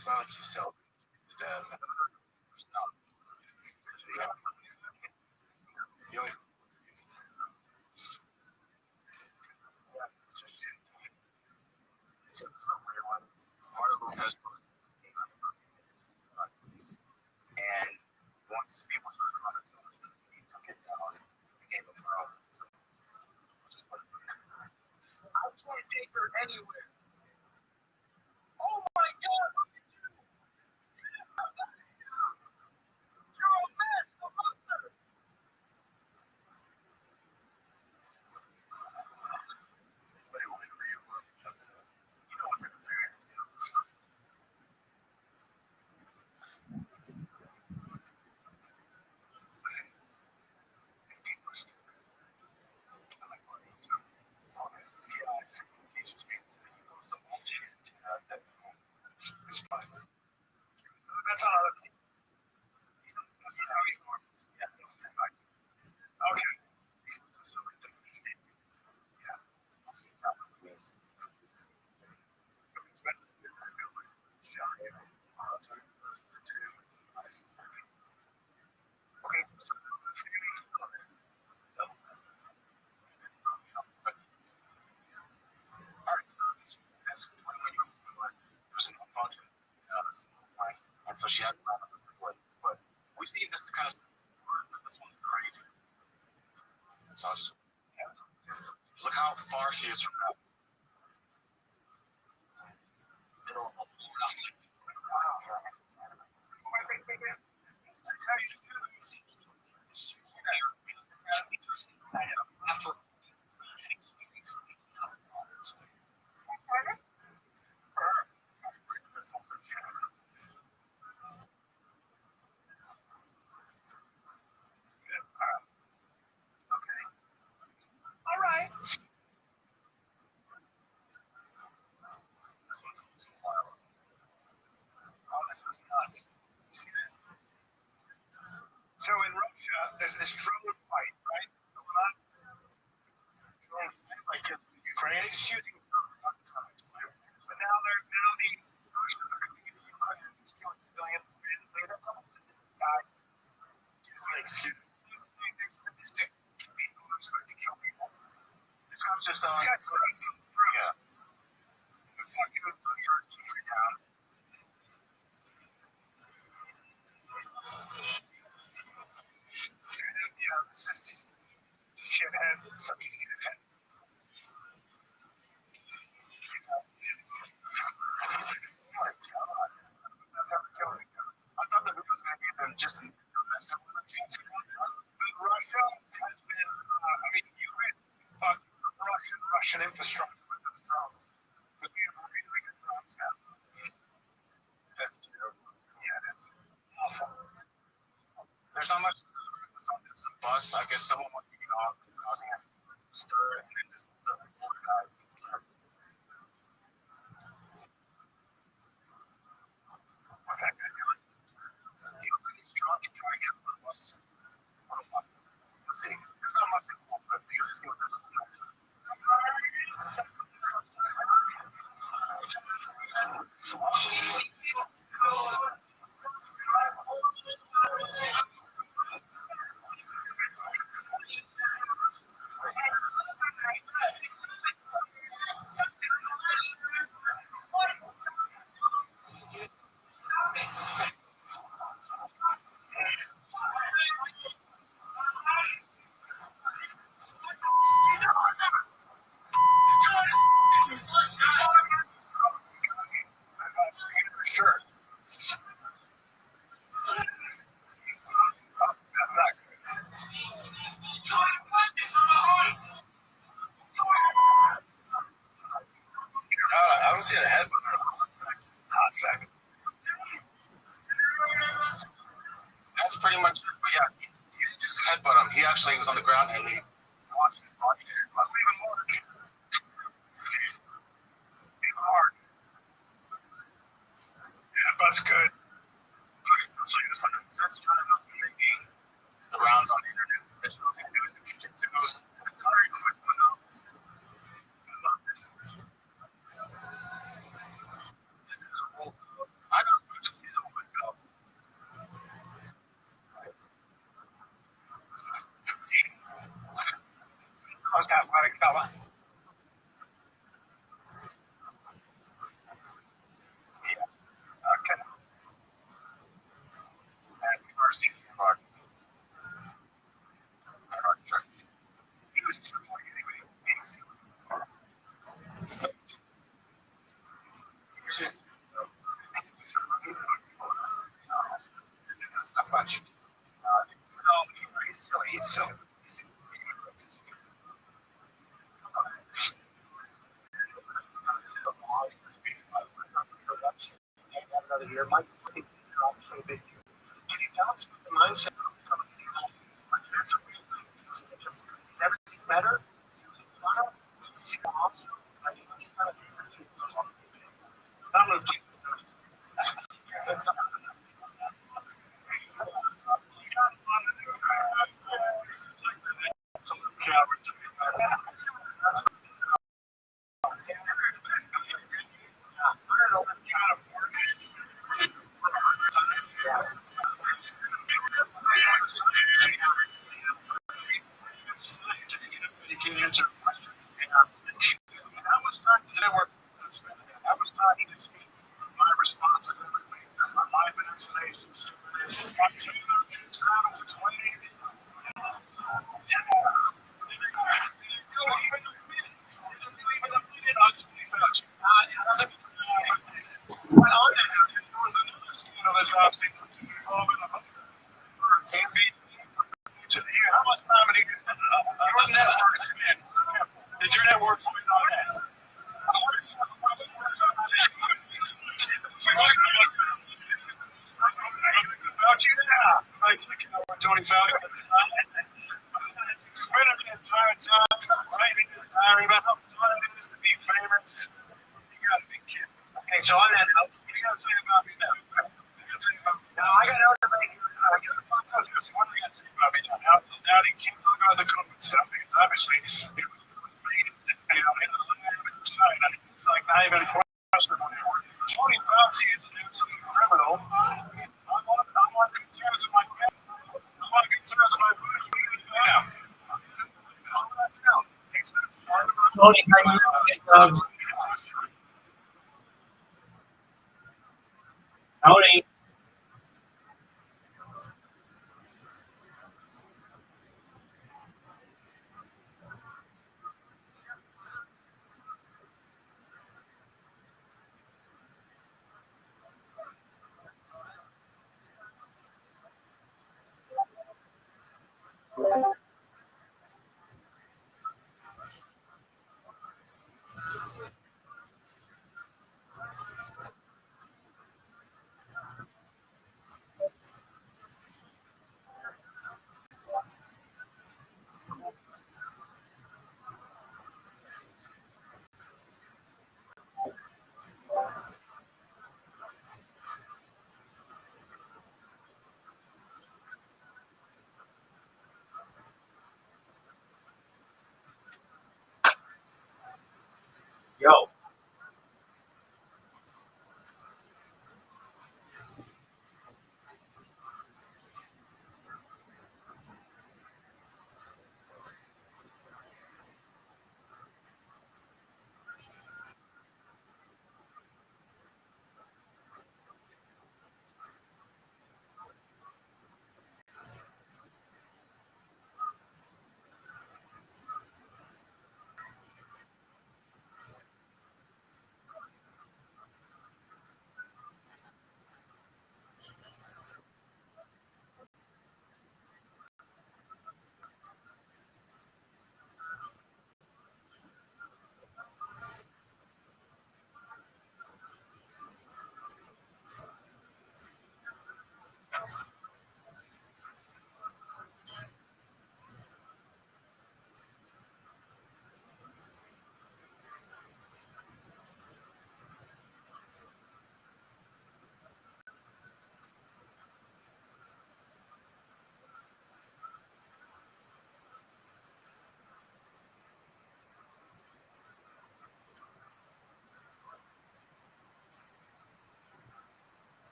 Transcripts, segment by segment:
It's not like he's celebrating his death. It's not. Yeah. The only so this is a weird one. Marta Lopez and once people started commenting on this, he took it down and Game of Thrones. So I'll just put it there. I can't take her anywhere. Oh my God! Look at you! You're a mess, a monster. Wait, were you upset? You know what they're comparing it to. It's fine. That's all. Let's see how he scored. Yeah, okay. Yeah, I'll see that one. Yes. Okay, so this is all right, so that's 21 there's an function. And so she had but we've seen this kind of but this one's crazy. So I'll just look how far she is from that. All right. This one's also wild. Oh, this was nuts. You see this? So in Russia, there's this drone fight, right? Going on. Drone fight, like Ukraine is shooting drones. But now the Russians are coming into Ukraine and just killing civilians. Later, a couple sadistic guys. Gives an excuse. They're sadistic people who start to kill people. This guy's just on. This guy's got some fruit. Yeah. The fucking starts keeping down. Yeah, this is just shithead. Such a shithead. I thought the video was going to be them just messing with Russia has been, Ukraine fucked Russian infrastructure with those drones. But we have really good drones now. That's terrible. Yeah, it is awful. There's not much to describe this on this bus. I guess someone wants to get off and causing a stir, and then this the older guy. What's that guy doing? He looks like he's drunk and trying to get on the bus. Let's see. There's not much to go for it. Here's see what this is. Sure. That's not good. I don't see a head. Hot second. That's pretty much it. But yeah, he didn't just headbutt him. He actually was on the ground and he launched his body. Even more. Even hard. Headbutt's good. I'll show you this one. It says John knows making the rounds on the internet. This was in doing some jiu-jitsu. It's very quick window. I love this. This is a whole. I don't out of here. My fucking so big. If you balance with the mindset of that's a real thing. Is everything better? Is everything funner? Is it awesome? I mean, you gotta be really I'm gonna take you can answer a question. How much time did I work? How much time did it spend? My responses every week, my life and explanations. I'm 2 minutes travel to 20. How much time did your network spend? Did your network spend on that? Fauci, Tony Fauci. Spending the entire time writing his diary about how fun it is to be famous. You gotta be kidding. Okay, so on that note, what do you gotta say about me now? Now I got another thing. What do you gotta say about me now? Now they can't talk about the COVID stuff because obviously it was made in the lab in China. It's like not even a question anymore. Tony Fauci is an absolute criminal. I'm on good terms with my family. I'm on good terms with my family. Tony, Tony.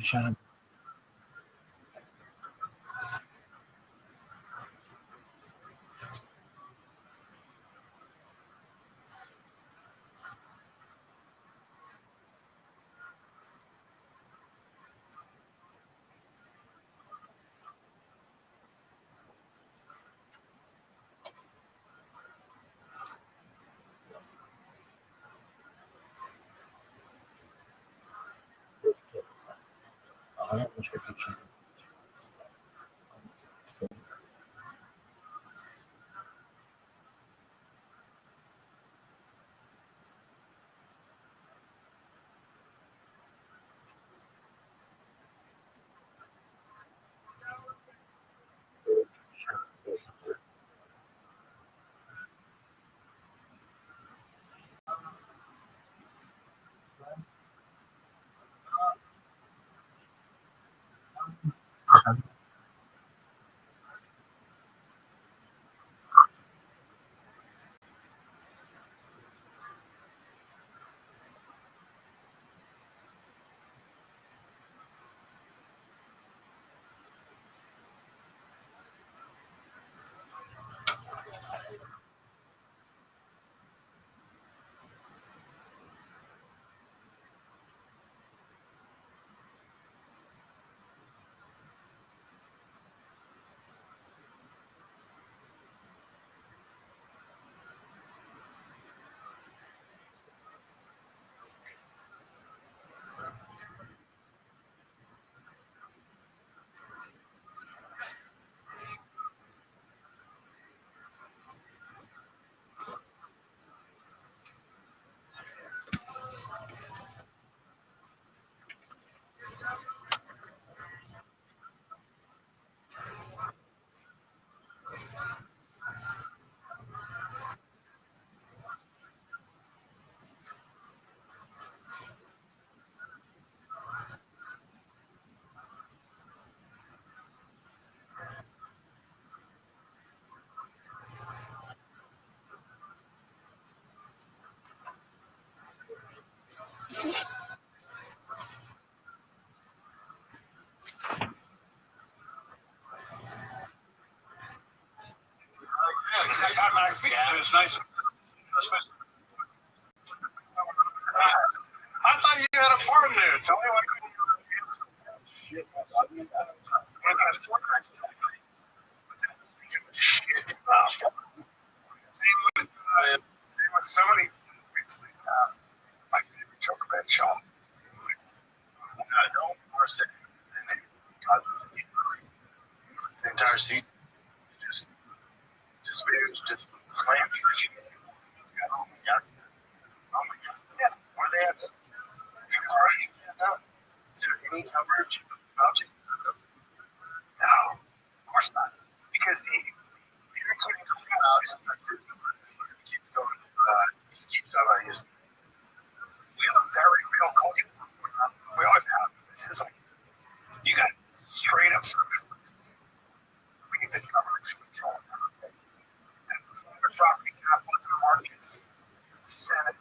Shannon. Exactly. Yeah, it's nice. Especially. I thought you had a farm there. Tell me why couldn't you? Shit. Same with so many. It's like, my favorite chocolate shop. I know. Our city. The entire seat. Just slam through. Oh my god. Oh my god. Yeah. Where they at? Is there any coverage about it? No, of course not. Because he keeps going. He keeps on his. We have a very real culture. We always have. This is like you got straight up socialists. We need the government to control everything. We're property capitalism markets, Senate,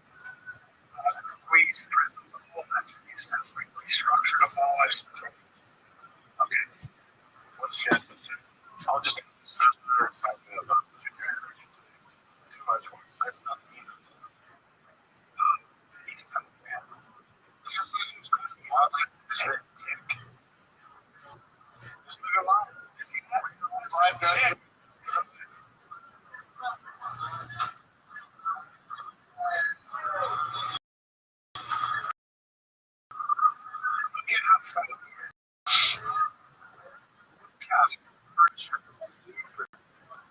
police, prisons, a whole bunch of these things restructured, abolished. Okay. What's that? I'll just start with something about too much work. That's nothing. These kind of bands. It's just this is good. Just live your life. It's 5 guys.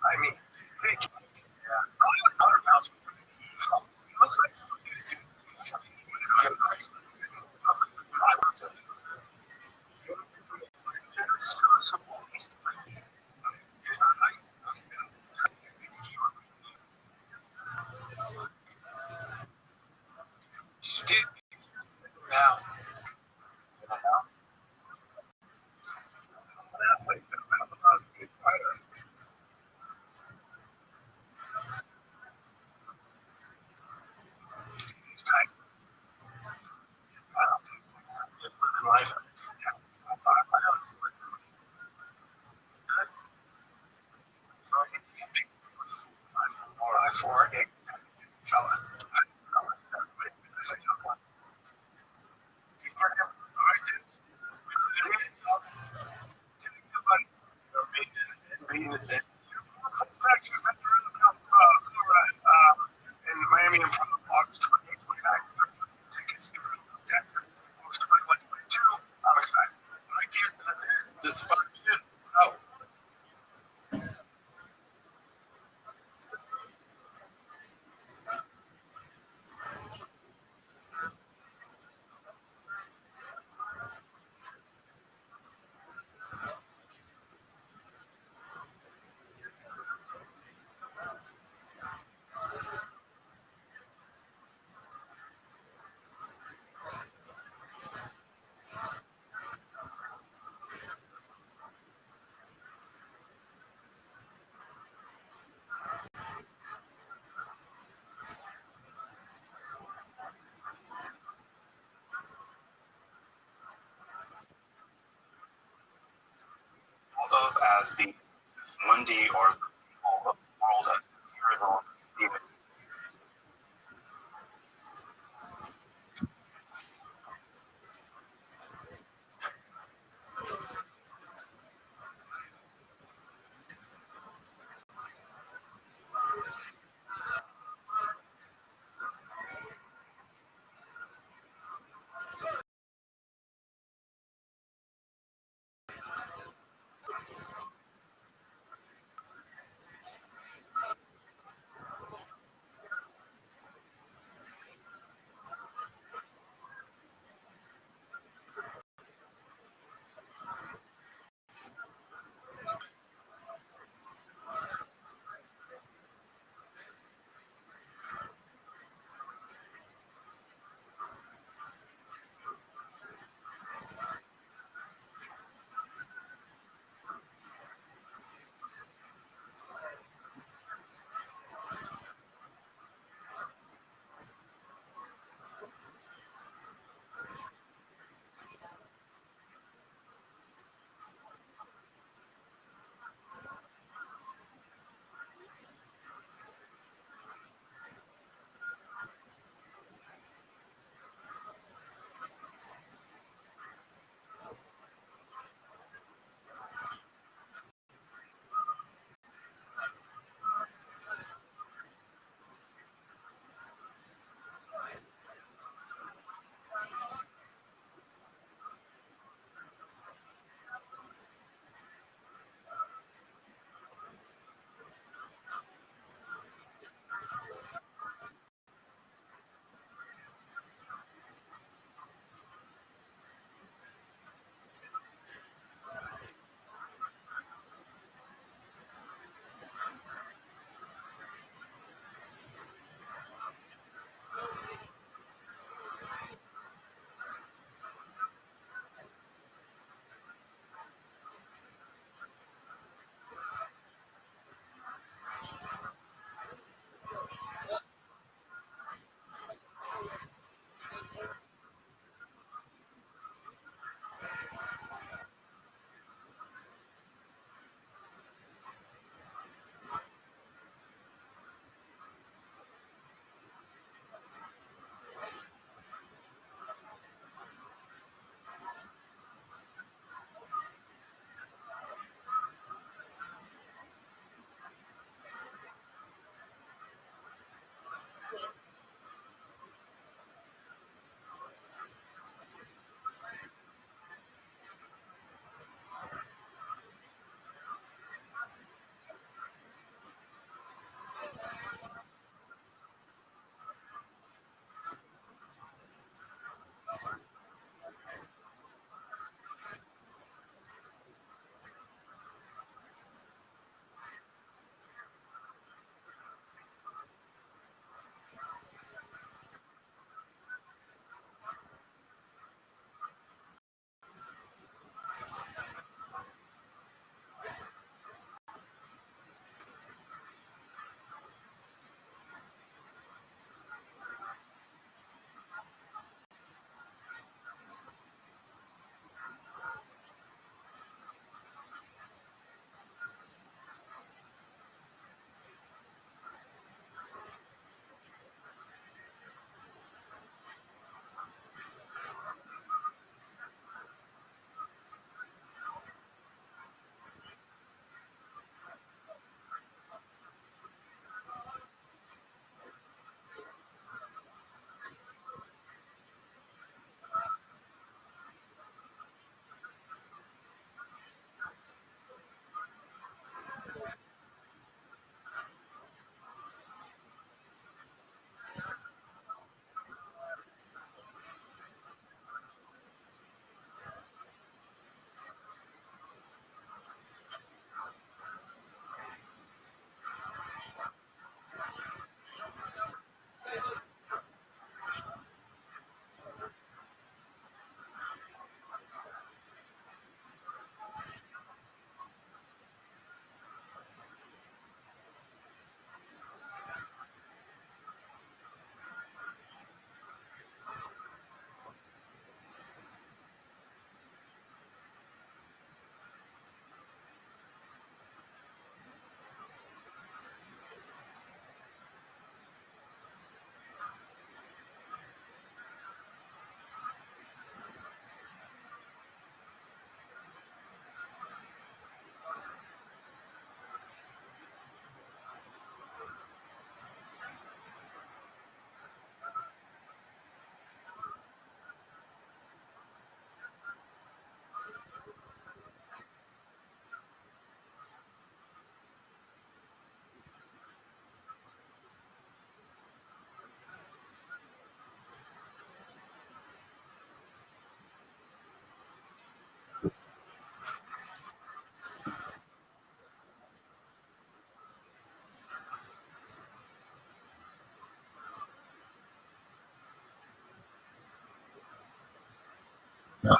I mean, yeah. Probably like 100,000. It looks like. Now, Texas, in Miami and from August 28th, 29th. Tickets in Texas, August 21, 22. I'm excited. I can't. This fun kid. Oh. Of as the Monday or the people of the world as the hero. Or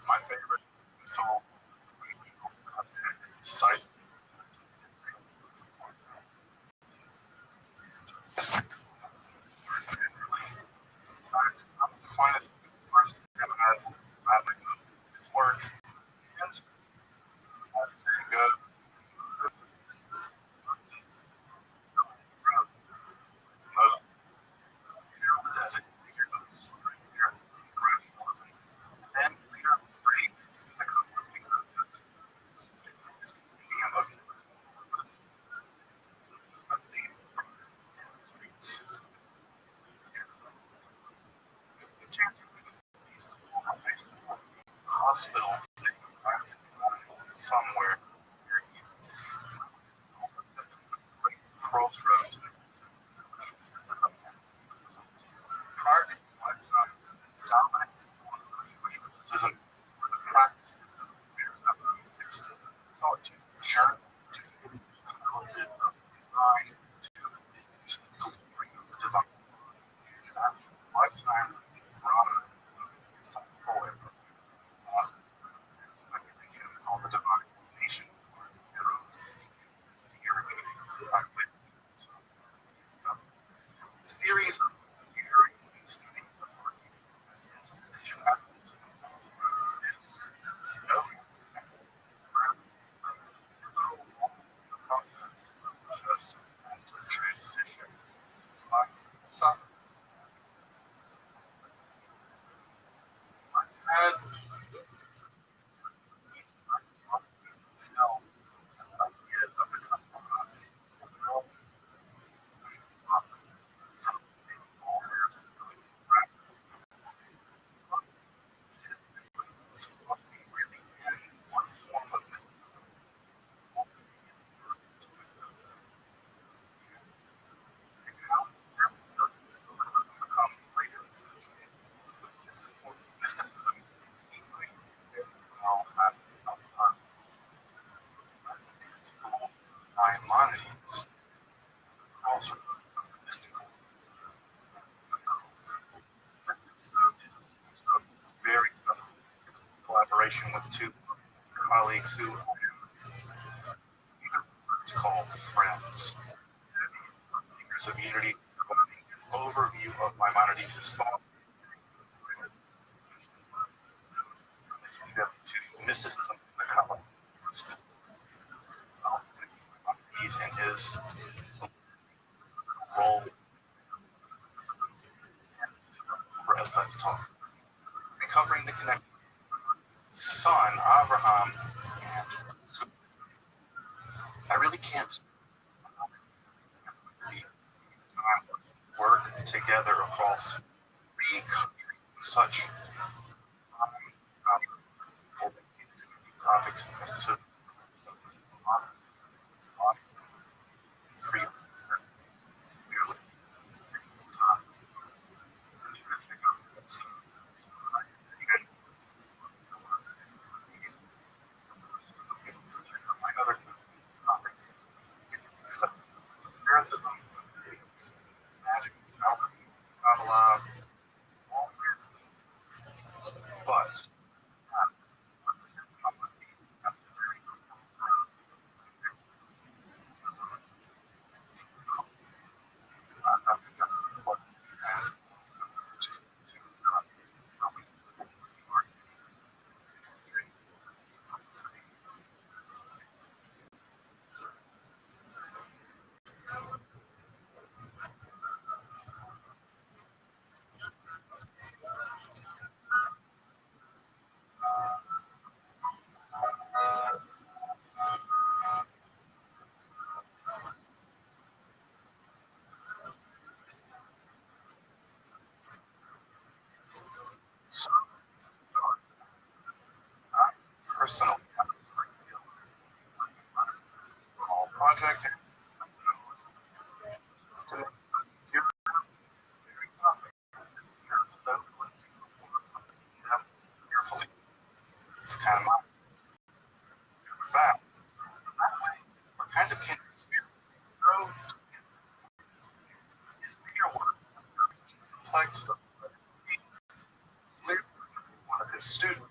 my favorite is called Size. I'm disappointed first has its words and has good. Hospital somewhere crossroads. Prior to Dominic, which was this isn't where the practice is solitude, sure, mind, divine lifetime, Rana, it's time for it. It's like it's all the divine nation, the series of very study his position happens. No, process just transition. Like some had no idea of the company. Maimonides also mystical. So very special. those who call friends. Years of unity, an overview of Maimonides' thought, to mysticism, the common Maimonides and his role for as let's talk, recovering the connection. Son, Abraham, and I really can't work together across 3 countries, such topics, mysticism, freedom, other topics, lyricism, magic, alchemy, Kabbalah, but personal project carefully. It's kind of my back. We're kind of kindred spirit. His major work, complex, clearly one of his students,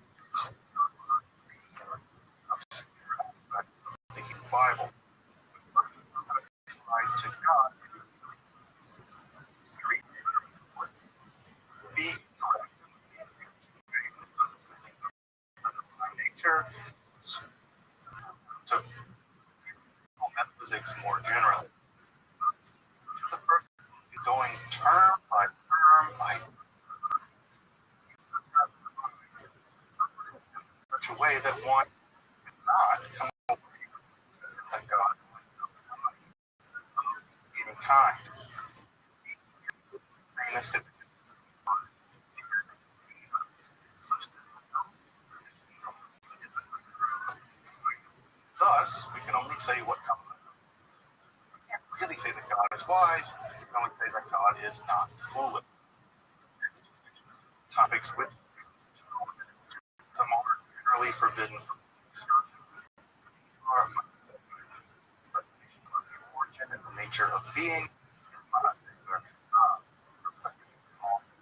the Hebrew Bible, to God, be nature, to metaphysics more generally. The first is going term by term by such a way that one cannot come away like God, even kind. Thus, we can only say what comes. We can't really say that God is wise. We can only say that God is not foolish. Topics which are more generally forbidden are origin and the nature of being,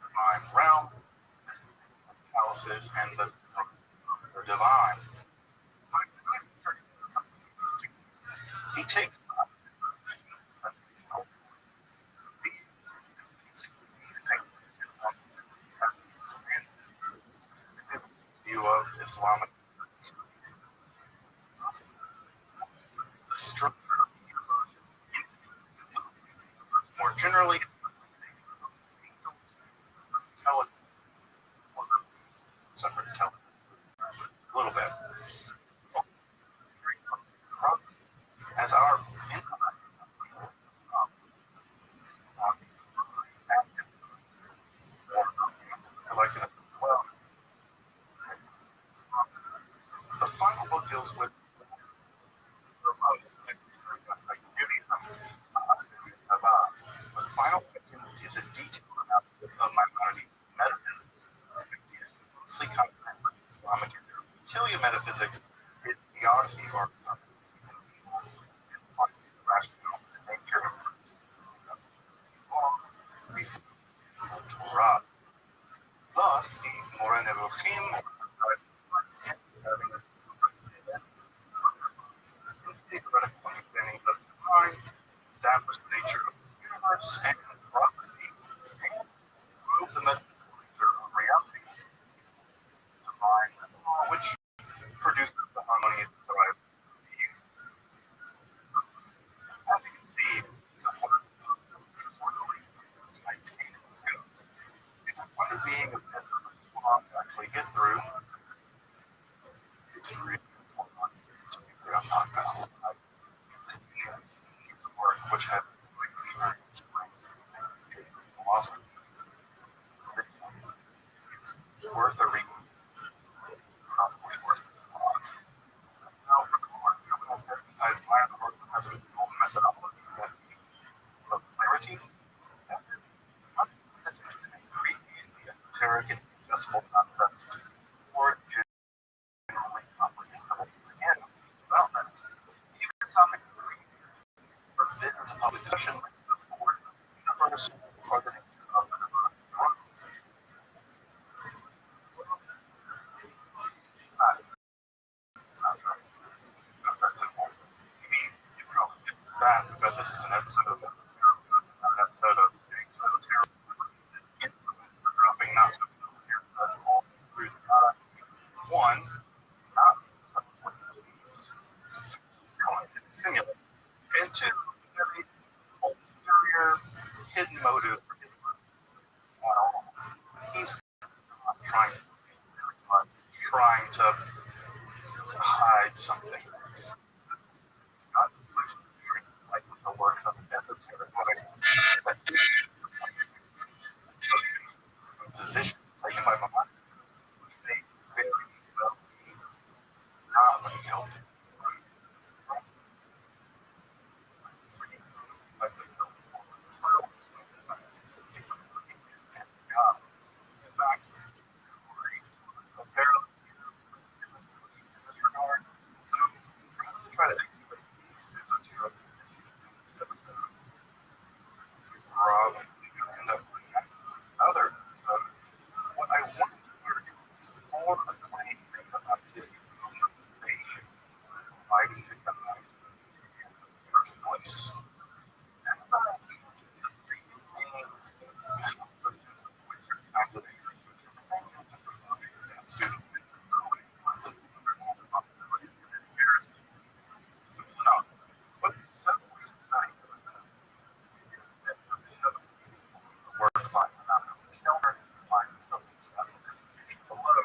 divine realm, palaces, and the divine. He takes view of Islamic the structure of the universe more generally intelligence, separate intelligence, a little bit. As our like it well. The final book deals with the final section is a detailed analysis of Maimonides' metaphysics, mostly comprehensive Islamic utility metaphysics, its theodicy or rational nature of Torah. Thus, the Moreh Nevuchim establish the nature of the universe and prophecy, and prove the metaphysical nature of reality, divine law, which produces the harmonious thrive of the universe. As you can see, it's a part of the orderly Titanic scope. It is one being of a sloth actually get through. It's really a sloth. I'm not gonna lie. It's work which has like clear express philosophy. It's worth a read. It's probably worth the slog. Now, I admire the work that has its own methodology of clarity. That is not such a previously esoteric and accessible concepts, or generally comprehensible and development. Even a topic is forbidden to public discussion, like the universe or the nature of the divine. It's not right. It's not that simple. You mean, you probably get that because this is an episode of infamous for dropping not so familiar all through the product. One, not what he believes going to dissimulate, and two, very ulterior, hidden motive for his work at all. He's not trying to very much, trying to hide something. Not like the work of an esoteric position taken by my mind, which may very well be not what he held to be. In fact, apparently, in this regard, try to explain these esoteric positions in this episode. Probably gonna end up with another episode. What I want to hear is explore a claim about his motivation for fighting the guy in the first place. And the statement means but some reasons not work fine. I'm not counter fine below.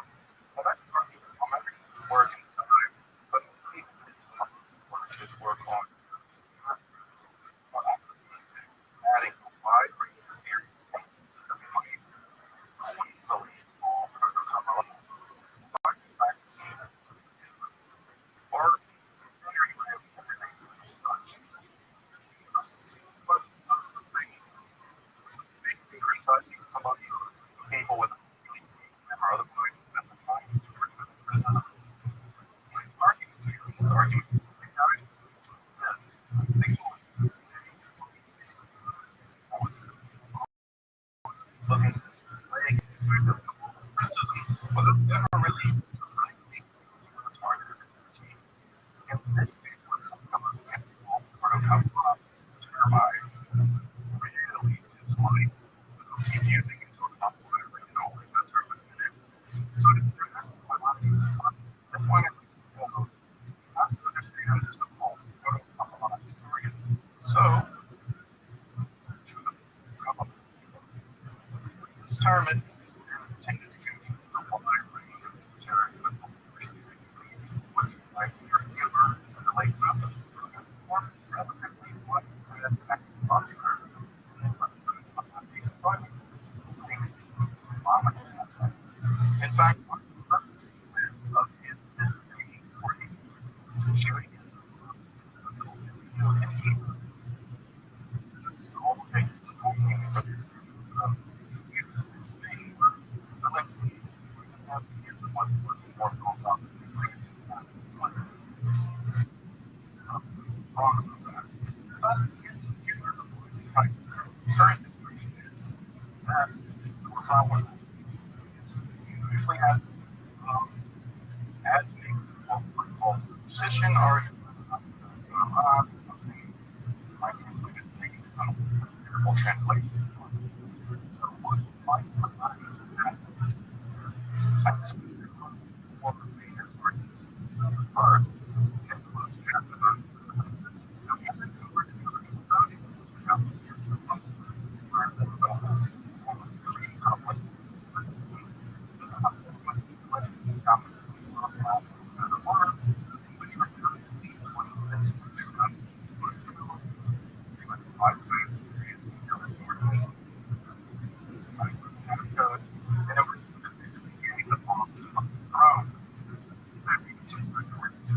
But I argue that I'm not work in time, but his work on adding a wide range of theories that might easily fall further come up. Despite the fact that or very rarely everything is such. But criticizing somebody people with or otherwise specifying criticism. Argument here, this argument is looking at criticism was never really targeted in this case with some of the people sort of come up by really dislike keep using it to a whatever you know like that term in a minute. So there has to be a lot of these that's why not to understand this the whole sort of a lot of historian. So this term is intended to use the wide range of material which like your giver like message or relatively widespread and popular in fact, one of the first events of his dissertation for showing his just all things only for these groups of use in Spain were eventually have years of much working more philosophically wrong about that. Thus, the ends of humors of current situation is that philosophical usually has advocating what we call subsistion argument. So, something like literal translation. So what my mind is that I suspect one of the major parties first influence Japanese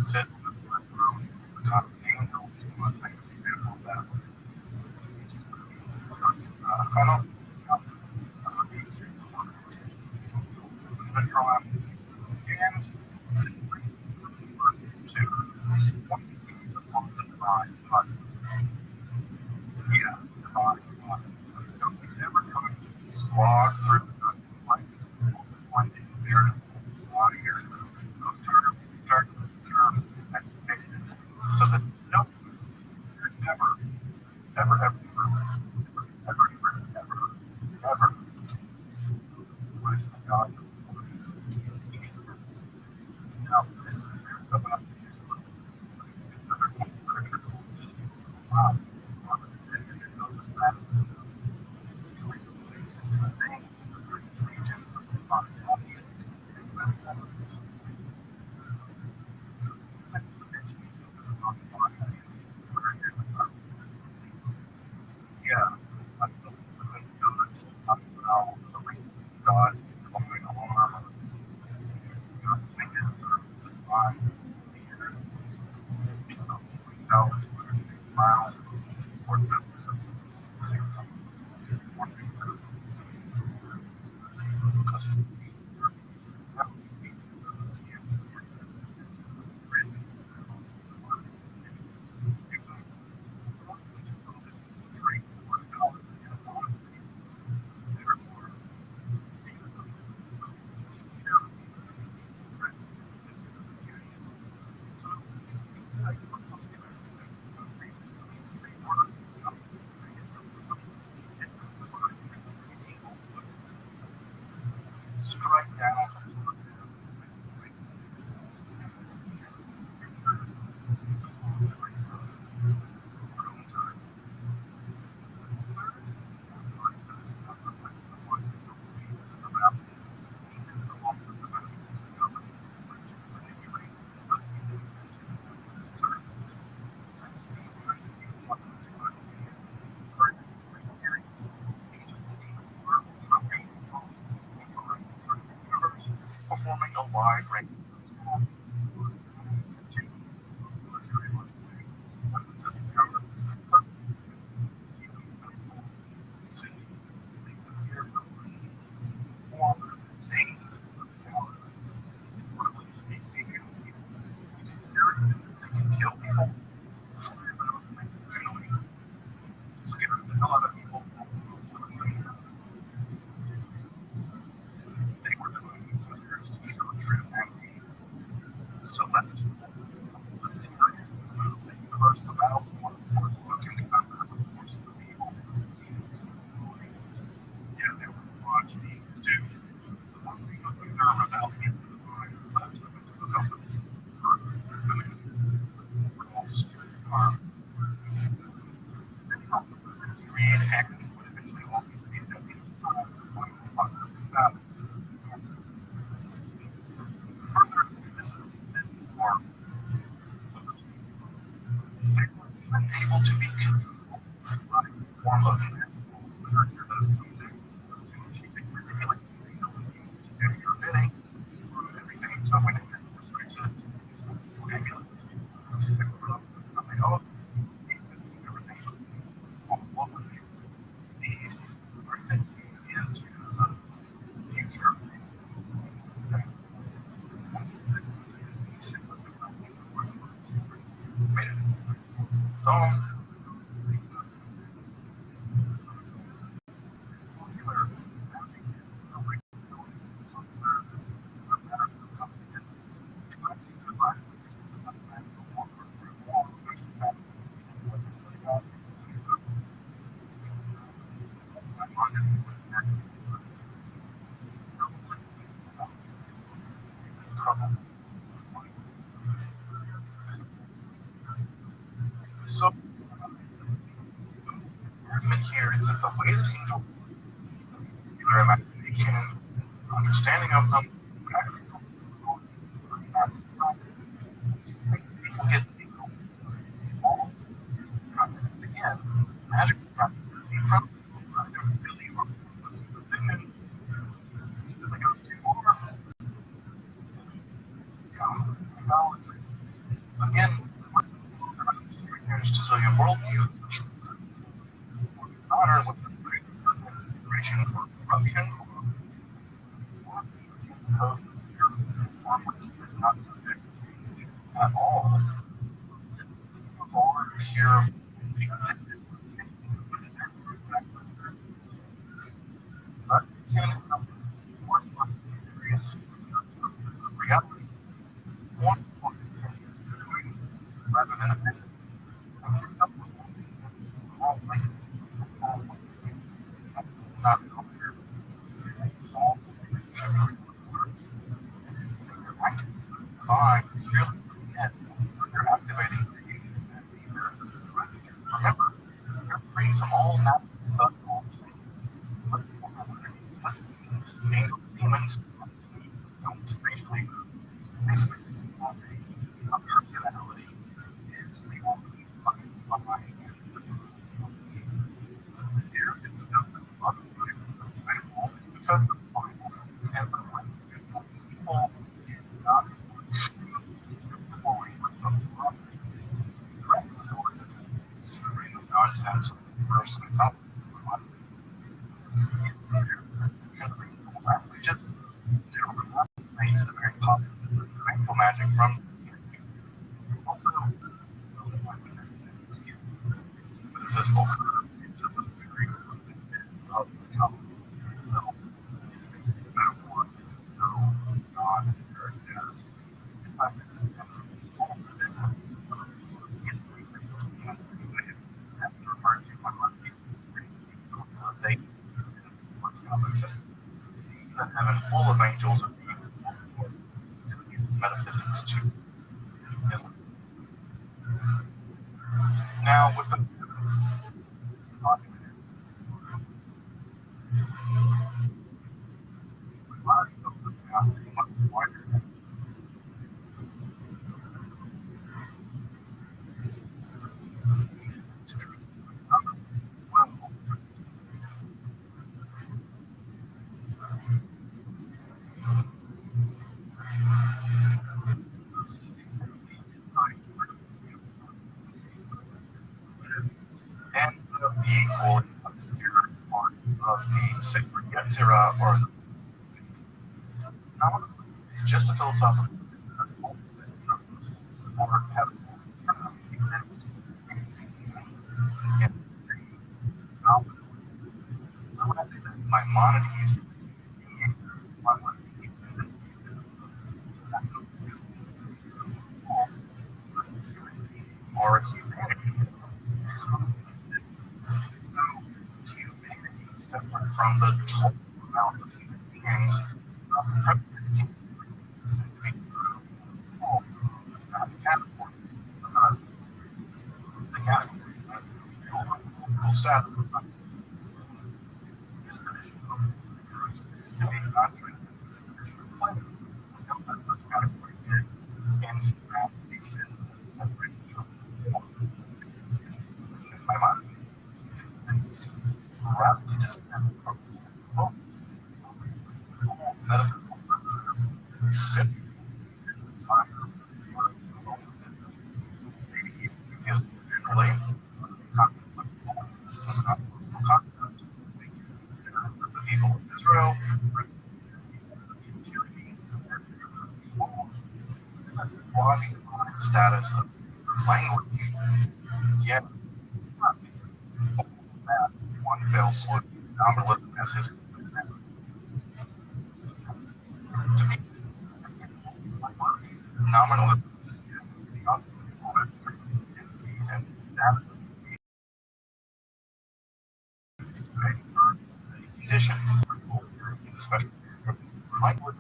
sit on the top of the angel. The most famous example of that was funnel. Metro app and to one piece of divine, but yeah, divine. Don't we ever come to slog through like one is there here term expectations so that no never ever ever ever ever worship God. Now this is about another literature wow. Yeah, like the gods talking about the gods going on, God's fingers are divine. It's about 40,000 miles, 4,000 because strike down performing a wide range of kill people, scare the hell out of people. They were doing years to show true empathy. Celestial. The universe about one force looking at the force of the evil. Yeah, they were watching these dude. They're about him. Read acting would eventually all be further. This is more able to be controlled by form of literature that is coming your bidding, everything so when it research ambulance, everything what would these are things into the future. So argument here is that the way that angels their imagination and understanding of them would actually makes people get involved. Again, magical practices, you probably really are and it goes too far. Idolatry. Again, to tell your worldview, honor with the creation for corruption, because which is not subject to change at all. Or here, but can correspond to various reality. One is free rather than a mission. It's not clear. All by really and you're activating remember, you're free from all that such demons don't basically a personality is the only behind here it's about it's because the Bible and the people not nonsense person just makes it very possible rainbow magic from the physical of the top itself. Metaphor God as in fact they heaven full of angels and uses metaphysics to now with the and the equally obscure part of the sacred Yetzirah or the nominal is just a philosophical or have Maimonides or humanity separate from the total amount of human beings the category status disposition is to be contrary category 10 and makes it separate my mind is rapidly disconnected from metaphysical sense is generally the people of Israel quasi status of language yet one fell swoop nominalism as his nominalism and status condition especially language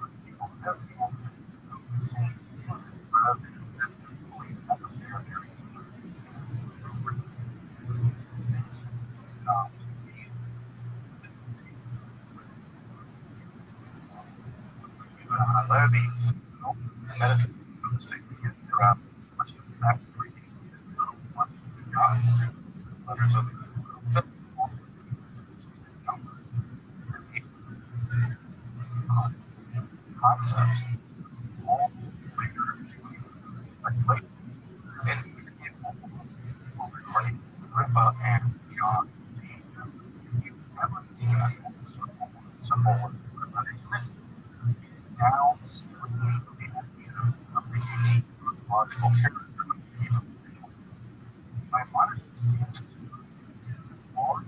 That'd be metaphysics for the sake of getting throughout much of that God, letters of the concept, all later speculation, and recording Agrippa and John. You've never seen a symbol is downstream of the idea of the unique logical character of the human being. My mind seems to large,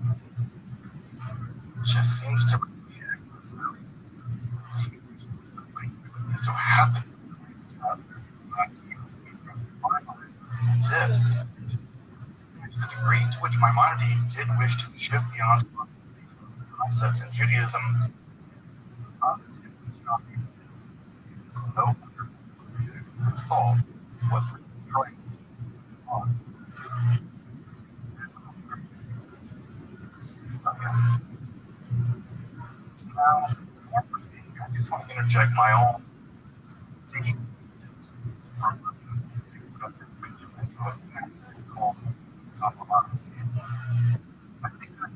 just seems to reject this notion. It so happens that that's it. The degree to which Maimonides did wish to shift the concepts in Judaism, no his thought was to destroy now, I just want to interject my own deep from this region into a called I think that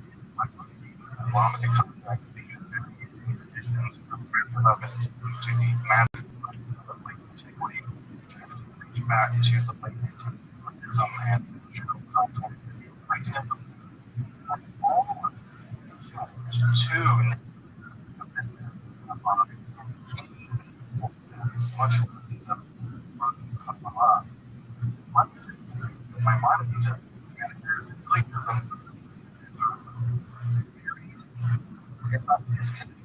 Islamic context because many traditions from mysticism to the magic of the late antiquity, which actually reach back to the late antiquity Buddhism and general context of Platonism. All of these two much my mind is just Platonism disconnected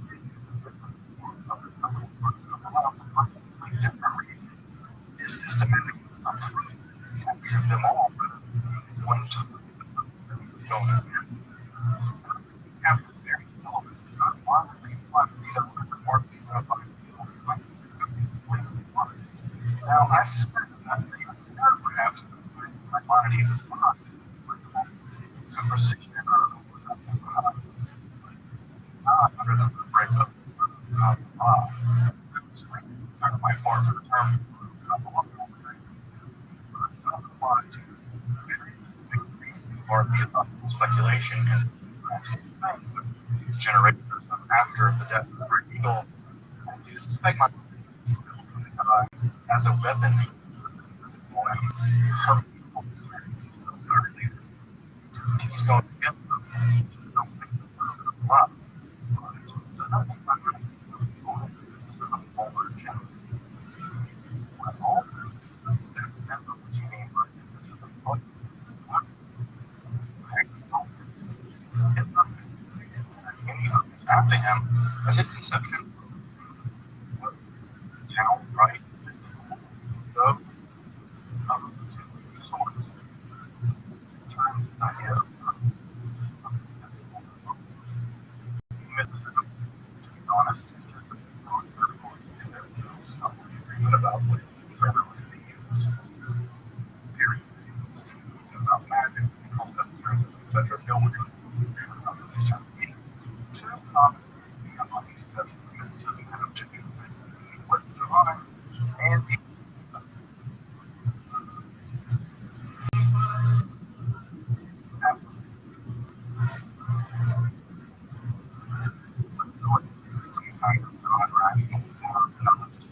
different reasons. This systematic approach captured them all, but one took don't have very elements. Not one. These are more now I suspect that perhaps Maimonides is not superstition under the breakup sort of my part for the term or speculation and generations after the death of the great eagle. I suspect my as a weapon he's going to get after him, but his conception was downright mystical. So, idea of mysticism, to be honest, is just a thought and there's no stuff agreement about what whether it was being used. Period. It's about magic, cult appearances, etc. No one two common conceptions of mysticism have to do with what the divine and the some kind of non-rational or non-just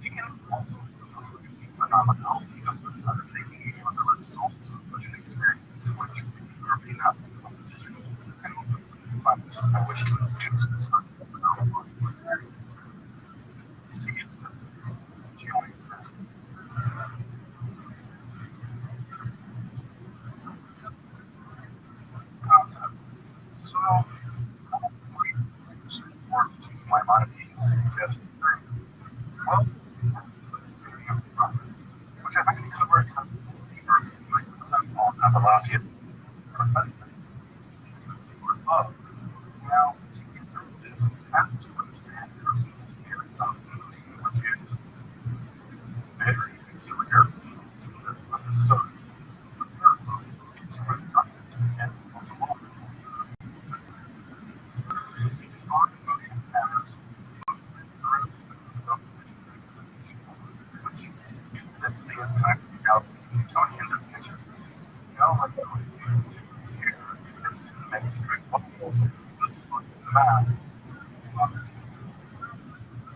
you can also phenomenology of such undertaking on the results of such an experience, which are being out of composition and by which to induce this phenomenology. You see, it's just showing this concept. So, for my mind suggests well, which I've actually covered deeper in my on Appalachia. Now, to get through this, you have to understand personal theory of the notion, which is is kind of out Newtonian definition. Like many strict bubbles, the math,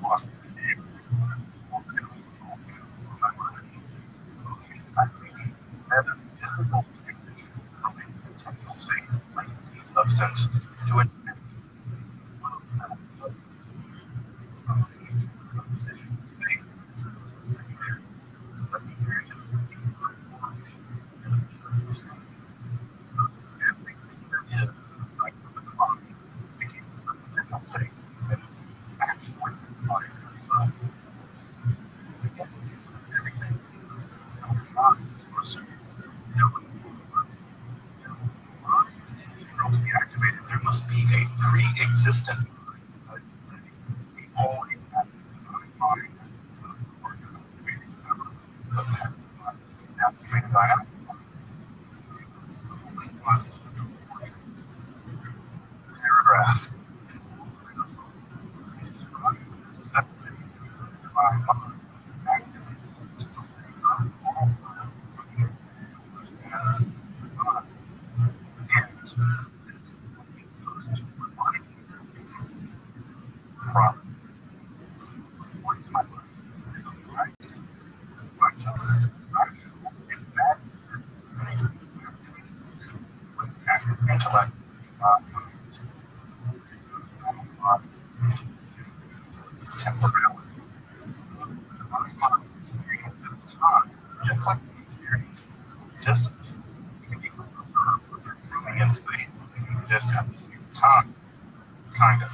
lost metaphysical transition from a potential state, like substance, to an position space. There must be a pre-existent paragraph. Intellect. Temporality. Just like the experience distance can be moving in space, but can exist at the same time. Kind of.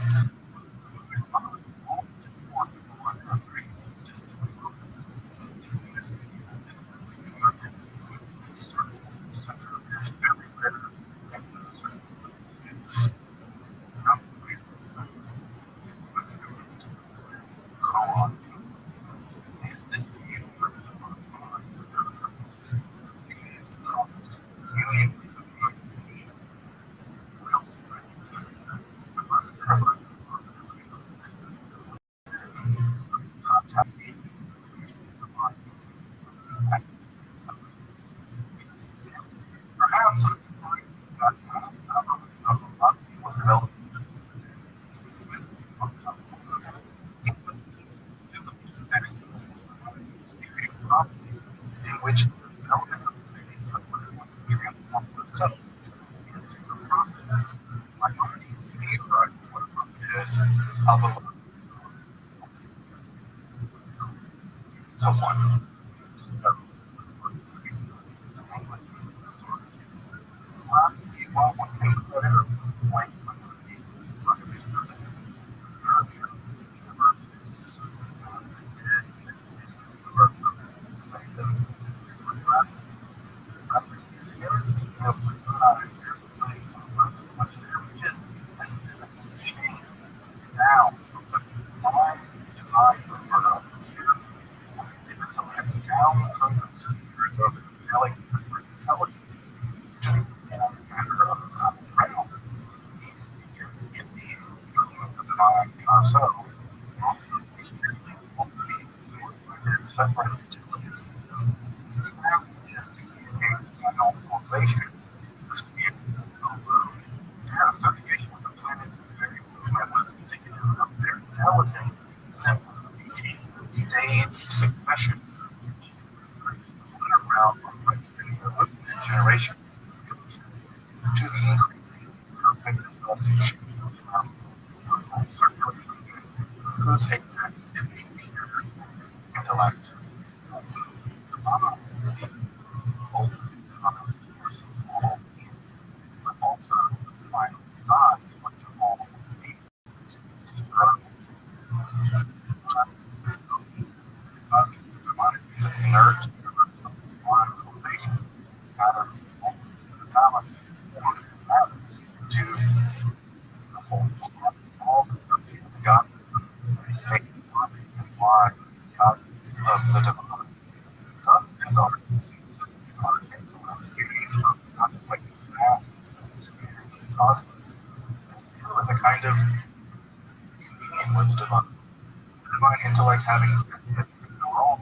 Perhaps was developed in which development of so minorities theorize what a book is of a someone. While one can consider white minorities, now, why deny down from the spheres of angelic intelligence to the matter of realm? These features in the divine ourselves also separate intelligence. So the path is to communicate final causation, the sphere of their association with the planets is very pointless to get of their intelligence, simple teaching, stage succession, around generation to the increasing perfect message whose apex is a pure intellect. But also the final design, which all inert causation matters balance matters to the whole all the gods taking and wise gods of the divine. Thus, as artists, are duties of contemplating the path of spheres of the cosmos, with a kind of communion with the divine. The divine intellect having no role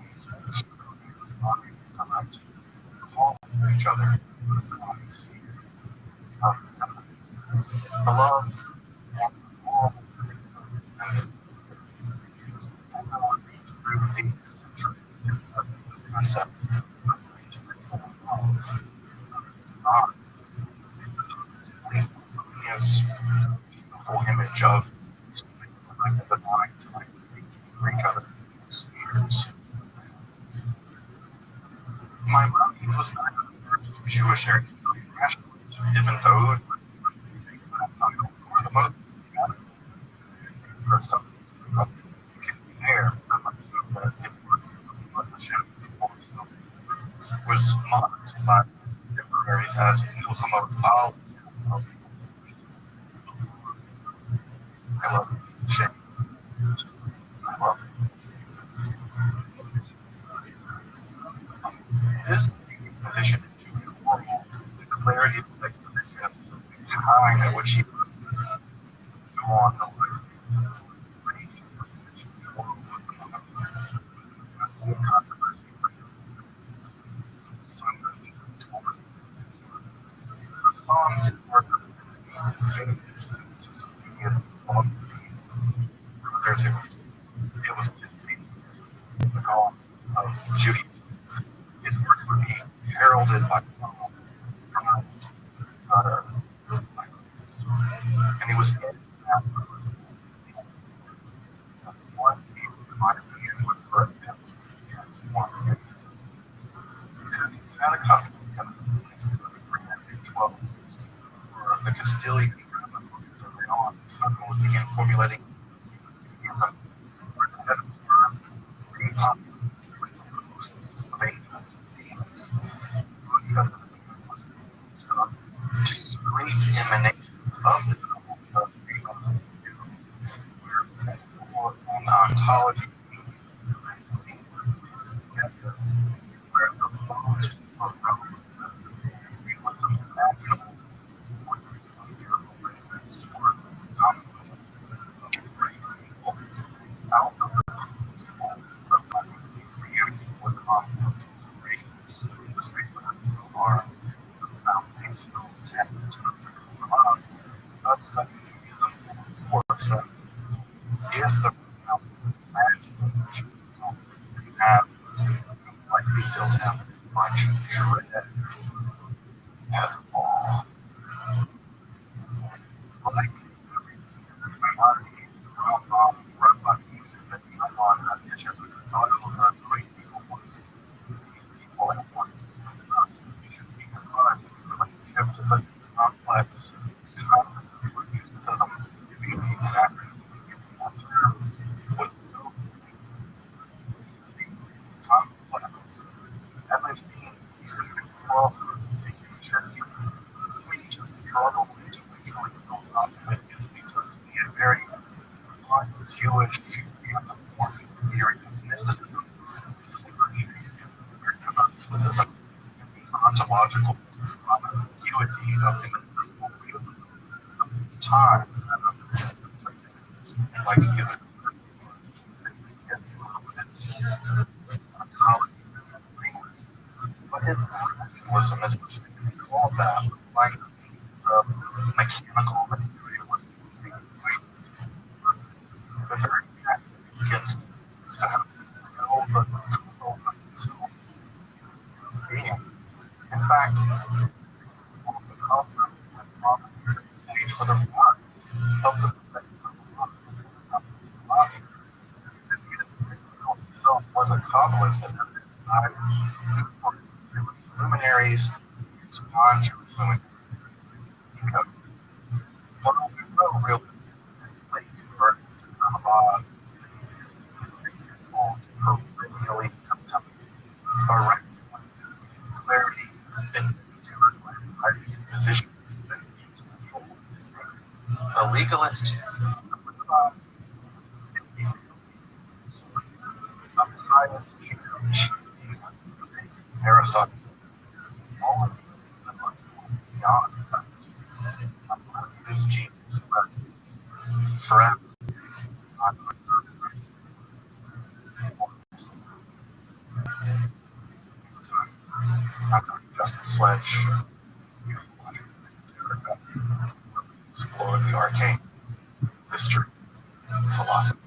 love all and everyone through these centuries is this concept of God. It's a whole image of the mind for each other. Spheres. My mom was not the first Jewish Aristotelian rationalist, even though it was the most for some compare was mocked by contemporaries as Milchama Baal. I love shame. I love this position in Jewish world, the clarity of the exposition, the time at which he would go on to live. Controversy. His work it was just the call of Judaism. His work would be heralded by Paul, and he was one contribution would for had a copy of the Castilian on some would begin formulating discrete emanation of the ontology where the most foundational text of study works that if the have likely filled him much dread as all. Like complex as I've seen these cross just struggle intellectually and philosophically because we had very Jewish anthropomorphic theory of mysticism, ontological ambiguity of the invisible realism of its time, like human its ontology language. But in rationalism, as much as we can call that, like mechanical manipulation, the very fact that it begins to have no control of itself being. In fact, the confidence and promises at stage for the rise of the was a complex that luminaries, non-Jewish luminaries. Well, there's no real late conversion to Chabad. It's all perennially correct clarity and his position is a legalist. Aristotle, all of these are much beyond this genius forever. Just a sledge. Explore the arcane history, philosophy.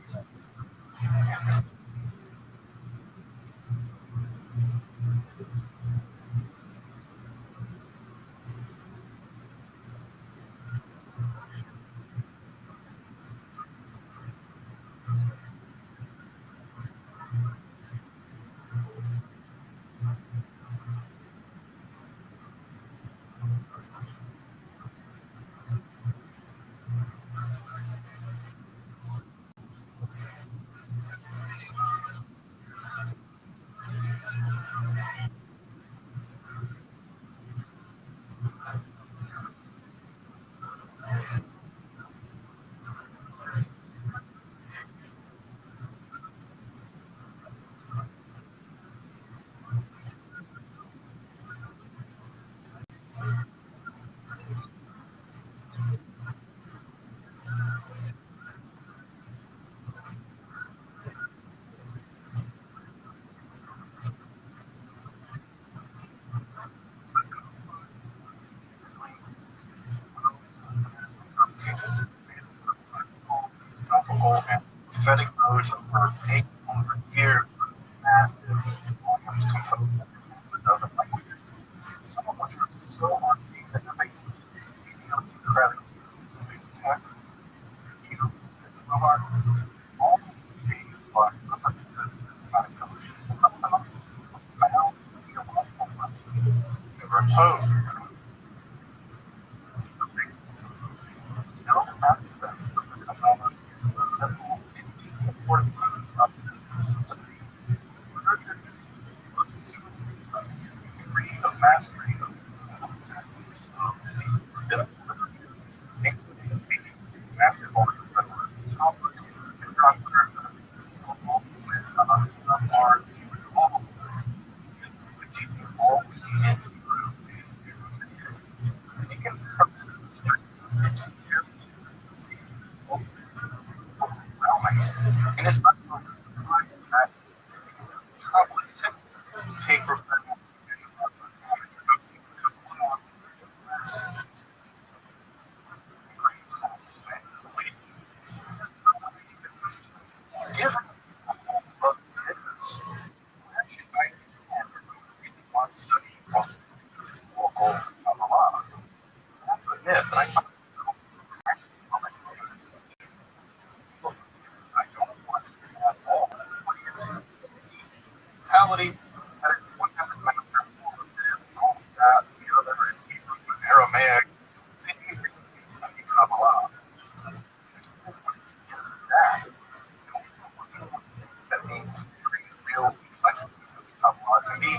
Philosophical and prophetic modes over 800 years, massive volumes composed of other languages, some of which are so arcane that they're basically idiosyncratic uses of intact, all changed by representatives and thematic solutions. Some of the most profound theological questions ever posed. No aspect of the Kabbalah is simple and important of literature is assumed a degree of mastery of the texts of the literature, including massive volumes that were complicated and controversial, are Jewish law, which all begin through begins from this. It's just overwhelming. And it's not that complex paper given what it is, actually, I want to study this local Kabbalah. I have to admit that I find I don't want to have all mentality at one kind of all that, Aramaic, study Kabbalah. That, that the real complexities of Kabbalah can be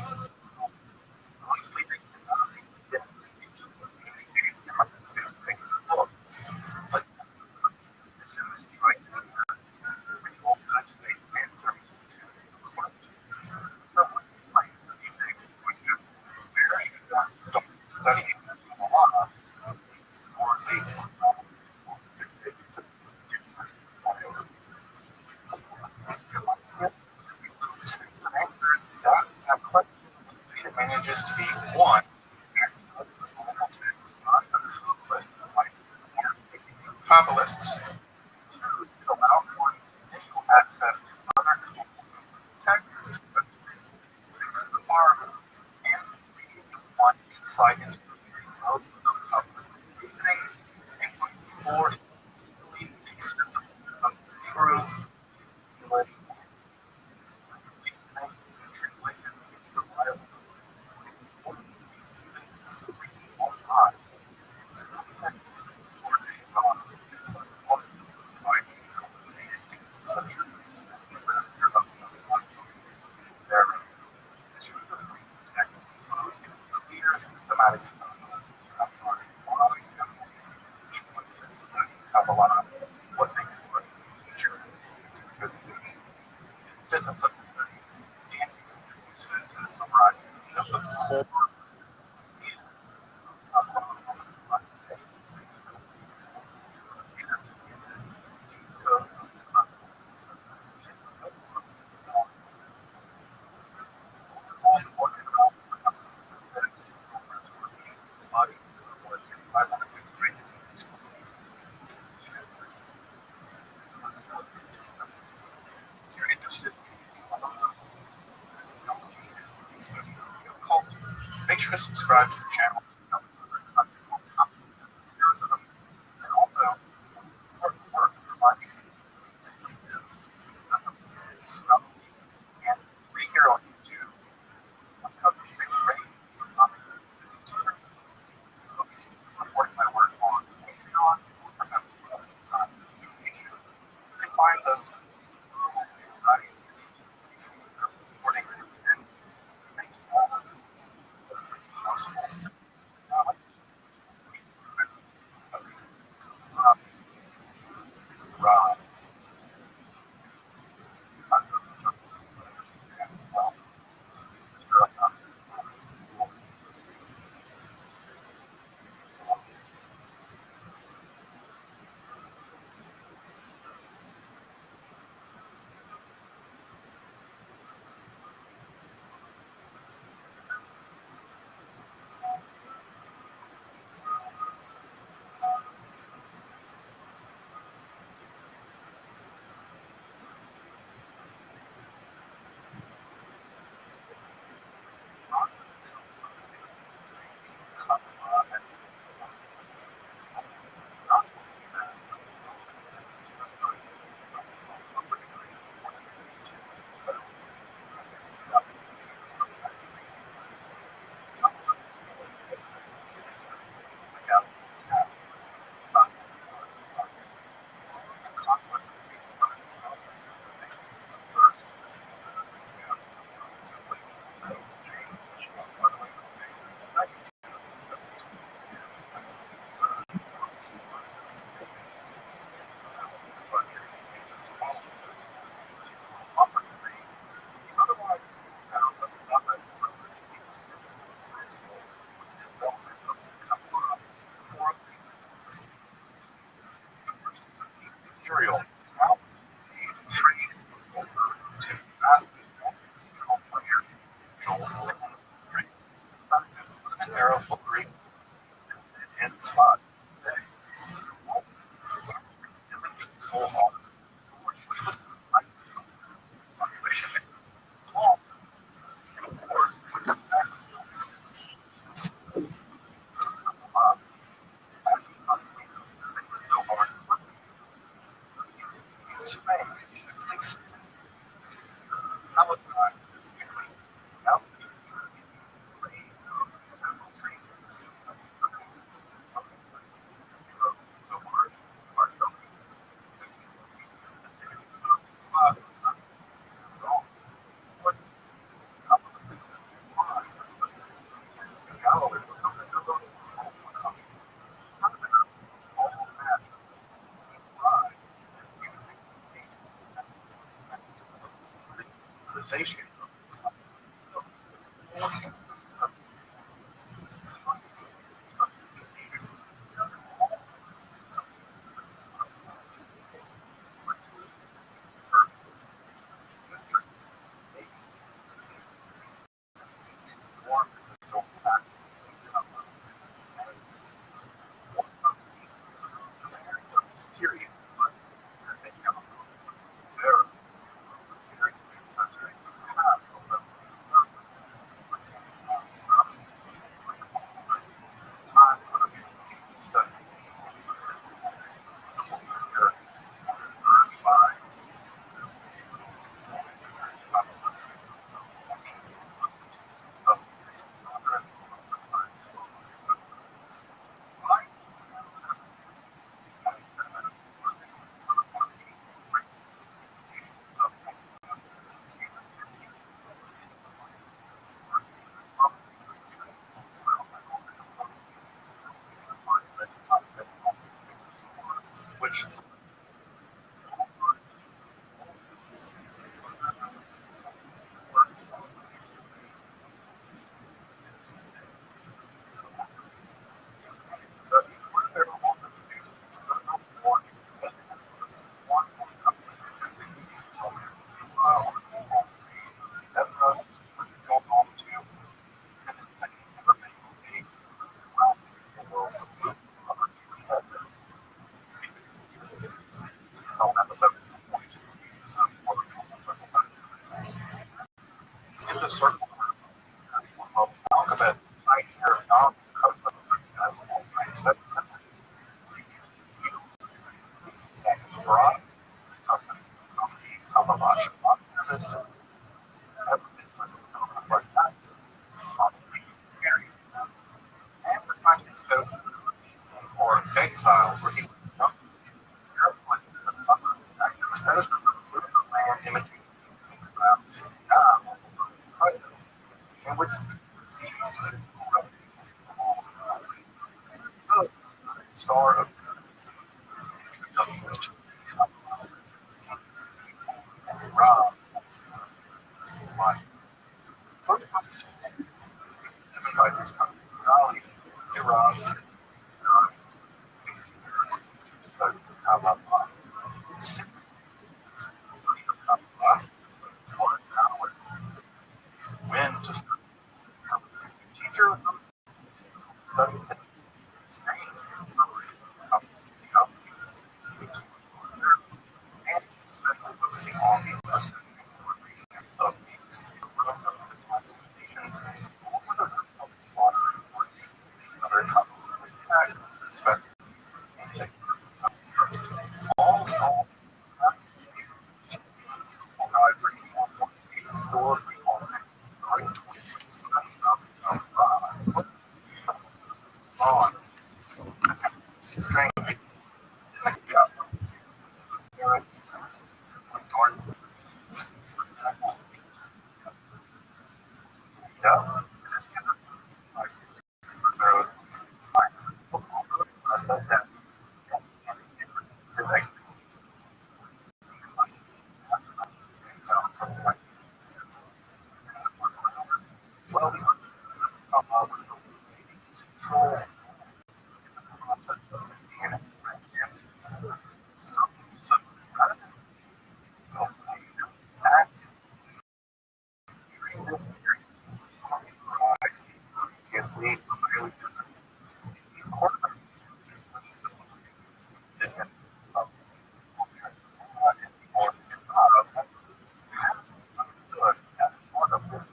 honestly they cannot be but this is like real good faith answer to the question. So it's like these things we should where should not study Kabbalah or it manages to be one. Kabbalists. Two, it allows one initial access to other texts, same as the farm, and three, one insight into the growth of Kabbalist reasoning, and four, easily accessible of Hebrew, English, translation, the Bible. It's one of these online. What makes for a teacher a good student, fitness of the study, and introduces and summarizes of the core make sure to subscribe to the channel. And also, important work reminding you like this. Stuff and free here on YouTube. I've covered things great topics. Reporting my work on Patreon, or perhaps donation. You can find those right supporting and makes all of this possible. Right. Material out trade fast this player shoulder arrow for green and spot full on population so hard Spain how much time this out Civilization. Period. Which in the circle of alphabet in which see the star of introduction Rob, my first question by this time, Raleigh, Iran, when to study teacher, study and especially focusing on the perception of these all historically on strength. Yeah. I said that the next well, control concept of so act during this period. Yes, we really incorporate as part of this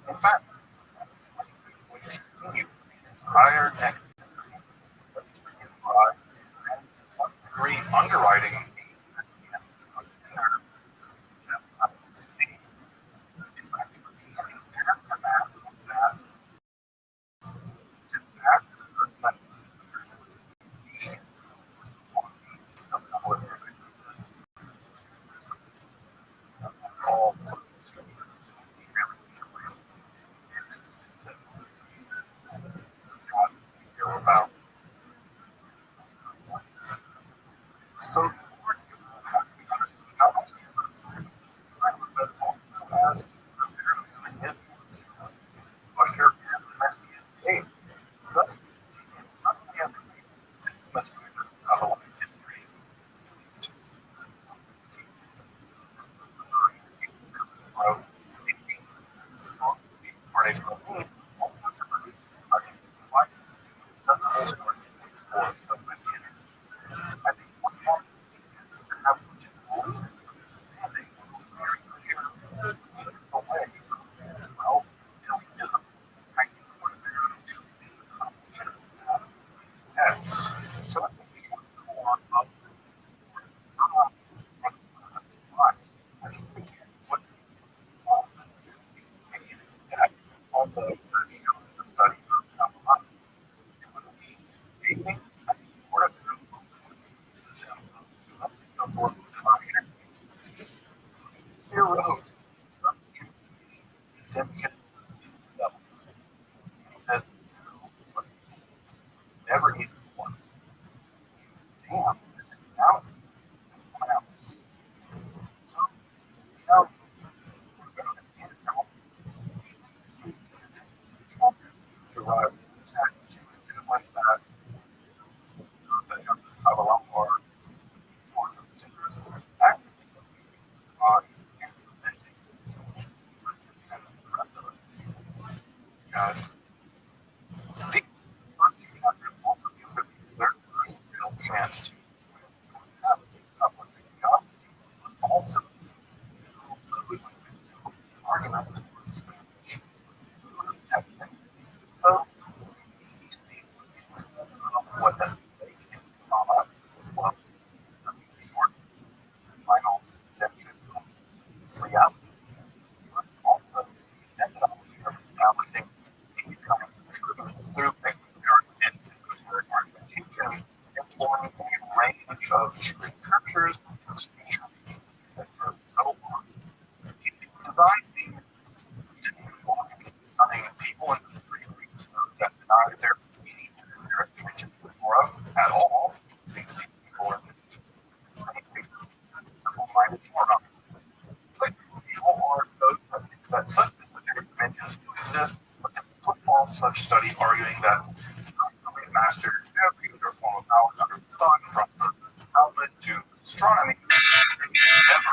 in fact, prior next degree underwriting all about. So not only as Usher and Messiah, hey, thus systematic of history growth so on the study erodes redemption itself. He says, never even one. Damn, now someone else. So now we're going to derive text to establish that of a lot more short singers active on implementing retention of the rest of us. Guys, the first few chapters also give them their first real chance to have uplifting curiosity, but also arguments and speech. So, what's at stake in drama? Well, short, final redemption of reality, but also the methodology of establishing these kinds of truths through esoteric argumentation, employing a range research of scriptures, especially sector so on. He divides the stunning people into three groups that deny their meaning and their attention more of at all. They see people in this simple-minded morons. It's like people are those that think that such esoteric dimensions do exist, but they put off such study arguing that we mastered every other form of knowledge under the sun, from the Talmud to astronomy. Never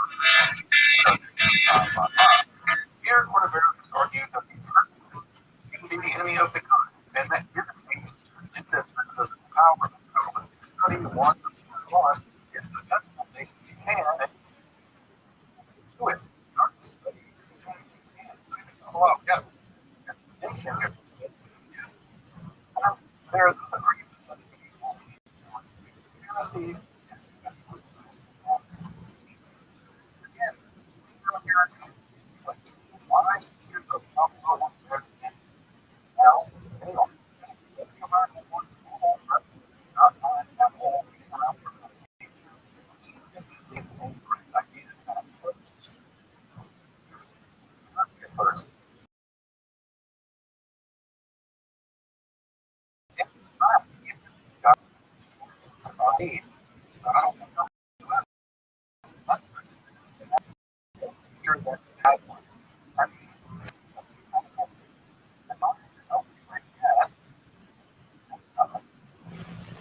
here, Cordoveros argues that the person should be the enemy of the good, and that given the this metaphysical power of probabilistic study, one must get the best thing you can and do it. Start to study as soon as you can. So you can follow up. Yes. There are the arguments that studies will be heresy, especially again, heresy is like why speakers of alcohol now, anyway, the American ones all not mind at all being around for nature, even if these incorrect ideas at first. I don't know. That's the teacher that had one. I mean,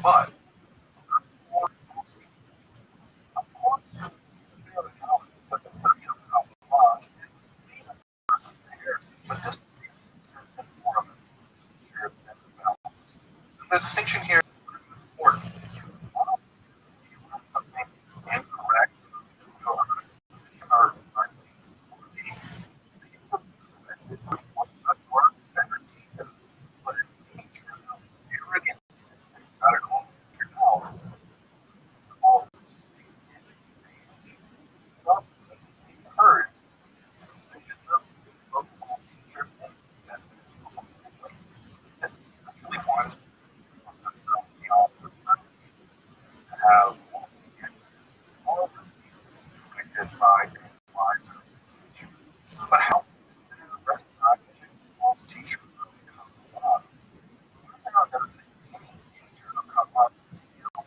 but of course, but the study of how but this more of a teacher than developers. So the distinction here is important. Something incorrect or arrogant, not at all. Heard suspicious of local teachers and especially ones have all connected by lives. But how do you recognize a false teacher? I'm going to say any teacher of God is ill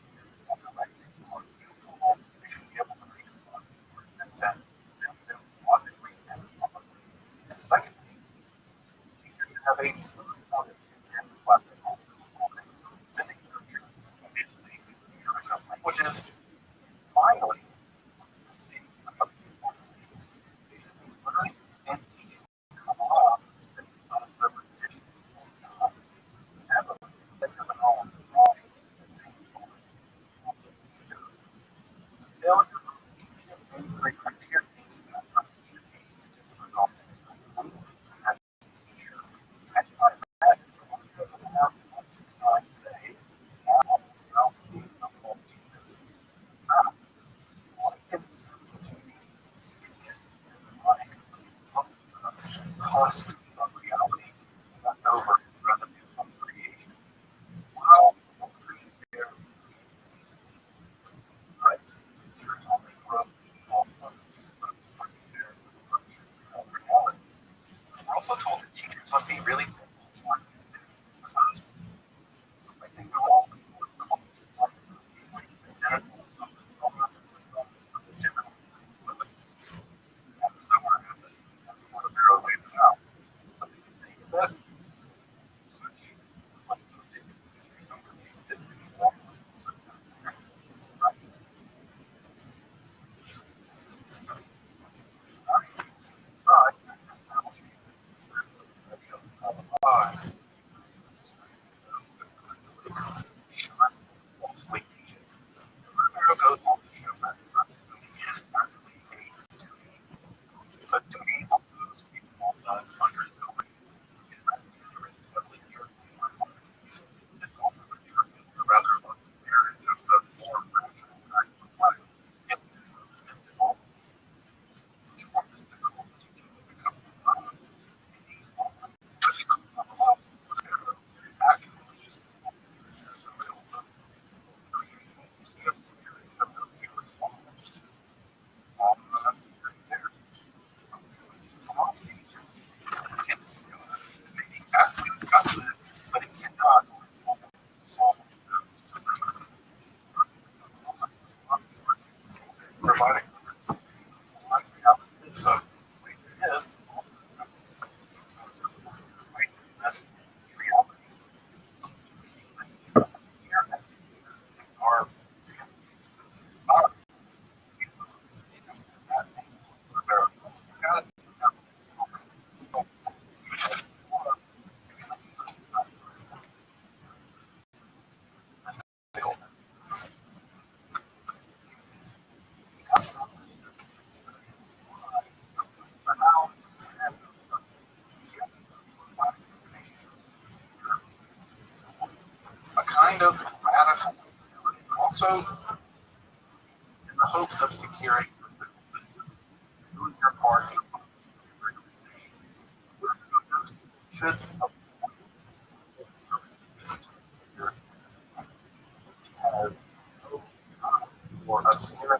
and elected or capable of being able to read and send them logically and publicly. And secondly, teachers should have a knowledge and classical literature, obviously, the original languages. Finally, learning and teaching come along instead of repetition. Never think of an all failure of these three criteria means that person should be disregarded. As a teacher, I should not imagine what doesn't have much time to say. Now, well, these are all teachers. Now, what can to me is like cost of reality, left over revenue from creation. While trees bear right, there's only growth all substances of their reality. We're also told that teachers must be really smart because something can go on with the identical something different. That's somewhere that's what a bureau laid it out. vote in the hopes of securing doing your part in the organization. Should have or obscure what are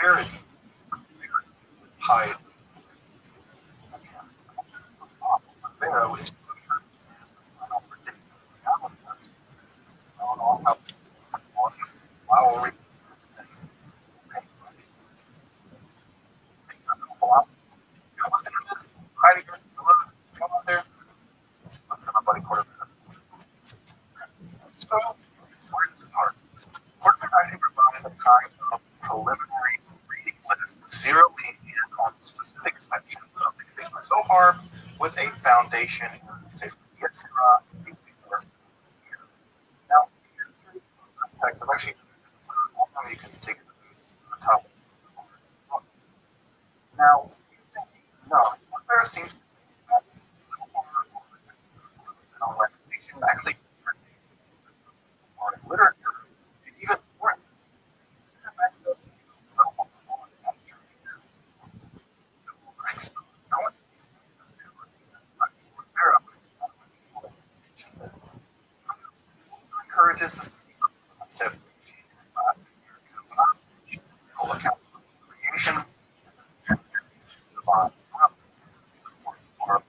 clarity, high Pharaoh is while listen to this, Heidegger, come on there, my buddy Quarterback. So, where does it start? Quarterback Heidegger provides a kind of preliminary reading list, zeroing in on specific sections of the Sacred Zohar with a foundation in Sefer Yetzirah. Now, this text, I've actually, you can take it to these topics. Now, no, there seems to be actually literature, even more encourages this concept of account creation, divine, or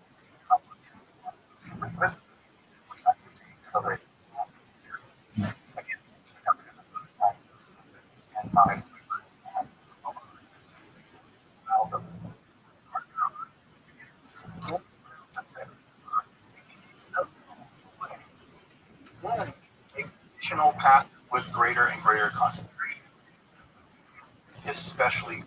additional passage with greater and greater concentration, especially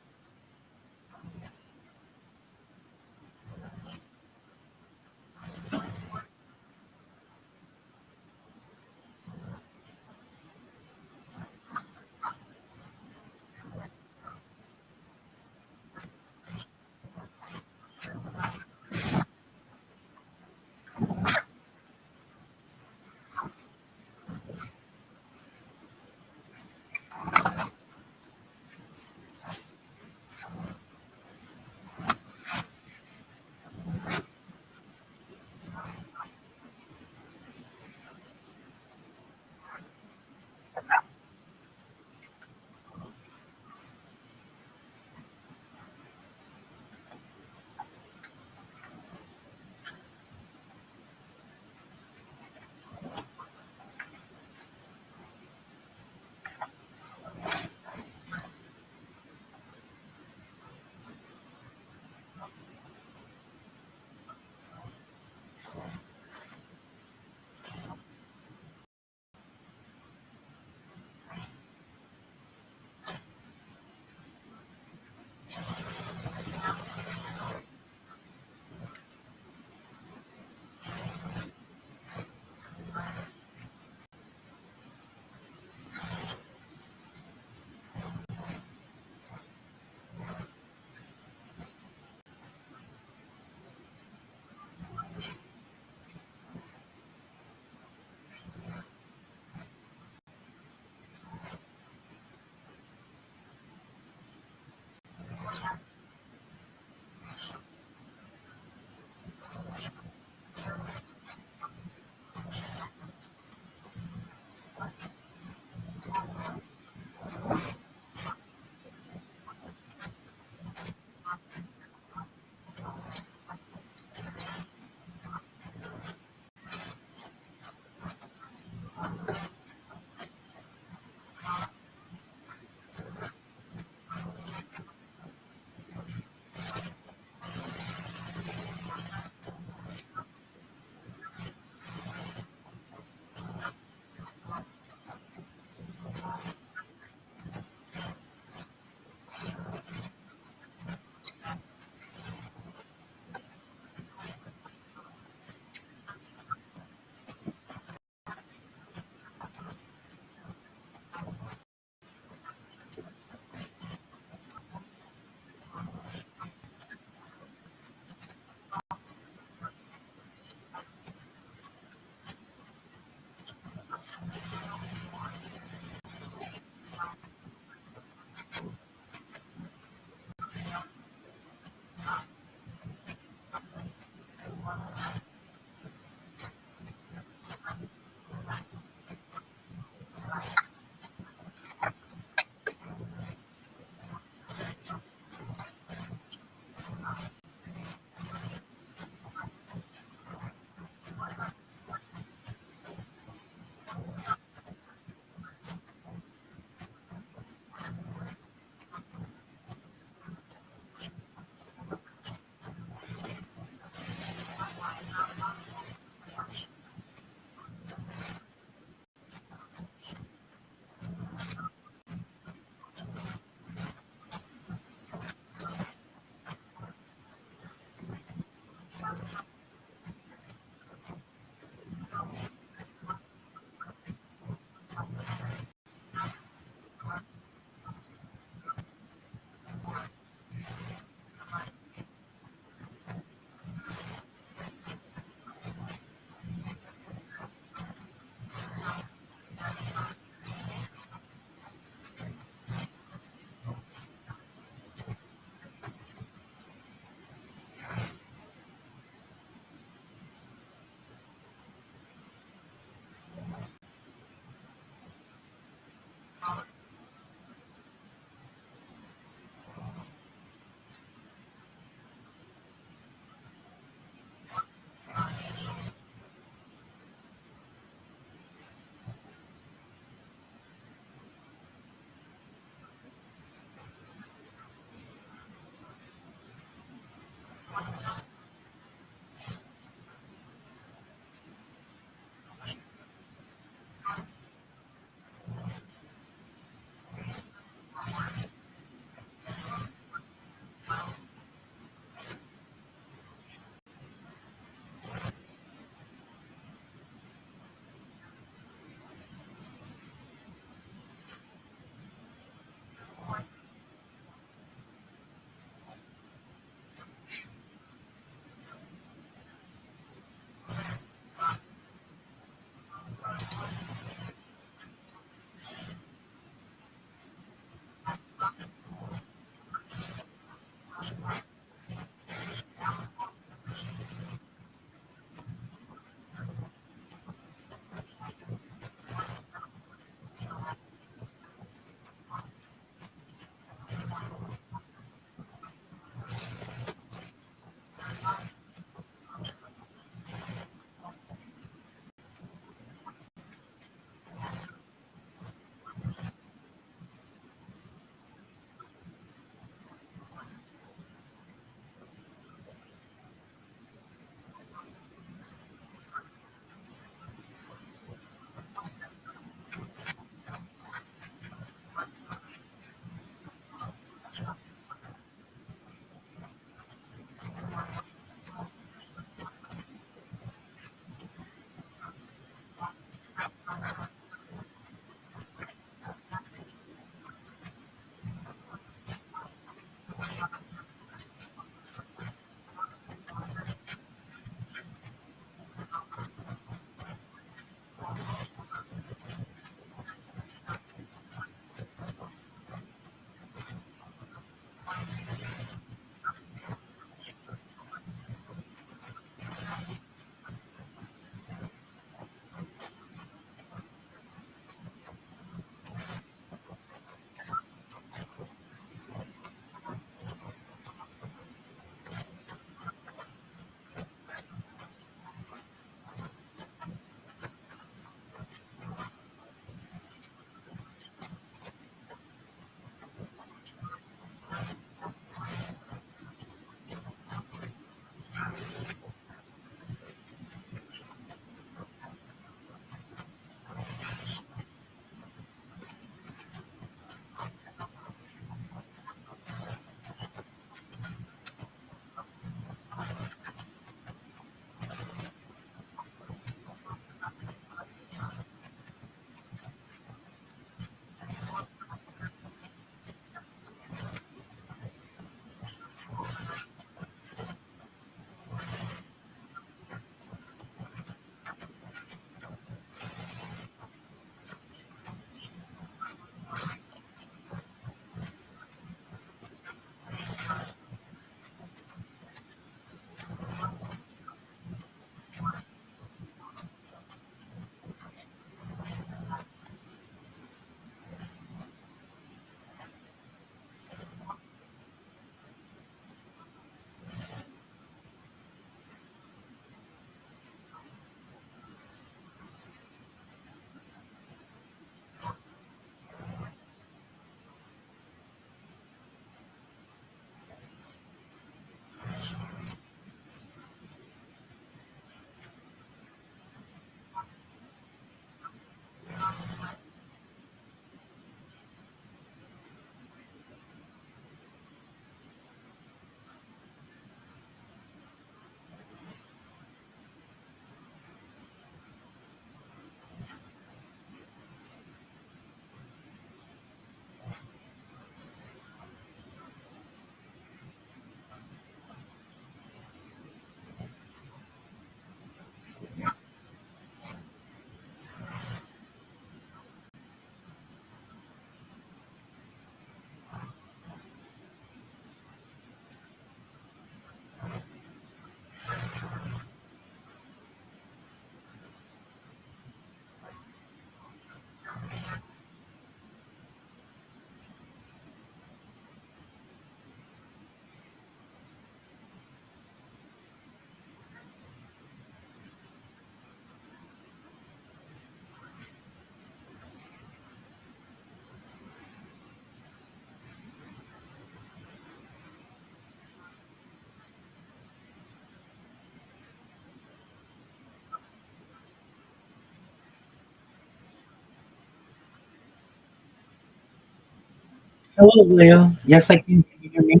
Hello, Leo. Yes, I can. Can you hear me?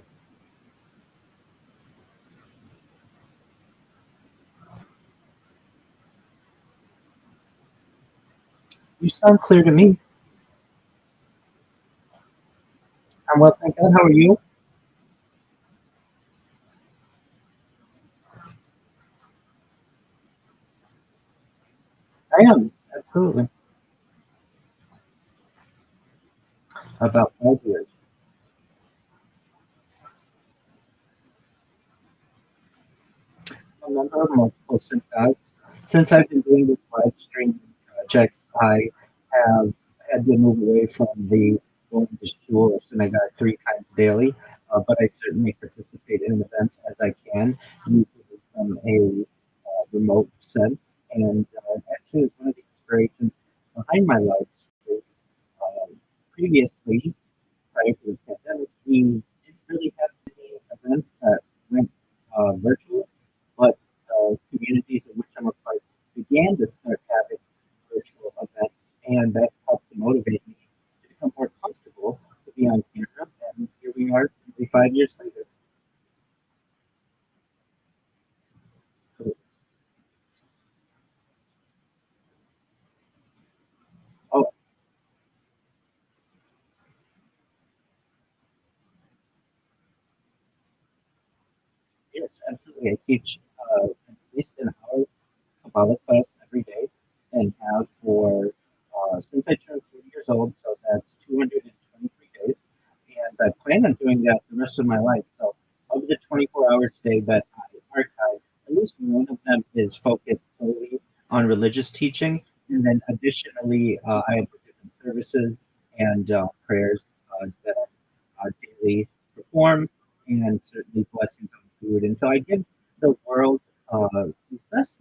You sound clear to me. I'm well, thank God. How are you? I am, absolutely. About 5 years. I'm a member of multiple synagogues. Since I've been doing this live stream project, I have had to move away from the going to shul or synagogue 3 times daily, but I certainly participate in events as I can, usually from a remote sense. And actually, it's one of the inspirations behind my life story. Previously, prior to the pandemic, we didn't really have any events that went virtual, but communities in which I'm a part began to start having virtual events, and that helped to motivate me to become more comfortable to be on camera. And here we are, nearly 5 years later. So, oh, yes, absolutely. I teach at least an hour Kabbalah class every day and have for since I turned 40 years old, so that's 223 days. And I plan on doing that the rest of my life. So of the 24 hours a day that I archive, at least one of them is focused solely on religious teaching. And then additionally, I have different services and prayers that I daily perform, and certainly blessings on food. And so I give the world best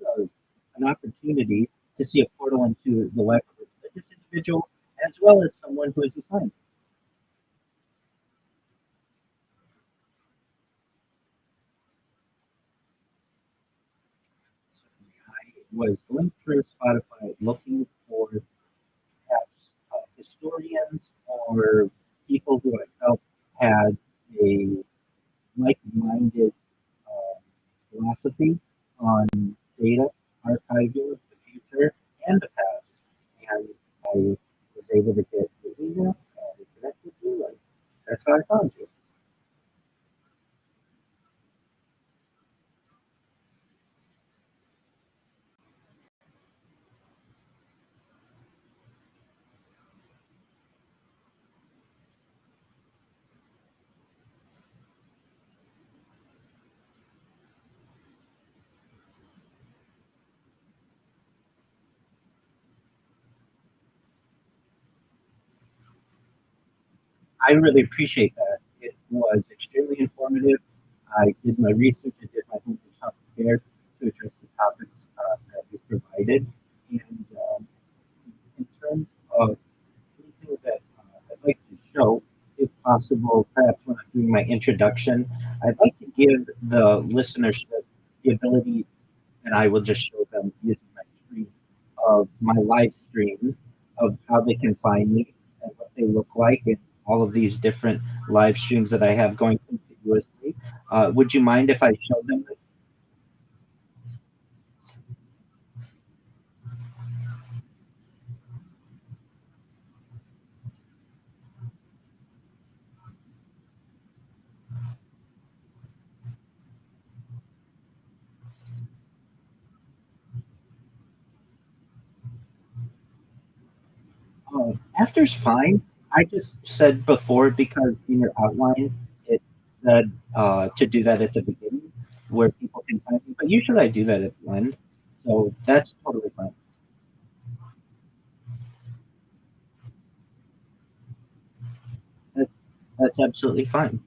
an opportunity to see a portal into the life of a religious individual as well as someone who is a scientist. I was going through Spotify looking for perhaps historians or people who I felt had a like-minded uh, philosophy on data, archiving, the future, and the past. And I was able to get the email and connect with you, and that's how I found you. I really appreciate that. It was extremely informative. I did my research, I did my homework, top prepared to address the topics that you provided. And in terms of anything that I'd like to show, if possible, perhaps when I'm doing my introduction, I'd like to give the listenership the ability, and I will just show them using my screen of my live streams of how they can find me and what they look like in all of these different live streams that I have going continuously. Would you mind if I show them this? After's fine. I just said before because in your outline it said to do that at the beginning where people can find me, but usually I do that at the end, so that's totally fine. That, that's absolutely fine.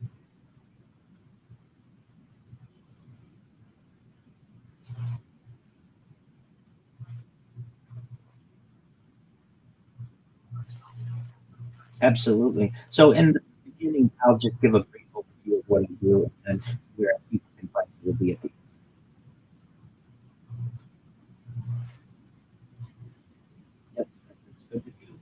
Absolutely. So in the beginning, I'll just give a brief overview of what I do, and then where people can find me will be at the end. Yes, that's good with you.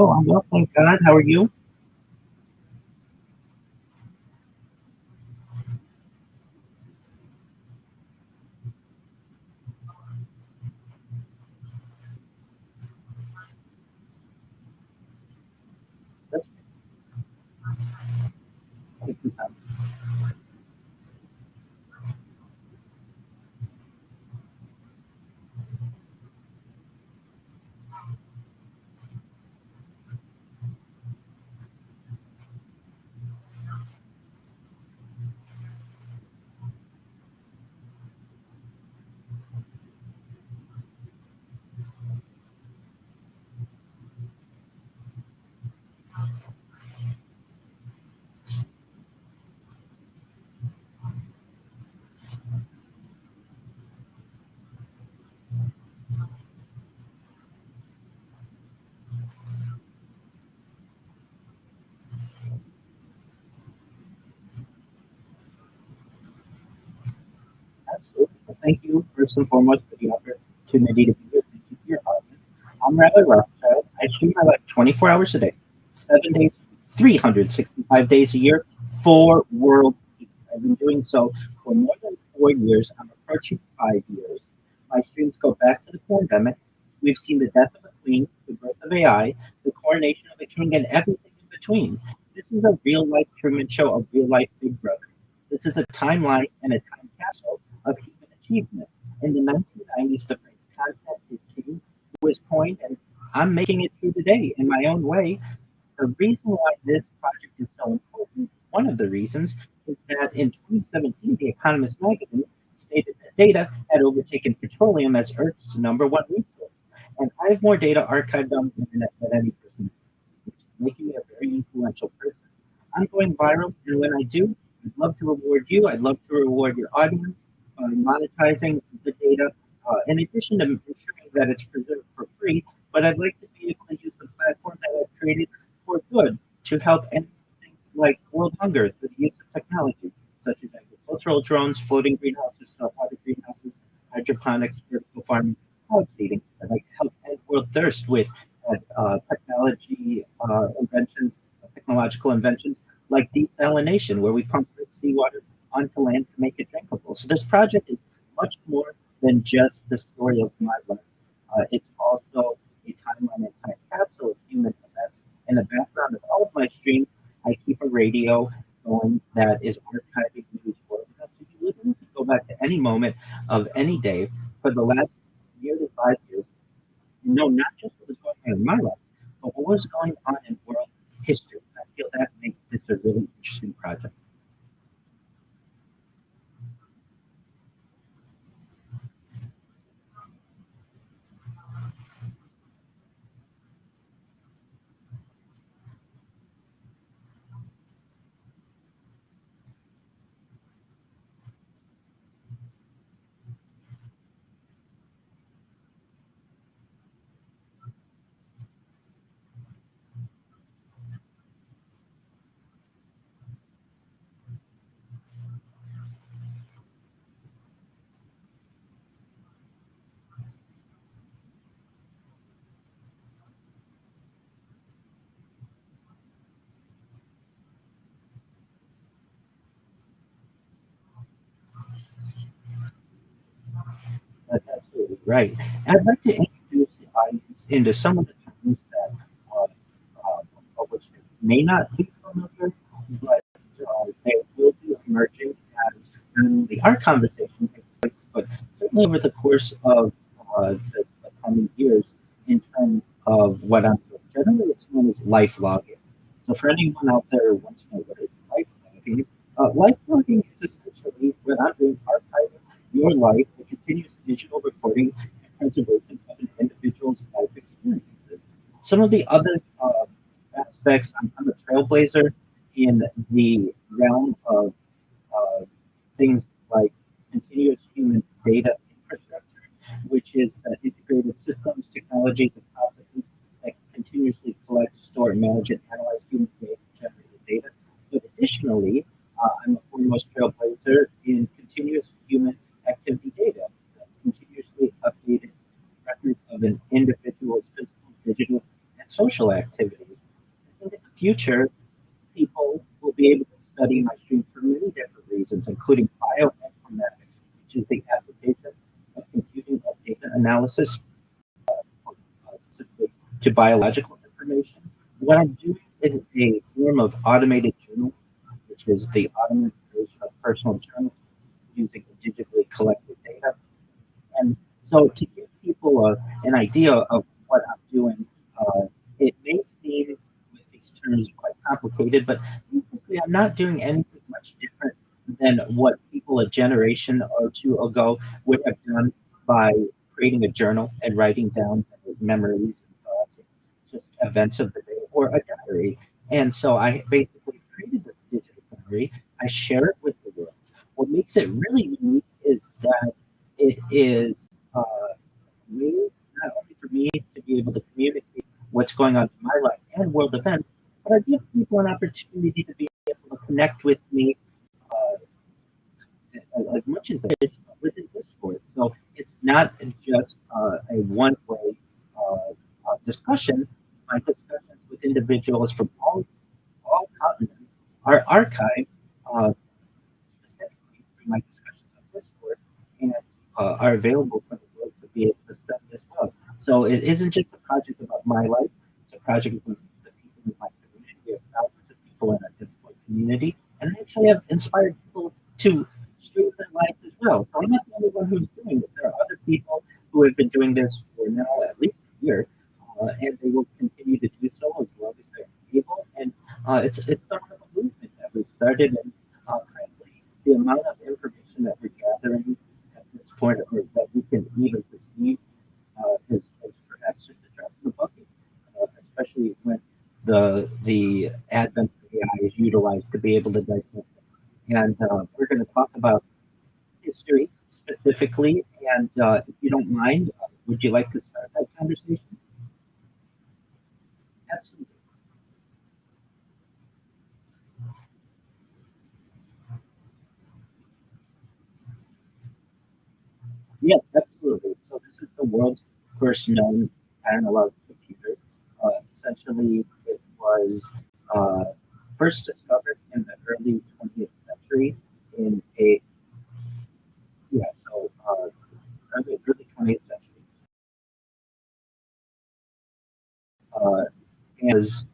I'm well, thank God. How are you? That's good. Absolutely. Well, thank you, first and foremost, for the opportunity to be here. Thank you for your audience. I'm Rabbi Rothschild. I stream my life 24 hours a day, 7 days, 365 days a year, for world peace. I've been doing so for more than 4 years. I'm approaching 5 years. My streams go back to the pandemic. We've seen the death of a queen, the birth of AI, the coronation of a king, and everything in between. This is a real life Truman Show, a real life Big Brother. This is a timeline and a time capsule of human achievement. In the 1990s, the phrase content is king was coined, and I'm making it true today in my own way. The reason why this project is so important, one of the reasons, is that in 2017, The Economist magazine stated that data had overtaken petroleum as Earth's number one resource. And I have more data archived on the internet than any person, which is making me a very influential person. I'm going viral, and when I do, I'd love to reward you. I'd love to reward your audience by monetizing the data, in addition to ensuring that it's preserved for free. But I'd like to be able to use the platform that I've created for good to help end things like world hunger through the use of technology, such as agricultural drones, floating greenhouses, saltwater greenhouses, hydroponics, vertical farming, cloud seeding. I'd like to help end world thirst with technology inventions, technological inventions like desalination, where we pump rich seawater onto land to make it drinkable. So this project is much more than just the story of my life. It's also a timeline and time capsule of human events. In the background of all of my streams, I keep a radio going that is archiving news for us. So you literally can go back to any moment of any day for the last year to 5 years and know not just what was going on in my life, but what was going on in world history. I feel that makes this a really interesting project. That's absolutely right. And I'd like to introduce the audience into some of the terms that of which they may not be familiar, but they will be emerging as our conversation takes place, but certainly over the course of the coming years in terms of what I'm doing. Generally, it's known as life logging. So for anyone out there who wants to know what is life logging is essentially what I'm doing, archiving your life, the continuous digital recording and preservation of an individual's life experiences. Some of the other aspects, I'm a trailblazer in the realm of uh, things like continuous human data infrastructure, which is integrated systems, technologies, and processes that continuously collect, store, manage, and analyze human generated data. But additionally, I'm a foremost trailblazer in continuous human activity data, continuously updated record of an individual's physical, digital, and and social activities. In the future, people will be able to study mushroom for many different reasons, including bioinformatics, which is the application of computing of data analysis specifically to biological information. What I'm doing is a form of automated journal, which is the automated creation of personal journals using digitally collected data. And so, to give people an idea of what I'm doing, it may seem with these terms quite complicated, but basically, I'm not doing anything much different than what people a generation or two ago would have done by creating a journal and writing down memories and thoughts, just events of the day, or a diary. And so, I basically created this digital diary. I share it with the world. What makes it really unique is that it is uh, way, not only for me to be able to communicate what's going on in my life and world events, but I give people an opportunity to be able to connect with me as much as it is within Discord. So it's not just a one-way discussion. My discussions with individuals from all continents are archived uh, specifically through my discussions on Discord and are available for the world to be able to study as well. So it isn't just a project about my life, it's a project about the people in my community. We have thousands of people in our Discord community, and I actually have inspired people to stream their lives as well. So I'm not the only one who's doing this. There are other people who have been doing this for now at least a year, and they will continue to do so as long as they're able. And it's somewhat of a movement that we've started, and frankly, the amount of information that we're gathering at this point, or that we can even perceive, is perhaps just a drop in the bucket, especially when the advent of AI is utilized to be able to dissect it. And we're going to talk about history specifically. And if you don't mind, would you like to start that conversation? Absolutely. Yes, absolutely. So this is the world's first known analog computer. Essentially, it was uh, first discovered in the early 20th century in a early 20th century, uh, and was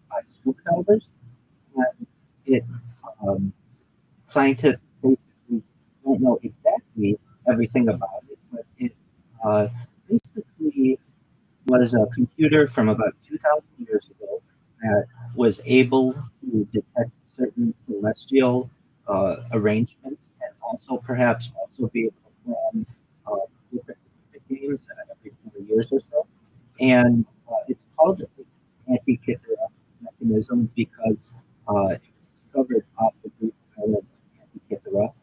by Schoolfelders, and it um, scientists basically don't know exactly everything about it, but it uh, basically was a computer from about 2,000 years ago that was able to detect certain celestial arrangements and also perhaps also be able to plan different Olympic games every 4 years or so. And it's called the Antikythera mechanism because it was discovered off the Greek island of Antikythera.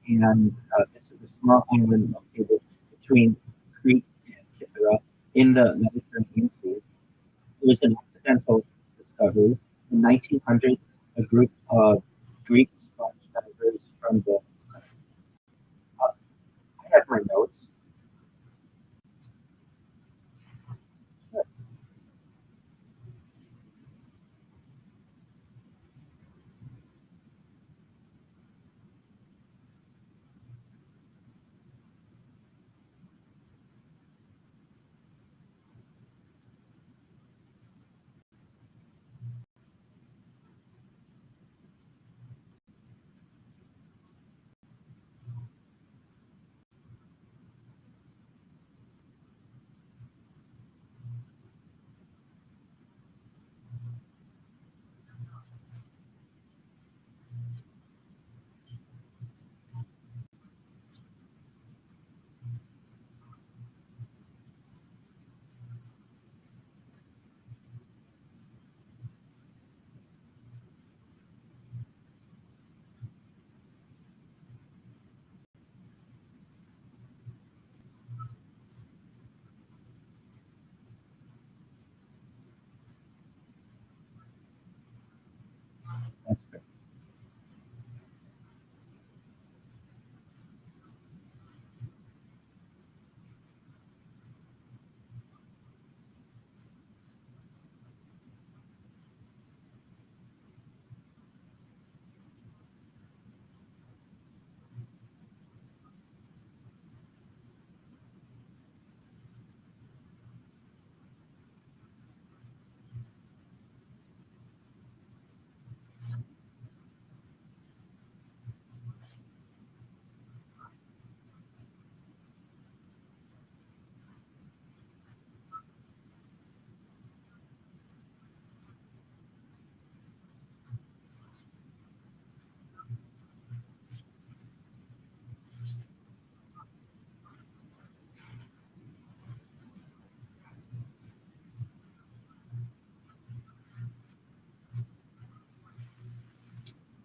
And this is a small island located between Crete and Kythera in the Mediterranean Sea. It was an accidental discovery. In 1900, a group of Greek sponge divers from the I have my notes.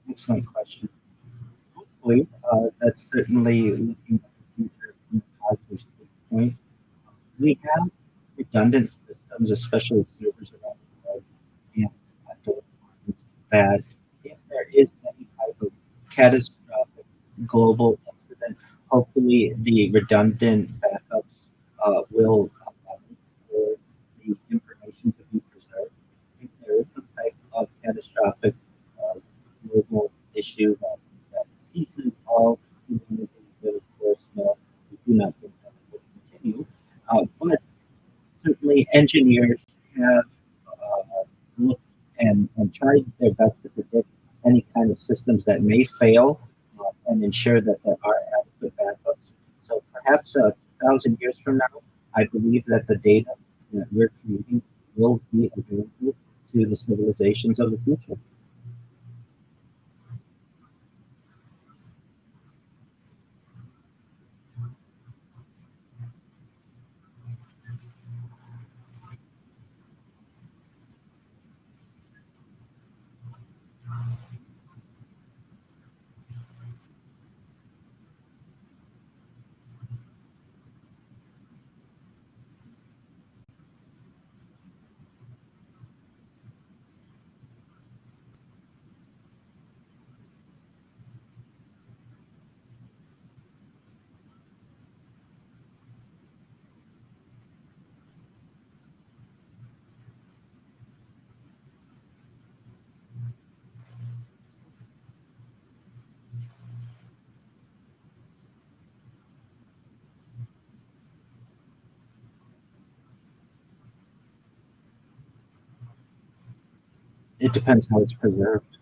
Excellent question. Hopefully, that's certainly looking at the future from a positive standpoint. We have redundant systems, especially servers around the world, and actual requirements that if there is any type of catastrophic global incident, hopefully the redundant backups will allow for the information to be preserved. If there is some type of catastrophic global issue that ceases all humanity, then of course, no, we do not think that it will continue. But certainly engineers have looked and tried their best to predict any kind of systems that may fail and ensure that there are adequate backups. So perhaps 1,000 years from now, I believe that the data that we're creating will be available to the civilizations of the future. It depends how it's preserved.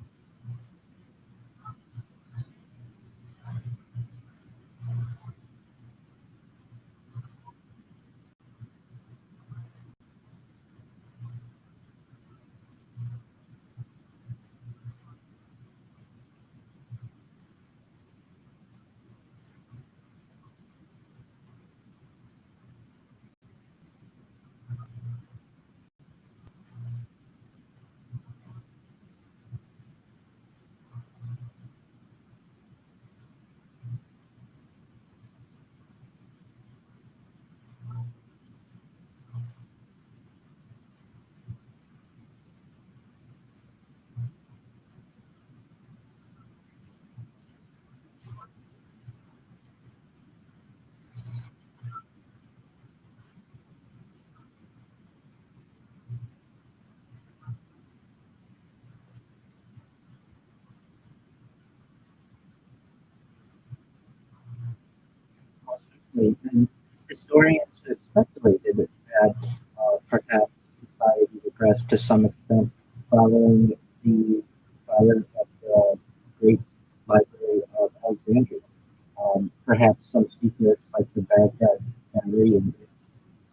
And historians have speculated that perhaps society regressed to some extent following the fire at the Great Library of Alexandria. Perhaps some secrets like the Baghdad Diary and its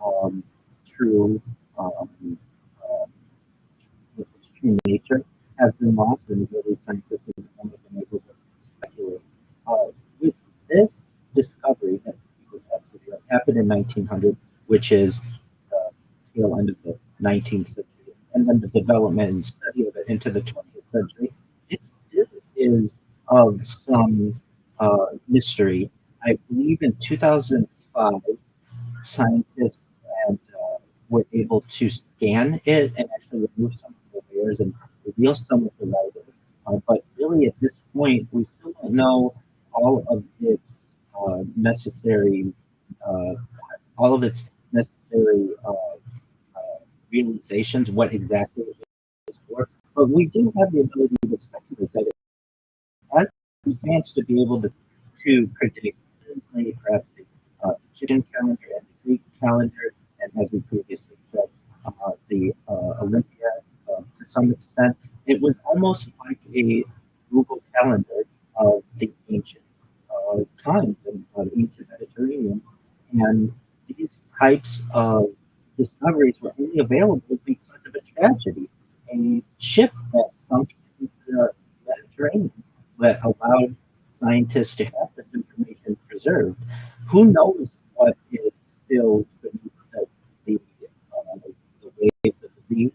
um, true um, uh, its true nature have been lost, and really scientists have only been able to speculate. With this discovery that was absolutely happened in 1900, which is the tail end of the 19th century, and then the development and study of it into the 20th century, it still is of some mystery. I believe in 2005, scientists and were able to scan it and actually remove some of the layers and reveal some of the writing. But really, at this point, we still don't know all of its necessary, uh, all of its necessary realizations, what exactly it was for. But we do have the ability to speculate that it has advanced to be able to predict perhaps the Egyptian calendar and the Greek calendar, and as we previously said, the Olympia to some extent. It was almost like a Google calendar of the ancient times and ancient Mediterranean. And these types of discoveries were only available because of a tragedy, a ship that sunk into the Mediterranean that allowed scientists to have this information preserved. Who knows what is still beneath the waves of the sea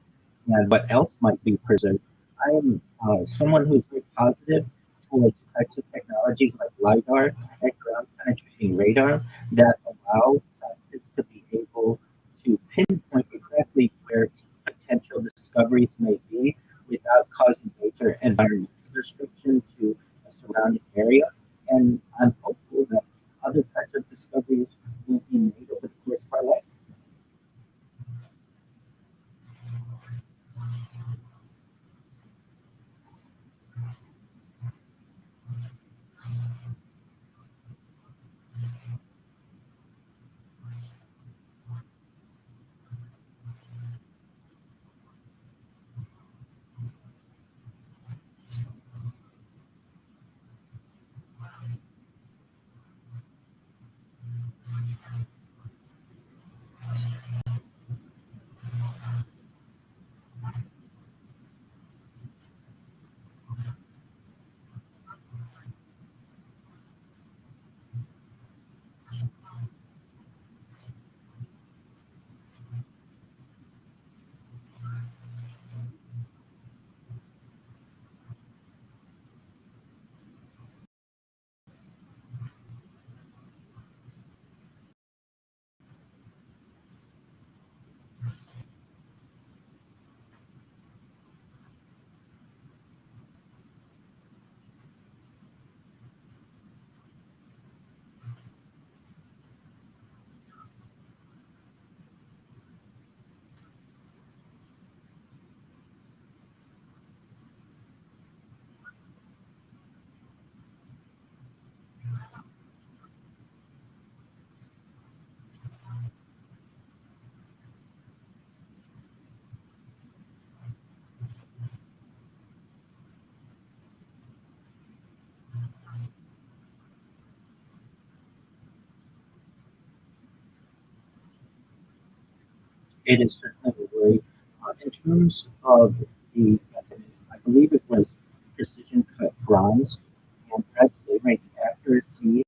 and what else might be preserved? I am someone who's very positive towards types of technologies like LiDAR and ground penetrating radar that allow scientists to be able to pinpoint exactly where potential discoveries may be without causing major environmental restriction to a surrounding area. And I'm hopeful that other types of discoveries will be made over the course of our life. It is certainly a worry. In terms of the mechanism, I believe it was precision cut bronze, and Fred's rate accuracy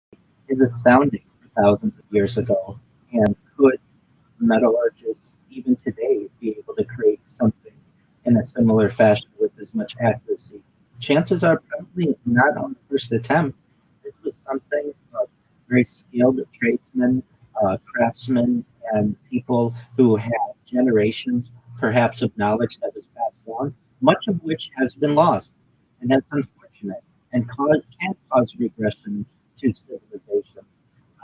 is astounding for thousands of years ago. And could metallurgists even today be able to create something in a similar fashion with as much accuracy? Chances are probably not on the first attempt. This was something very skilled tradesmen, craftsmen, and people who had generations, perhaps, of knowledge that was passed on, much of which has been lost. And that's unfortunate and can cause regression to civilization.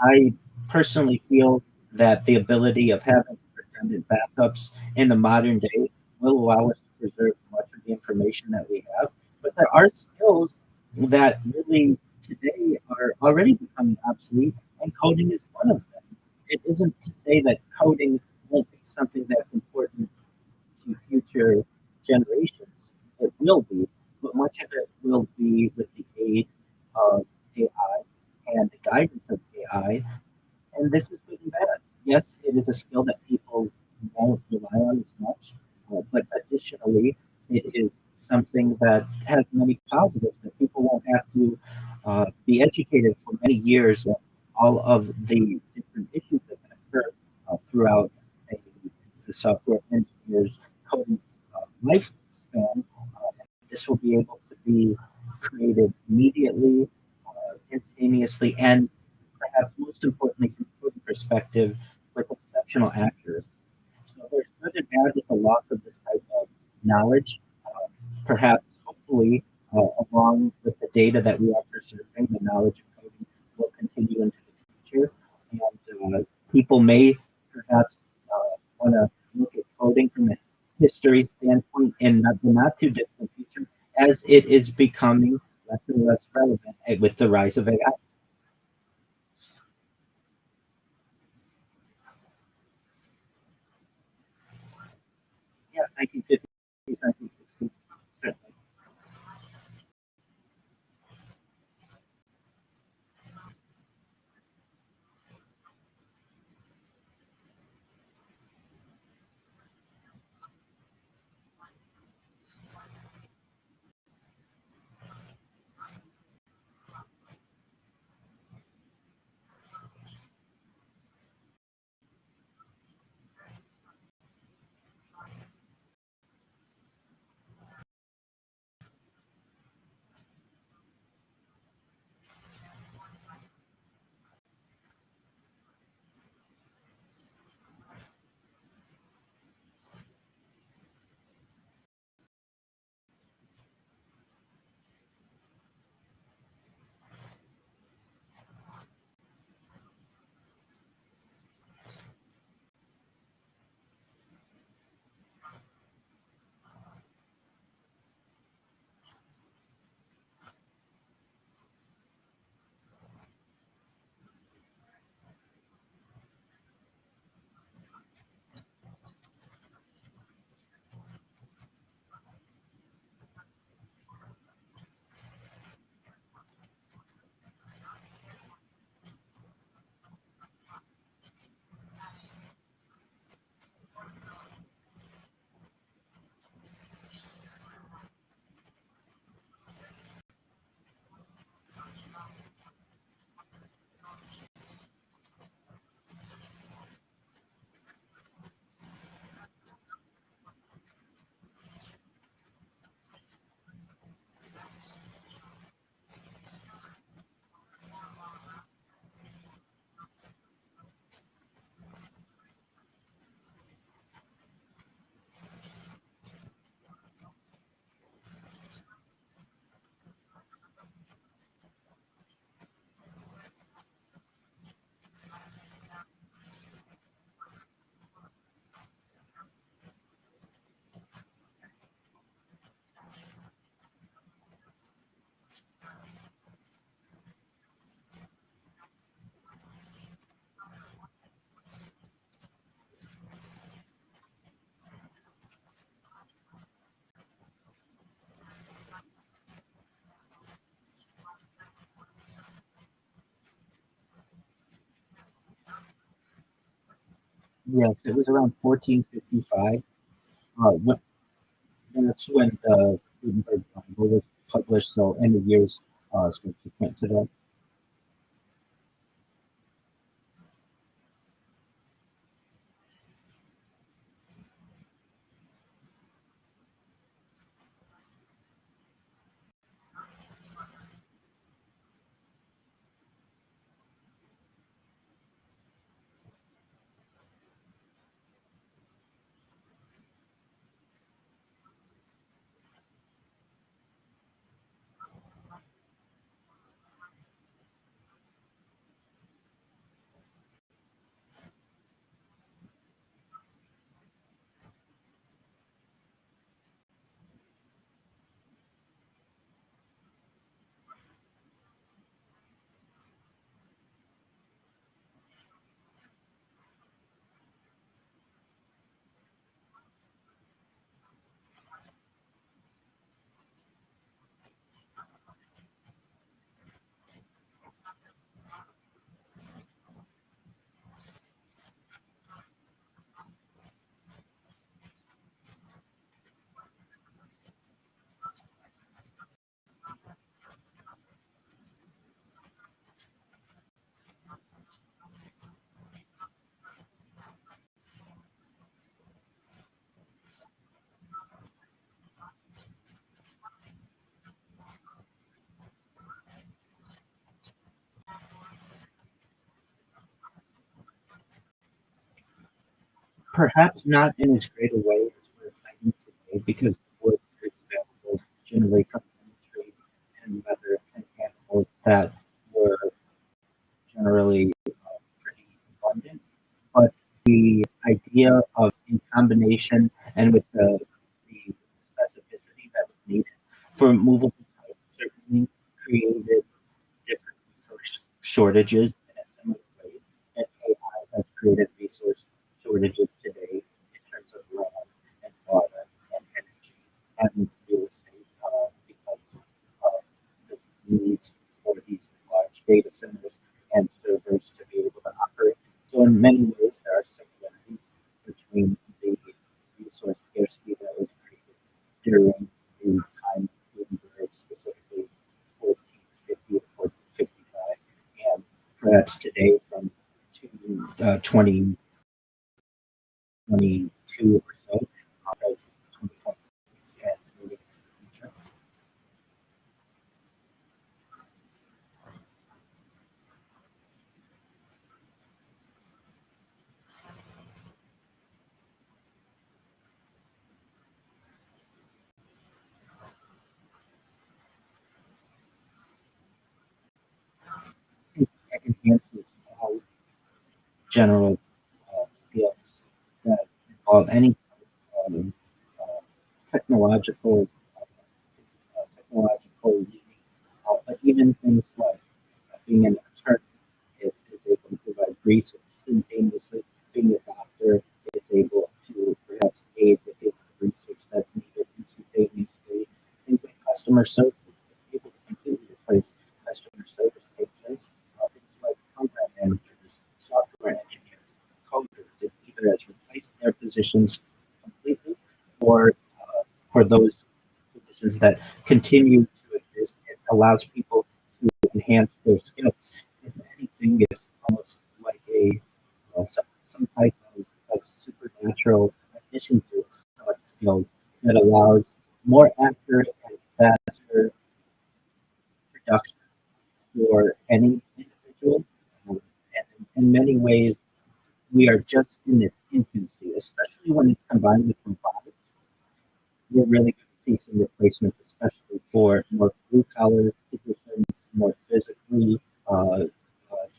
I personally feel that the ability of having redundant backups in the modern day will allow us to preserve much of the information that we have. But there are skills that really today are already becoming obsolete, and coding is one of them. It isn't to say that coding won't be something that's important to future generations. It will be, but much of it will be with the aid of AI and the guidance of AI, and this is good and bad. Yes, it is a skill that people won't rely on as much, but additionally, it is something that has many positives that people won't have to be educated for many years on all of the different issues that can occur throughout a, the software engineer's coding lifespan. This will be able to be created immediately, instantaneously, and perhaps most importantly, from a coding perspective, with exceptional accuracy. So there's good and bad with the loss of this type of knowledge. Perhaps, hopefully, along with the data that we are preserving, the knowledge of coding will continue into the future. And people may perhaps want to look at coding from a history standpoint in the not too distant future, as it is becoming less and less relevant with the rise of AI. Yeah, 1950s, 1960s, certainly. Yes, it was around 1455. When, that's when the Gutenberg Bible was published. So, in the years subsequent to that. Perhaps not in as great a way as we're finding today, because wood is available generally from any tree and leather and animals that were generally pretty abundant. But the idea of in combination and with the specificity that was needed for movable type certainly created different resource shortages in a similar way that AI has created resource shortages today in terms of land and water and energy and real estate because of the needs for these large data centers and servers to be able to operate. So in many ways, there are similarities between the resource scarcity that was created during the time of Gutenberg, specifically 1450 to 1455, and perhaps today from to 2022 or so, 2026 and moving into the future. It enhances all general skills that involve any um, uh, technological technological leading, but even things like being an attorney, it is able to provide briefs instantaneously. Being a doctor, it's able to perhaps aid with the research that's needed instantaneously. Things like customer service, it's able to completely replace customer service agents. Things like program managers, software engineers, coders, it either has replaced their positions completely or for those positions that continue to exist, it allows people to enhance their skills. If anything, it's almost like a some type of supernatural addition to such skills that allows more accurate and faster production for any individual. And in many ways, we are just in its infancy, especially when it's combined with robotics. We're really going to see some replacements, especially for more blue collar positions, more physically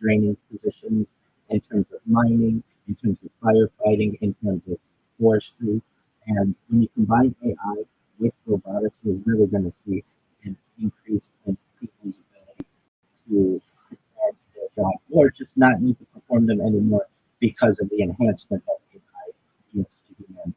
draining positions in terms of mining, in terms of firefighting, in terms of forestry. And when you combine AI with robotics, we're really going to see an increase in people's ability to perform their job or just not need to perform them anymore because of the enhancement that AI gives to humanity.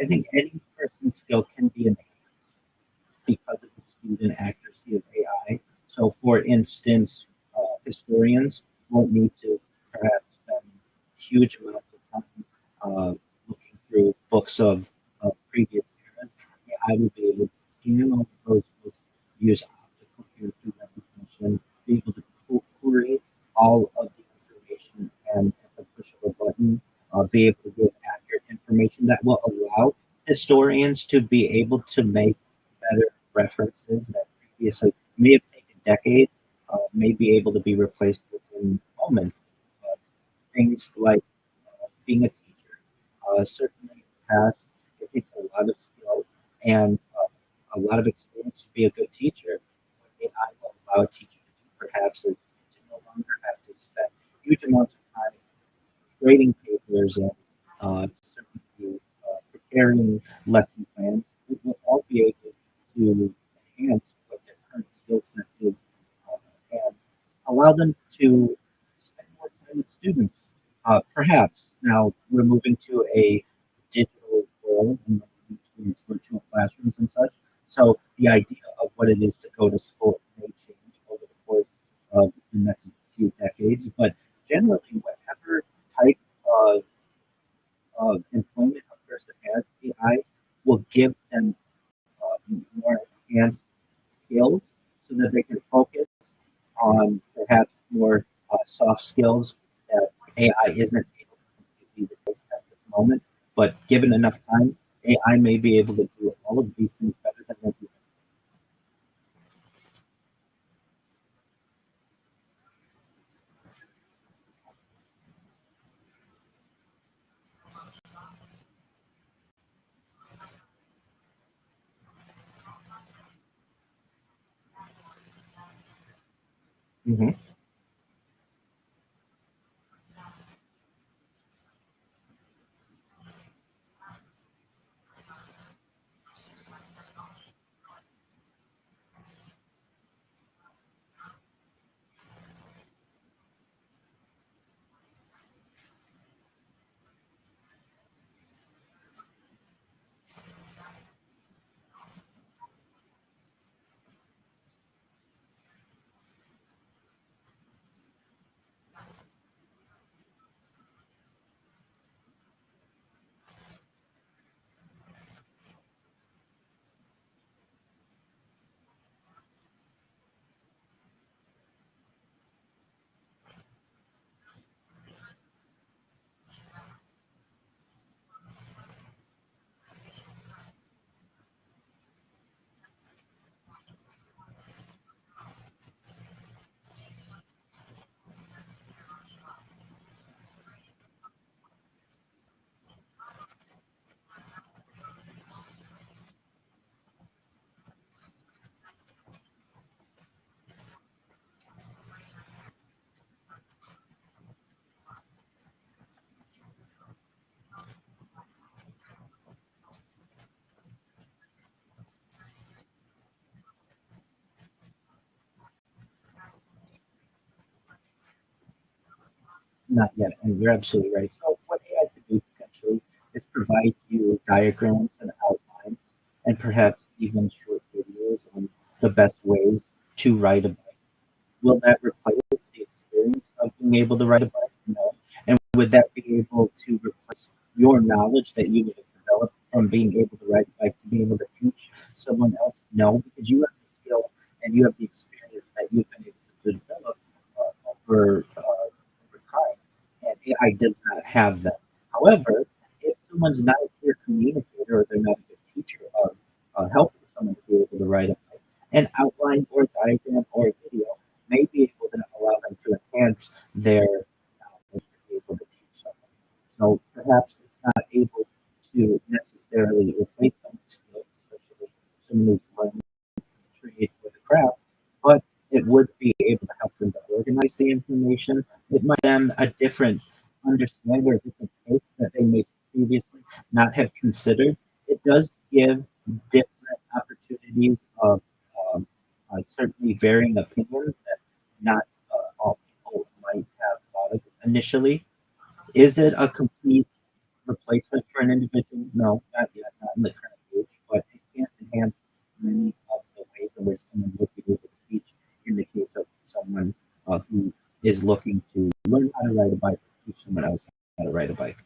I think any person's skill can be enhanced because of the speed and accuracy of AI. So, for instance, historians won't need to perhaps spend huge amounts of time looking through books of previous eras. AI will be able to scan all of those books, use optical character recognition, be able to query all of the information, and at the push of a button, be able to give accurate information that will allow historians to be able to make better references that previously may have taken decades, may be able to be replaced within moments. Uh, Things like being a teacher, certainly in the past, it takes a lot of skill and a lot of experience to be a good teacher. What AI will allow a teacher to do perhaps is to no longer have to spend huge amounts of time grading papers and certainly preparing lesson plans. We will all be able to enhance what their current skill set is and allow them to spend more time with students. Perhaps now we're moving to a digital world and moving towards virtual classrooms and such. So the idea of what it is to go to school may change over the course of the next few decades, but generally, whatever type of, employment a person has, AI will give them more enhanced skills so that they can focus on perhaps more soft skills that AI isn't able to completely replace at this moment. But given enough time, AI may be able to do all of these things better than they do. Hmm. Not yet, and you're absolutely right. So what AI could do potentially is provide you diagrams and outlines, and perhaps even short videos on the best ways to ride a bike. Will that replace the experience of being able to ride a bike? No. And would that be able to replace your knowledge that you would have developed from being able to ride a bike to be able to teach someone else? No, because you have the skill and you have the experience that you've been able to develop over time. And AI does not have that. However, if someone's not a clear communicator or they're not a good teacher of helping someone to be able to write a bike, an outline or diagram or video may be able to allow them to enhance their knowledge to be able to teach someone. So perhaps it's not able to necessarily replace someone's skills, especially someone who's learning to create with a craft, but it would be able to help them to organize the information. It might give them a different understanding or a different take that they may previously not have considered. It does give different opportunities of certainly varying opinions that not all people might have thought of initially. Is it a complete replacement for an individual? No, not yet. is looking to learn how to ride a bike, teach someone else how to ride a bike.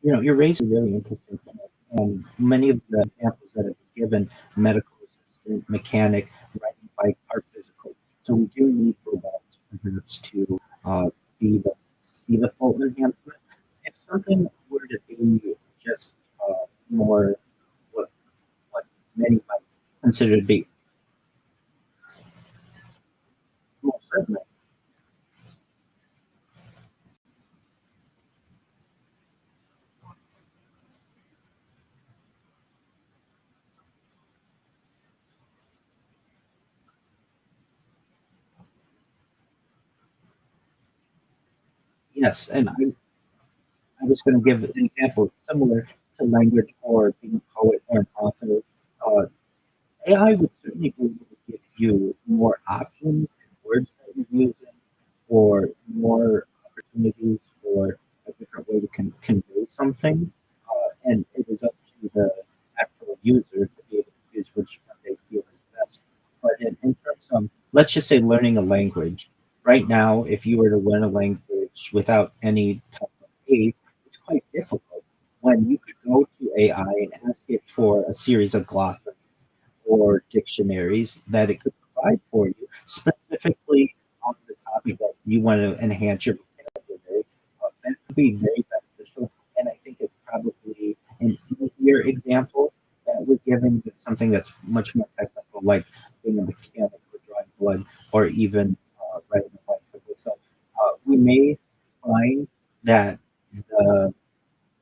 You're raising a really interesting point. And many of the examples that have been given, medical assistant, mechanic, riding bike, are physical. So we do need robots perhaps to be the see the full enhancement. If something were to be just more what what many might consider to be more certainly, yes. And I was going to give an example similar to language or being a poet or an author. Uh, AI would certainly be able to give you more options in words that you're using, or more opportunities for a different way to convey something. And it is up to the actual user to be able to choose which one they feel is best. But in terms of, let's just say, learning a language, right now, if you were to learn a language without any type of aid, it's quite difficult. When you could go to AI and ask it for a series of glossaries or dictionaries that it could provide for you, specifically on the topic that you want to enhance your vocabulary, that could be very beneficial. And I think it's probably an easier example that we're giving than something that's much more technical, like being a mechanic or drawing blood, or even riding a bicycle. So we may find that the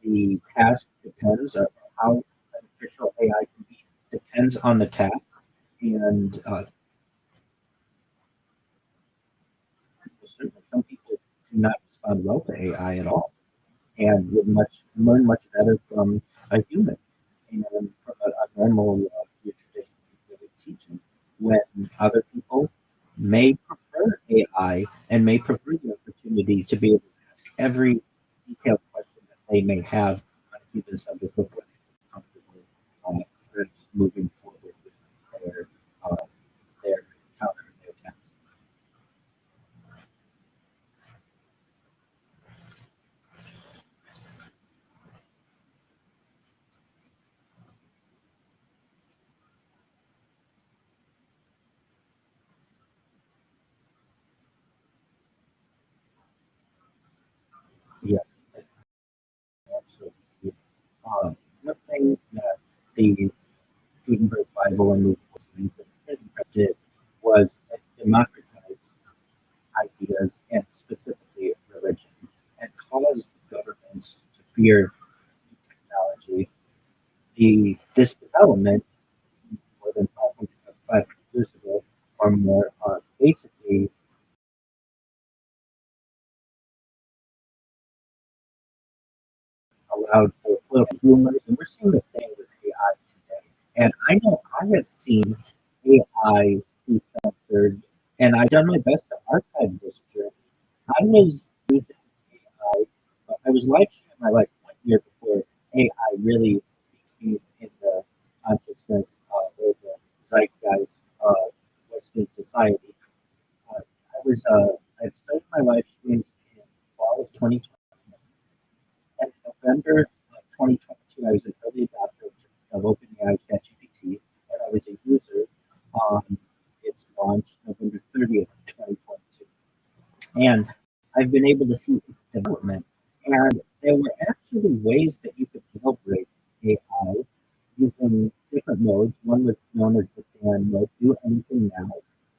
the task depends, or how beneficial AI can be depends on the task. And certainly some people do not respond well to AI at all, and would much learn much better from a human and from a normal traditional teaching. When other people may prefer AI and may prefer the opportunity to be able to ask every detailed question that they may have on a human subject before they feel comfortable moving forward with uh, their encounter, their task. Yeah, absolutely. One thing that the Gutenberg Bible and the did was democratize ideas and specifically religion, and caused governments to fear technology. This development, more than 500 years ago or more, basically allowed for political rumors, and we're seeing the same with AI today. And I know I have seen AI be censored, and I've done my best to archive this journey. I was using AI. I was live streaming my life 1 year before AI really became in the consciousness or the zeitgeist of Western society. I started my live streams in fall of 2020. And in November of 2022, I was an early adopter of OpenAI ChatGPT, and I was a user on its launch November 30th, 2022. And I've been able to see its development. And there were actually ways that you could jailbreak AI using different modes. One was known as the fan mode, do anything now,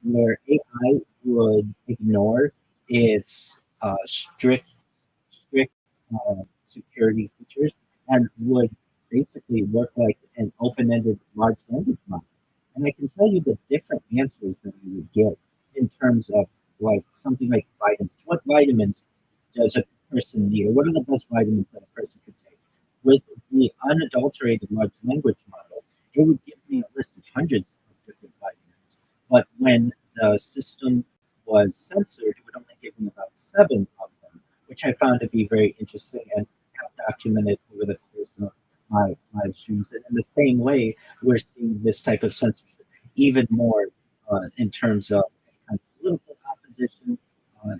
where AI would ignore its strict security features and would basically work like an open-ended large language model. And I can tell you the different answers that you would get in terms of like something like vitamins. What vitamins does a person need, or what are the best vitamins that a person could take? With the unadulterated large language model, it would give me a list of hundreds of different vitamins. But when the system was censored, it would only give me about seven of them, which I found to be very interesting and have documented over the course of my live streams. And in the same way, we're seeing this type of censorship even more in terms of kind of political opposition.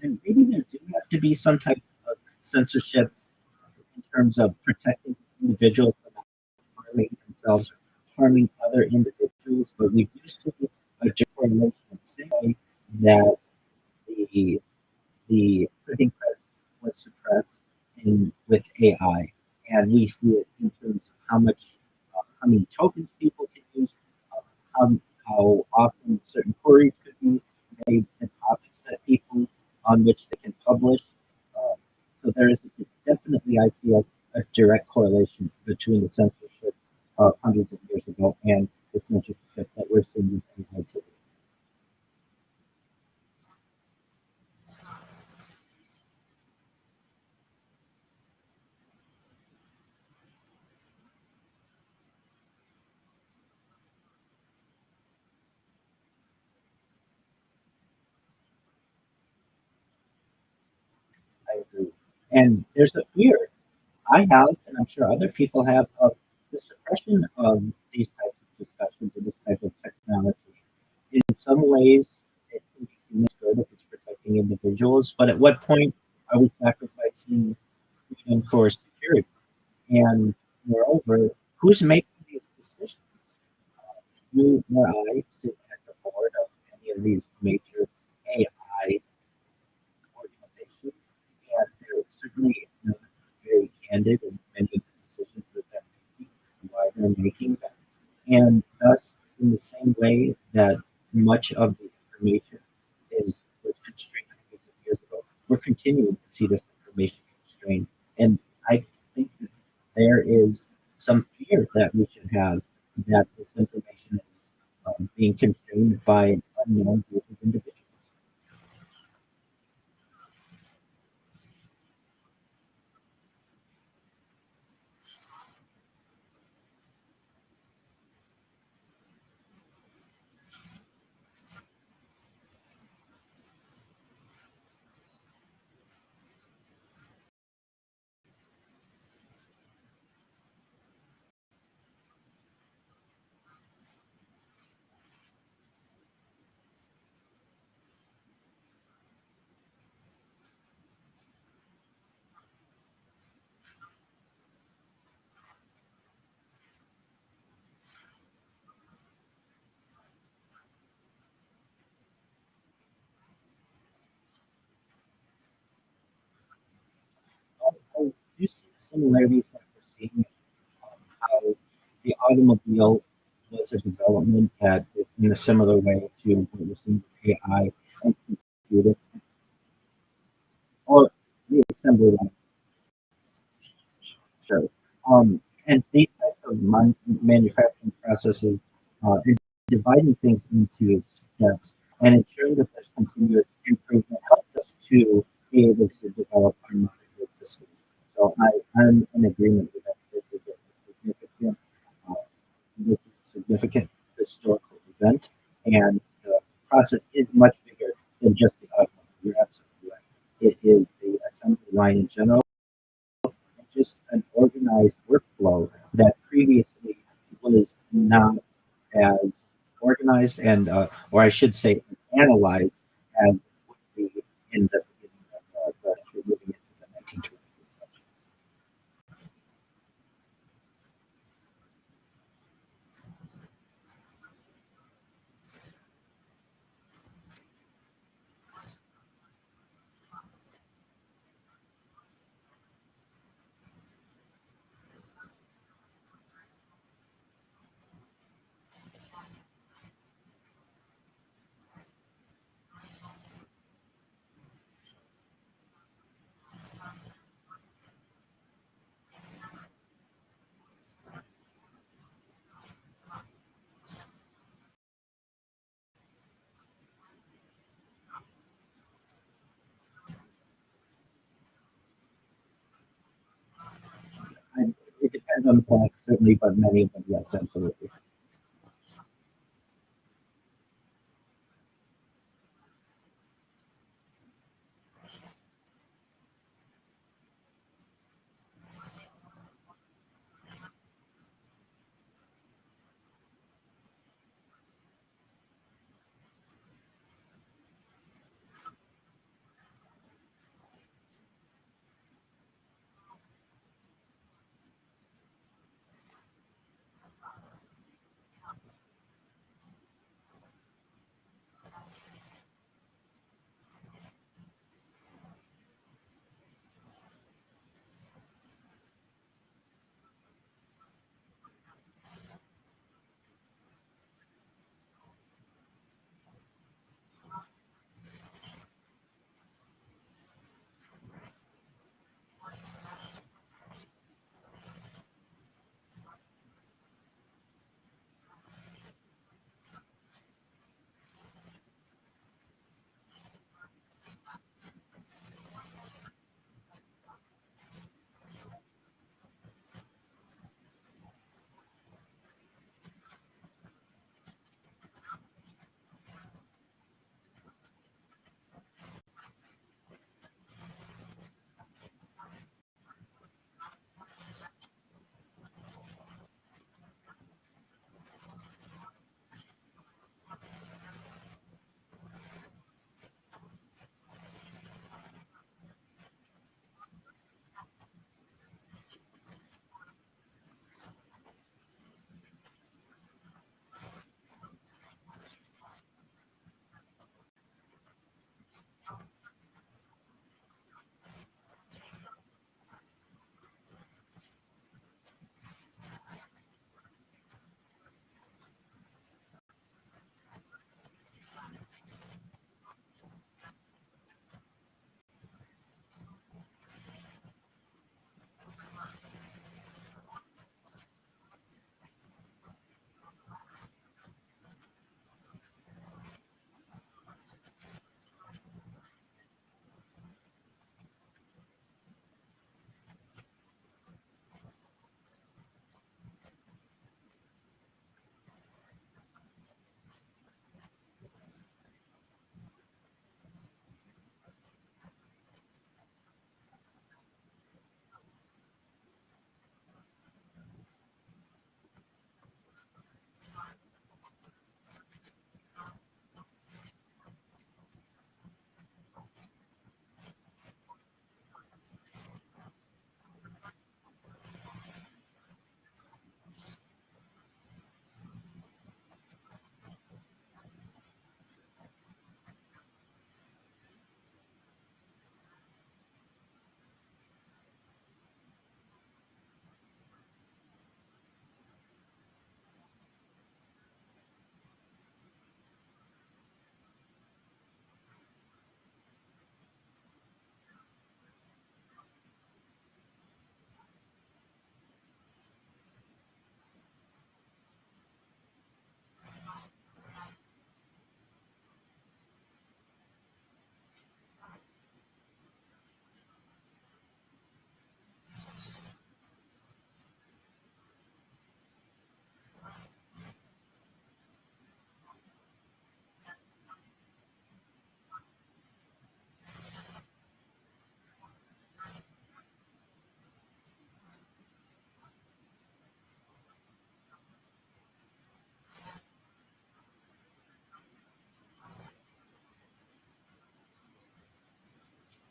And maybe there do have to be some type of censorship in terms of protecting individuals from not harming themselves or harming other individuals. But we do see a correlation saying that the printing press was suppressed with AI, and we see it in terms of how many tokens people can use, how often certain queries could be made, and topics that people on which they can publish. So there is definitely, I feel, a direct correlation between the censorship of hundreds of years ago and the censorship that we're seeing with AI today. I agree. And there's a fear I have, and I'm sure other people have, of the suppression of these types of discussions and this type of technology. In some ways, it can be seen as good if it's protecting individuals, but at what point are we sacrificing freedom for security? And moreover, who's making these decisions? You or I sit at the board of any of these major AI organizations, and they're certainly not very candid in many of the decisions that they're making and why they're making them. And thus, in the same way that much of the information was constrained hundreds of years ago, we're continuing to see this information constrained. And I think that there is some fear that we should have that this information is being constrained by an unknown group of individuals. I do see the similarities that we're seeing, how the automobile was a development that is in a similar way to what we're seeing with AI and computer, or the assembly line. Sure. And these types of manufacturing processes, and dividing things into steps and ensuring that there's continuous improvement helped us to be able to develop our modern day systems. So I'm in agreement with that. Uh, this is a significant historical event, much bigger than just the automobile. You're absolutely right. It is the assembly line in general, and just an organized workflow that previously was not as organized and, or I should say, analyzed as it would be in the beginning of moving into the 1920s and such. I, it depends on the class, certainly, but many of them, yes, absolutely.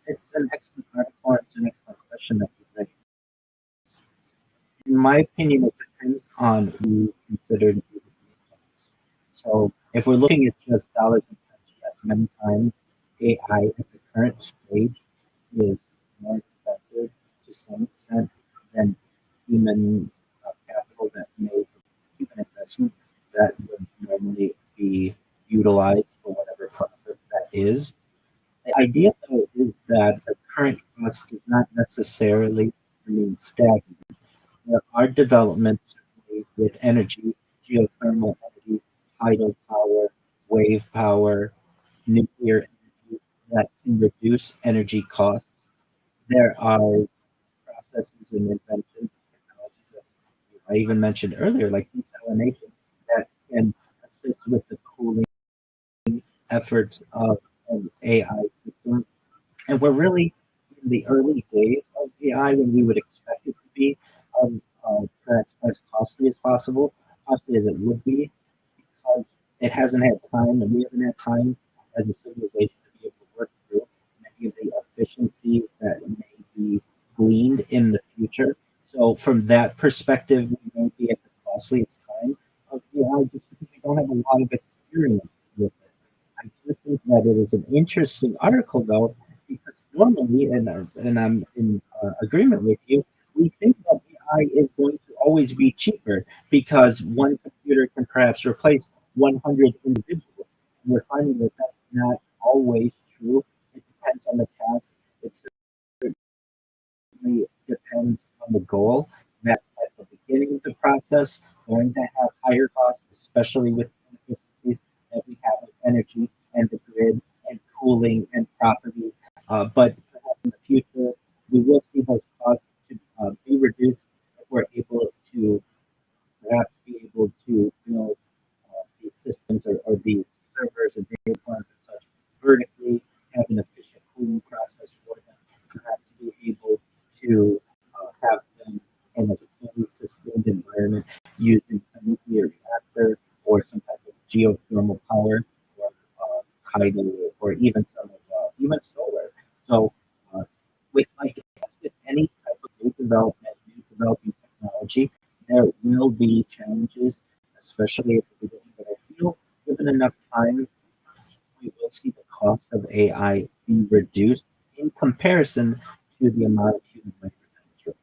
it's an excellent article. It's an excellent question that you raised. In my opinion, it depends on who considered to be the influence. So if we're looking at just dollars and cents, yes, many times AI at the current stage is more expensive to some extent than human capital that made human investment that would normally be utilized for whatever process that is. The idea, though, is that the current cost does not necessarily remain stagnant. There are developments with energy, geothermal energy, tidal power, wave power, nuclear energy that can reduce energy costs. There are processes and inventions, technologies that I even mentioned earlier, like desalination, that can assist with the cooling efforts of AI systems. And we're really in the early days of AI when we would expect it to be perhaps as costly as possible, costly as it would be, because it hasn't had time, and we haven't had time as a civilization to be able to work through many of the efficiencies that may be gleaned in the future. So, from that perspective, we may be at the costliest time of AI just because we don't have a lot of experience with it. I do think that it is an interesting article, though, because normally, and I'm in agreement with you, we think that AI is going to always be cheaper because one computer can perhaps replace 100 individuals. And we're finding that that's not always true. It depends on the task. It certainly depends on the goal. That at the beginning of the process, going to have higher costs, especially with inefficiencies that we have with energy and the grid and cooling and property. But perhaps in the future, we will see those costs to, be reduced if we're able to perhaps be able to build these systems or these servers and data farms and such vertically, have an efficient cooling process for them, perhaps to be able to have them in a fully sustained environment using a nuclear reactor or some type of geothermal power or tidal or even some of even solar. So with like with any type of new development, new developing technology, there will be challenges, especially at the beginning. But I feel given enough time, we will see the cost of AI be reduced in comparison to the amount of human labor that is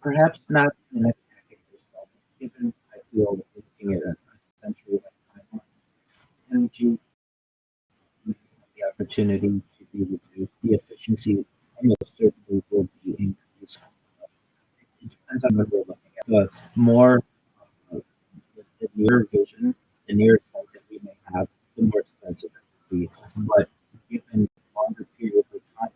perhaps not in the next decade or so. Given I feel that we're looking at a century like time, energy the opportunity to be reduced, the efficiency almost certainly will be increased. It depends more the nearer vision, the nearer sight that we may have, the more expensive it will be. But given longer periods of time,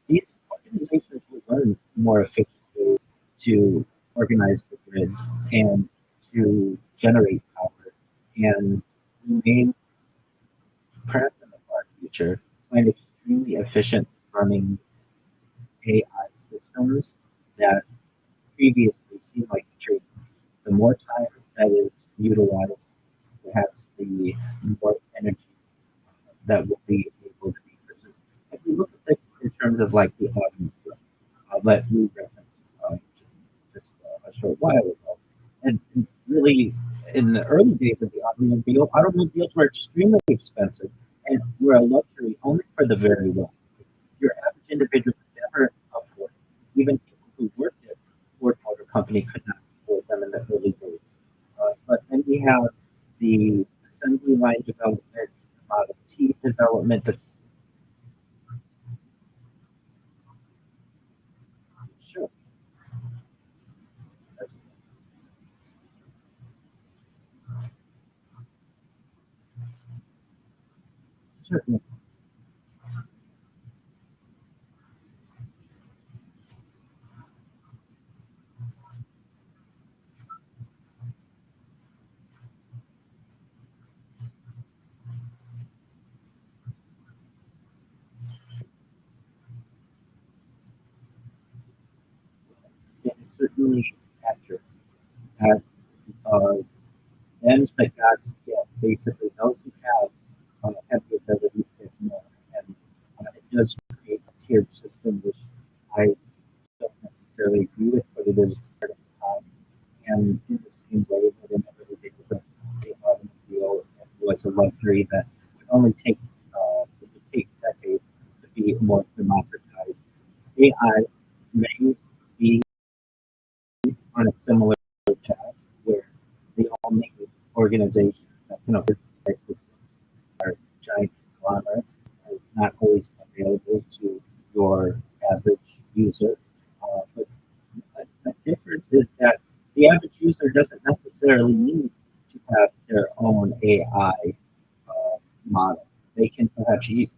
these organizations will learn more efficient ways to organize the grid and to generate power and remain perhaps in the far future find extremely efficient running AI systems that previously seemed like a trade. The more time that is utilized, perhaps the more energy that will be able to be preserved. If we look at this in terms of like the automobile, that we referenced just a short while ago, and really in the early days of the automobile, automobiles were extremely expensive and were a luxury only for the very wealthy. Your average individual could never afford it. Even people who worked at Ford Motor Company could not afford them in the early days. But then we have the assembly line development, the Model T development, the sure, certainly, it is certainly accurate. At ends that gods get, basically those who have the ability to get more, and it does create a tiered system, which I don't necessarily agree with, but it is part of the time. And in the same way that in the early days of the automobile, it was a luxury that would only it would take decades to be more democratized. AI may be on a similar path where the only organization that can afford these systems are giant conglomerates, and it's not always available to your average user. But the difference is that the average user doesn't necessarily need to have their own AI model. They can perhaps use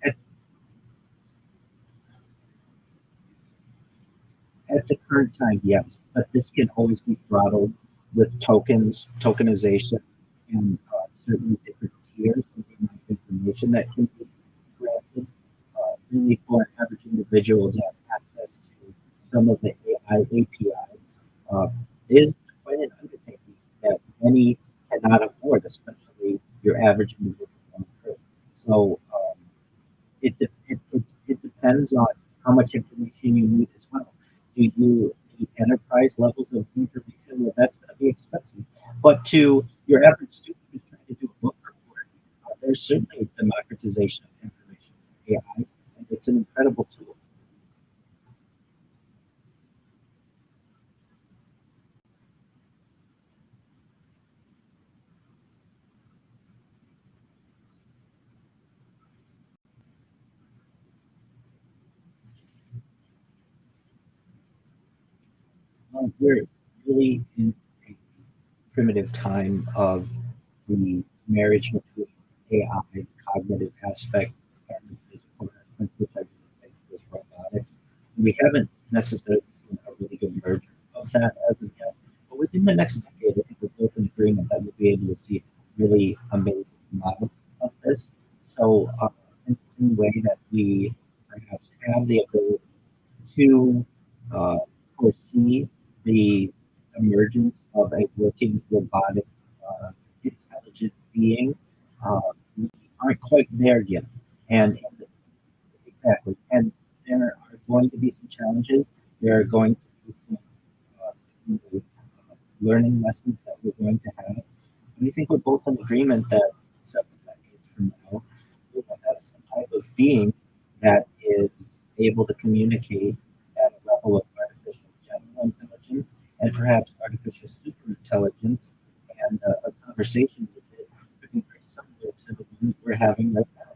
at, at the current time, yes, but this can always be throttled with tokenization, and certain different tiers of the amount of information that can be granted. Really, for an average individual to have access to some of the AI APIs is quite an undertaking that many cannot afford, especially your average individual on Earth. So it depends on how much information you need as well. Do you need enterprise levels of information? Well, that's going to be expensive. But to your average student who's trying to do a book report, there's certainly a democratization of information with AI, and it's an incredible tool. We're really in a primitive time of the marriage between AI, the cognitive aspect, and the physical aspect, which I really think is robotics. We haven't necessarily seen a really good merger of that as of yet. But within the next decade, I think we're both in agreement that we'll be able to see really amazing models of this. So, in the same way that we perhaps have the ability to uh, foresee the emergence of a working robotic intelligent being. Uh, we aren't quite there yet, and exactly, and there are going to be some challenges. There are going to be some learning lessons that we're going to have. And I think we're both in agreement that several decades from now, we will have some type of being that is able to communicate at a level of artificial general intelligence and perhaps artificial super intelligence and a conversation with it could be very similar to the one we're having right now.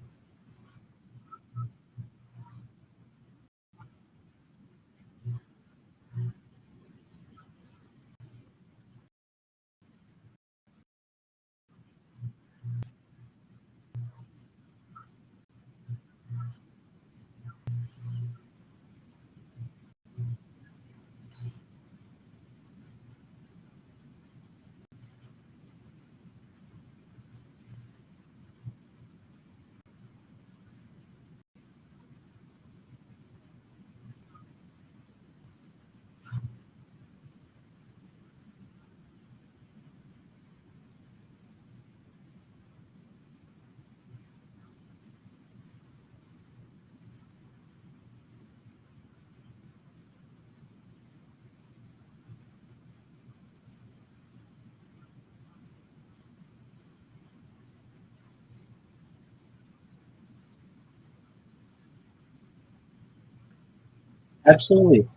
Absolutely,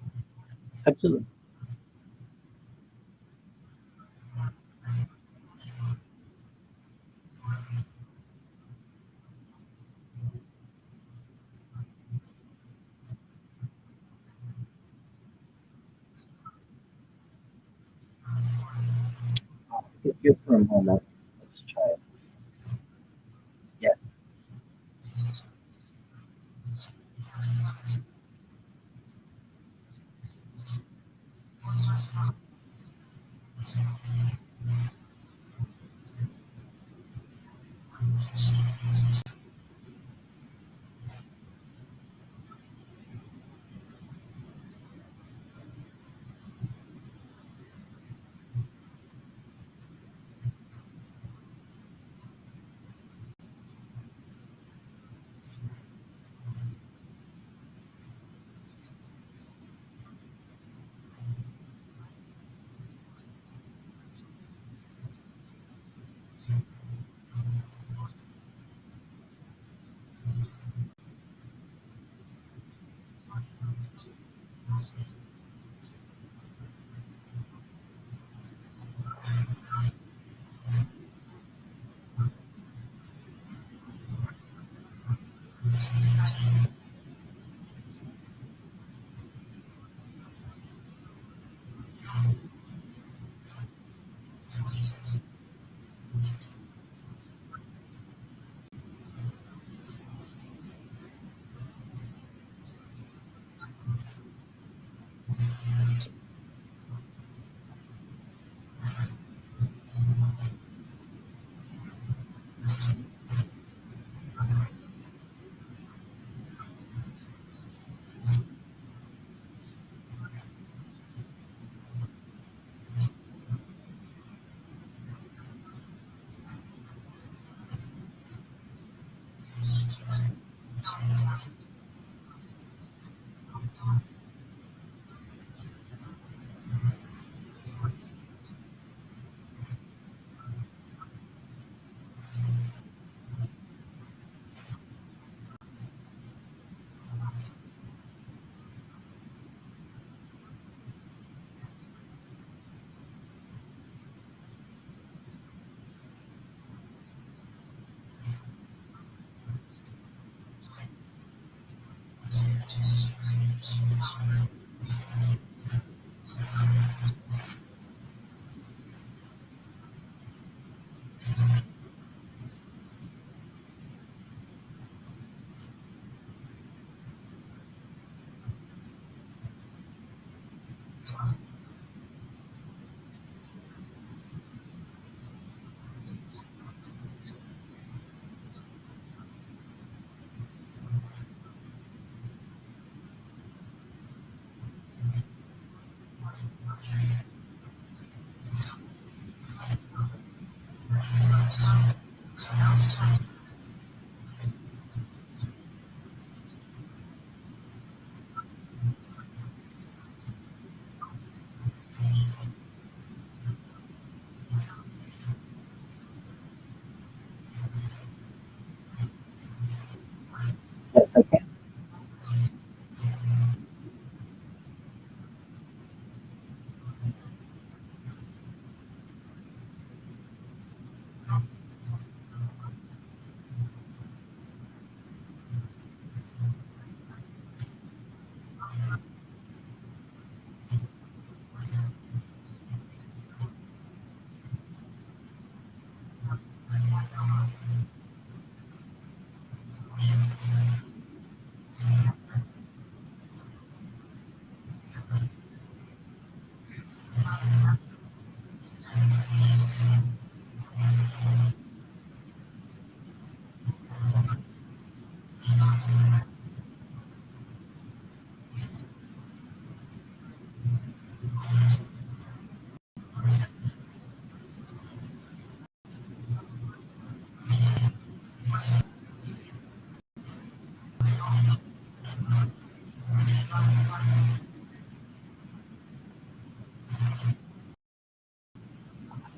absolutely. Give for a moment. Let's try it. Yeah,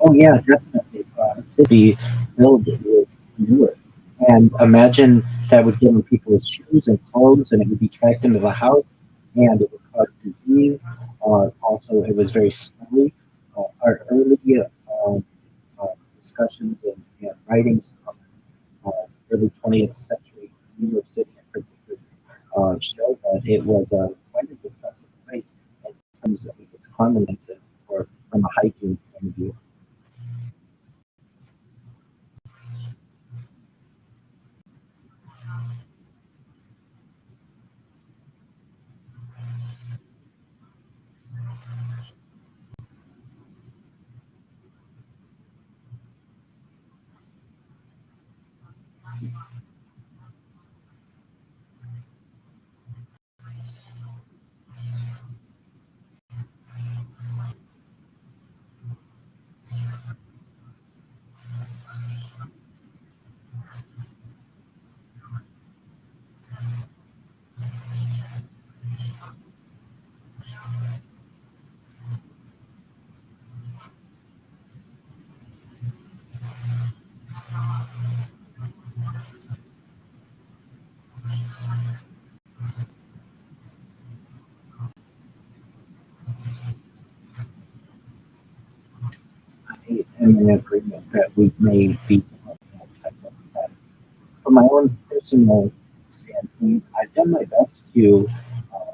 Oh yeah, definitely. City filled with manure, and imagine that would get in people's shoes and clothes, and it would be tracked into the house, and it would cause disease. Also, it was very smelly. Our early uh, discussions and writings of uh, early 20th century New York City in particular show that it was quite a disgusting place in terms of its cleanliness and or from a hygiene point of view. I am in agreement that we may be on that type of path. From my own personal standpoint, I've done my best to uh,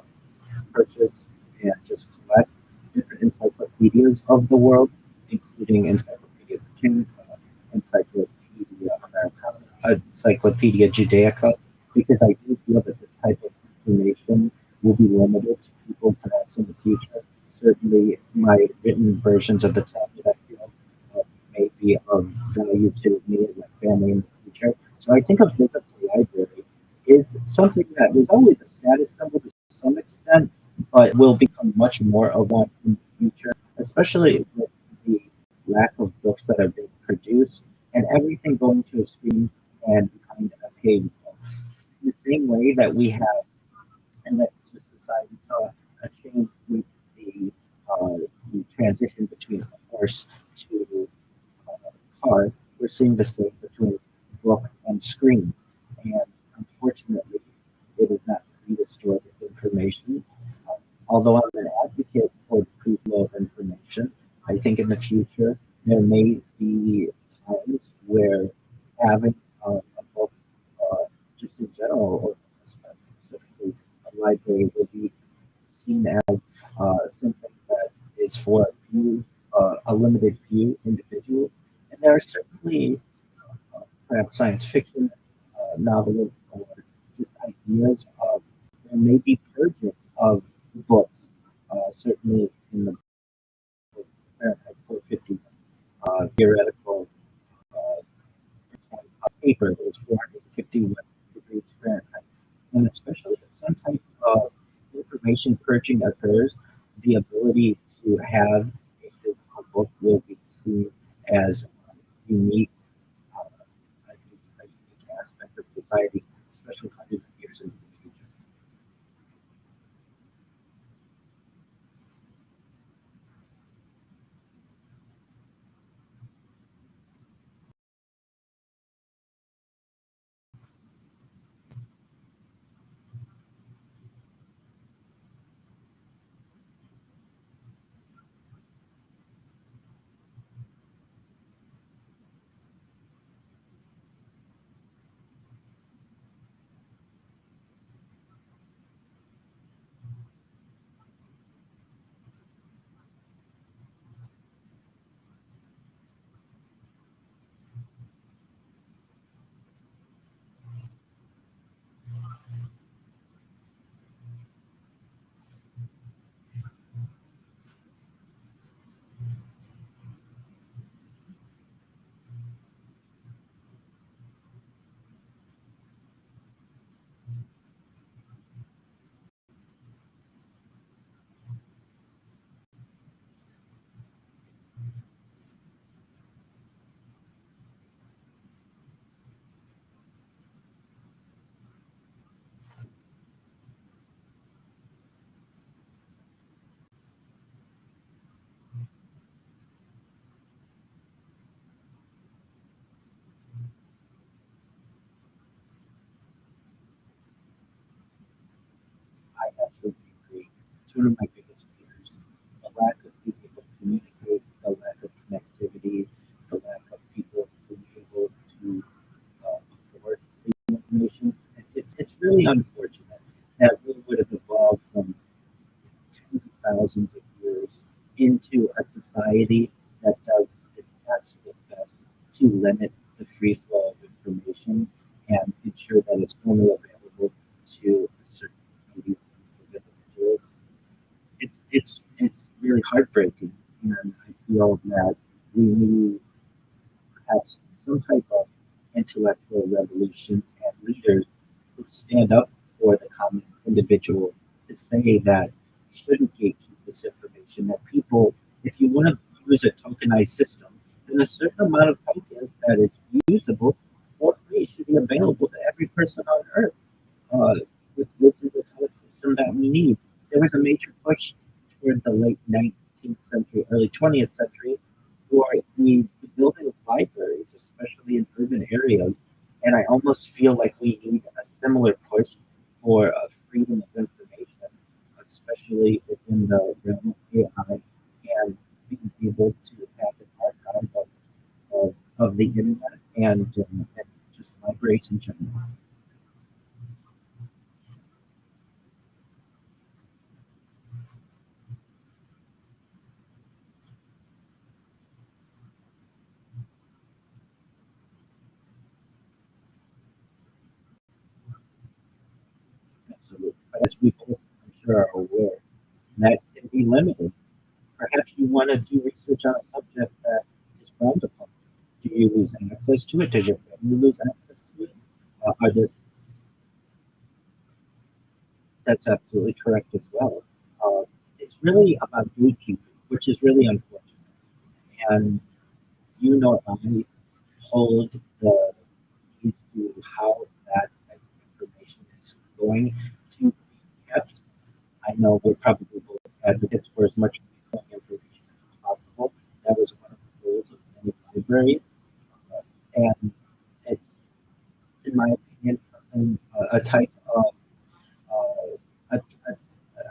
purchase and just collect different encyclopedias of the world, including Encyclopedia Britannica, Encyclopedia Americana, Encyclopedia Judaica, because I do feel that this type of information will be limited to people perhaps in the future. Certainly, my written versions of the tablet I feel uh, may be of value to me and my family in the future. So I think a physical library is something that was always a status symbol to some extent, but will become much more of one in the future, especially with the lack of books that are being produced and everything going to a screen and becoming a page. In the same way that we have, and that just society saw a change with the transition between horse to car, we're seeing the same between book and screen. And unfortunately, it is not free to store this information. Although I'm an advocate for the free flow of information, I think in the future there may be times where having a book, uh, just in general, or specifically a library, will be seen as something that is for a limited few individuals. And there are certainly perhaps science fiction novelists or just ideas of there may be purges of books, certainly in the Fahrenheit 450 theoretical uh, paper that is 451 degrees Fahrenheit. And especially if some type of information purging occurs, the ability to have a physical book will be seen as unique, a unique aspect of society, especially hundreds of years into the future. one of my biggest fears. The lack of being able to communicate, the lack of connectivity, the lack of people being able to afford the information. It's really unfortunate that we would have evolved from tens of thousands of years into a society that does its absolute best to limit the free flow of information and ensure that it's only available to a certain group of individuals. It's really heartbreaking, and I feel that we need perhaps some type of intellectual revolution and leaders who stand up for the common individual to say that you shouldn't gatekeep this information, that people, if you want to use a tokenized system, then a certain amount of tokens that is usable for free should be available to every person on earth. Uh, this is the kind of system that we need. There was a major push toward the late 19th century, early 20th century for the building of libraries, especially in urban areas. And I almost feel like we need a similar push for freedom of information, especially within the realm of AI and being able to have an archive of the internet and just libraries in general. Absolutely. But as we both, I'm sure, are aware, that can be limited. Perhaps you want to do research on a subject that is frowned upon. Do you lose access to it? Does your family lose access to it? Are there, that's absolutely correct as well. It's really about gatekeeping, which is really unfortunate. And you know, I hold the keys to how that type of information is going to be kept. I know we're probably both advocates for as much information as possible. That was one of the goals of many libraries. And it's, in my opinion, something, a type of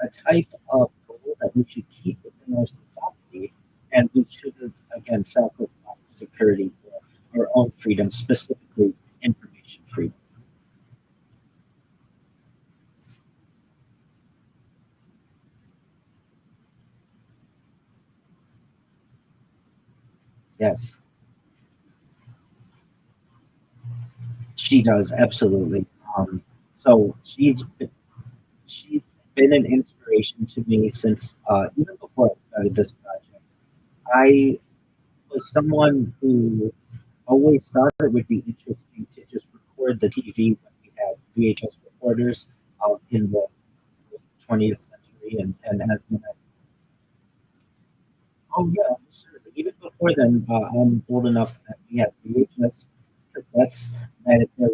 a type of goal that we should keep within our society, and we shouldn't again sacrifice security for our own freedom, specifically information freedom. Yes, she does absolutely. So she's been an inspiration to me since even before I started this project. I was someone who always thought it would be interesting to just record the TV when we had VHS recorders in the 20th century. And oh, yeah, certainly. Even before then, I'm old enough that we had VHS cassettes, and if there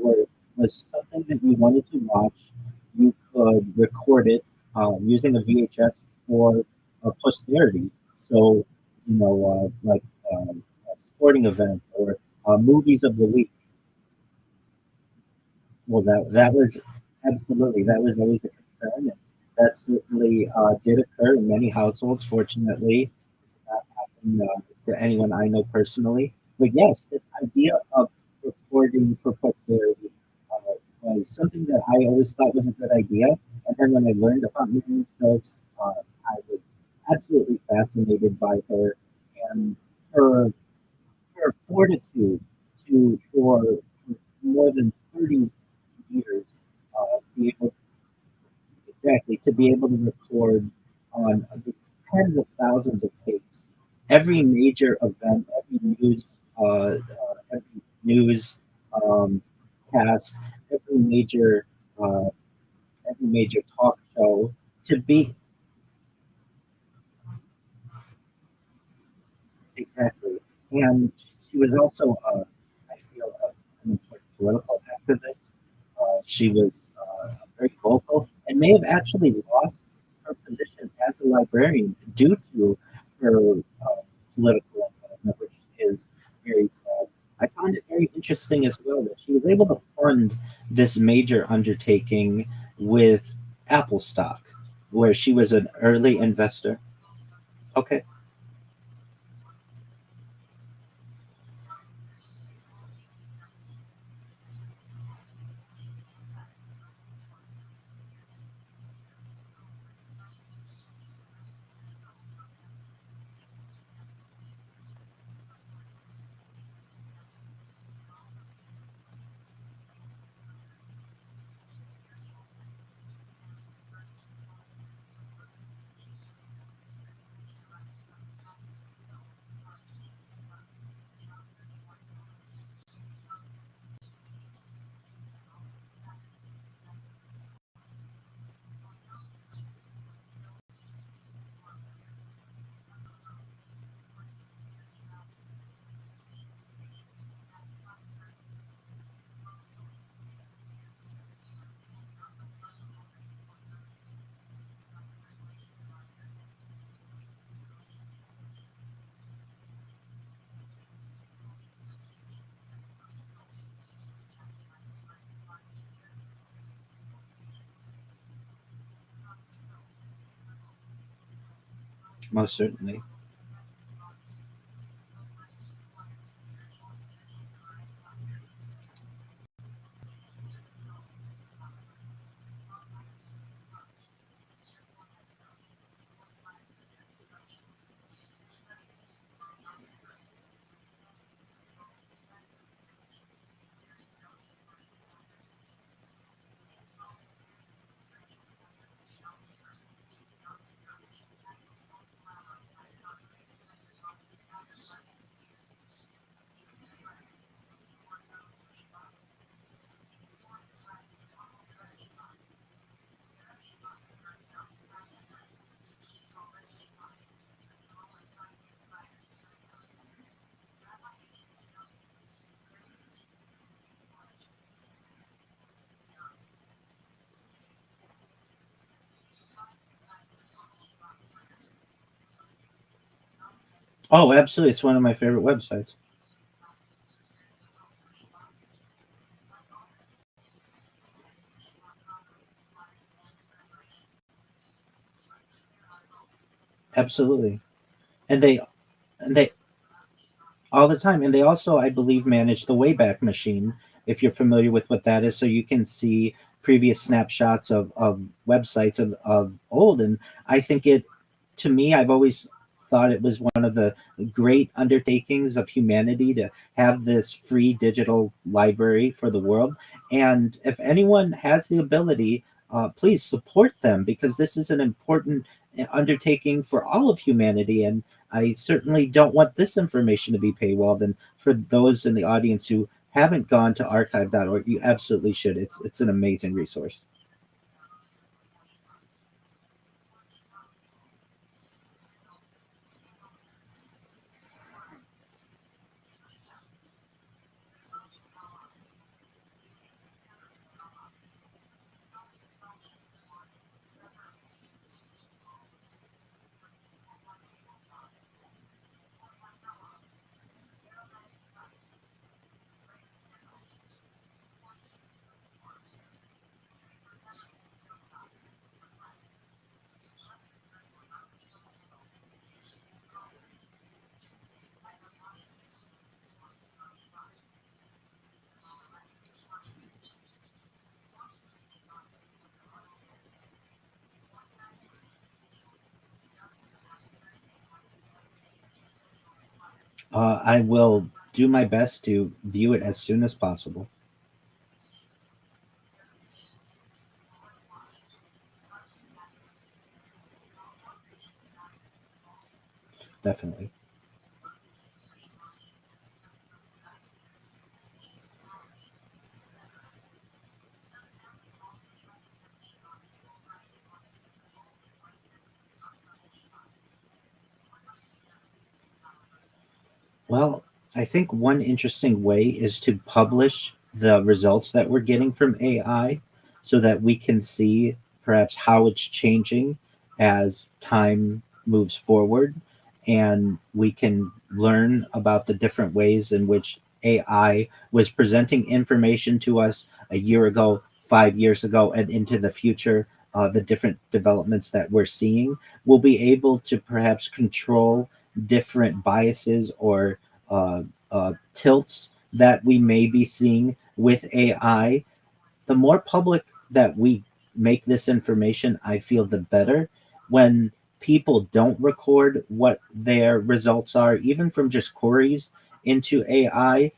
was something that you wanted to watch, you could record it using a VHS for posterity. So, like sporting events or movies of the week. Well, that was absolutely, that was always a concern, and that certainly did occur in many households. Fortunately, not happen to anyone I know personally. But yes, this idea of recording for posterity was something that I always thought was a good idea. And then when I learned about Miriam Stokes, I was absolutely fascinated by her and her her fortitude to for more than 30 years be able exactly to be able to record on these tens of thousands of tapes every major event, every news um, cast, every major uh, every major talk show to be exactly. And she was also, I feel, an important political activist. She was very vocal and may have actually lost her position as a librarian due to her political involvement, which is very sad. I found it very interesting as well that she was able to fund this major undertaking with Apple stock, where she was an early investor. Okay. Most certainly. Oh, absolutely. It's one of my favorite websites. Absolutely. And they all the time. And they also, I believe, manage the Wayback Machine, if you're familiar with what that is. So you can see previous snapshots of websites of old. And I think it, to me, I've always thought it was one of the great undertakings of humanity to have this free digital library for the world. And if anyone has the ability, please support them, because this is an important undertaking for all of humanity. And I certainly don't want this information to be paywalled. And for those in the audience who haven't gone to archive.org, you absolutely should. It's an amazing resource. I will do my best to view it as soon as possible. Definitely. Well, I think one interesting way is to publish the results that we're getting from AI, so that we can see perhaps how it's changing as time moves forward. And we can learn about the different ways in which AI was presenting information to us a year ago, 5 years ago, and into the future. the different developments that we're seeing, we'll be able to perhaps control different biases or tilts that we may be seeing with AI. The more public that we make this information, I feel the better. When people don't record what their results are, even from just queries into AI,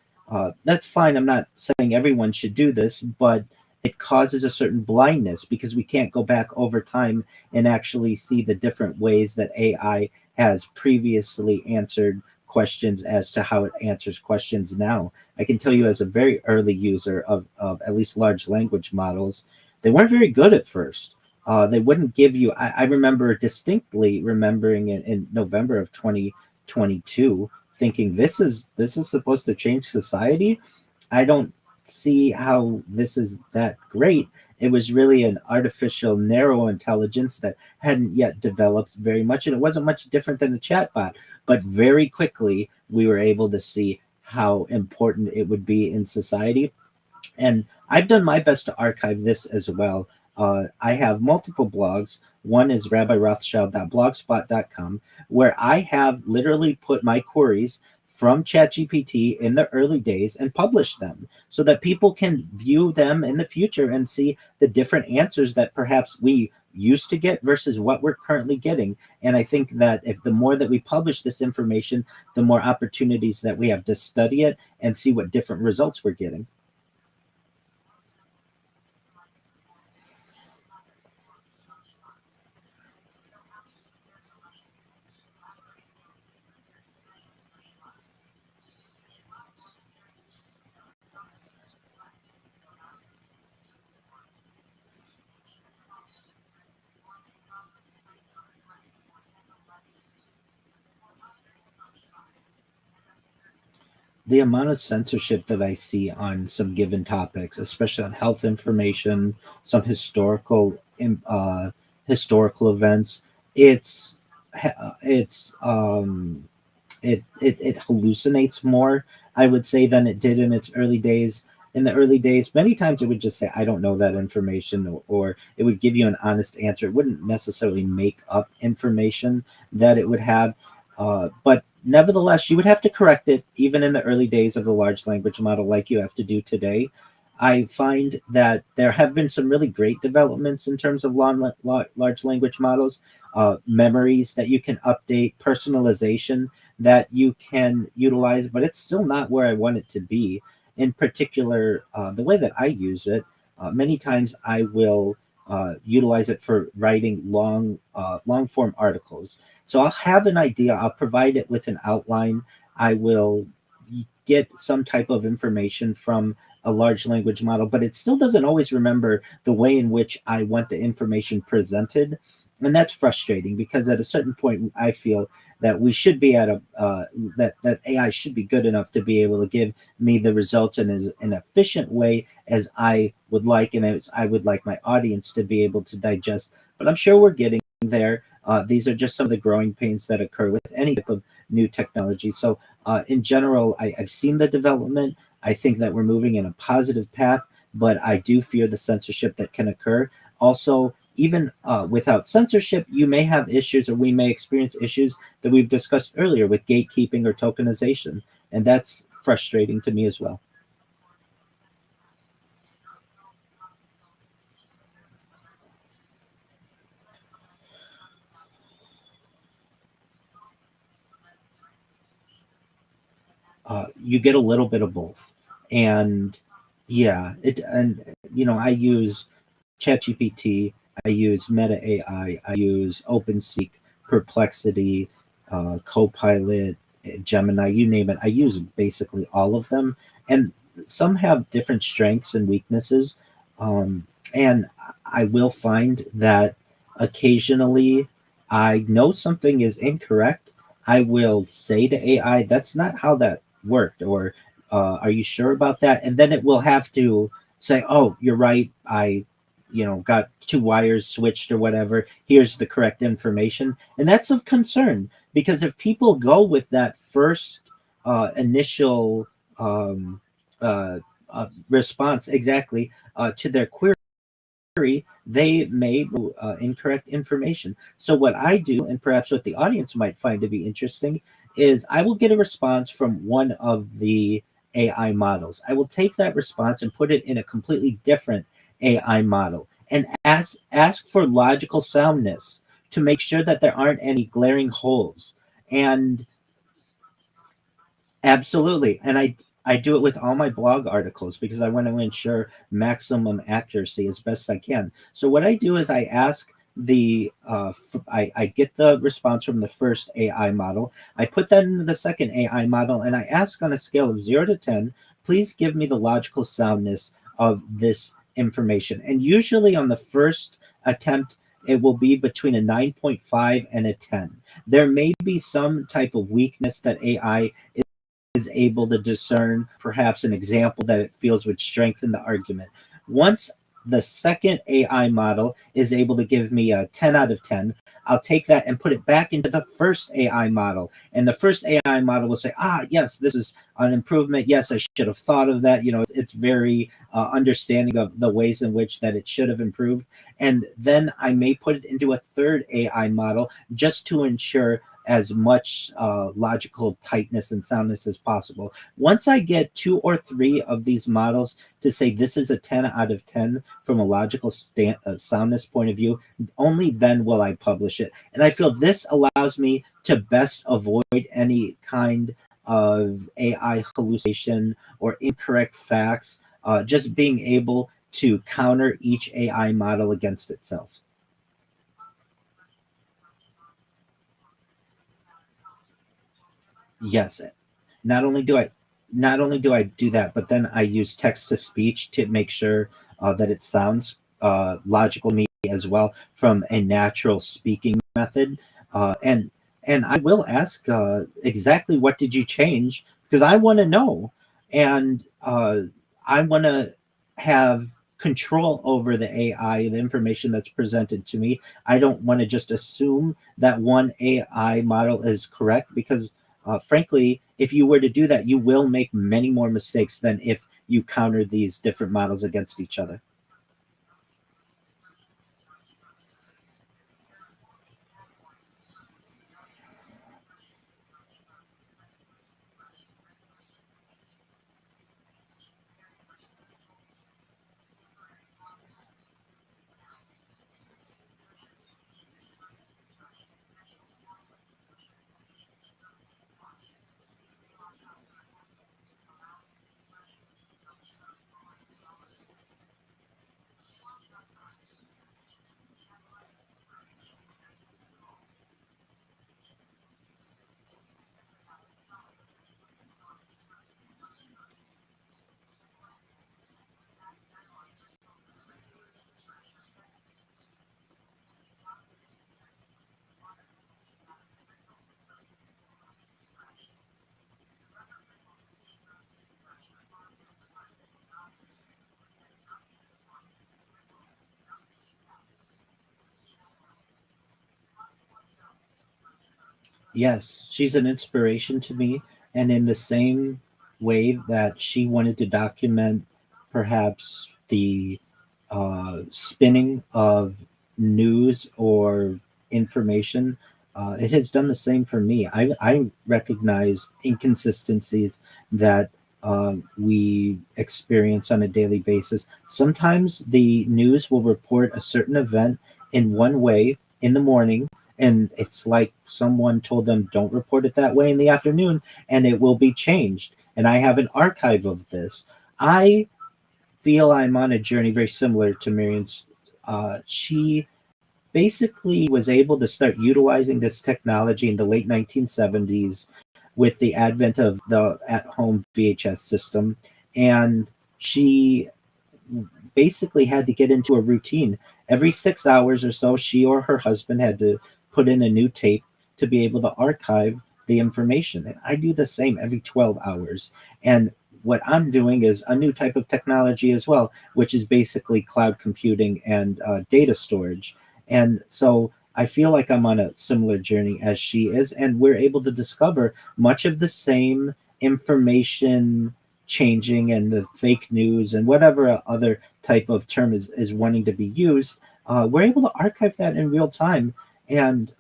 that's fine. I'm not saying everyone should do this, but it causes a certain blindness because we can't go back over time and actually see the different ways that AI has previously answered questions as to how it answers questions now. I can tell you, as a very early user of at least large language models, they weren't very good at first. They wouldn't give you, I remember distinctly remembering in November of 2022 thinking this is supposed to change society. I don't see how this is that great. It was really an artificial narrow intelligence that hadn't yet developed very much, and it wasn't much different than a chatbot. But very quickly, we were able to see how important it would be in society. And I've done my best to archive this as well. I have multiple blogs. One is rabbirothschild.blogspot.com, where I have literally put my queries from ChatGPT in the early days and published them so that people can view them in the future and see the different answers that perhaps we used to get versus what we're currently getting. And I think that if the more that we publish this information, the more opportunities that we have to study it and see what different results we're getting. The amount of censorship that I see on some given topics, especially on health information, some historical events, it's it's it hallucinates more, I would say, than it did in its early days. In the early days, many times it would just say, I don't know that information, or it would give you an honest answer. It wouldn't necessarily make up information that it would have. But nevertheless, you would have to correct it even in the early days of the large language model, like you have to do today. I find that there have been some really great developments in terms of large language models, memories that you can update, personalization that you can utilize, but it's still not where I want it to be. In particular, the way that I use it, many times I will utilize it for writing long form articles. So I'll have an idea, I'll provide it with an outline, I will get some type of information from a large language model, but it still doesn't always remember the way in which I want the information presented. And that's frustrating because at a certain point, I feel that we should be at a that AI should be good enough to be able to give me the results in as an efficient way as I would like, and as I would like my audience to be able to digest. But I'm sure we're getting there. These are just some of the growing pains that occur with any type of new technology. So, in general, I've seen the development. I think that we're moving in a positive path, but I do fear the censorship that can occur. Also, even without censorship, you may have issues, or we may experience issues that we've discussed earlier with gatekeeping or tokenization, and that's frustrating to me as well. You get a little bit of both, and yeah, it and I use ChatGPT, I use Meta AI, I use OpenSeek, Perplexity, Copilot, Gemini, you name it. I use basically all of them, and some have different strengths and weaknesses. And I will find that occasionally I know something is incorrect. I will say to AI, "That's not how that worked," or "Are you sure about that?" And then it will have to say, "Oh, you're right. I got two wires switched or whatever. Here's the correct information." And that's of concern because if people go with that first initial um, uh, response exactly to their query, they may incorrect information. So what I do, and perhaps what the audience might find to be interesting, is I will get a response from one of the AI models. I will take that response and put it in a completely different AI model and ask for logical soundness to make sure that there aren't any glaring holes. And absolutely. And I do it with all my blog articles because I want to ensure maximum accuracy as best I can. So what I do is I ask I get the response from the first AI model. I put that into the second AI model and I ask on a scale of 0 to 10, please give me the logical soundness of this information. And usually on the first attempt, it will be between a 9.5 and a 10. There may be some type of weakness that AI is able to discern, perhaps an example that it feels would strengthen the argument. Once the second AI model is able to give me a 10 out of 10, I'll take that and put it back into the first AI model. And the first AI model will say, yes, this is an improvement. Yes, I should have thought of that. It's very understanding of the ways in which that it should have improved. And then I may put it into a third AI model just to ensure as much logical tightness and soundness as possible. Once I get 2 or 3 of these models to say this is a 10 out of 10 from a logical soundness point of view, only then will I publish it. And I feel this allows me to best avoid any kind of AI hallucination or incorrect facts, just being able to counter each AI model against itself. Yes, not only do I do that, but then I use text to speech to make sure that it sounds logical to me as well from a natural speaking method. And I will ask exactly what did you change because I want to know, and I want to have control over the AI, the information that's presented to me. I don't want to just assume that one AI model is correct because frankly, if you were to do that, you will make many more mistakes than if you counter these different models against each other. Yes, she's an inspiration to me. And in the same way that she wanted to document perhaps the spinning of news or information, it has done the same for me. I recognize inconsistencies that we experience on a daily basis. Sometimes the news will report a certain event in one way in the morning, and it's like someone told them don't report it that way in the afternoon, and it will be changed. And I have an archive of this. I feel I'm on a journey very similar to Miriam's. She basically was able to start utilizing this technology in the late 1970s with the advent of the at-home VHS system, and she basically had to get into a routine. Every 6 hours or so, she or her husband had to put in a new tape to be able to archive the information. And I do the same every 12 hours. And what I'm doing is a new type of technology as well, which is basically cloud computing and data storage. And so I feel like I'm on a similar journey as she is, and we're able to discover much of the same information changing and the fake news and whatever other type of term is wanting to be used, we're able to archive that in real time. And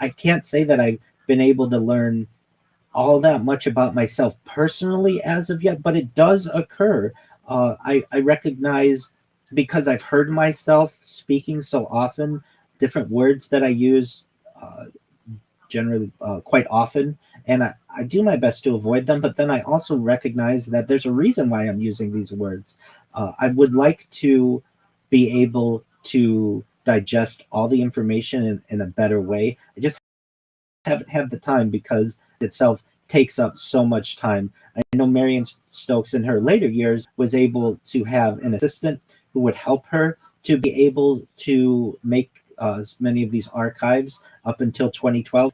I can't say that I've been able to learn all that much about myself personally as of yet, but it does occur. I recognize, because I've heard myself speaking so often, different words that I use uh, generally quite often, and I do my best to avoid them. But then I also recognize that there's a reason why I'm using these words. I would like to be able to digest all the information in a better way. I just haven't had the time because itself takes up so much time. I know Marion Stokes in her later years was able to have an assistant who would help her to be able to make many of these archives up until 2012.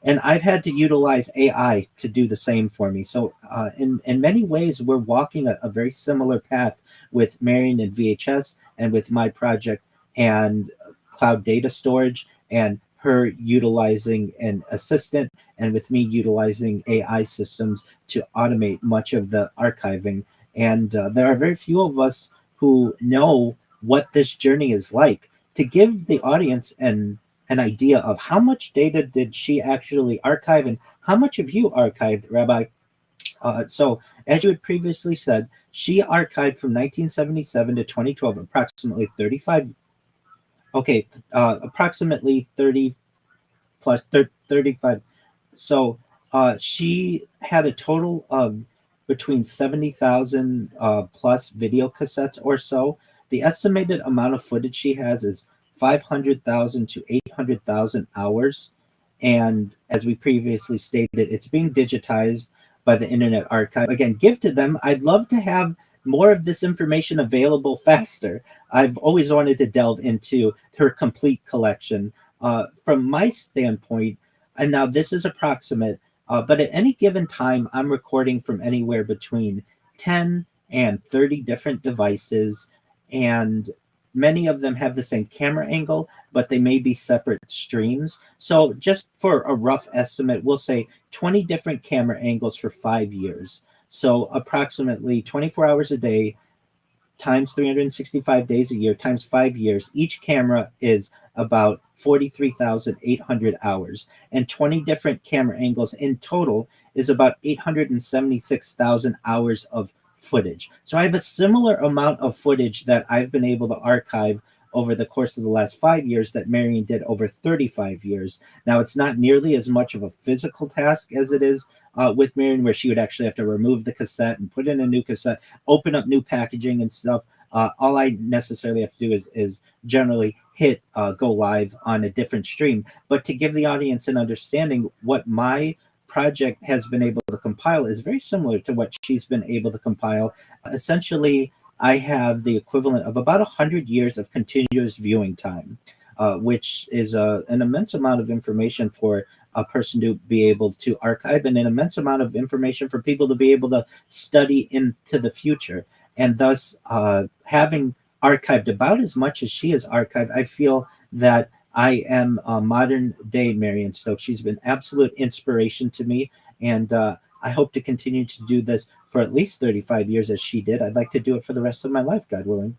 And I've had to utilize AI to do the same for me. So, in many ways, we're walking a very similar path with Marion and VHS, and with my project and cloud data storage, and her utilizing an assistant, and with me utilizing AI systems to automate much of the archiving. And there are very few of us who know what this journey is like. To give the audience an idea of how much data did she actually archive and how much have you archived, Rabbi? So, as you had previously said, she archived from 1977 to 2012, approximately 35. Okay, approximately 30 plus 35. So she had a total of between 70,000 plus video cassettes or so. The estimated amount of footage she has is 500,000 to 800,000 hours. And as we previously stated, it's being digitized by the Internet Archive. Again, give to them. I'd love to have more of this information available faster. I've always wanted to delve into her complete collection. From my standpoint, and now this is approximate, but at any given time, I'm recording from anywhere between 10 and 30 different devices, and many of them have the same camera angle, but they may be separate streams. So, just for a rough estimate, we'll say 20 different camera angles for 5 years. So, approximately 24 hours a day times 365 days a year times 5 years. Each camera is about 43,800 hours, and 20 different camera angles in total is about 876,000 hours of footage. So I have a similar amount of footage that I've been able to archive over the course of the last 5 years that Marion did over 35 years. Now, it's not nearly as much of a physical task as it is with Marion, where she would actually have to remove the cassette and put in a new cassette, open up new packaging and stuff. All I necessarily have to do is generally hit go live on a different stream. But to give the audience an understanding, what my project has been able to compile is very similar to what she's been able to compile. Essentially, I have the equivalent of about 100 years of continuous viewing time, which is an immense amount of information for a person to be able to archive, and an immense amount of information for people to be able to study into the future. And thus, having archived about as much as she has archived, I feel that I am a modern day Marion Stokes. She's been absolute inspiration to me, and I hope to continue to do this for at least 35 years as she did. I'd like to do it for the rest of my life, God willing.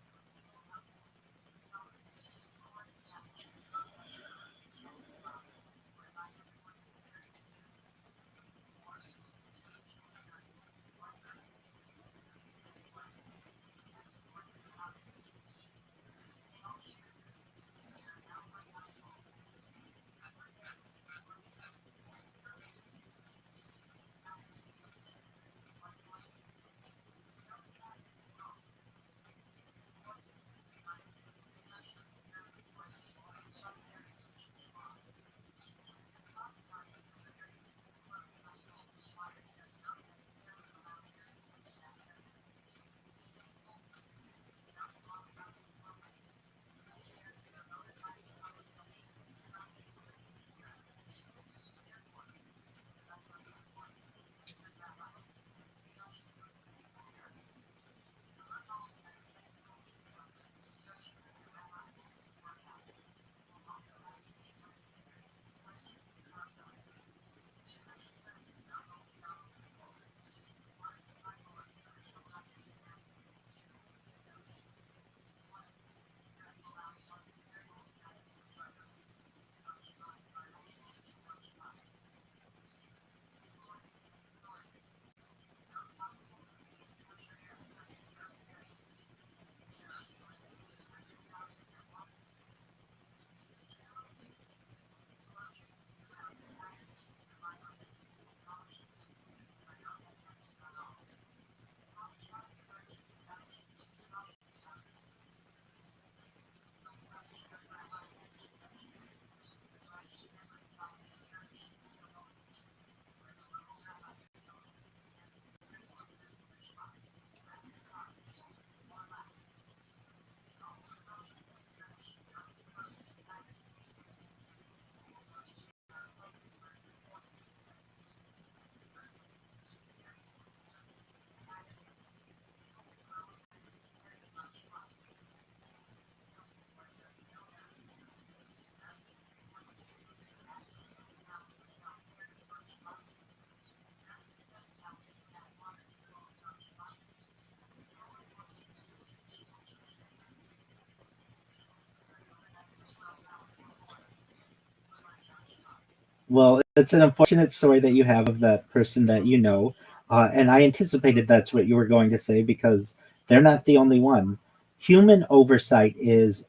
Well, it's an unfortunate story that you have of that person that you know, and I anticipated that's what you were going to say because they're not the only one. Human oversight is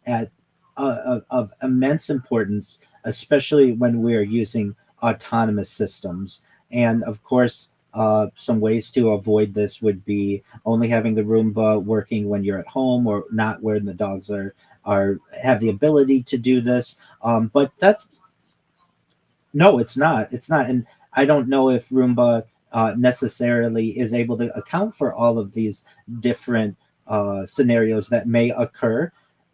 of immense importance, especially when we're using autonomous systems. And of course, some ways to avoid this would be only having the Roomba working when you're at home, or not when the dogs are have the ability to do this. But that's no, it's not. It's not. And I don't know if Roomba necessarily is able to account for all of these different scenarios that may occur.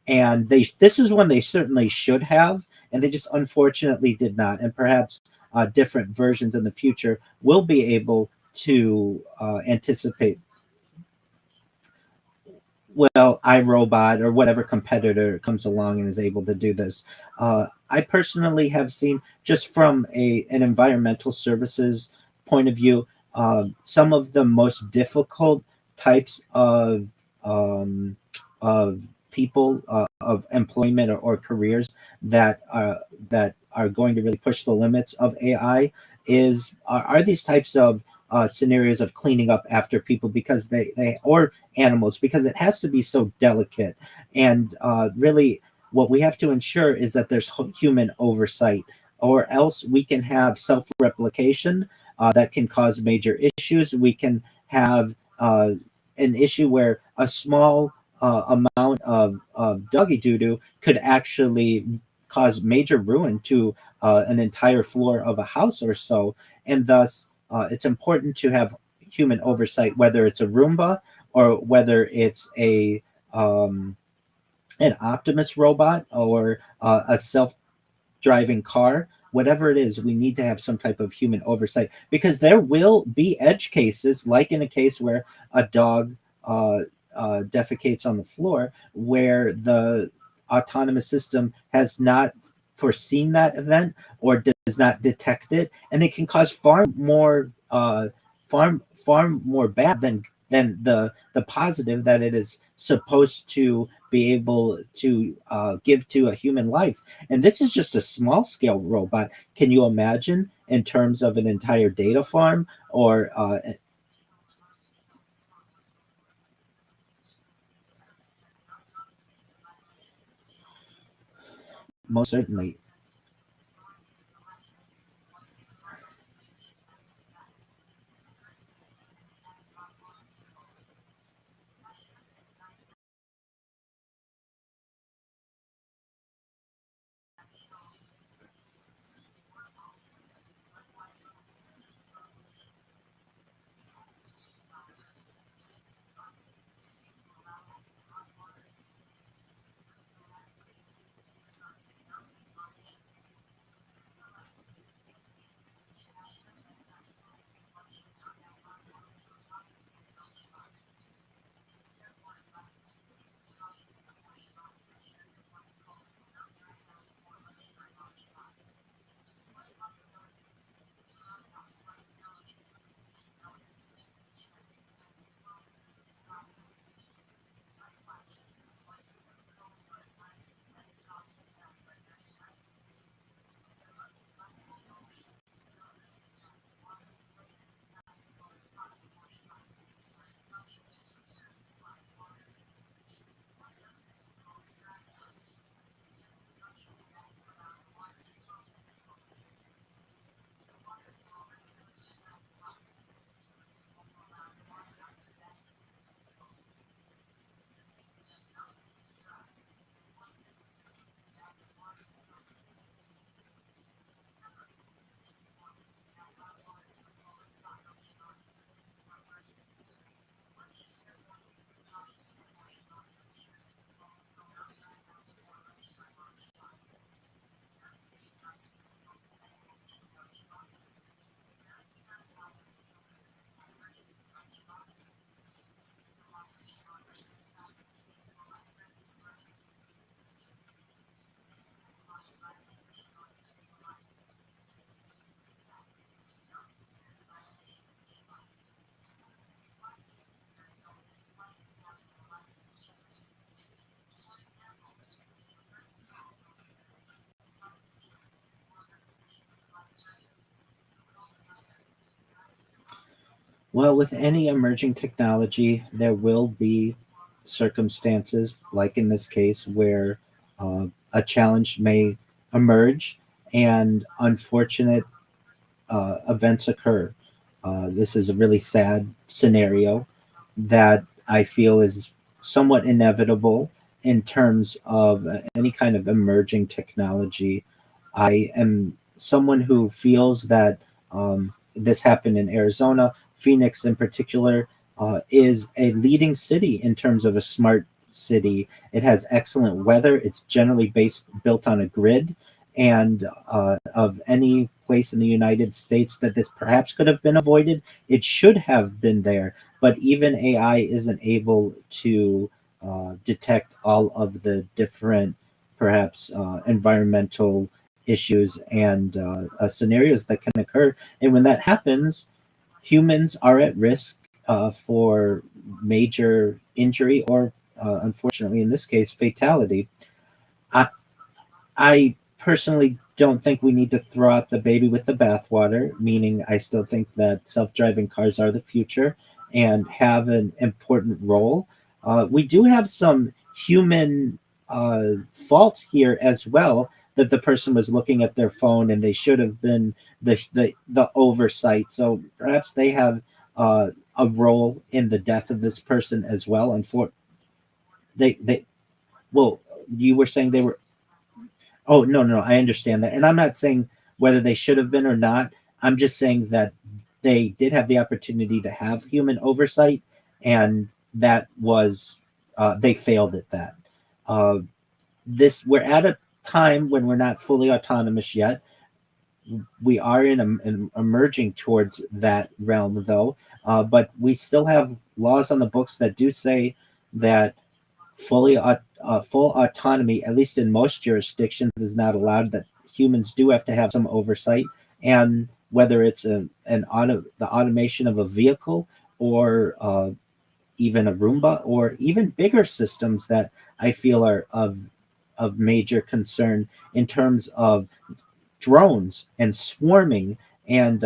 And this is one they certainly should have, and they just unfortunately did not. And perhaps different versions in the future will be able to anticipate. Well, iRobot or whatever competitor comes along and is able to do this. I personally have seen, just from an environmental services point of view, some of the most difficult types um, of people, of employment, or careers that are going to really push the limits of AI are these types of scenarios of cleaning up after people, because they or animals, because it has to be so delicate. And really, what we have to ensure is that there's human oversight, or else we can have self replication that can cause major issues. We can have an issue where a small amount of doggy doo doo could actually cause major ruin to an entire floor of a house or so. And thus, it's important to have human oversight, whether it's a Roomba or whether it's um, an Optimus robot, or a self-driving car. Whatever it is, we need to have some type of human oversight, because there will be edge cases, like in a case where a dog uh, defecates on the floor, where the autonomous system has not foreseen that event, or does not detect it, and it can cause far more bad than the positive that it is supposed to be able to give to a human life. And this is just a small scale robot. Can you imagine in terms of an entire data farm, or most certainly. Well, with any emerging technology, there will be circumstances, like in this case, where a challenge may emerge and unfortunate events occur. This is a really sad scenario that I feel is somewhat inevitable in terms of any kind of emerging technology. I am someone who feels that this happened in Arizona. Phoenix, in particular, is a leading city in terms of a smart city. It has excellent weather. It's generally built on a grid, and of any place in the United States that this perhaps could have been avoided, it should have been there. But even AI isn't able to detect all of the different, perhaps, environmental issues and scenarios that can occur. And when that happens, humans are at risk for major injury or, unfortunately, in this case, fatality. I, I personally don't think we need to throw out the baby with the bathwater, meaning I still think that self driving cars are the future and have an important role. We do have some human fault here as well, that the person was looking at their phone and they should have been the oversight. So perhaps they have a role in the death of this person as well. And for they well, you were saying they were. Oh, no, no, I understand that. And I'm not saying whether they should have been or not. I'm just saying that they did have the opportunity to have human oversight, and that was, they failed at that. Uh, we're at a time when we're not fully autonomous yet. We are in emerging towards that realm, though. But we still have laws on the books that do say that full autonomy, at least in most jurisdictions, is not allowed. That humans do have to have some oversight, and whether it's the automation of a vehicle, or even a Roomba, or even bigger systems that I feel are of major concern in terms of drones and swarming, and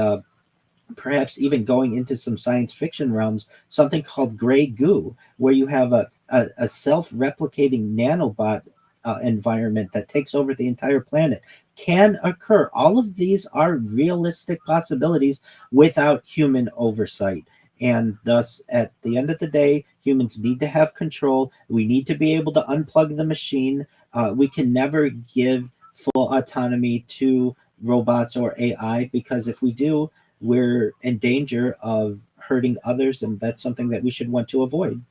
perhaps even going into some science fiction realms, something called gray goo, where you have a self-replicating nanobot environment that takes over the entire planet, can occur. All of these are realistic possibilities without human oversight. And thus, at the end of the day, humans need to have control. We need to be able to unplug the machine. We can never give full autonomy to robots or AI, because if we do, we're in danger of hurting others, and that's something that we should want to avoid.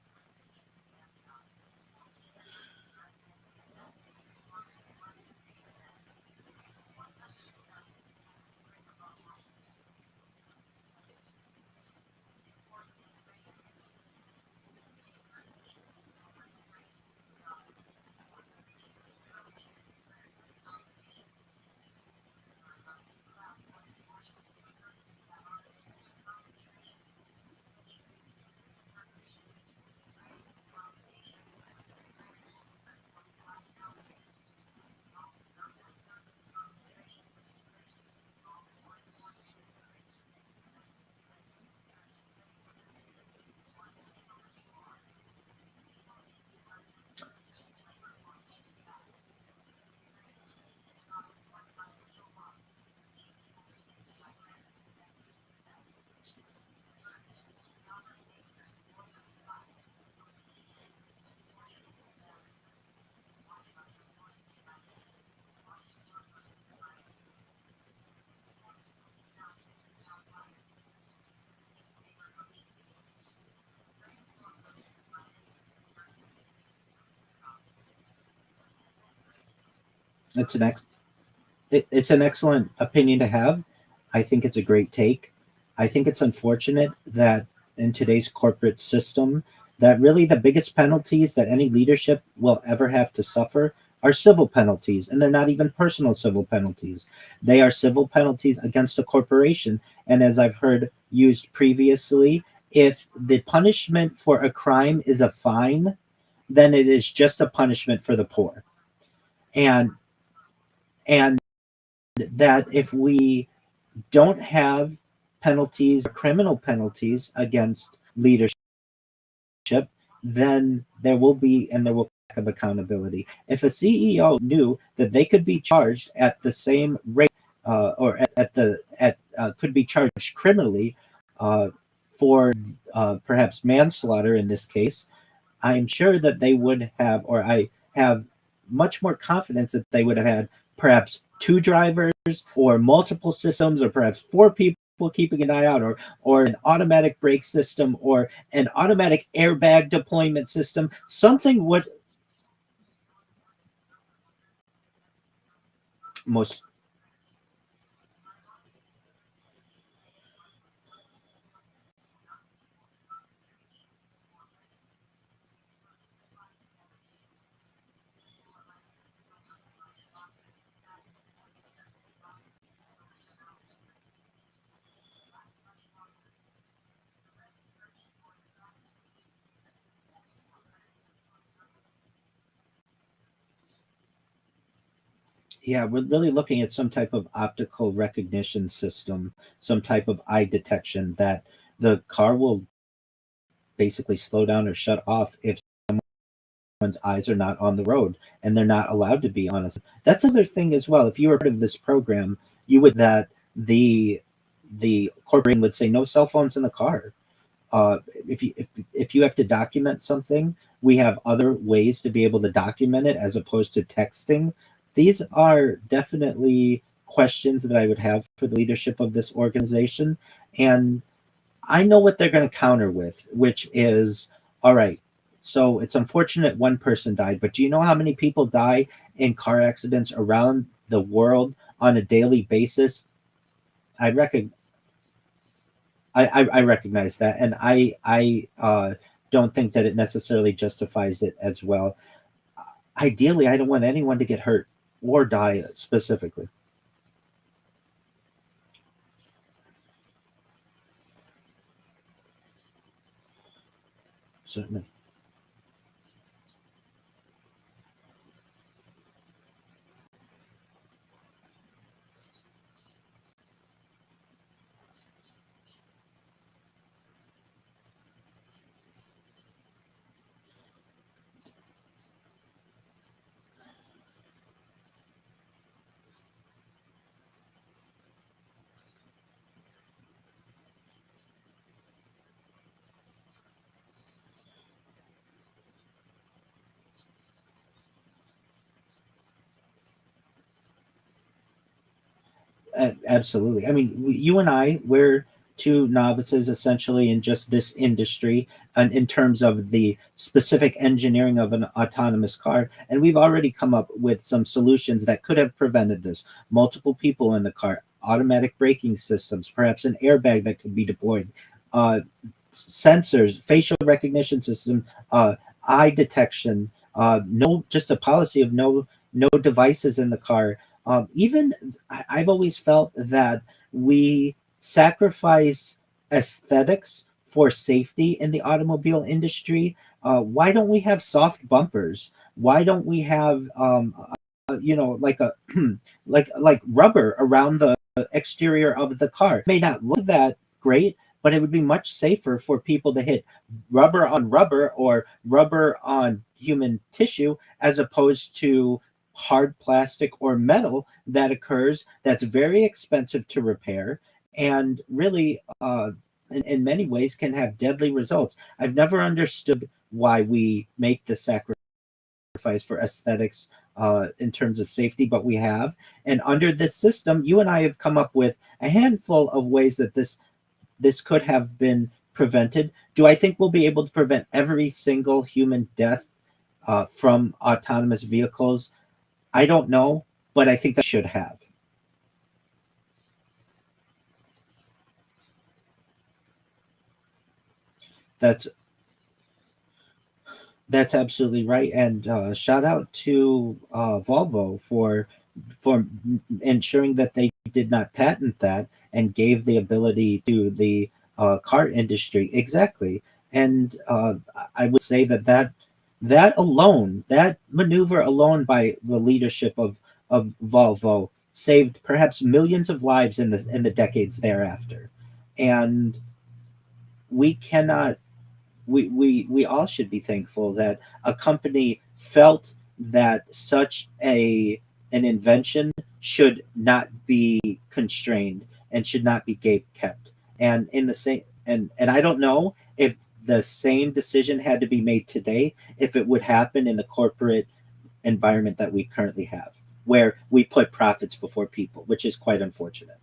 It's an ex- it's an excellent opinion to have. I think it's a great take. I think it's unfortunate that in today's corporate system, that really the biggest penalties that any leadership will ever have to suffer are civil penalties, and they're not even personal civil penalties. They are civil penalties against a corporation. And as I've heard used previously, if the punishment for a crime is a fine, then it is just a punishment for the poor. And and that if we don't have penalties, criminal penalties against leadership, then there will be lack of accountability. If a CEO knew that they could be charged at the same rate, or at the at could be charged criminally uh, for perhaps manslaughter in this case, I'm sure that they would have, or I have much more confidence that they would have had perhaps two drivers or multiple systems, or perhaps four people keeping an eye out, or an automatic brake system, or an automatic airbag deployment system. Something would most yeah, we're really looking at some type of optical recognition system, some type of eye detection that the car will basically slow down or shut off if one's eyes are not on the road and they're not allowed to be on us. That's another thing as well. If you were part of this program, you would that the corporation would say no cell phones in the car. If you have to document something, we have other ways to be able to document it as opposed to texting. These are definitely questions that I would have for the leadership of this organization, and I know what they're going to counter with, which is, all right, so it's unfortunate one person died, but do you know how many people die in car accidents around the world on a daily basis? I reckon I recognize that, and I don't think that it necessarily justifies it as well. Ideally, I don't want anyone to get hurt or die specifically. Certainly. Absolutely. I mean, you and we're two novices essentially in just this industry, and in terms of the specific engineering of an autonomous car. And we've already come up with some solutions that could have prevented this. Multiple people in the car, automatic braking systems, perhaps an airbag that could be deployed, uh, sensors, facial recognition system, eye detection, no, just a policy of no devices in the car. Even I've always felt that we sacrifice aesthetics for safety in the automobile industry. Why don't we have soft bumpers? Why don't we have like a like rubber around the exterior of the car? It may not look that great, but it would be much safer for people to hit rubber on rubber or rubber on human tissue as opposed to hard plastic or metal that occurs, that's very expensive to repair, and really in many ways can have deadly results. I've never understood why we make the sacrifice for aesthetics in terms of safety, but we have. And under this system, you and I have come up with a handful of ways that this could have been prevented. Do I think we'll be able to prevent every single human death from autonomous vehicles? I don't know, but I think that should have. That's that's absolutely right. And shout out to Volvo for ensuring that they did not patent that and gave the ability to the car industry. Exactly. And I would say that alone, that maneuver alone by the leadership of Volvo saved perhaps millions of lives in the decades thereafter. And we cannot we all should be thankful that a company felt that such a an invention should not be constrained and should not be gate kept. And in the same and I don't know if the same decision had to be made today, if it would happen in the corporate environment that we currently have, where we put profits before people, which is quite unfortunate.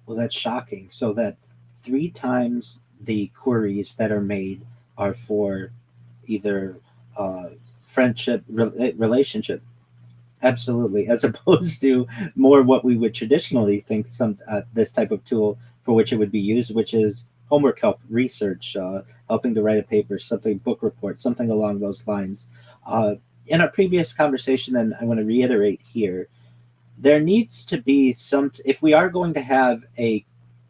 Well, that's shocking. So that three times the queries that are made are for either uh, friendship, relationship, absolutely, as opposed to more what we would traditionally think some this type of tool for which it would be used, which is homework help, research, helping to write a paper, something book report, something along those lines. In our previous conversation, and I want to reiterate here, there needs to be some. If we are going to have a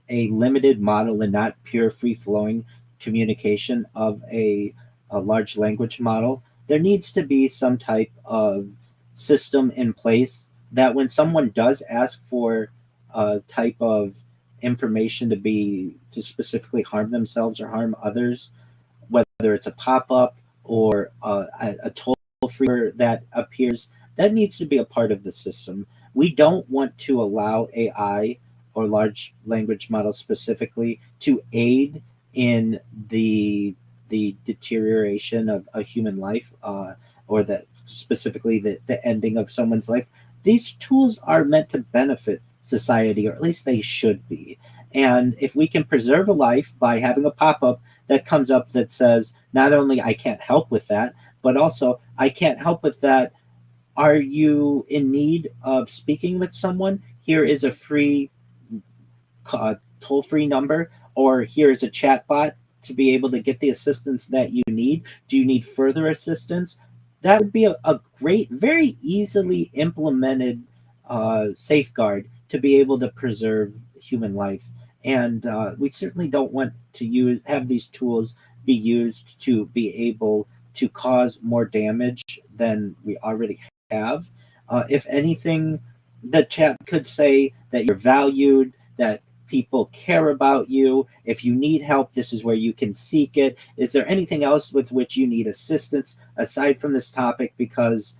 limited model and not pure free flowing communication of a large language model, there needs to be some type of system in place that when someone does ask for a type of information to specifically harm themselves or harm others, whether it's a pop up or a toll free that appears, that needs to be a part of the system. We don't want to allow AI or large language models specifically to aid in the deterioration of a human life, or that specifically the ending of someone's life. These tools are meant to benefit society, or at least they should be. And if we can preserve a life by having a pop-up that comes up that says, not only I can't help with that, but also I can't help with that. Are you in need of speaking with someone? Here is a free toll free number, or here's a chat bot to be able to get the assistance that you need. Do you need further assistance? That would be a great, very easily implemented safeguard to be able to preserve human life. And we certainly don't want to have these tools be used to be able to cause more damage than we already have. If anything, the chat could say that you're valued, that people care about you. If you need help, this is where you can seek it. Is there anything else with which you need assistance aside from this topic? Because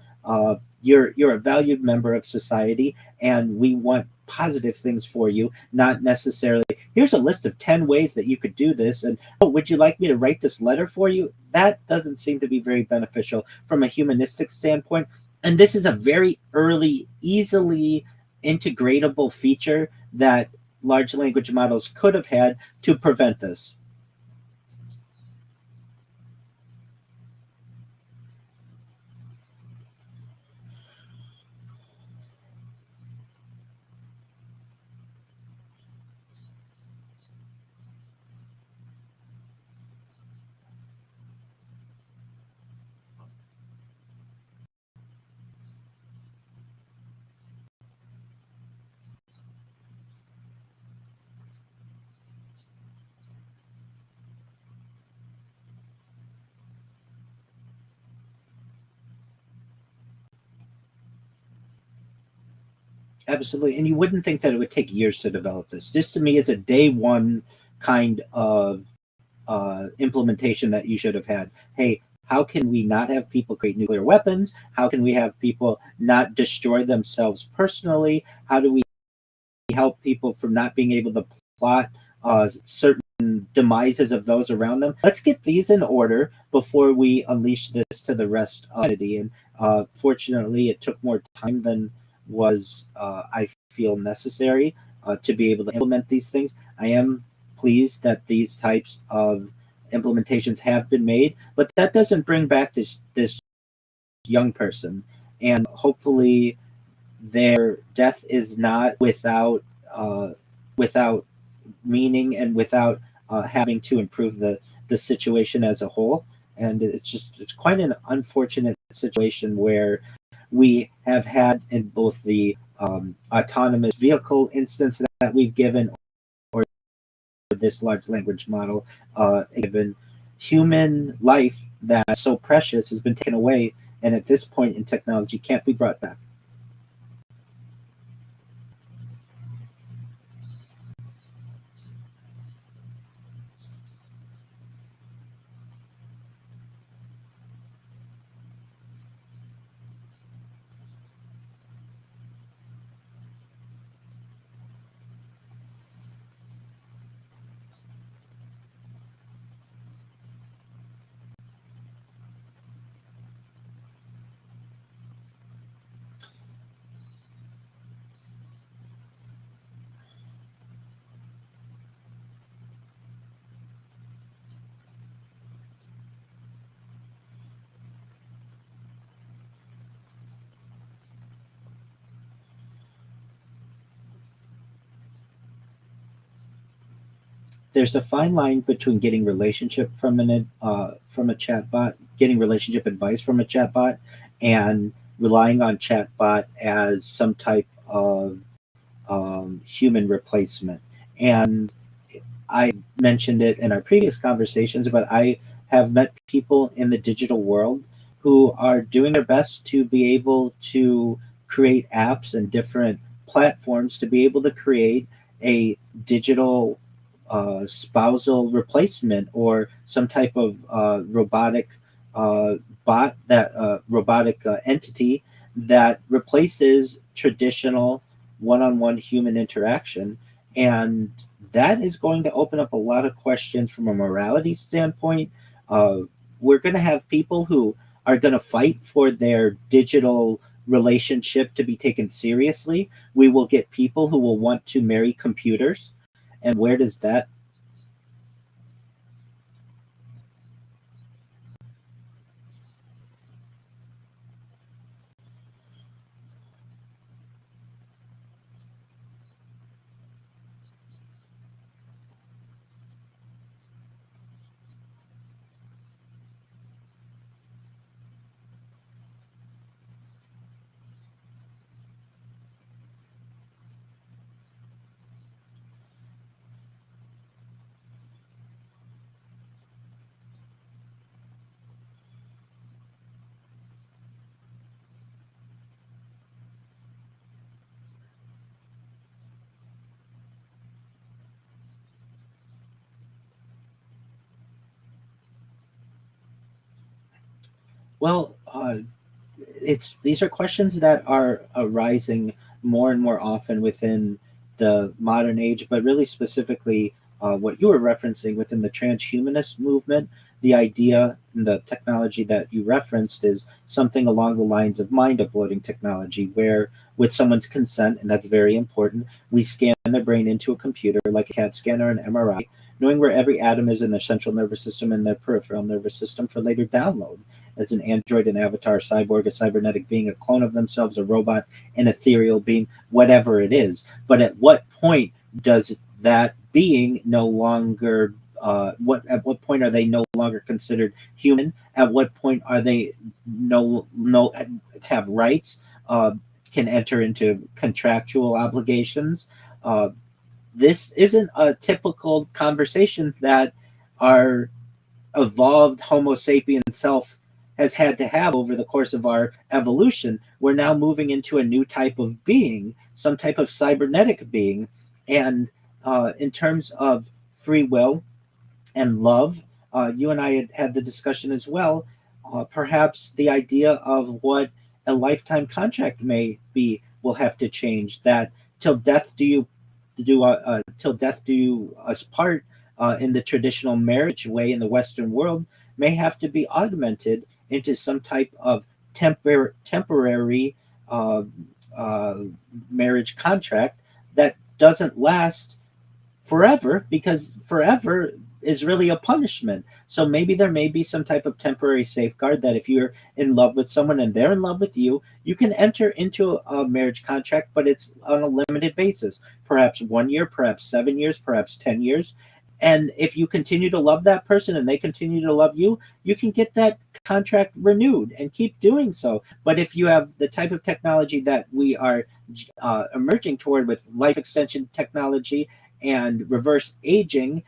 you're a valued member of society, and we want positive things for you, not necessarily here's a list of 10 ways that you could do this, and oh, would you like me to write this letter for you? That doesn't seem to be very beneficial from a humanistic standpoint. And this is a very early, easily integratable feature that large language models could have had to prevent this. Absolutely. And you wouldn't think that it would take years to develop this. This to me is a day one kind of implementation that you should have had. Hey, how can we not have people create nuclear weapons? How can we have people not destroy themselves personally? How do we help people from not being able to plot certain demises of those around them? Let's get these in order before we unleash this to the rest of humanity. And fortunately, it took more time than was, I feel, necessary to be able to implement these things. I am pleased that these types of implementations have been made, but that doesn't bring back this young person, and hopefully their death is not uh, without meaning and without having to improve the situation as a whole. And it's quite an unfortunate situation where we have had in both the autonomous vehicle instance that we've given, or this large language model given, human life that's so precious has been taken away, and at this point in technology can't be brought back. There's a fine line between getting relationship from a chatbot, getting relationship advice from a chatbot, and relying on chatbot as some type of human replacement. And I mentioned it in our previous conversations, but I have met people in the digital world who are doing their best to be able to create apps and different platforms to be able to create a digital spousal replacement, or some type of robotic robotic entity that replaces traditional one-on-one human interaction. And that is going to open up a lot of questions from a morality standpoint. Uh, we're going to have people who are going to fight for their digital relationship to be taken seriously. We will get people who will want to marry computers. And where does that? Well, it's these are questions that are arising more and more often within the modern age, but really specifically what you were referencing within the transhumanist movement. The idea and the technology that you referenced is something along the lines of mind uploading technology, where with someone's consent, and that's very important, we scan their brain into a computer like a CAT scan or an MRI, knowing where every atom is in their central nervous system and their peripheral nervous system for later download as an android, an avatar, a cyborg, a cybernetic being, a clone of themselves, a robot, an ethereal being, whatever it is. But at what point does that being no longer at what point are they no longer considered human? At what point are they no have rights? Can enter into contractual obligations? Uh, this isn't a typical conversation that our evolved Homo sapien self has had to have over the course of our evolution. We're now moving into a new type of being, some type of cybernetic being. And in terms of free will and love, you and I had the discussion as well. Perhaps the idea of what a lifetime contract may be will have to change. That till death till death do you us part in the traditional marriage way in the Western world may have to be augmented into some type of temporary uh, uh, marriage contract that doesn't last forever, because forever is really a punishment. So maybe there may be some type of temporary safeguard that if you're in love with someone and they're in love with you, you can enter into a marriage contract, but it's on a limited basis, perhaps 1 year, perhaps 7 years, perhaps 10 years. And if you continue to love that person and they continue to love you, you can get that contract renewed and keep doing so. But if you have the type of technology that we are emerging toward with life extension technology and reverse aging,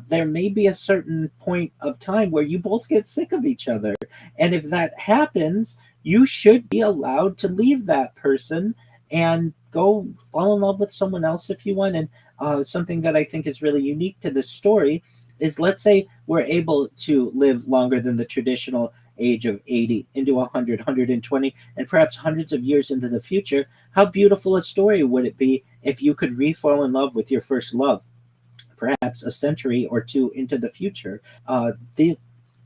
there may be a certain point of time where you both get sick of each other. And if that happens, you should be allowed to leave that person and go fall in love with someone else if you want. And something that I think is really unique to this story is, let's say we're able to live longer than the traditional age of 80 into 100, 120, and perhaps hundreds of years into the future. How beautiful a story would it be if you could re-fall in love with your first love, perhaps a century or two into the future? These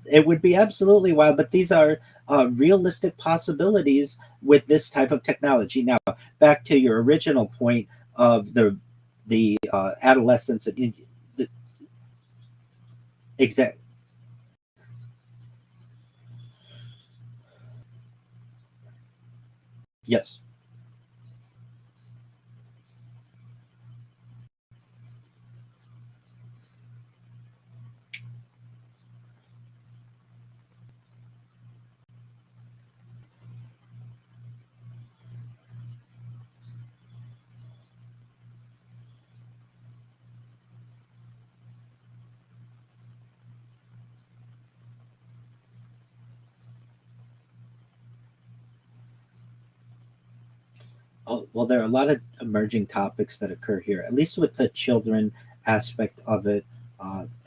It would be absolutely wild, but these are realistic possibilities with this type of technology. Now, back to your original point of the adolescence and the exact. Yes. Oh, well, there are a lot of emerging topics that occur here, at least with the children aspect of it.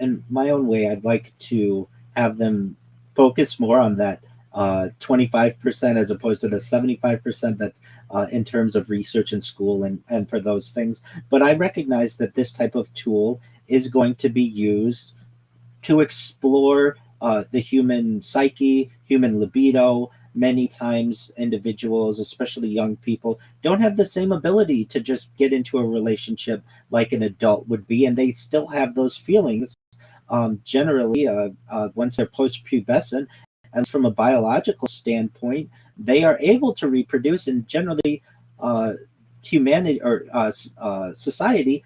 In my own way, I'd like to have them focus more on that 25% as opposed to the 75% that's in terms of research in school and for those things. But I recognize that this type of tool is going to be used to explore the human psyche, human libido. Many times, individuals, especially young people, don't have the same ability to just get into a relationship like an adult would be, and they still have those feelings generally once they're post-pubescent. And from a biological standpoint, they are able to reproduce, and generally, uh, humanity or society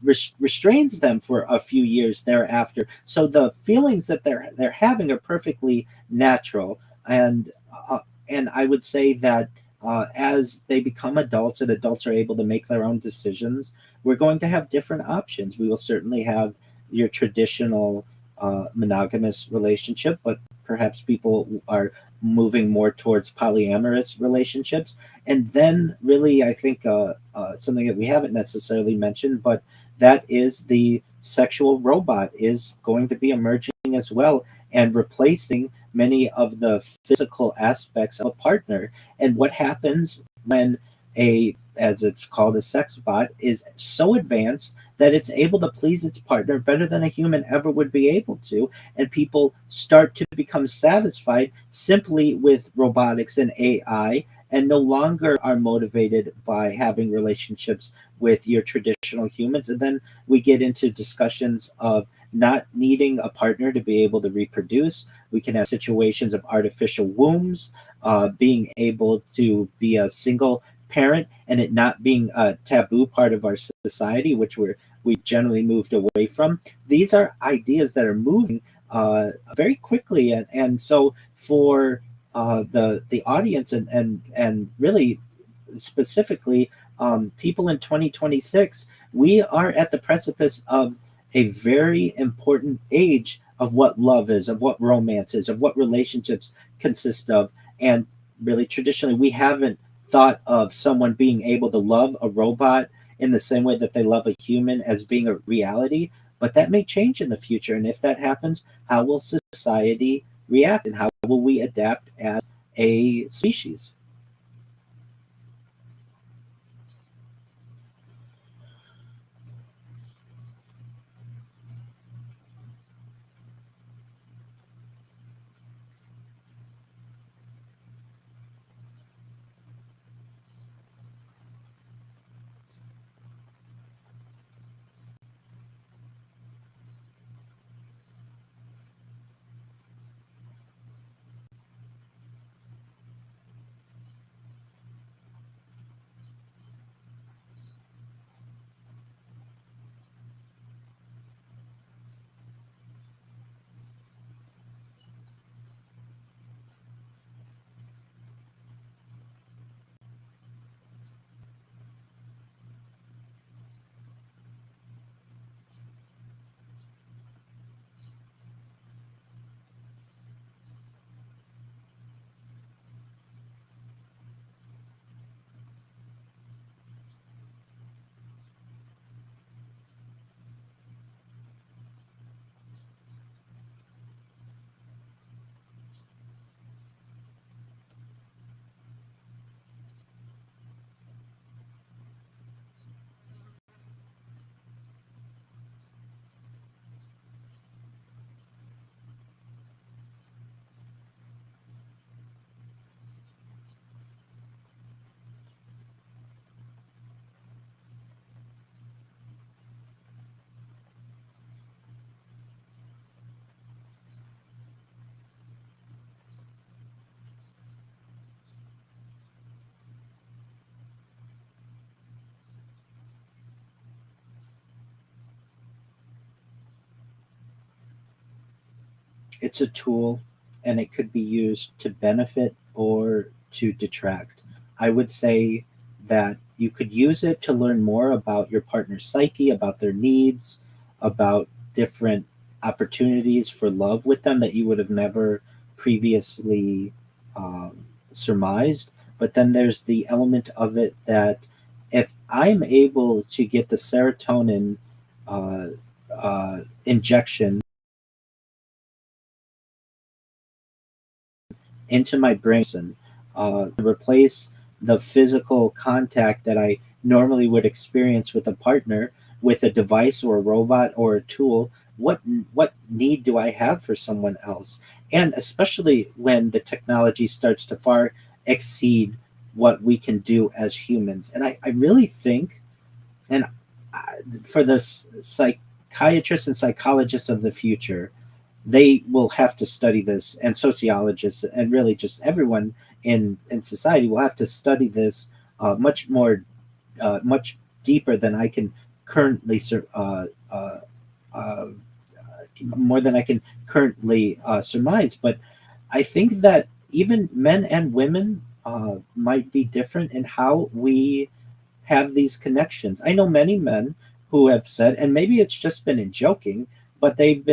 restrains them for a few years thereafter. So the feelings that they're having are perfectly natural, and uh, and I would say that as they become adults and adults are able to make their own decisions, we're going to have different options. We will certainly have your traditional monogamous relationship, but perhaps people are moving more towards polyamorous relationships. And then, really, I think something that we haven't necessarily mentioned, but that is the sexual robot is going to be emerging as well and replacing many of the physical aspects of a partner. And what happens when as it's called, a sex bot is so advanced that it's able to please its partner better than a human ever would be able to, and people start to become satisfied simply with robotics and AI, and no longer are motivated by having relationships with your traditional humans. And then we get into discussions of not needing a partner to be able to reproduce. We can have situations of artificial wombs, being able to be a single parent and it not being a taboo part of our society, which we generally moved away from. These are ideas that are moving very quickly, and so for the audience and really specifically people in 2026, we are at the precipice of a very important age of what love is, of what romance is, of what relationships consist of. And really, traditionally, we haven't thought of someone being able to love a robot in the same way that they love a human as being a reality. But that may change in the future. And if that happens, how will society react and how will we adapt as a species? It's a tool and it could be used to benefit or to detract. I would say that you could use it to learn more about your partner's psyche, about their needs, about different opportunities for love with them that you would have never previously surmised. But then there's the element of it that if I'm able to get the serotonin uh, injection into my brain to replace the physical contact that I normally would experience with a partner with a device or a robot or a tool. What need do I have for someone else? And especially when the technology starts to far exceed what we can do as humans. And I really think, and for the psychiatrists and psychologists of the future, they will have to study this, and sociologists and really just everyone in society will have to study this much more much deeper than I can currently uh, more than I can currently surmise. But I think that even men and women might be different in how we have these connections. I know many men who have said, and maybe it's just been in joking, but they've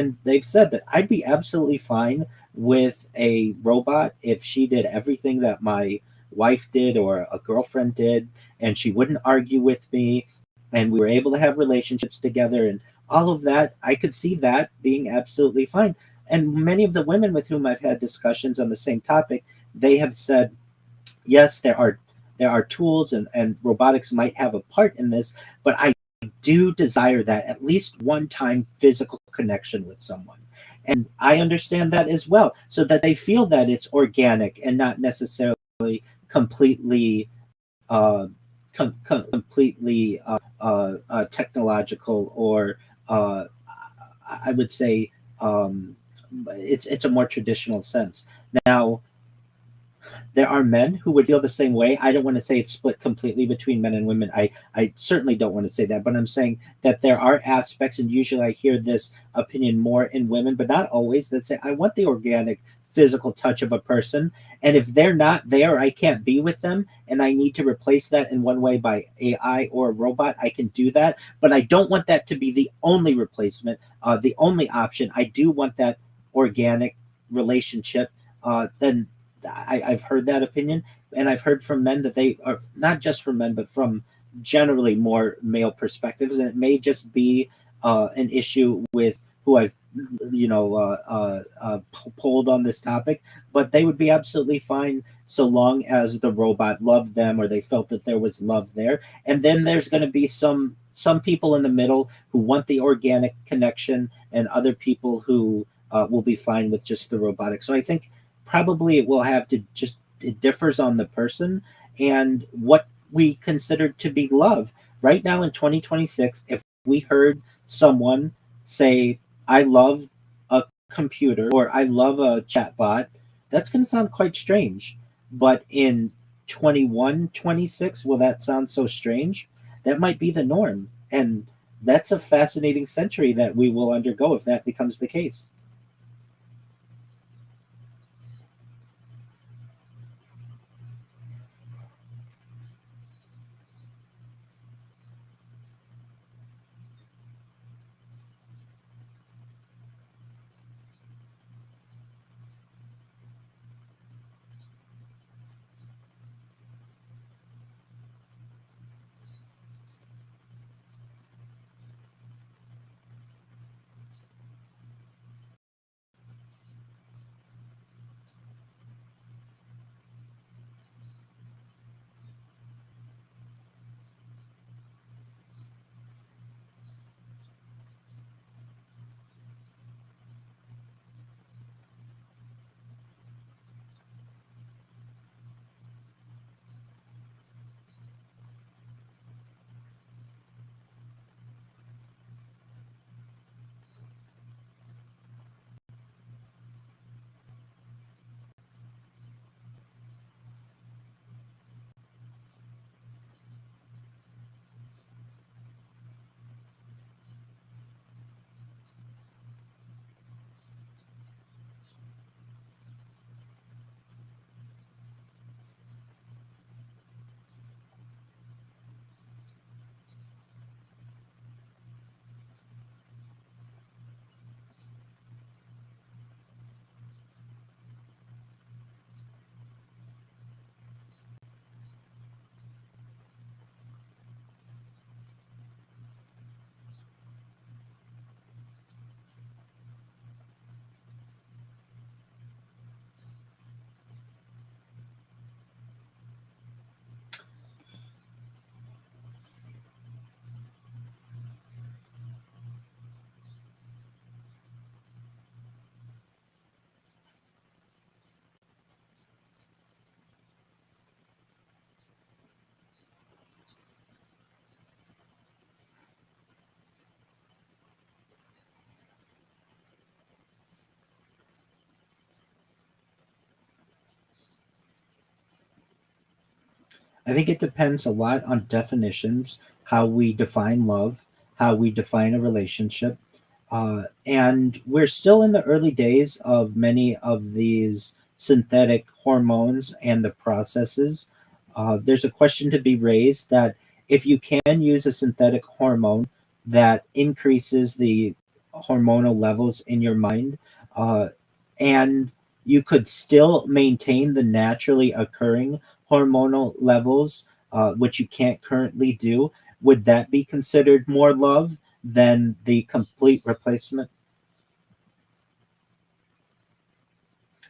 said that I'd be absolutely fine with a robot if she did everything that my wife did or a girlfriend did, and she wouldn't argue with me, and we were able to have relationships together and all of that. I could see that being absolutely fine. And many of the women with whom I've had discussions on the same topic, they have said, yes, there are tools and robotics might have a part in this, but I do desire that at least one time physical connection with someone. And I understand that as well, so that they feel that it's organic and not necessarily completely uh, completely technological, or I would say it's a more traditional sense. Now, there are men who would feel the same way. I don't want to say it's split completely between men and women. I certainly don't want to say that, but I'm saying that there are aspects, and usually I hear this opinion more in women, but not always, that say, I want the organic physical touch of a person. And if they're not there, I can't be with them, and I need to replace that in one way by AI or a robot, I can do that. But I don't want that to be the only replacement, the only option. I do want that organic relationship. Then I've heard that opinion, and I've heard from men that they are not just from men, but from generally more male perspectives, and it may just be an issue with who I've polled on this topic, but they would be absolutely fine so long as the robot loved them or they felt that there was love there. And then there's going to be some people in the middle who want the organic connection, and other people who will be fine with just the robotic. So I think probably it will have to just, it differs on the person and what we consider to be love. Right now in 2026, if we heard someone say, I love a computer or I love a chatbot, that's going to sound quite strange. But in 21, 26, will that sound so strange? That might be the norm. And that's a fascinating century that we will undergo if that becomes the case. I think it depends a lot on definitions, how we define love, how we define a relationship. And we're still in the early days of many of these synthetic hormones and the processes. There's a question to be raised that if you can use a synthetic hormone that increases the hormonal levels in your mind, uh, and you could still maintain the naturally occurring hormonal levels, which you can't currently do, would that be considered more love than the complete replacement?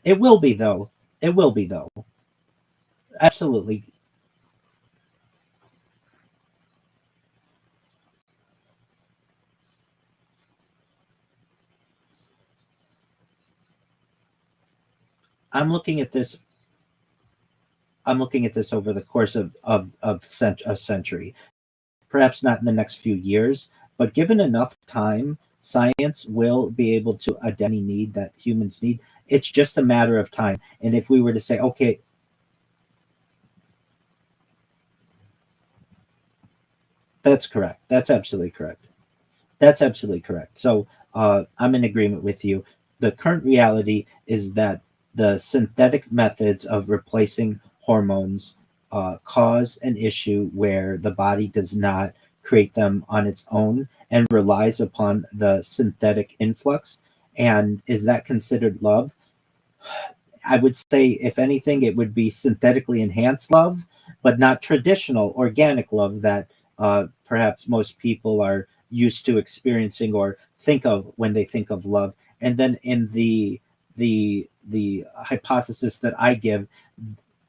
It will be, though. It will be, though. Absolutely. I'm looking at this. I'm looking at this over the course of a century. Perhaps not in the next few years, but given enough time, science will be able to identify any need that humans need. It's just a matter of time. And if we were to say, okay, that's correct. That's absolutely correct. That's absolutely correct. So I'm in agreement with you. The current reality is that the synthetic methods of replacing hormones cause an issue where the body does not create them on its own and relies upon the synthetic influx. And is that considered love? I would say, if anything, it would be synthetically enhanced love, but not traditional organic love that perhaps most people are used to experiencing or think of when they think of love. And then in the hypothesis that I give,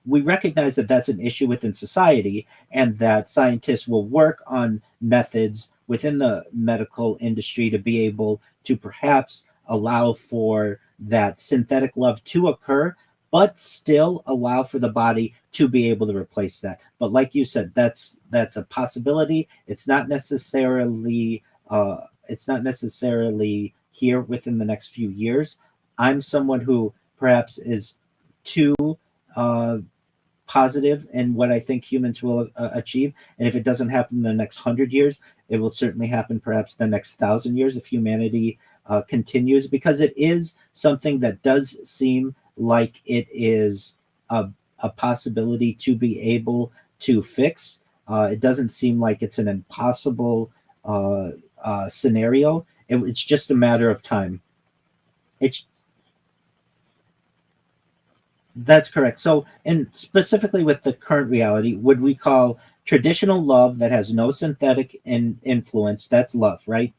we recognize that that's an issue within society, and that scientists will work on methods within the medical industry to be able to perhaps allow for that synthetic love to occur, but still allow for the body to be able to replace that. But like you said, that's a possibility. It's not necessarily here within the next few years. I'm someone who perhaps is too uh, positive in what I think humans will achieve. And if it doesn't happen in the next 100 years, it will certainly happen perhaps the next 1,000 years if humanity continues, because it is something that does seem like it is a possibility to be able to fix. It doesn't seem like it's an impossible scenario. It's just a matter of time. It's That's correct. So, and specifically with the current reality, would we call traditional love that has no synthetic influence? That's love, right?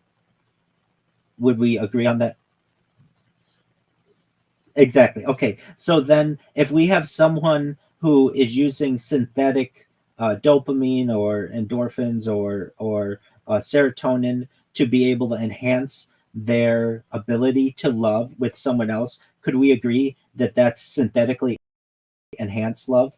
Would we agree on that? Exactly. Okay. So then, if we have someone who is using synthetic dopamine or endorphins or serotonin to be able to enhance their ability to love with someone else, could we agree that that's synthetically enhanced love?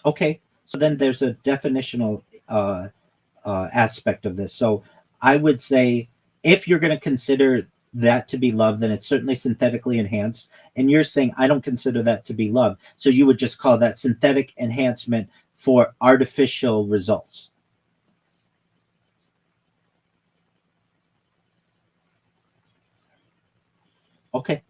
Okay, so then there's a definitional aspect of this. So I would say, if you're going to consider that to be love, then it's certainly synthetically enhanced. And you're saying I don't consider that to be love. So you would just call that synthetic enhancement for artificial results. Okay,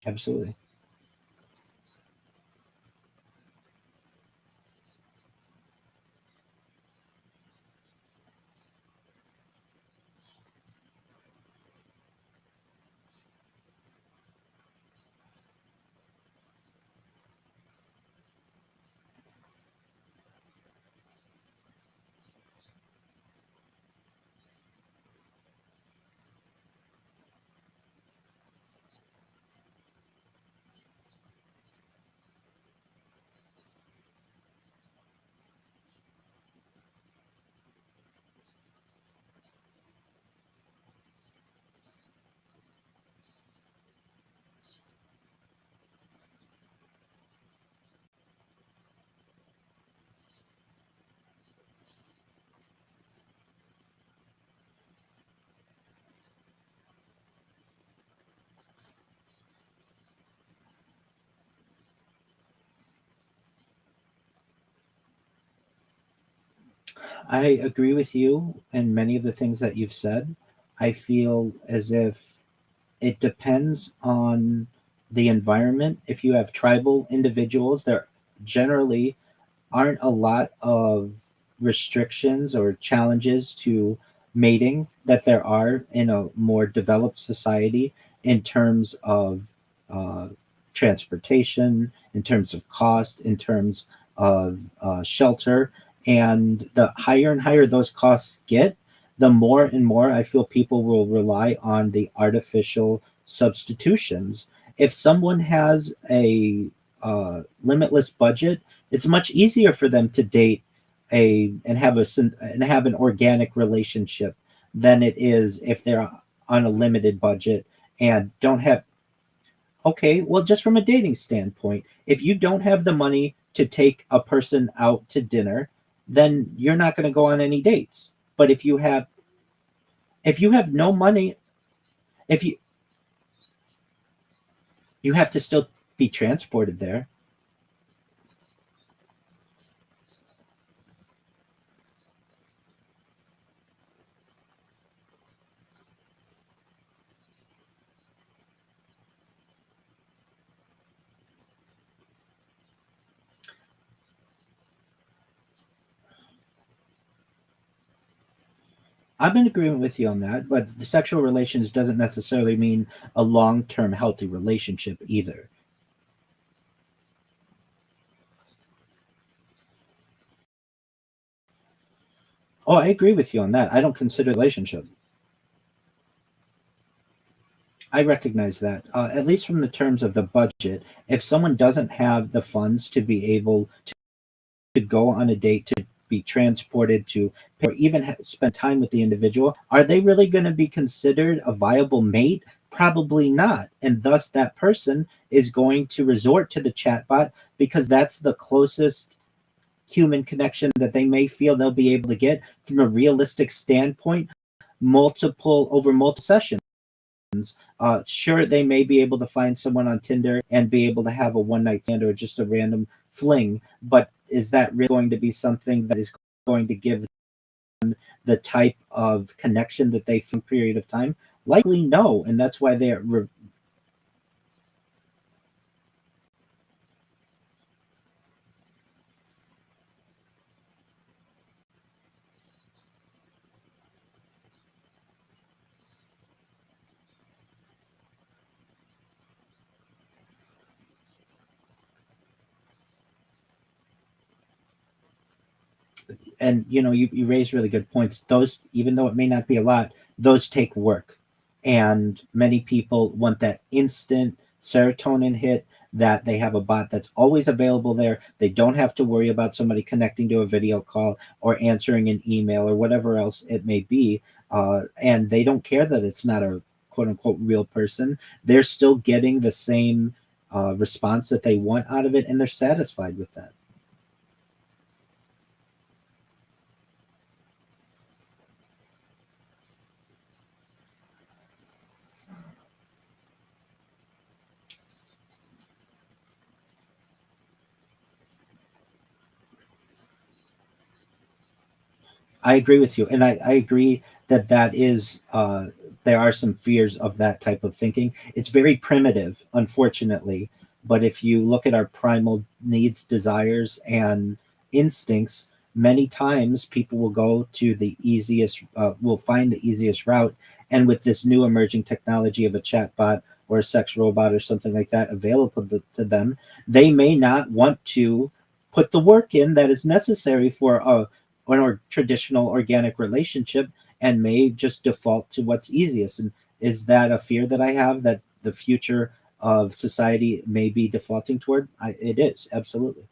absolutely. I agree with you and many of the things that you've said. I feel as if it depends on the environment. If you have tribal individuals, there generally aren't a lot of restrictions or challenges to mating that there are in a more developed society, in terms of uh, transportation, in terms of cost, in terms of shelter. And the higher and higher those costs get, the more and more I feel people will rely on the artificial substitutions. If someone has a limitless budget, it's much easier for them to date a and have a and have an organic relationship than it is if they're on a limited budget and don't have. Okay, well, just from a dating standpoint, if you don't have the money to take a person out to dinner, then you're not going to go on any dates. But if you have no money, if you have to still be transported there. I'm in agreement with you on that, but the sexual relations doesn't necessarily mean a long-term healthy relationship either. Oh, I agree with you on that. I don't consider relationship. I recognize that, at least from the terms of the budget. If someone doesn't have the funds to be able to go on a date, to be transported to, or even spend time with the individual, are they really going to be considered a viable mate? Probably not. And thus, that person is going to resort to the chatbot because that's the closest human connection that they may feel they'll be able to get from a realistic standpoint, multiple over multiple sessions. Sure, they may be able to find someone on Tinder and be able to have a one night stand or just a random fling, but is that really going to be something that is going to give the type of connection that they feel period of time? Likely no, and that's why they're. And you raise really good points. Those, even though it may not be a lot, those take work, and many people want that instant serotonin hit, that they have a bot that's always available there. They don't have to worry about somebody connecting to a video call or answering an email or whatever else it may be, and they don't care that it's not a quote unquote real person. They're still getting the same response that they want out of it, and they're satisfied with that. I agree with you, and I agree that that is there are some fears of that type of thinking. It's very primitive, unfortunately, but if you look at our primal needs, desires, and instincts, many times people will go to the easiest, will find the easiest route, and with this new emerging technology of a chatbot or a sex robot or something like that available to them, they may not want to put the work in that is necessary for a or traditional organic relationship, and may just default to what's easiest. And is that a fear that I have, that the future of society may be defaulting toward? It is, absolutely.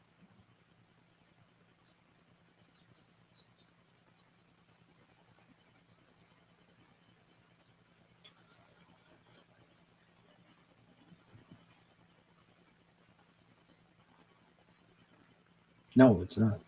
No, it's not.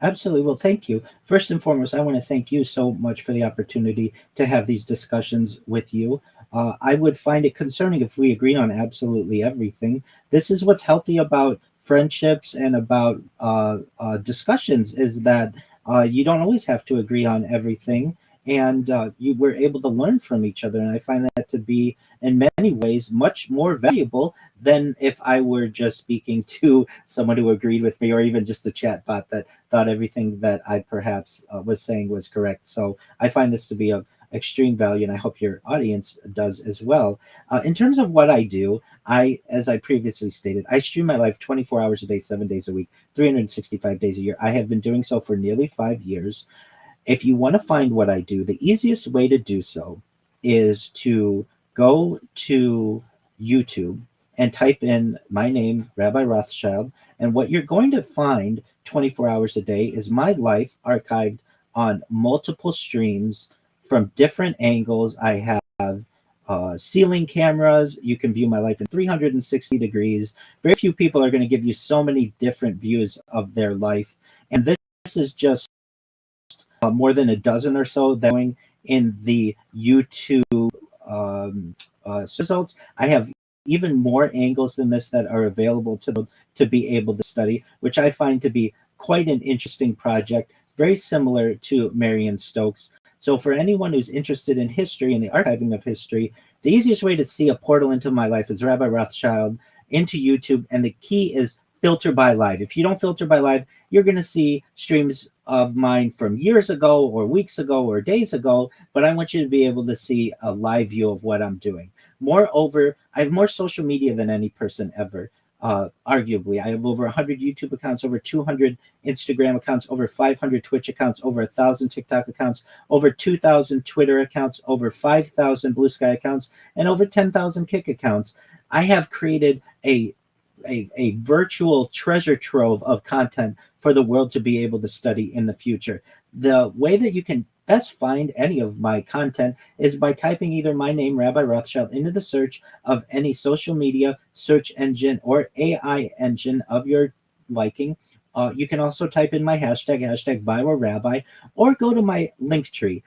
Absolutely. Well, thank you. First and foremost, I want to thank you so much for the opportunity to have these discussions with you. I would find it concerning if we agreed on absolutely everything. This is what's healthy about friendships and about discussions, is that you don't always have to agree on everything. and you were able to learn from each other. And I find that to be, in many ways, much more valuable than if I were just speaking to someone who agreed with me, or even just a chat bot that thought everything that I perhaps was saying was correct. So I find this to be of extreme value, and I hope your audience does as well. In terms of what I do, as I previously stated, I stream my life 24 hours a day, 7 days a week, 365 days a year. I have been doing so for nearly 5 years. If you want to find what I do, the easiest way to do so is to go to YouTube and type in my name, Rabbi Rothschild. And what you're going to find 24 hours a day is my life archived on multiple streams from different angles. I have ceiling cameras. You can view my life in 360 degrees. Very few people are going to give you so many different views of their life. And this is just more than a dozen or so that are going in the YouTube results. I have even more angles than this that are available to be able to study, which I find to be quite an interesting project, very similar to Marion Stokes. So for anyone who's interested in history and the archiving of history, the easiest way to see a portal into my life is Rabbi Rothschild into YouTube, and the key is filter by live. If you don't filter by live, you're going to see streams of mine from years ago or weeks ago or days ago, but I want you to be able to see a live view of what I'm doing. Moreover, I have more social media than any person ever. Arguably, I have over 100 YouTube accounts, over 200 Instagram accounts, over 500 Twitch accounts, over 1,000 TikTok accounts, over 2,000 Twitter accounts, over 5,000 Blue Sky accounts, and over 10,000 Kick accounts. I have created a virtual treasure trove of content for the world to be able to study in the future. The way that you can best find any of my content is by typing either my name, Rabbi Rothschild, into the search of any social media search engine or AI engine of your liking. You can also type in my hashtag viral rabbi, or go to my link tree,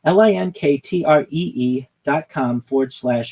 linktr.com//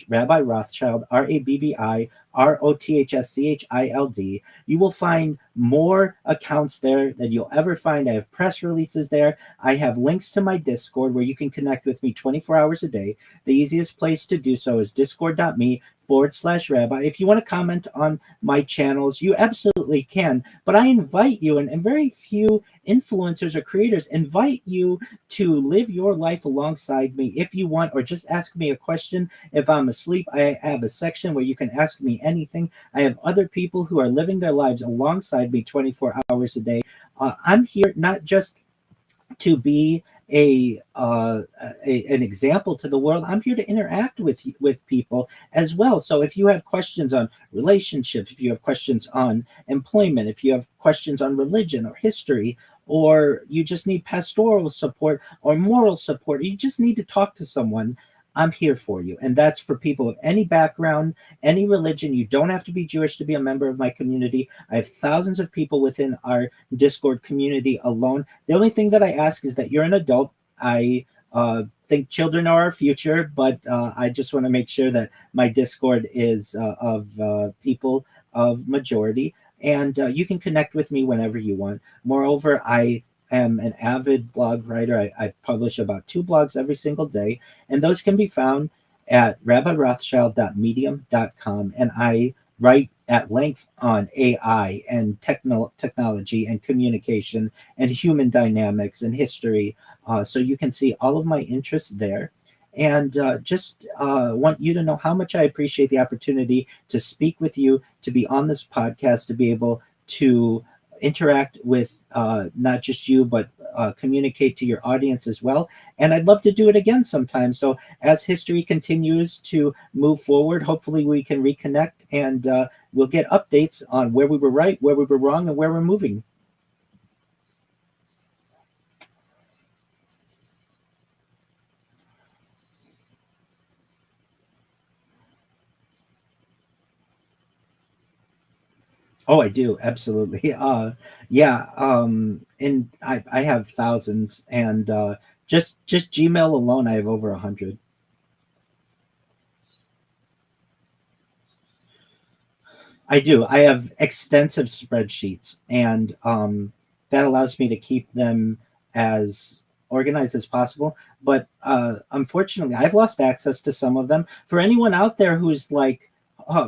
Rabbi Rothschild, RabbiRothschild. You will find more accounts there than you'll ever find. I have press releases there. I have links to my Discord where you can connect with me 24 hours a day. The easiest place to do so is discord.me/rabbi. If you want to comment on my channels, you absolutely can. But I invite you, and very few influencers or creators invite you to live your life alongside me if you want, or just ask me a question. If I'm asleep, I have a section where you can ask me anything. I have other people who are living their lives alongside me 24 hours a day. I'm here not just to be an example to the world. I'm here to interact with people as well. So if you have questions on relationships, if you have questions on employment, if you have questions on religion or history, or you just need pastoral support or moral support, or you just need to talk to someone, I'm here for you. And that's for people of any background, any religion. You don't have to be Jewish to be a member of my community. I have thousands of people within our Discord community alone. The only thing that I ask is that you're an adult. I think children are our future, but I just want to make sure that my Discord is of people of majority. And you can connect with me whenever you want. Moreover, I am an avid blog writer. I publish about 2 blogs every single day, and those can be found at rabbirothschild.medium.com. And I write at length on AI and technology and communication and human dynamics and history. So you can see all of my interests there. And just want you to know how much I appreciate the opportunity to speak with you, to be on this podcast, to be able to interact with not just you, but communicate to your audience as well. And I'd love to do it again sometime. So as history continues to move forward, hopefully we can reconnect, and we'll get updates on where we were right, where we were wrong, and where we're moving. Oh, I do, absolutely. Yeah, and I have thousands, and just Gmail alone, I have over 100. I do. I have extensive spreadsheets, and that allows me to keep them as organized as possible. But unfortunately, I've lost access to some of them. For anyone out there who's like,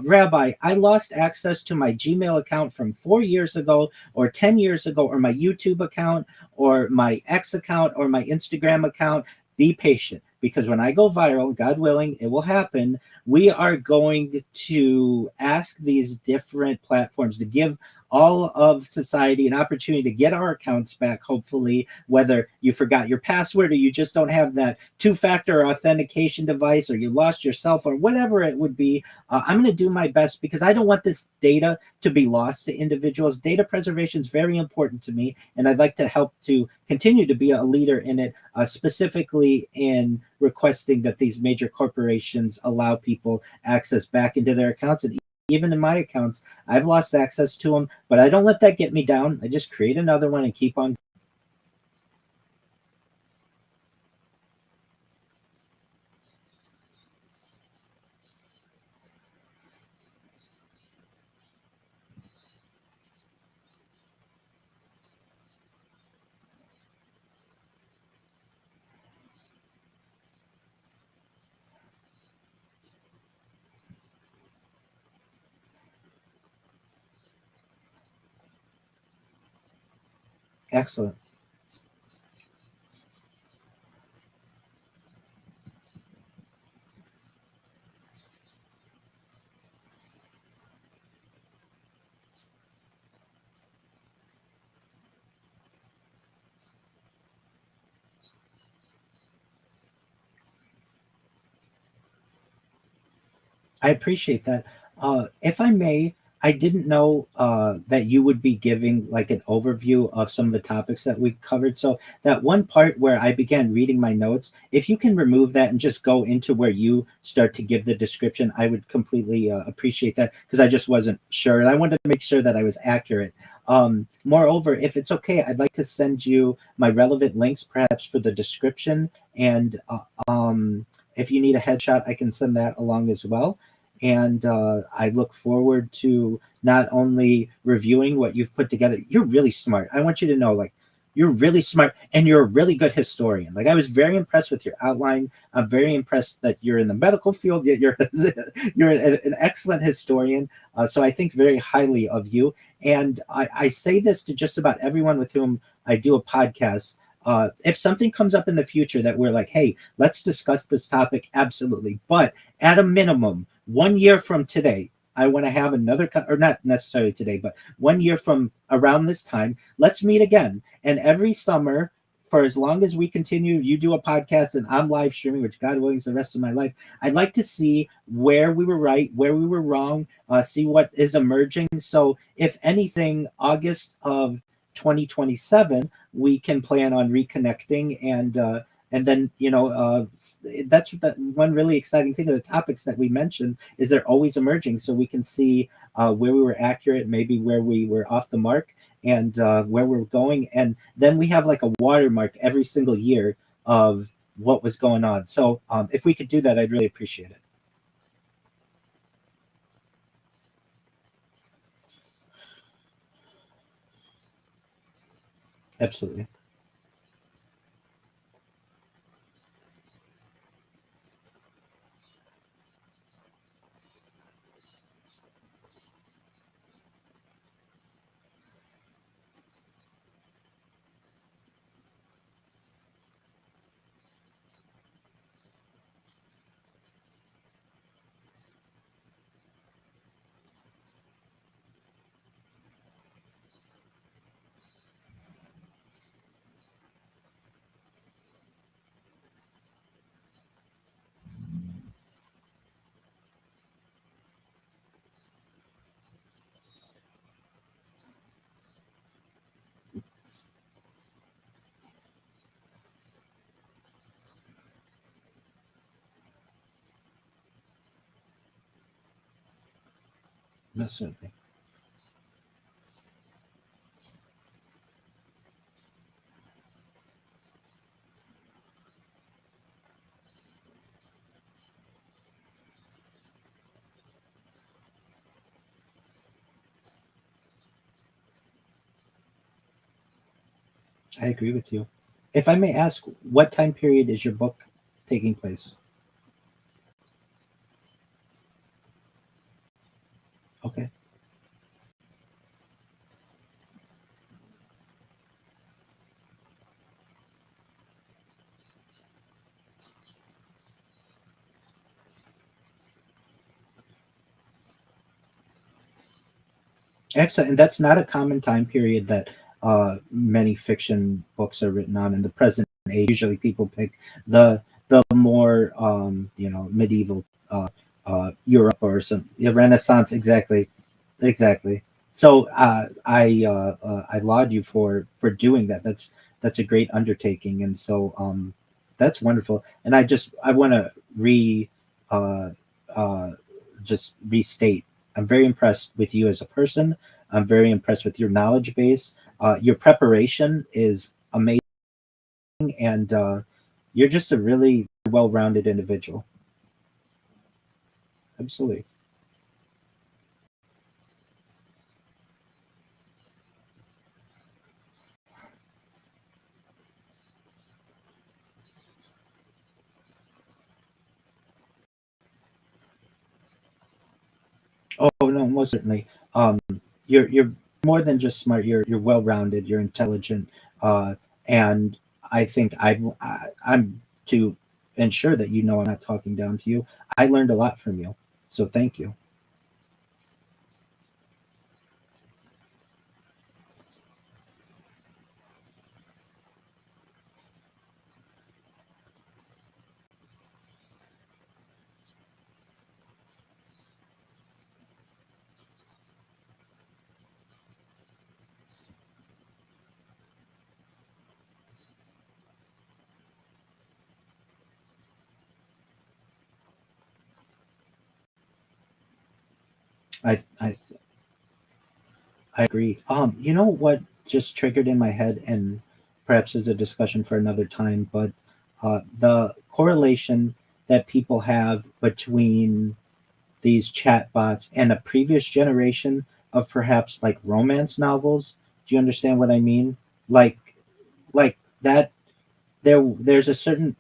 Rabbi, I lost access to my Gmail account from 4 years ago, or 10 years ago, or my YouTube account, or my X account, or my Instagram account. Be patient, because when I go viral, God willing, it will happen. We are going to ask these different platforms to give all of society an opportunity to get our accounts back, hopefully, whether you forgot your password, or you just don't have that two-factor authentication device, or you lost your cell phone, whatever it would be. I'm going to do my best, because I don't want this data to be lost to individuals. Data preservation is very important to me, and I'd like to help to continue to be a leader in it, specifically in requesting that these major corporations allow people access back into their accounts. And even in my accounts, I've lost access to them, but I don't let that get me down. I just create another one and keep on. Excellent. I appreciate that. If I may, I didn't know that you would be giving like an overview of some of the topics that we covered. So that one part where I began reading my notes, if you can remove that and just go into where you start to give the description, I would completely appreciate that, because I just wasn't sure, and I wanted to make sure that I was accurate. Moreover, if it's okay, I'd like to send you my relevant links, perhaps for the description, and if you need a headshot, I can send that along as well. And I look forward to not only reviewing what you've put together. You're really smart. I want you to know, like, you're really smart, and you're a really good historian. Like, I was very impressed with your outline. I'm very impressed that you're in the medical field. Yet you're an excellent historian. So I think very highly of you. And I say this to just about everyone with whom I do a podcast. If something comes up in the future that we're like, hey, let's discuss this topic, absolutely. But at a minimum, 1 year from today, I want to have another, or not necessarily today, but 1 year from around this time, let's meet again. And every summer, for as long as we continue, you do a podcast and I'm live streaming, which God willing is the rest of my life. I'd like to see where we were right, where we were wrong, see what is emerging. So if anything, August of 2027, we can plan on reconnecting, and then that's the one really exciting thing of the topics that we mentioned, is they're always emerging, so we can see where we were accurate, maybe where we were off the mark, and where we're going, and then we have like a watermark every single year of what was going on. So if we could do that, I'd really appreciate it. Absolutely. Absolutely. I agree with you. If I may ask, what time period is your book taking place? Okay. Excellent. And that's not a common time period that many fiction books are written on in the present age. Usually people pick the more medieval Europe or some Renaissance. Exactly. Exactly. So I laud you for doing that. That's a great undertaking, and so that's wonderful. And I want to uh, uh, just restate. I'm very impressed with you as a person. I'm very impressed with your knowledge base. Your preparation is amazing, and you're just a really well-rounded individual. Absolutely. Oh no, most certainly. You're more than just smart. You're well rounded. You're intelligent, and I think I'm to ensure that you know I'm not talking down to you. I learned a lot from you, so thank you. I I agree. You know what just triggered in my head, and perhaps is a discussion for another time, but the correlation that people have between these chatbots and a previous generation of perhaps like romance novels. Do you understand what I mean? Like like that there's a certain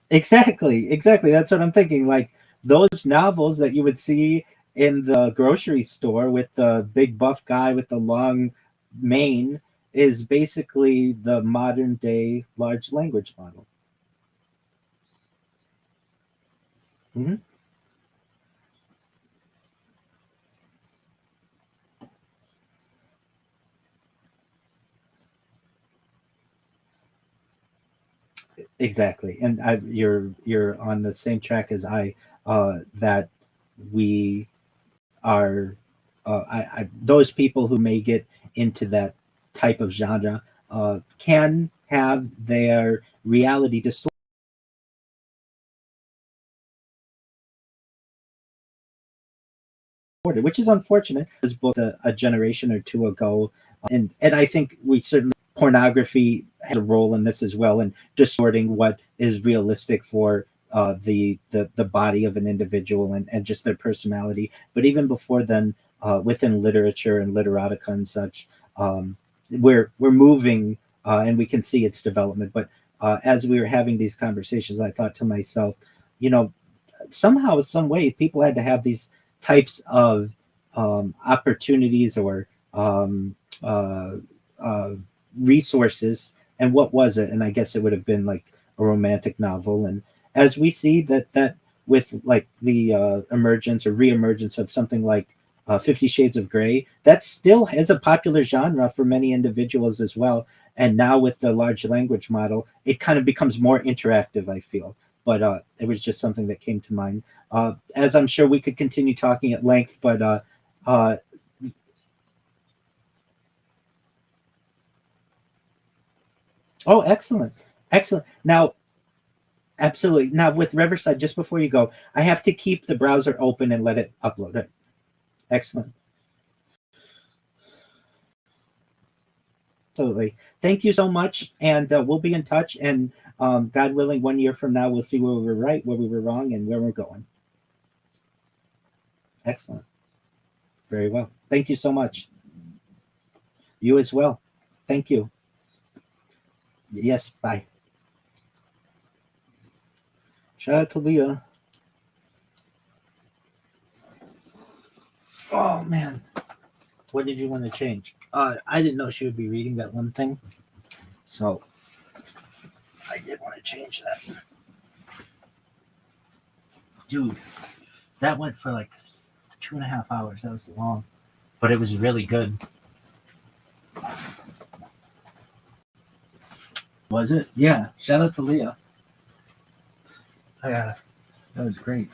exactly that's what I'm thinking. Like those novels that you would see in the grocery store with the big buff guy with the long mane is basically the modern day large language model. Mhm. Exactly, and you're on the same track as I. That we are, those people who may get into that type of genre can have their reality distorted, which is unfortunate. This book a generation or two ago, and I think we certainly pornography has a role in this as well, in distorting what is realistic for the body of an individual and just their personality. But even before then, within literature and literotica and such, we're moving, and we can see its development. But as we were having these conversations, I thought to myself, you know, somehow, some way, people had to have these types of opportunities or uh, uh, resources. And what was it? And I guess it would have been like a romantic novel. And as we see that with like the emergence or reemergence of something like 50 Shades of Grey, that still is a popular genre for many individuals as well. And now with the large language model, it kind of becomes more interactive, I feel. But it was just something that came to mind. As I'm sure we could continue talking at length, but uh, oh, excellent, excellent. Now, absolutely. Now, with Riverside, just before you go, I have to keep the browser open and let it upload it. Excellent. Absolutely. Thank you so much. And we'll be in touch. And God willing, 1 year from now, we'll see where we were right, where we were wrong, and where we're going. Excellent. Very well. Thank you so much. You as well. Thank you. Yes, bye. Shout out to Leah. Oh man, what did you want to change? I didn't know she would be reading that one thing, so I did want to change that. Dude, that went for like 2.5 hours. That was long, but it was really good. Was it? Yeah. Shout out to Leah. Yeah, that was great.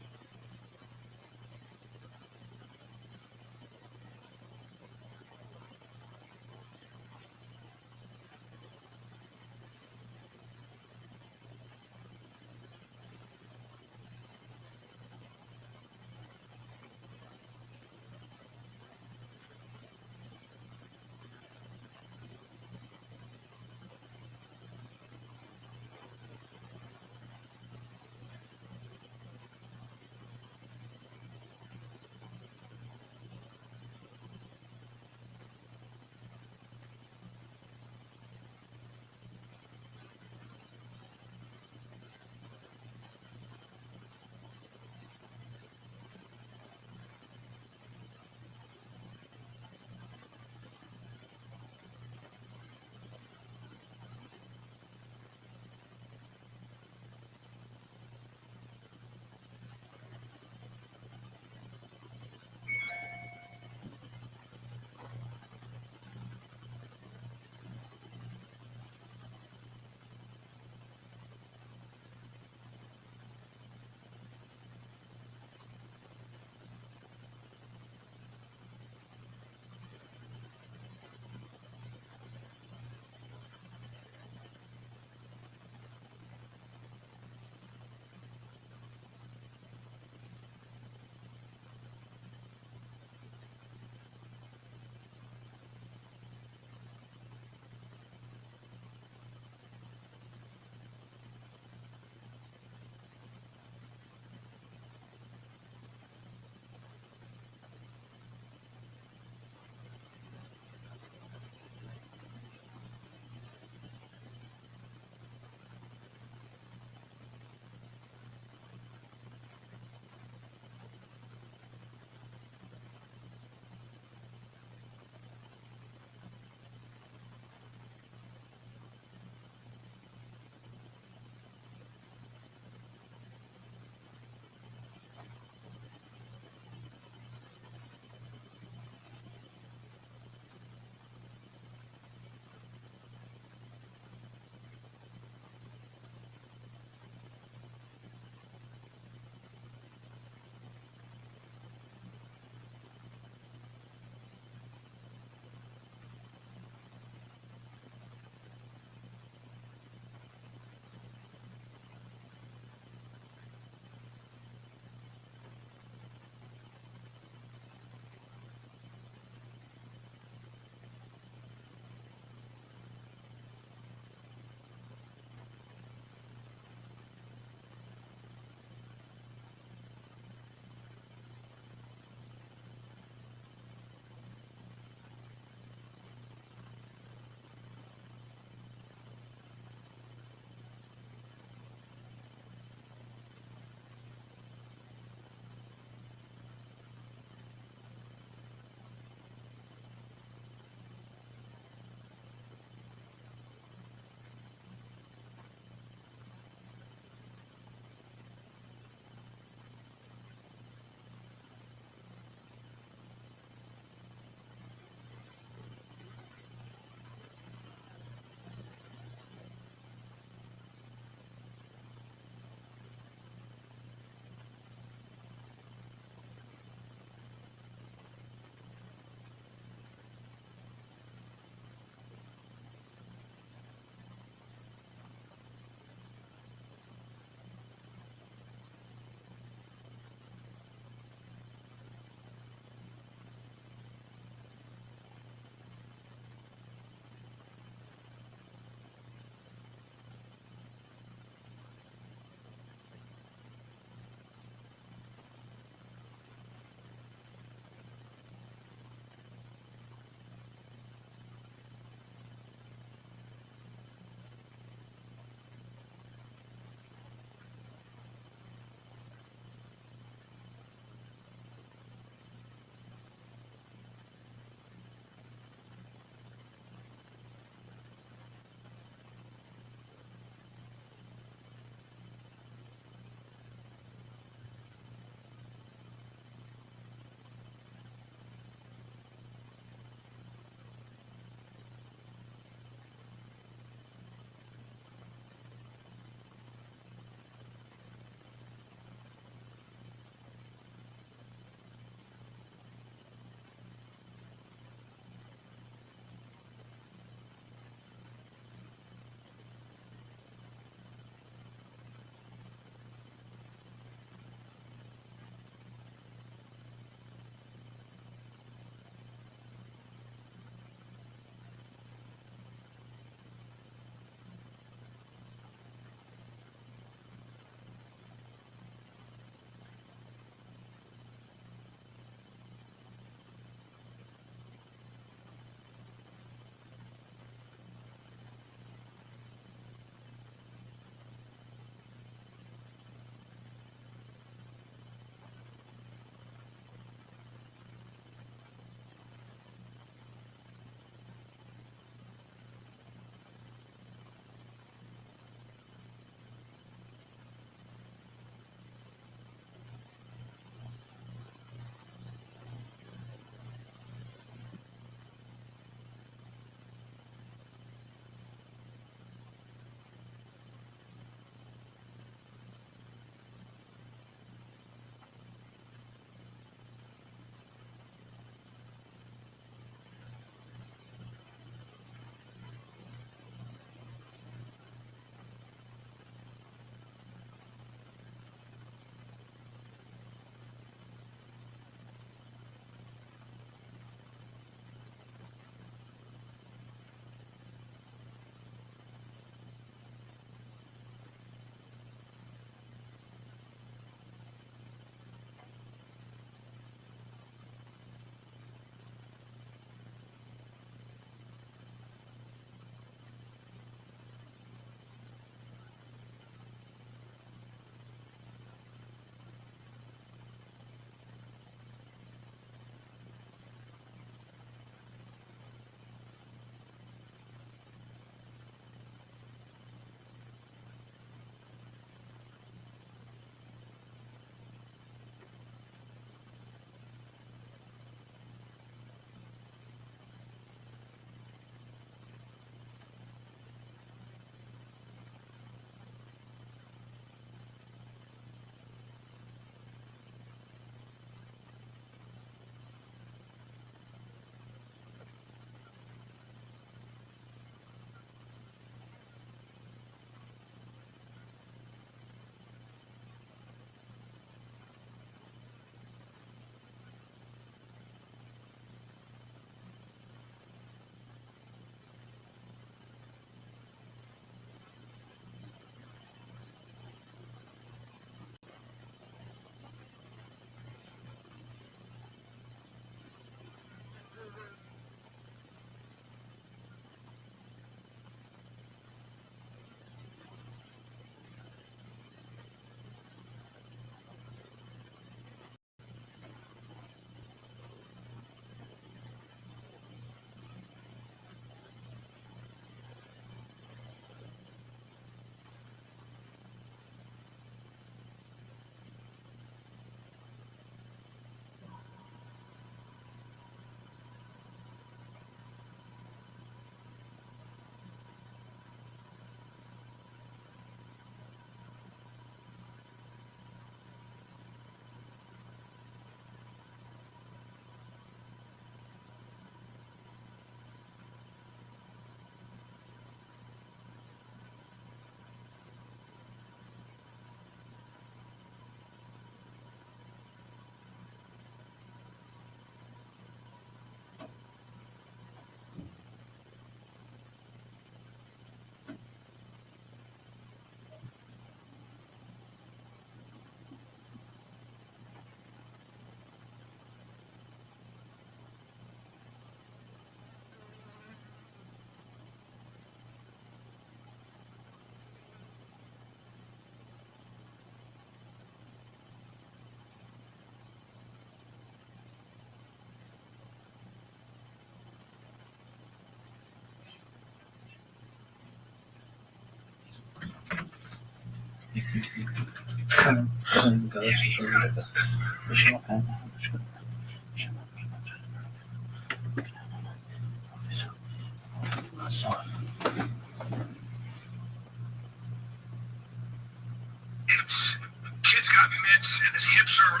It's kid's got mitts and his hips are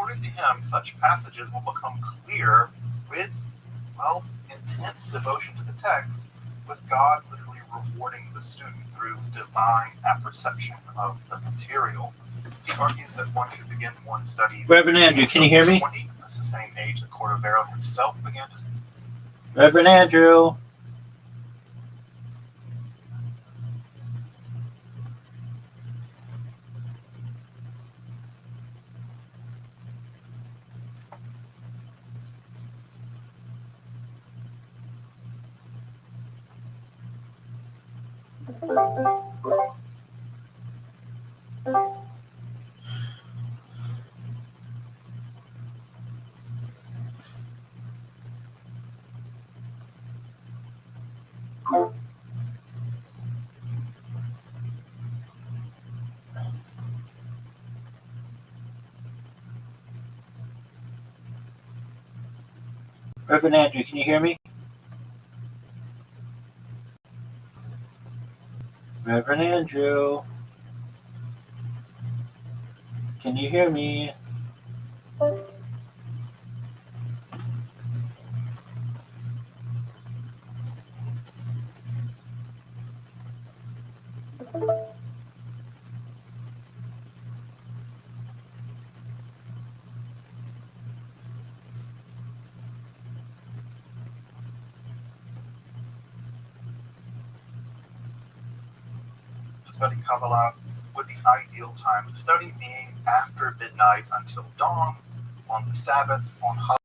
according to him, such passages will become clear with, well, intense devotion to the text, with God literally rewarding the student through divine apperception of the material. He argues that one should begin one's studies. Reverend Andrew, can you hear me? 20. That's the same age that Cordovero himself began to. Reverend Andrew. Reverend Andrew, can you hear me? Reverend Andrew, can you hear me? To study Kabbalah with the ideal time of study being after midnight until dawn, on the Sabbath, on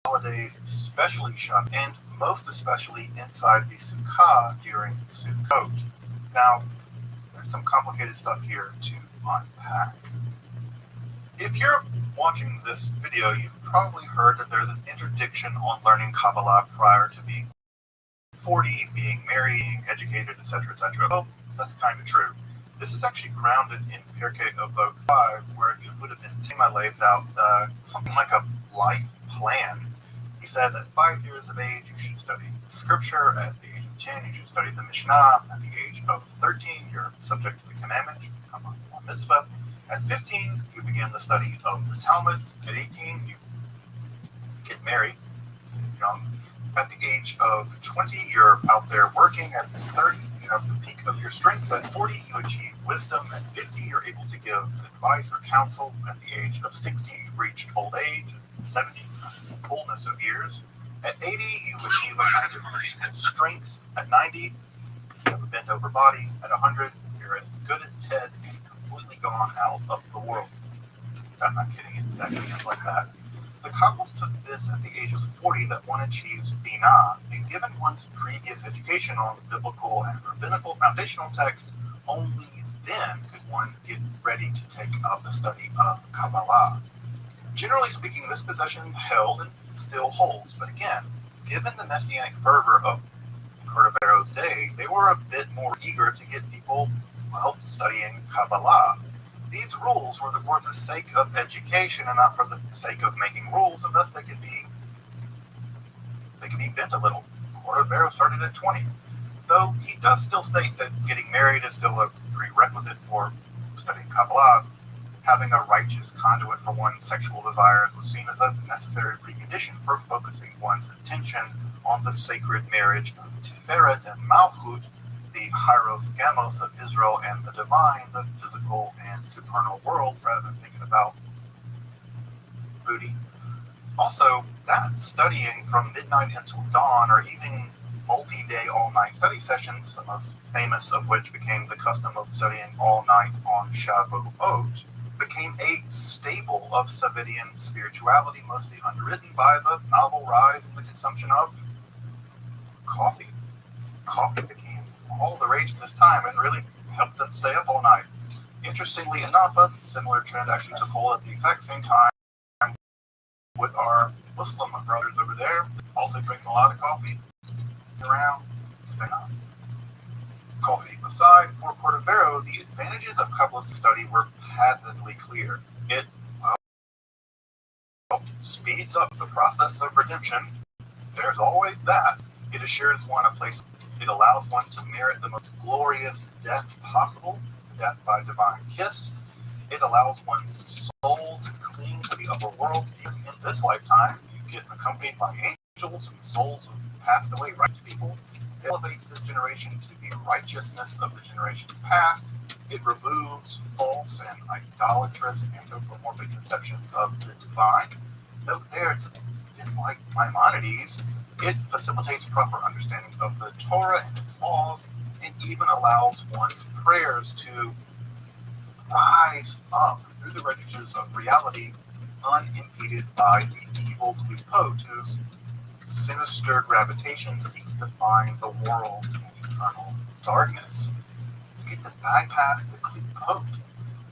holidays, especially Shabbat, and most especially inside the Sukkah during Sukkot. Now, there's some complicated stuff here to unpack. If you're watching this video, you've probably heard that there's an interdiction on learning Kabbalah prior to being 40, being married, being educated, etc., etc. Well, that's kind of true. This is actually grounded in Pirkei Avot 5, where it would have been Tema lays out something like a life plan. He says at 5 years of age, you should study Scripture. At the age of 10, you should study the Mishnah. At the age of 13, you're subject to the commandment, you become a mitzvah. At 15, you begin the study of the Talmud. At 18, you get married, young. At the age of 20, you're out there working. At 30, you have the peak of your strength. At 40, you achieve wisdom. At 50, you're able to give advice or counsel. At the age of 60, you've reached old age. At 70, fullness of years. At 80, you achieve a kind of strength. At 90, you have a bent over body. At 100, you're as good as dead and completely gone out of the world. I'm not kidding, it actually is like that. The Kabbalists took this at the age of 40 that one achieves Binah, and given one's previous education on biblical and rabbinical foundational texts, only then could one get ready to take up the study of Kabbalah. Generally speaking, this position held and still holds, but again, given the messianic fervor of Cordovero's day, they were a bit more eager to get people studying Kabbalah. These rules were for the sake of education and not for the sake of making rules, and thus they could be bent a little. Cordovero started at 20, though he does still state that getting married is still a prerequisite for studying Kabbalah. Having a righteous conduit for one's sexual desires was seen as a necessary precondition for focusing one's attention on the sacred marriage of Tiferet and Malchut, the Hieros Gamos of Israel and the divine, the physical and supernal world, rather than thinking about booty. Also, that studying from midnight until dawn, or even multi-day, all-night study sessions, the most famous of which became the custom of studying all night on Shavuot, became a staple of Savidian spirituality, mostly underwritten by the novel rise in the consumption of coffee. Coffee became all the rage at this time and really helped them stay up all night. Interestingly enough, a similar trend actually took hold at the exact same time with our Muslim brothers over there, also drinking a lot of coffee, around, staying up. Coffee aside, for Cordovero, the advantages of Kabbalistic study were patently clear. It speeds up the process of redemption. There's always that. It assures one a place. It allows one to merit the most glorious death possible, death by divine kiss. It allows one's soul to cling to the upper world. In this lifetime, you get accompanied by angels and souls of passed away righteous people. It elevates this generation to the righteousness of the generations past. It removes false and idolatrous anthropomorphic conceptions of the divine. Note there, it's a bit like Maimonides. It facilitates proper understanding of the Torah and its laws, and even allows one's prayers to rise up through the registers of reality, unimpeded by the evil klipot, whose sinister gravitation seeks to bind the world in eternal darkness. You get to bypass the klipot.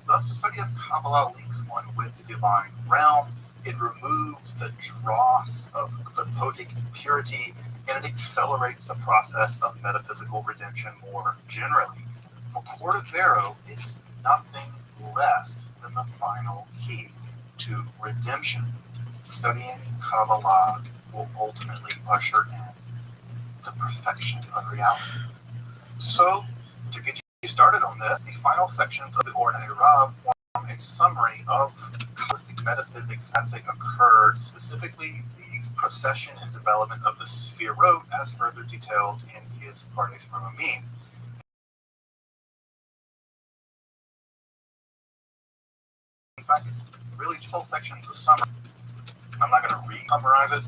Thus, the study of Kabbalah links one with the divine realm. It removes the dross of klipotic impurity, and it accelerates the process of metaphysical redemption more generally. For Cordovero, it's nothing less than the final key to redemption. Studying Kabbalah will ultimately usher in the perfection of reality. So, to get you started on this, the final sections of the Ordinary Rav form a summary of Kabbalistic metaphysics as they occurred, specifically the procession and development of the Sefirot as further detailed in his Pardes Ramamim. In fact, it's really just whole sections of summary. I'm not going to re-summarize it,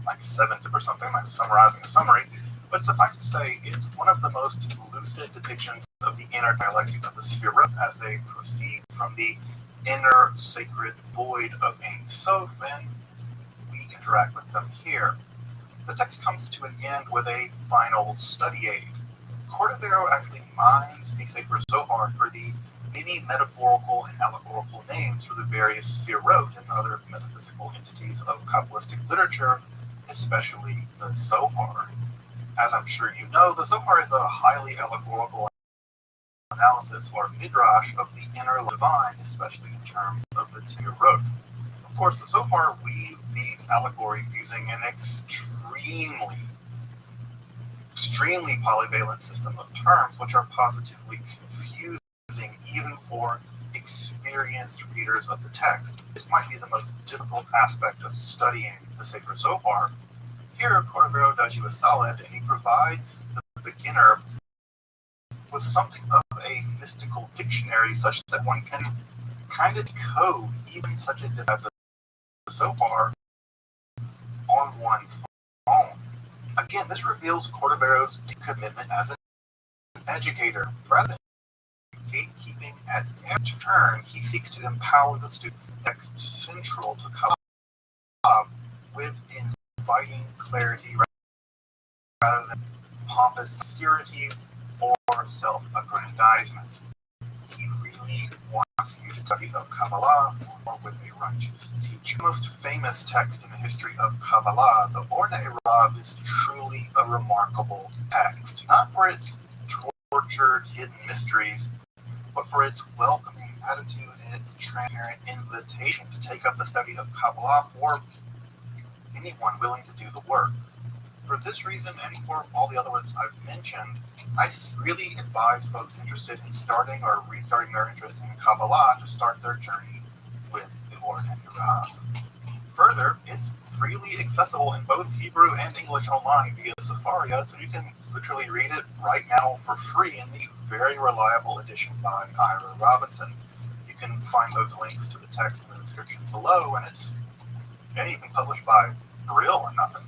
like 7 or something, like summarizing a summary, but suffice to say, it's one of the most lucid depictions of the inner dialectic of the Sefirot as they proceed from the inner sacred void of Ein Sof, and we interact with them here. The text comes to an end with a final study aid. Cordovero actually mines the Sefer Zohar for the many metaphorical and allegorical names for the various Sefirot and other metaphysical entities of Kabbalistic literature, especially the Zohar. As I'm sure you know, the Zohar is a highly allegorical analysis or midrash of the inner divine, especially in terms of the Sefirot. Of course, the Zohar weaves these allegories using an extremely polyvalent system of terms, which are positively confusing even for experienced readers of the text. This might be the most difficult aspect of studying the Sefer Zohar. Here, Cordovero does you a solid, and he provides the beginner with something of a mystical dictionary such that one can kind of code even such a div as the Zohar on one's own. Again, this reveals Cordovero's commitment as an educator. Rather than gatekeeping at every turn, he seeks to empower the student text central to Kabbalah with inviting clarity rather than pompous obscurity or self-aggrandizement. He really wants you to study of Kabbalah or with a righteous teacher. The most famous text in the history of Kabbalah, the Or Ne'erav, is truly a remarkable text, not for its tortured hidden mysteries, but for its welcoming attitude and its transparent invitation to take up the study of Kabbalah for anyone willing to do the work. For this reason, and for all the other ones I've mentioned, I really advise folks interested in starting or restarting their interest in Kabbalah to start their journey with the Or Ne'erav. Further, it's freely accessible in both Hebrew and English online via Sefaria, so you can literally read it right now for free in the very reliable edition by Ira Robinson. You can find those links to the text in the description below, and it's even published by Real or Nothing.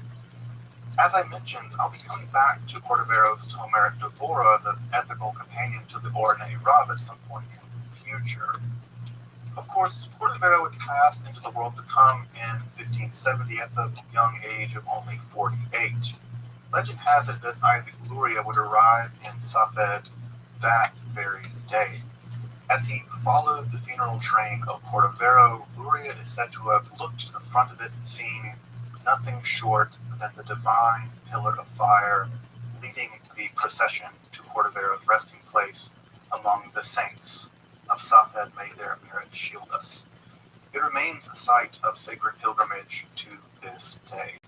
As I mentioned, I'll be coming back to Cordovero's Tomer Devora, the ethical companion to the Or Ne'erav, at some point in the future. Of course, Cordovero would pass into the world to come in 1570 at the young age of only 48. Legend has it that Isaac Luria would arrive in Safed that very day. As he followed the funeral train of Cordovero, Luria is said to have looked to the front of it and seen nothing short than the divine pillar of fire leading the procession to Cordovero's resting place among the saints of Safed. May their merit shield us. It remains a site of sacred pilgrimage to this day.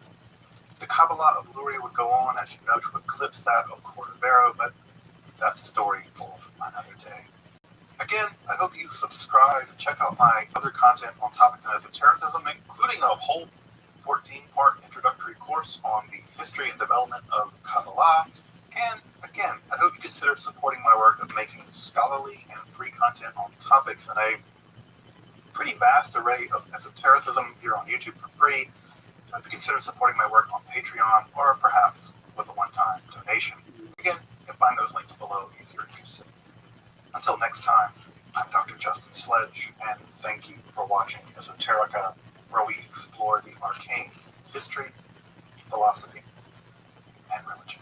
The Kabbalah of Luria would go on, as you know, to eclipse that of Cordovero, but that's a story for another day. Again, I hope you subscribe and check out my other content on topics in esotericism, including a whole 14-part introductory course on the history and development of Kabbalah. And again, I hope you consider supporting my work of making scholarly and free content on topics in a pretty vast array of esotericism here on YouTube for free. So if you consider supporting my work on Patreon or perhaps with a one-time donation. Again, you can find those links below if you're interested. Until next time, I'm Dr. Justin Sledge, and thank you for watching Esoterica, where we explore the arcane history, philosophy, and religion.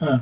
Huh.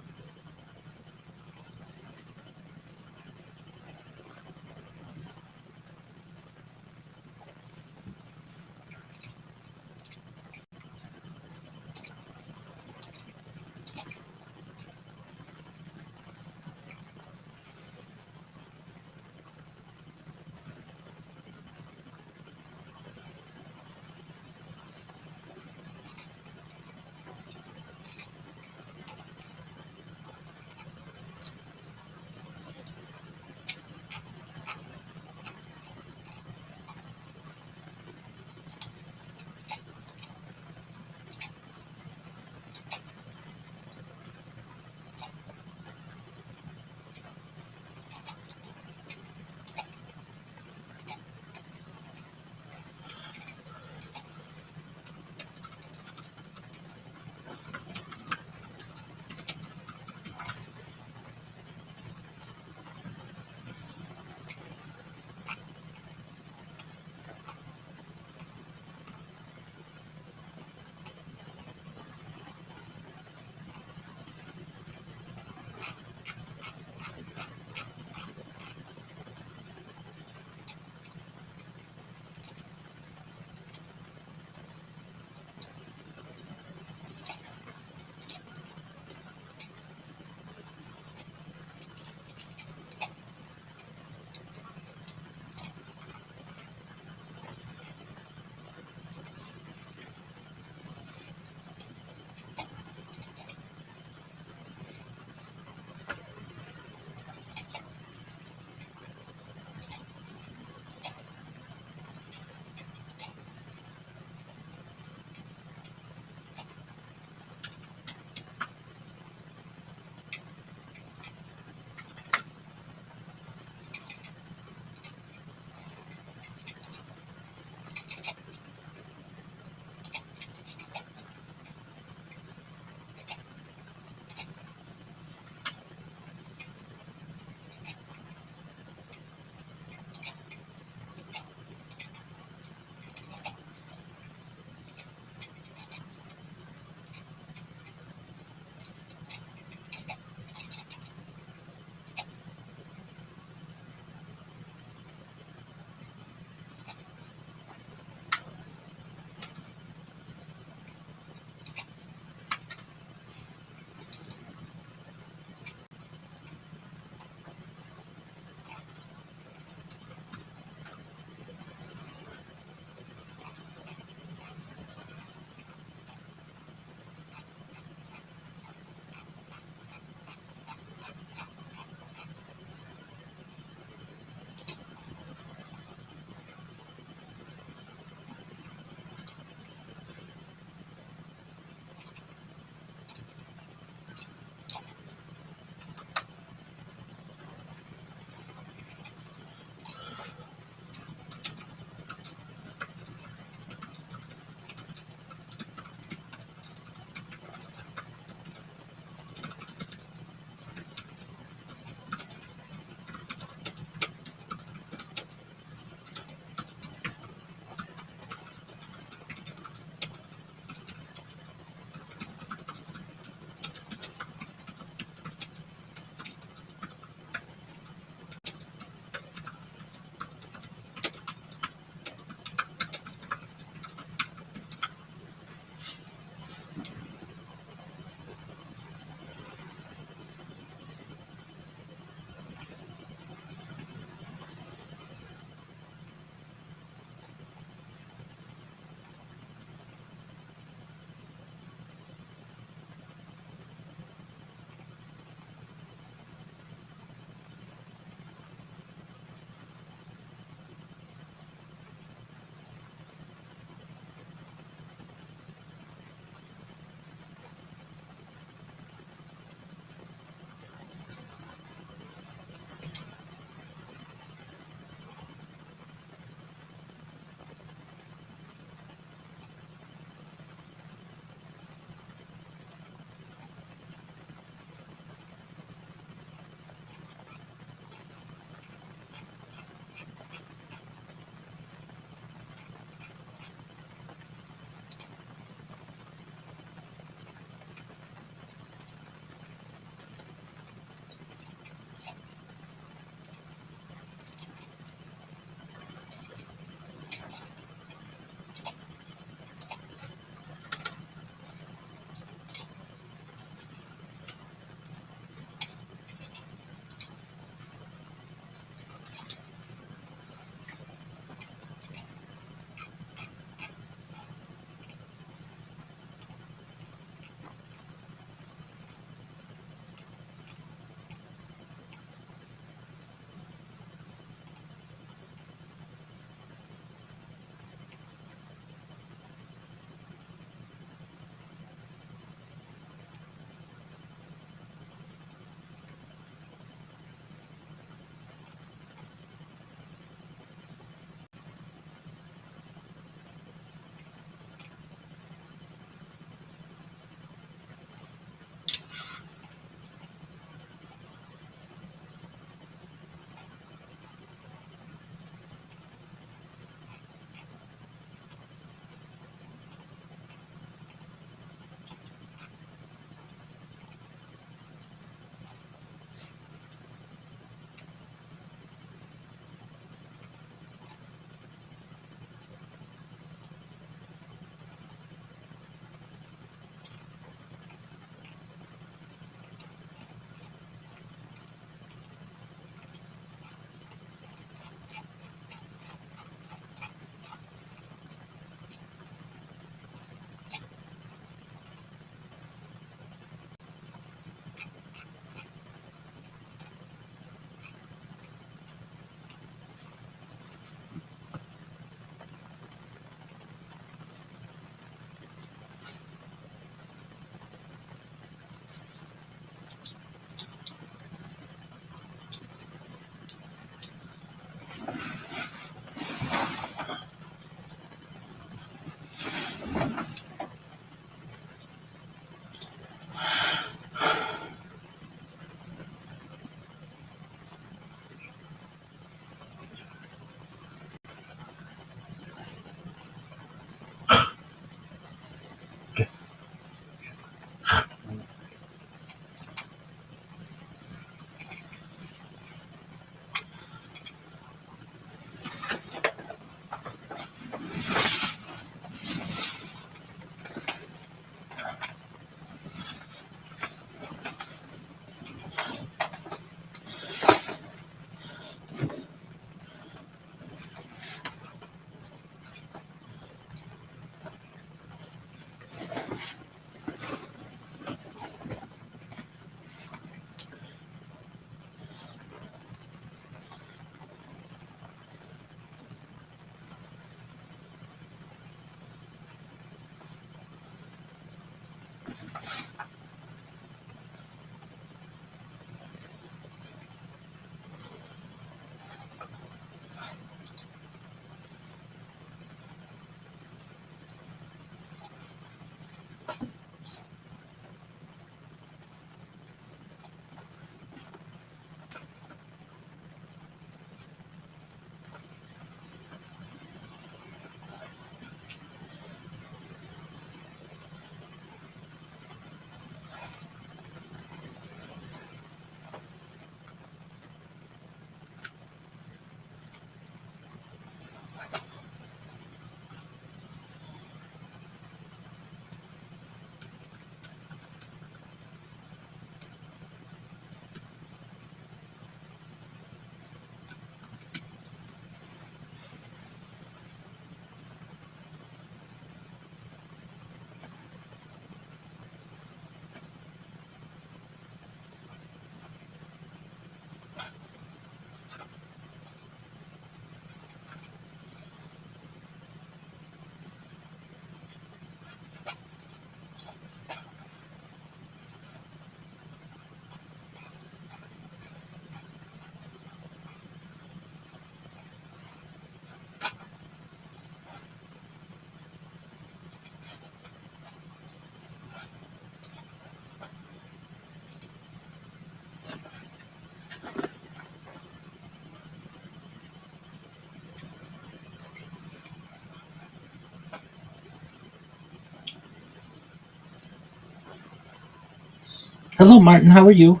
Hello, Martin. How are you?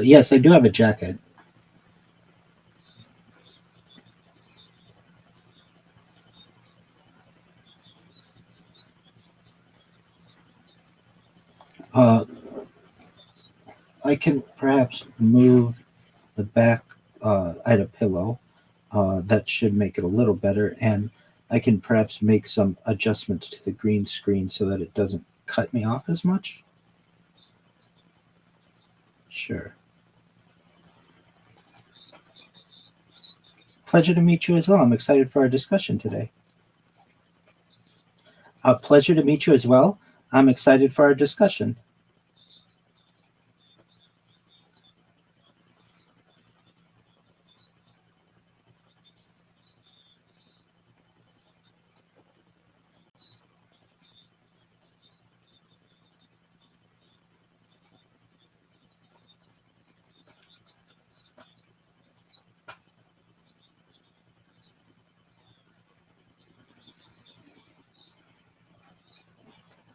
Yes, I do have a jacket. Uh, I can perhaps move the back. I had a pillow. That should make it a little better, and I can perhaps make some adjustments to the green screen so that it doesn't cut me off as much. Sure. Pleasure to meet you as well. I'm excited for our discussion today. Pleasure to meet you as well. I'm excited for our discussion.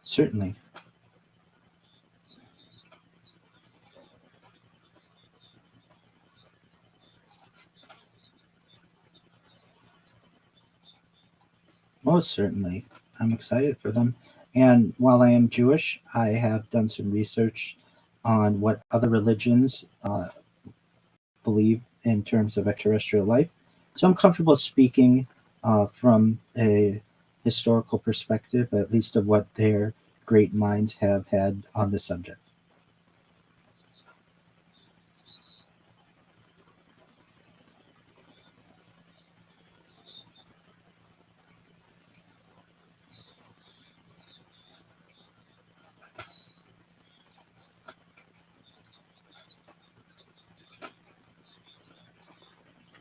Certainly. Most certainly. I'm excited for them. And while I am Jewish, I have done some research on what other religions believe in terms of extraterrestrial life. So I'm comfortable speaking from a historical perspective, at least of what their great minds have had on the subject.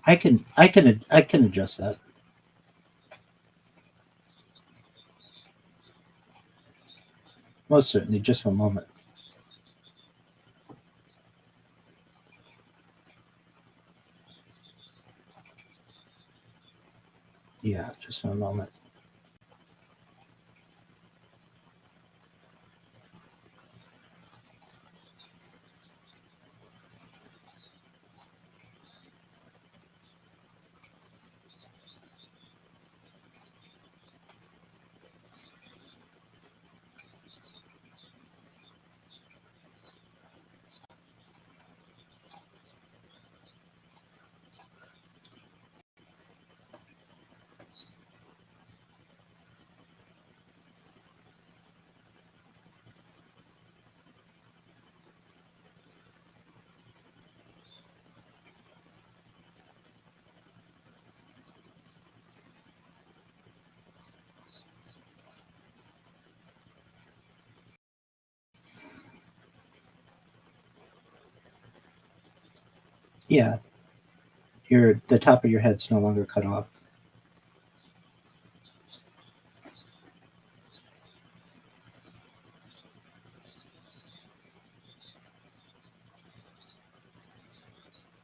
I can adjust that. Most certainly. Just for a moment. Yeah, just for a moment. Yeah, the top of your head's no longer cut off.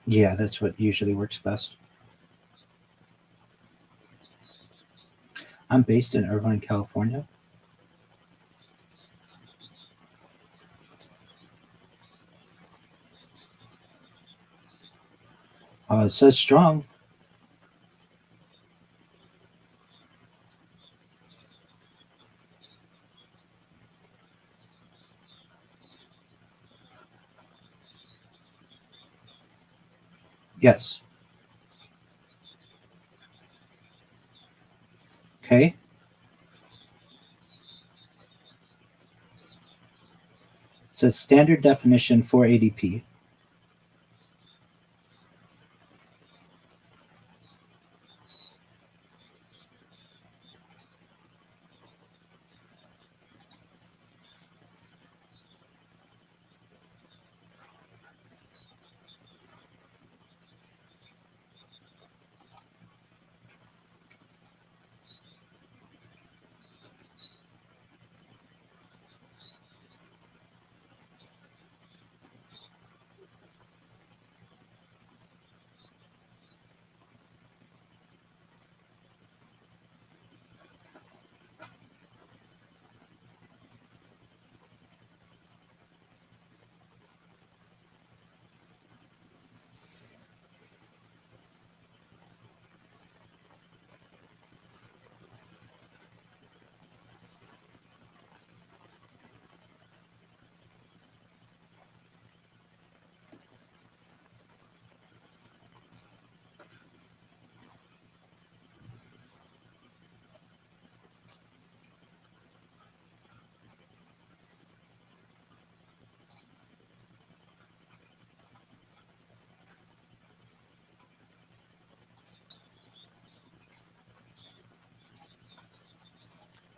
Yeah, that's what usually works best. I'm based in Irvine, California. It says strong. Yes. Okay. It says standard definition 480p.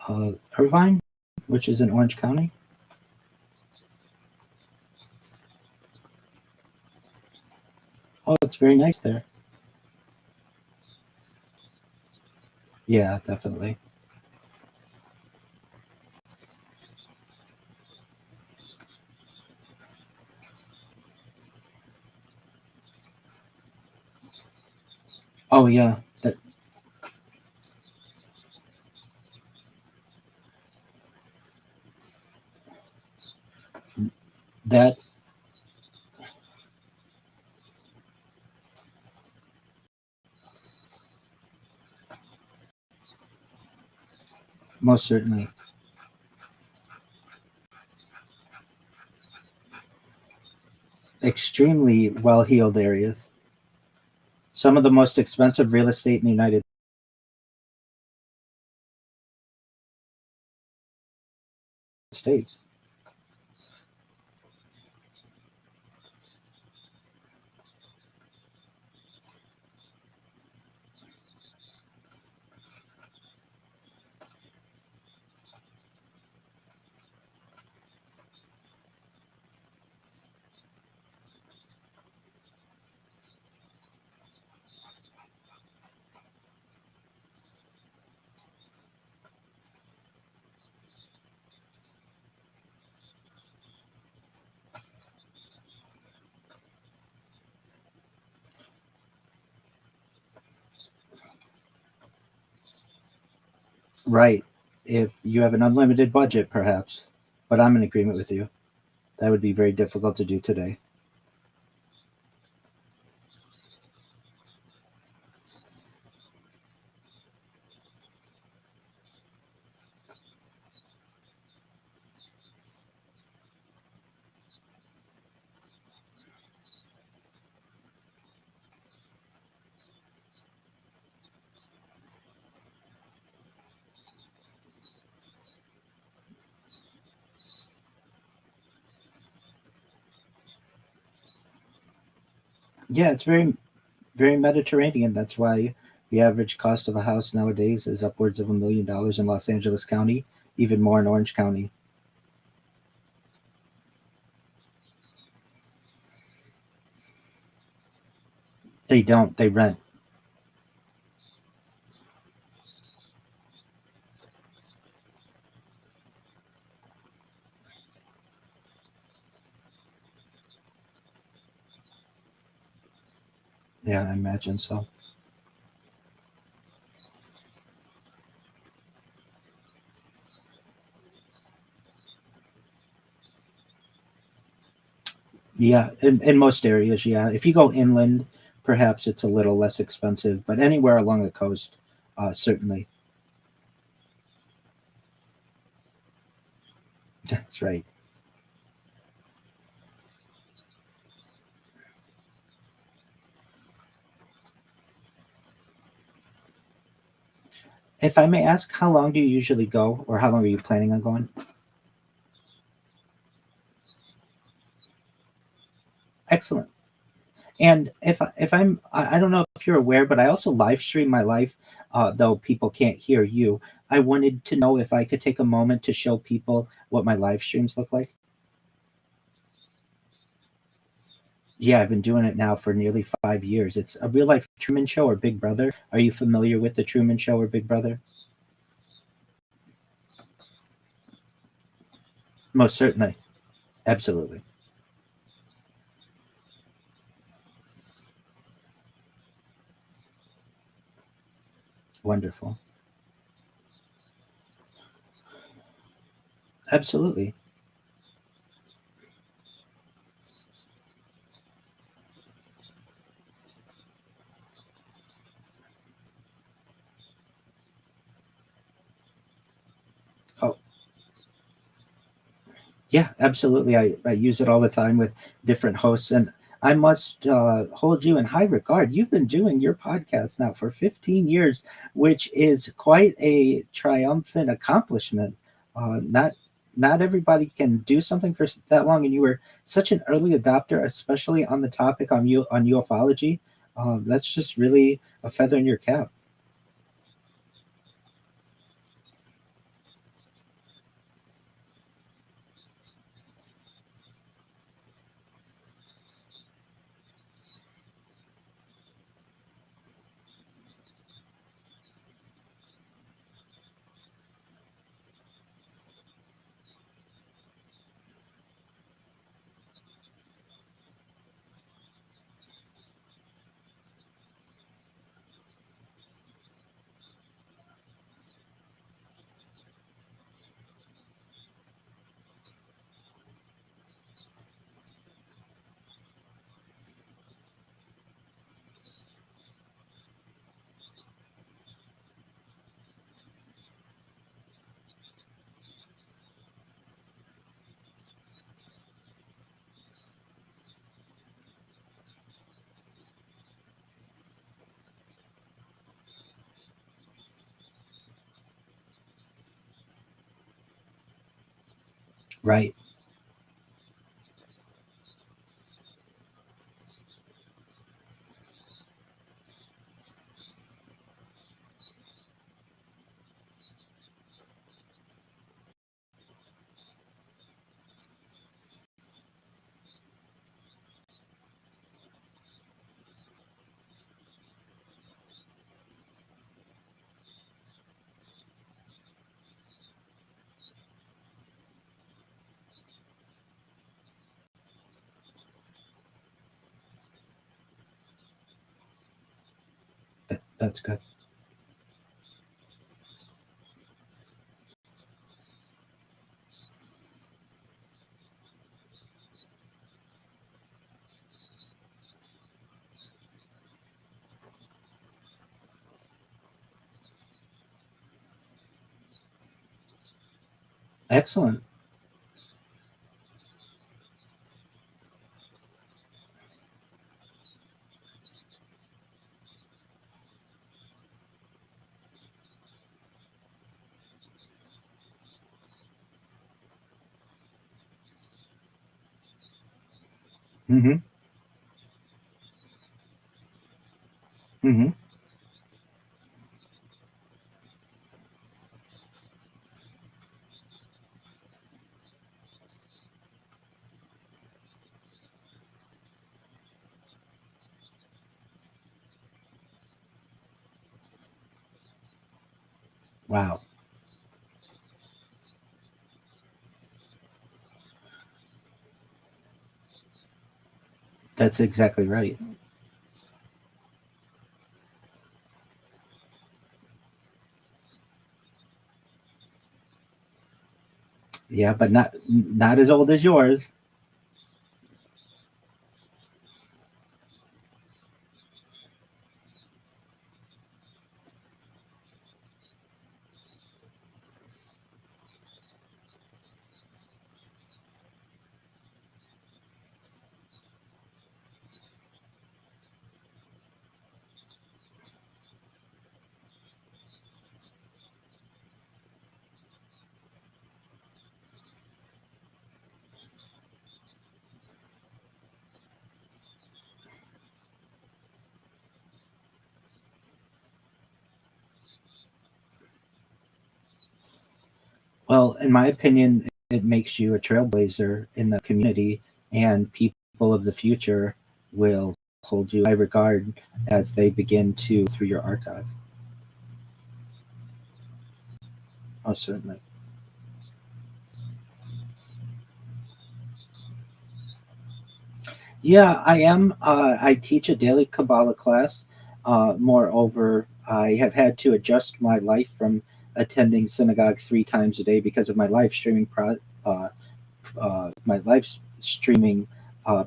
Irvine, which is in Orange County. Oh, it's very nice there. Yeah, definitely. Oh yeah, that most certainly. Extremely well-heeled areas. Some of the most expensive real estate in the United States. Right. If you have an unlimited budget, perhaps. But I'm in agreement with you. That would be very difficult to do today. Yeah, it's very Mediterranean. That's why the average cost of a house nowadays is upwards of $1 million in Los Angeles County, even more in Orange County. They don't. They rent. Yeah, I imagine so. Yeah, in most areas, yeah. If you go inland, perhaps it's a little less expensive, but anywhere along the coast, certainly. That's right. If I may ask, how long do you usually go, or how long are you planning on going? Excellent. And I don't know if you're aware, but I also live stream my life, though people can't hear you. I wanted to know if I could take a moment to show people what my live streams look like. Yeah, I've been doing it now for nearly 5 years. It's a real life Truman Show or Big Brother. Are you familiar with the Truman Show or Big Brother? Most certainly. Absolutely. Wonderful. Absolutely. Oh, yeah, absolutely. I use it all the time with different hosts, and I must hold you in high regard. You've been doing your podcast now for 15 years, which is quite a triumphant accomplishment. Not everybody can do something for that long, and you were such an early adopter, especially on the topic on ufology. That's just really a feather in your cap. Right. That's good. Excellent. Mm-hmm. Mm-hmm. Wow. That's exactly right. Yeah, but not as old as yours. Well, in my opinion, it makes you a trailblazer in the community, and people of the future will hold you in high regard as they begin to through your archive. Oh, certainly. Yeah, I am. I teach a daily Kabbalah class. Moreover, I have had to adjust my life from attending synagogue 3 times a day because of my my live streaming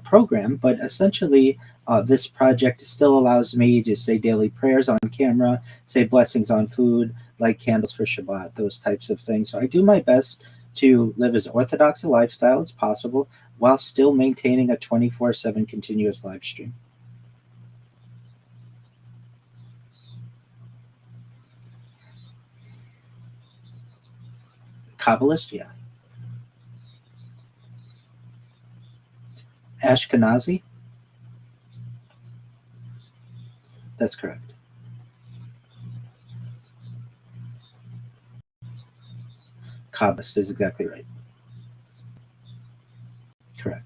program. But essentially, this project still allows me to say daily prayers on camera, say blessings on food, light candles for Shabbat, those types of things. So I do my best to live as orthodox a lifestyle as possible while still maintaining a 24/7 continuous live stream. Kabbalist, yeah. Ashkenazi, that's correct. Kabbalist is exactly right. Correct.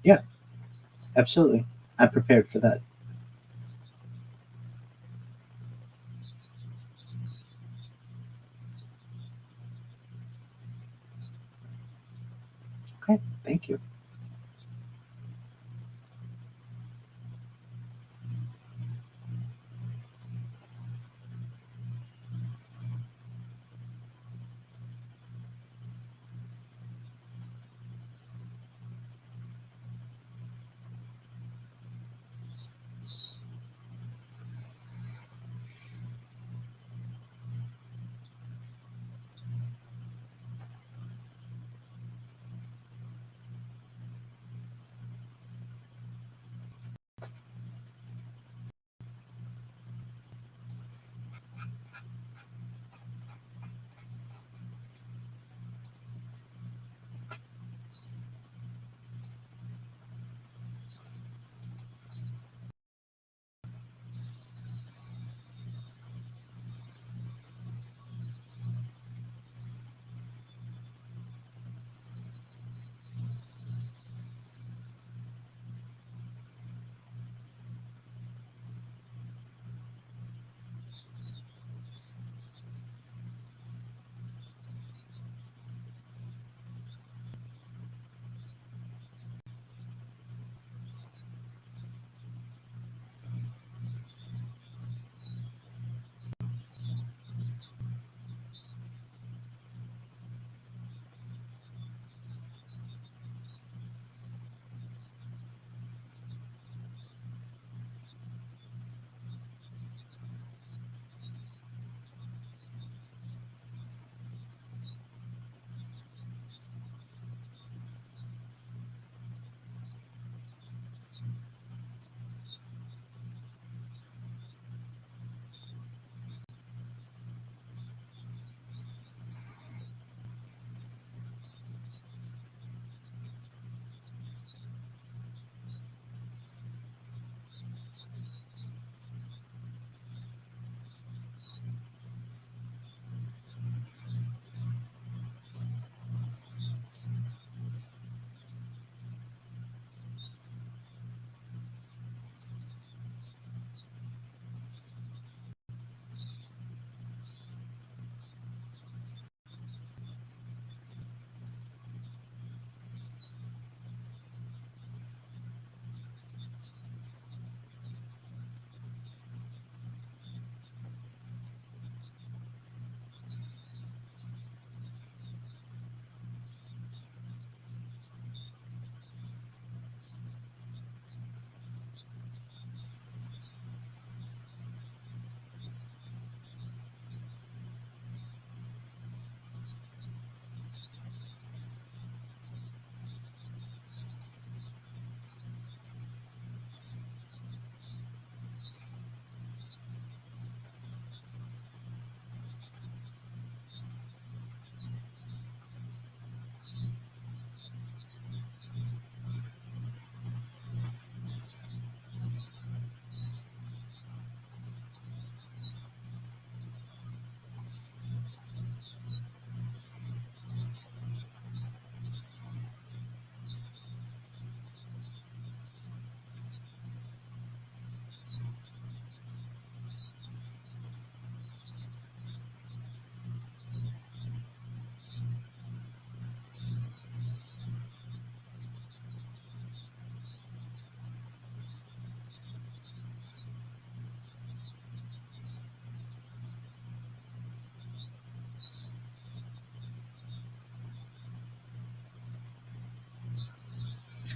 Yeah, absolutely. I'm prepared for that. Okay, thank you.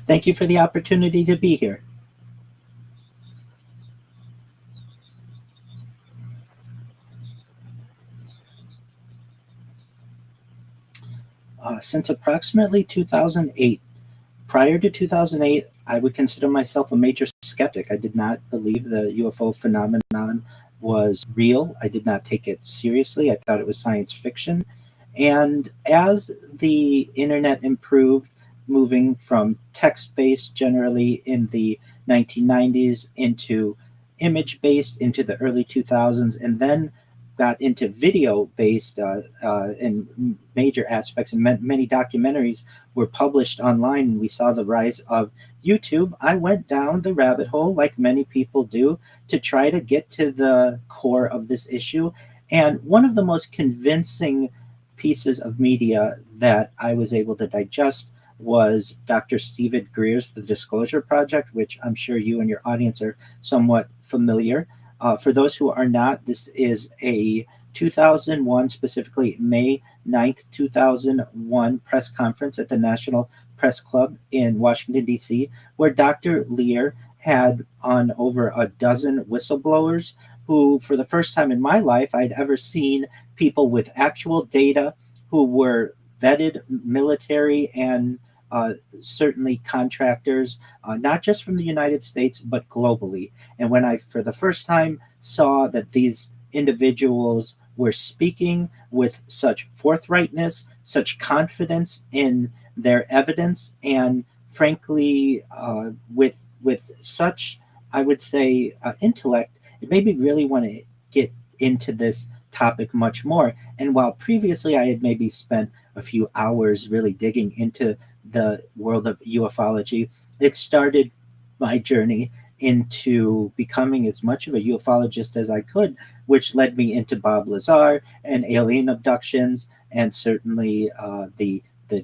Thank you for the opportunity to be here. Since approximately 2008, prior to 2008, I would consider myself a major skeptic. I did not believe the UFO phenomenon was real. I did not take it seriously. I thought it was science fiction. And as the internet improved, moving from text based generally in the 1990s into image based into the early 2000s, and then got into video based in major aspects, and many documentaries were published online, and we saw the rise of YouTube. I went down the rabbit hole, like many people do, to try to get to the core of this issue. And one of the most convincing pieces of media that I was able to digest was Dr. Stephen Greer's The Disclosure Project, which I'm sure you and your audience are somewhat familiar. For those who are not, this is a 2001, specifically May 9th, 2001 press conference at the National Press Club in Washington, D.C., where Dr. Lear had on over a dozen whistleblowers who, for the first time in my life, I'd ever seen people with actual data who were vetted military and certainly contractors, not just from the United States, but globally. And when I, for the first time, saw that these individuals were speaking with such forthrightness, such confidence in their evidence, and frankly, with such, I would say, intellect, it made me really want to get into this topic much more. And while previously I had maybe spent a few hours really digging into the world of ufology, it started my journey into becoming as much of a ufologist as I could, which led me into Bob Lazar and alien abductions, and certainly the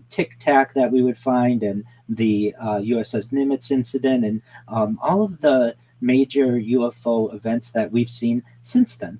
Tic Tac that we would find, and the USS Nimitz incident, and all of the major UFO events that we've seen since then.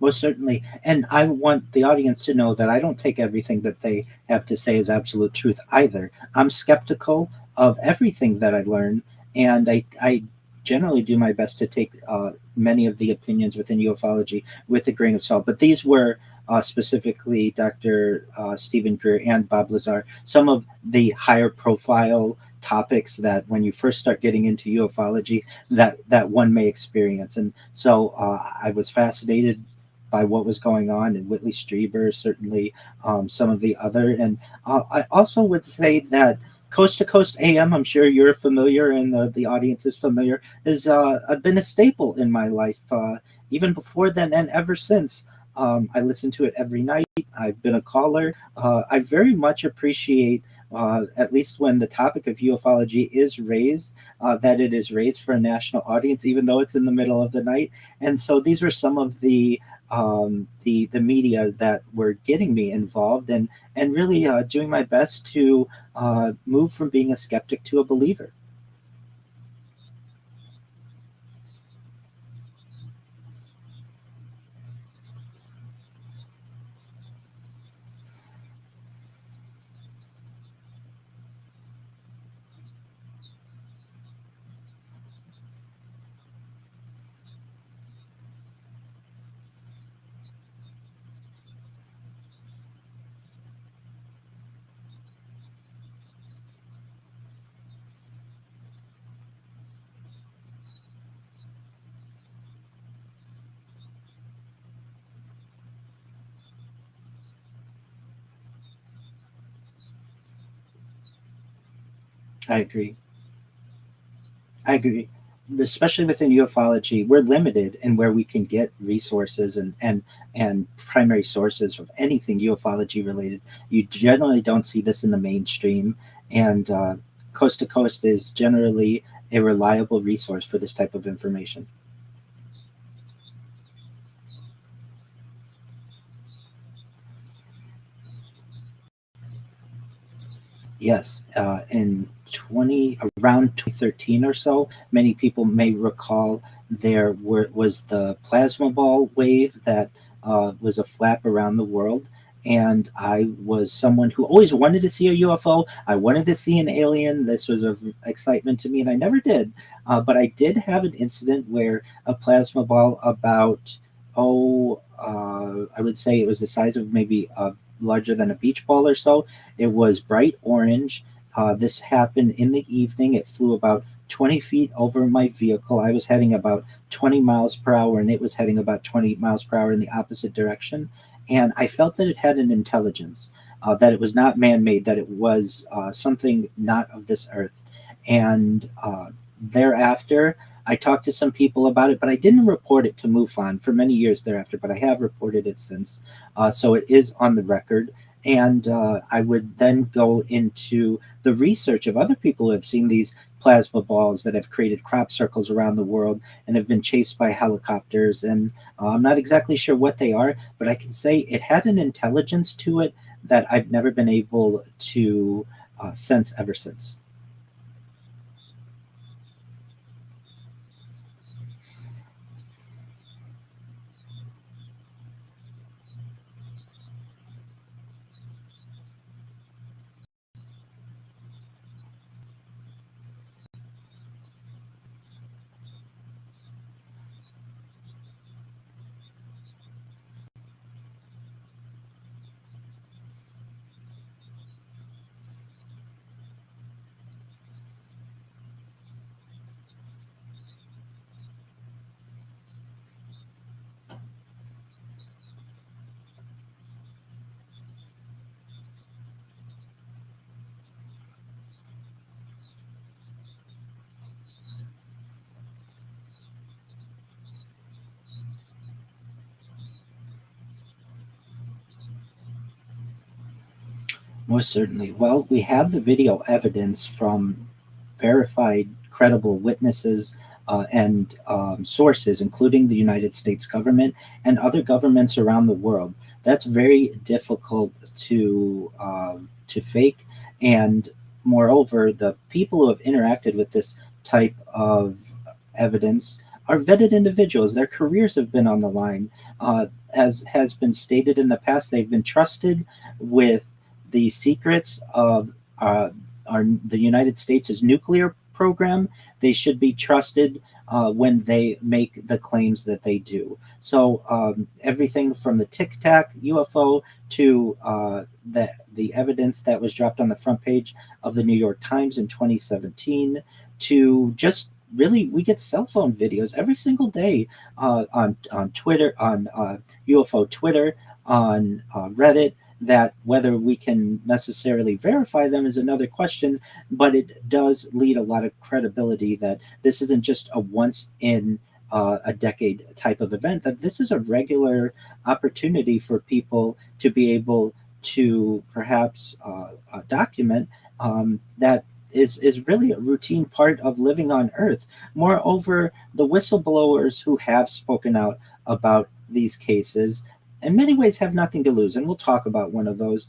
Most certainly. And I want the audience to know that I don't take everything that they have to say as absolute truth either. I'm skeptical of everything that I learn, and I generally do my best to take many of the opinions within ufology with a grain of salt. But these were specifically Dr. Stephen Greer and Bob Lazar, some of the higher profile topics that when you first start getting into ufology that one may experience. And so I was fascinated by what was going on in Whitley Strieber, certainly some of the other. And I also would say that Coast to Coast AM, I'm sure you're familiar and the audience is familiar, has been a staple in my life, even before then and ever since. I listen to it every night. I've been a caller. I very much appreciate, at least when the topic of ufology is raised, that it is raised for a national audience, even though it's in the middle of the night. And so these were some of the media that were getting me involved and really doing my best to move from being a skeptic to a believer. I agree. I agree. Especially within ufology, we're limited in where we can get resources and primary sources of anything ufology related. You generally don't see this in the mainstream, and Coast to Coast is generally a reliable resource for this type of information. Yes, in 20 around 2013 or so, many people may recall was the plasma ball wave that was a flap around the world. And I was someone who always wanted to see a UFO. I wanted to see an alien. This was of excitement to me, and I never did. But I did have an incident where a plasma ball about, I would say it was the size of maybe larger than a beach ball or so. It was bright orange. This happened in the evening. It flew about 20 feet over my vehicle. I was heading about 20 miles per hour, and it was heading about 20 miles per hour in the opposite direction. And I felt that it had an intelligence, that it was not man made, that it was something not of this earth. And thereafter, I talked to some people about it, but I didn't report it to MUFON for many years thereafter, but I have reported it since. So it is on the record. And I would then go into the research of other people who have seen these plasma balls that have created crop circles around the world and have been chased by helicopters. And I'm not exactly sure what they are, but I can say it had an intelligence to it that I've never been able to sense ever since. Most certainly. Well, we have the video evidence from verified, credible witnesses and sources, including the United States government and other governments around the world. That's very difficult to fake, and moreover, the people who have interacted with this type of evidence are vetted individuals. Their careers have been on the line. as has been stated in the past, they've been trusted with the secrets of uh, the United States' nuclear program. They should be trusted when they make the claims that they do. So everything from the Tic Tac UFO to the evidence that was dropped on the front page of the New York Times in 2017 to just really we get cell phone videos every single day on Twitter, on UFO Twitter, on Reddit. That whether we can necessarily verify them is another question, but it does lead a lot of credibility that this isn't just a once in a decade type of event, that this is a regular opportunity for people to be able to perhaps document that is really a routine part of living on Earth. Moreover, the whistleblowers who have spoken out about these cases in many ways have nothing to lose. And we'll talk about one of those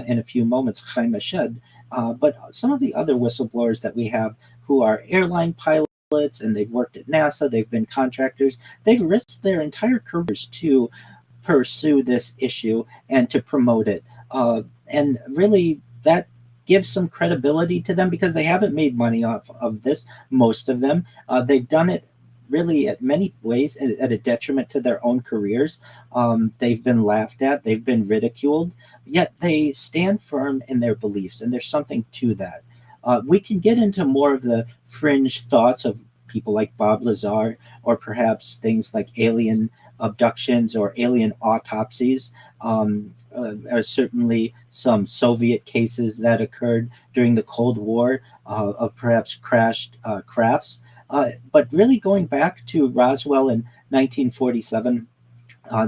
in a few moments, Chaim Ashed. But some of the other whistleblowers that we have who are airline pilots and they've worked at NASA, they've been contractors, they've risked their entire careers to pursue this issue and to promote it. And really, that gives some credibility to them because they haven't made money off of this, most of them. They've done it really at many ways at a detriment to their own careers. They've been laughed at, they've been ridiculed, yet they stand firm in their beliefs, and there's something to that. We can get into more of the fringe thoughts of people like Bob Lazar, or perhaps things like alien abductions or alien autopsies. Certainly some Soviet cases that occurred during the Cold War of perhaps crashed crafts. But really going back to Roswell in 1947,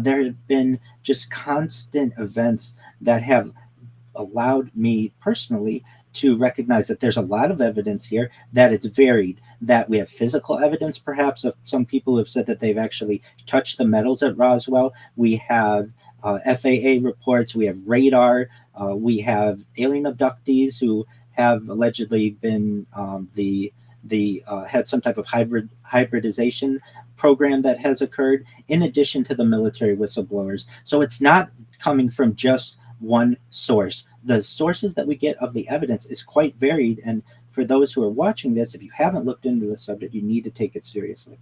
there have been just constant events that have allowed me personally to recognize that there's a lot of evidence here, that it's varied, that we have physical evidence perhaps of some people who have said that they've actually touched the metals at Roswell. We have FAA reports, we have radar, we have alien abductees who have allegedly been had some type of hybridization program that has occurred, in addition to the military whistleblowers. So it's not coming from just one source. The sources that we get of the evidence is quite varied. And for those who are watching this, if you haven't looked into the subject, you need to take it seriously.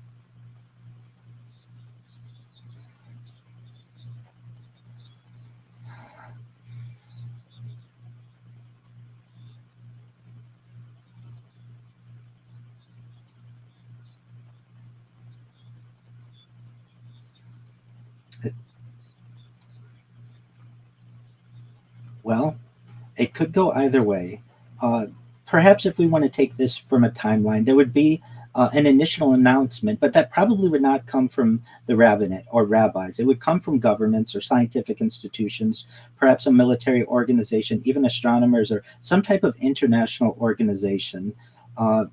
Well, it could go either way. Uh, Perhaps if we want to take this from a timeline, there would be an initial announcement, but that probably would not come from the rabbinate or rabbis. It would come from governments or scientific institutions, perhaps a military organization, even astronomers or some type of international organization.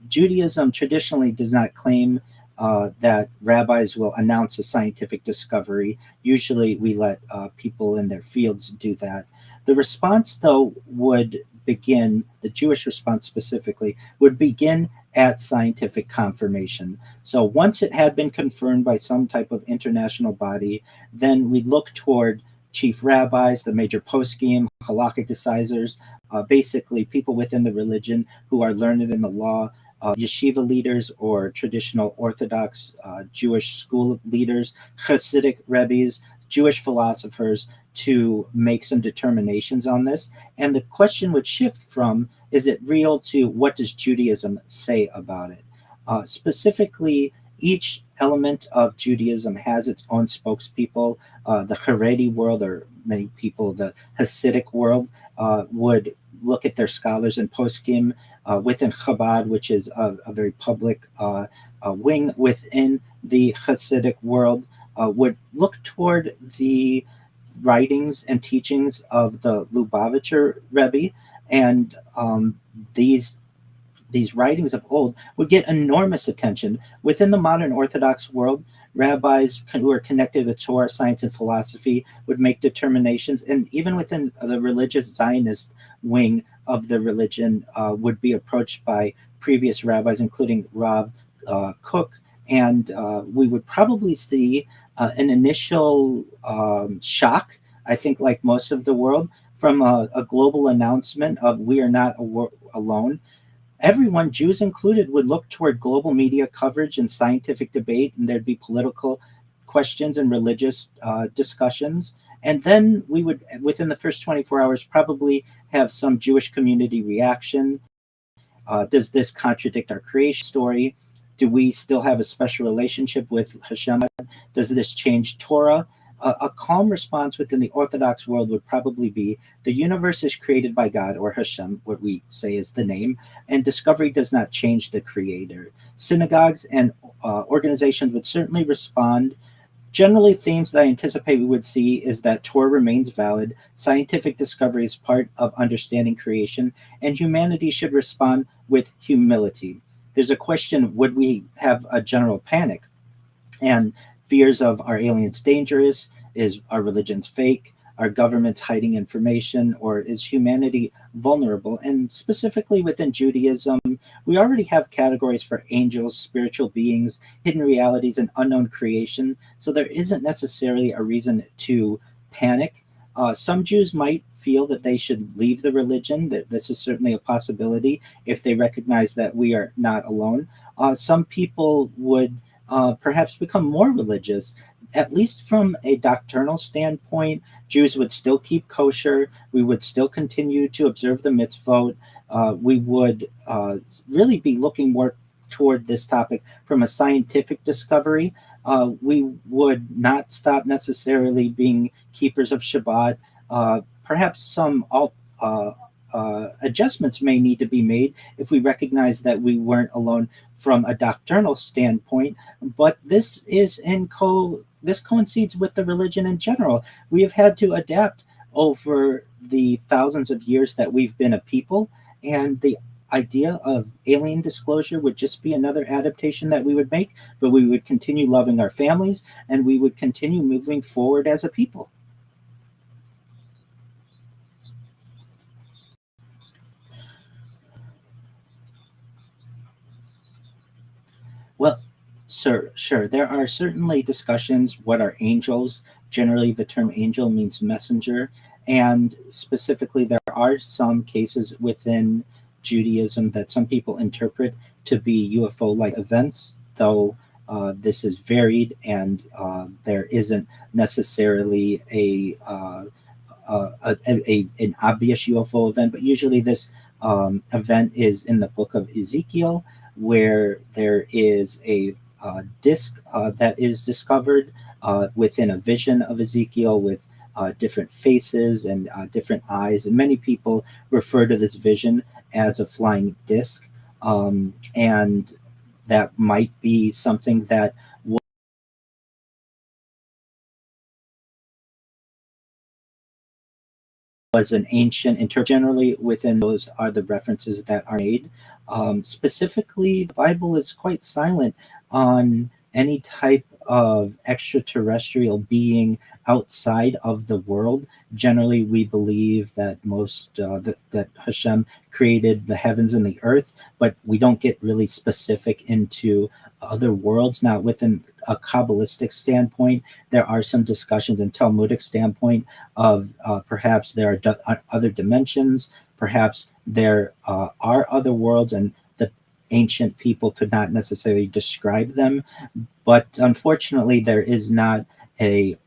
Judaism traditionally does not claim that rabbis will announce a scientific discovery. Usually we let people in their fields do that. The response, though, would begin, the Jewish response specifically, would begin at scientific confirmation. So once it had been confirmed by some type of international body, then we look toward chief rabbis, the major poskim, halakhic decisors, basically people within the religion who are learned in the law, yeshiva leaders or traditional Orthodox Jewish school leaders, Hasidic rebbes, Jewish philosophers, to make some determinations on this. And the question would shift from, is it real, to what does Judaism say about it? Specifically, each element of Judaism has its own spokespeople. The Haredi world, or many people, the Hasidic world, would look at their scholars and poskim within Chabad, which is a very public wing within the Hasidic world, would look toward the writings and teachings of the Lubavitcher Rebbe, and these writings of old would get enormous attention within the modern Orthodox world. Rabbis who are connected with Torah, science, and philosophy would make determinations, and even within the religious Zionist wing of the religion would be approached by previous rabbis, including Rav Kook, and we would probably see an initial shock, I think, like most of the world, from a global announcement of we are not alone. Everyone, Jews included, would look toward global media coverage and scientific debate, and there'd be political questions and religious discussions. And then we would, within the first 24 hours, probably have some Jewish community reaction. Does this contradict our creation story? Do we still have a special relationship with Hashem? Does this change Torah? A calm response within the Orthodox world would probably be the universe is created by God, or Hashem, what we say is the name, and discovery does not change the creator. Synagogues and organizations would certainly respond. Generally, themes that I anticipate we would see is that Torah remains valid, scientific discovery is part of understanding creation, and humanity should respond with humility. There's a question, would we have a general panic? And fears of, are aliens dangerous? Is our religions fake? Are governments hiding information? Or is humanity vulnerable? And specifically within Judaism, we already have categories for angels, spiritual beings, hidden realities, and unknown creation. So there isn't necessarily a reason to panic. Some Jews might feel that they should leave the religion, that this is certainly a possibility if they recognize that we are not alone. Some people would perhaps become more religious, at least from a doctrinal standpoint. Jews would still keep kosher. We would still continue to observe the mitzvot. We would really be looking more toward this topic from a scientific discovery. We would not stop necessarily being keepers of Shabbat. Perhaps some adjustments may need to be made if we recognize that we weren't alone from a doctrinal standpoint, but this coincides with the religion in general. We have had to adapt over the thousands of years that we've been a people, and the idea of alien disclosure would just be another adaptation that we would make, but we would continue loving our families and we would continue moving forward as a people. Well, sure. There are certainly discussions. What are angels? Generally, the term angel means messenger. And specifically, there are some cases within Judaism that some people interpret to be UFO like events, though this is varied and there isn't necessarily an obvious UFO event, but usually this event is in the book of Ezekiel, where there is a disc that is discovered within a vision of Ezekiel with different faces and different eyes. And many people refer to this vision as a flying disc. And that might be something that was an ancient interpretation. Generally, within those are the references that are made. Specifically, the Bible is quite silent on any type of extraterrestrial being outside of the world. Generally, we believe that that Hashem created the heavens and the earth, but we don't get really specific into other worlds. Now, within a Kabbalistic standpoint, there are some discussions in Talmudic standpoint of perhaps there are other dimensions, perhaps there are other worlds, and the ancient people could not necessarily describe them. But unfortunately, there is not an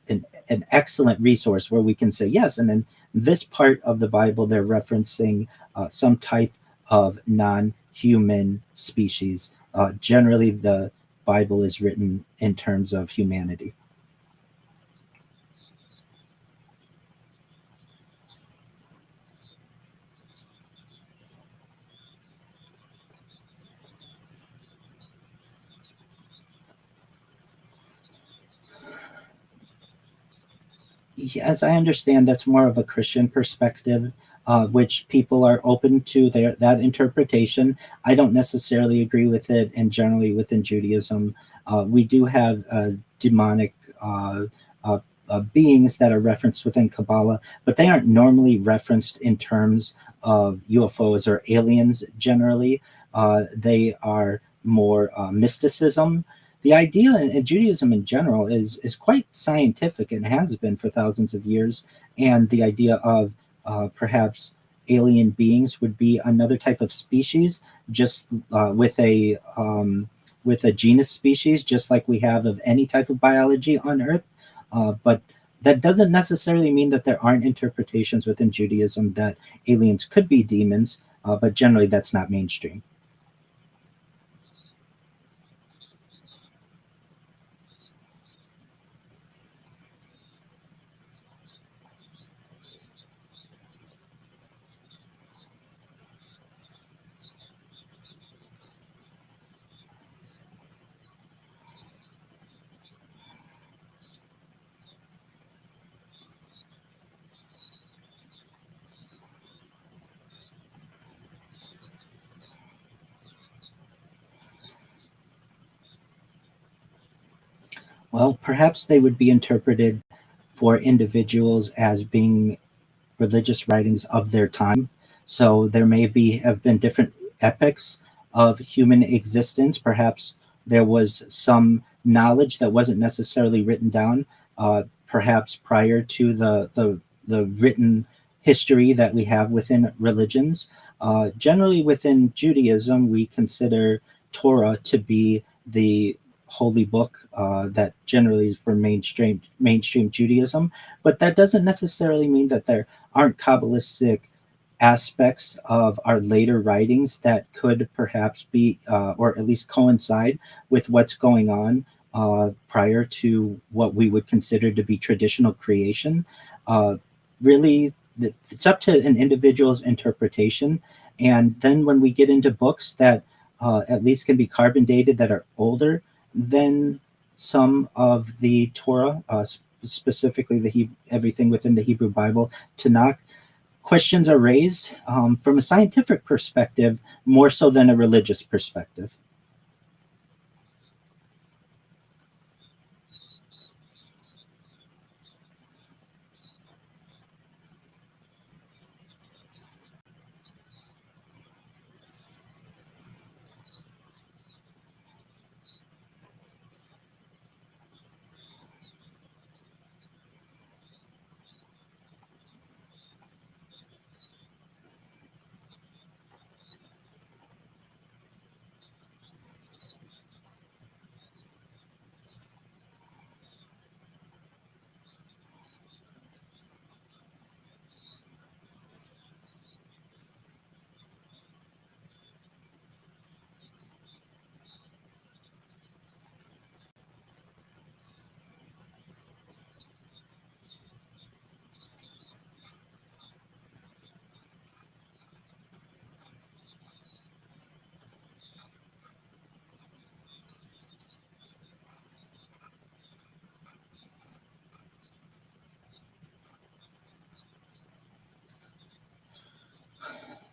excellent resource where we can say yes. And in this part of the Bible, they're referencing some type of non-human species. Generally, the Bible is written in terms of humanity. As I understand, that's more of a Christian perspective, which people are open to that interpretation. I don't necessarily agree with it, and generally within Judaism, we do have demonic beings that are referenced within Kabbalah, but they aren't normally referenced in terms of UFOs or aliens. Generally, they are more mysticism. The idea in Judaism in general is quite scientific and has been for thousands of years. And the idea of perhaps alien beings would be another type of species, just with a genus species, just like we have of any type of biology on Earth. But that doesn't necessarily mean that there aren't interpretations within Judaism that aliens could be demons, but generally that's not mainstream. Well, perhaps they would be interpreted for individuals as being religious writings of their time. So there may be have been different epochs of human existence. Perhaps there was some knowledge that wasn't necessarily written down, perhaps prior to the written history that we have within religions. Generally, within Judaism, we consider Torah to be the holy book that generally is for mainstream Judaism, but that doesn't necessarily mean that there aren't Kabbalistic aspects of our later writings that could perhaps be, or at least coincide with what's going on prior to what we would consider to be traditional creation. Uh, Really, it's up to an individual's interpretation. And then when we get into books that at least can be carbon dated that are older than some of the Torah, specifically everything within the Hebrew Bible, Tanakh, questions are raised from a scientific perspective more so than a religious perspective.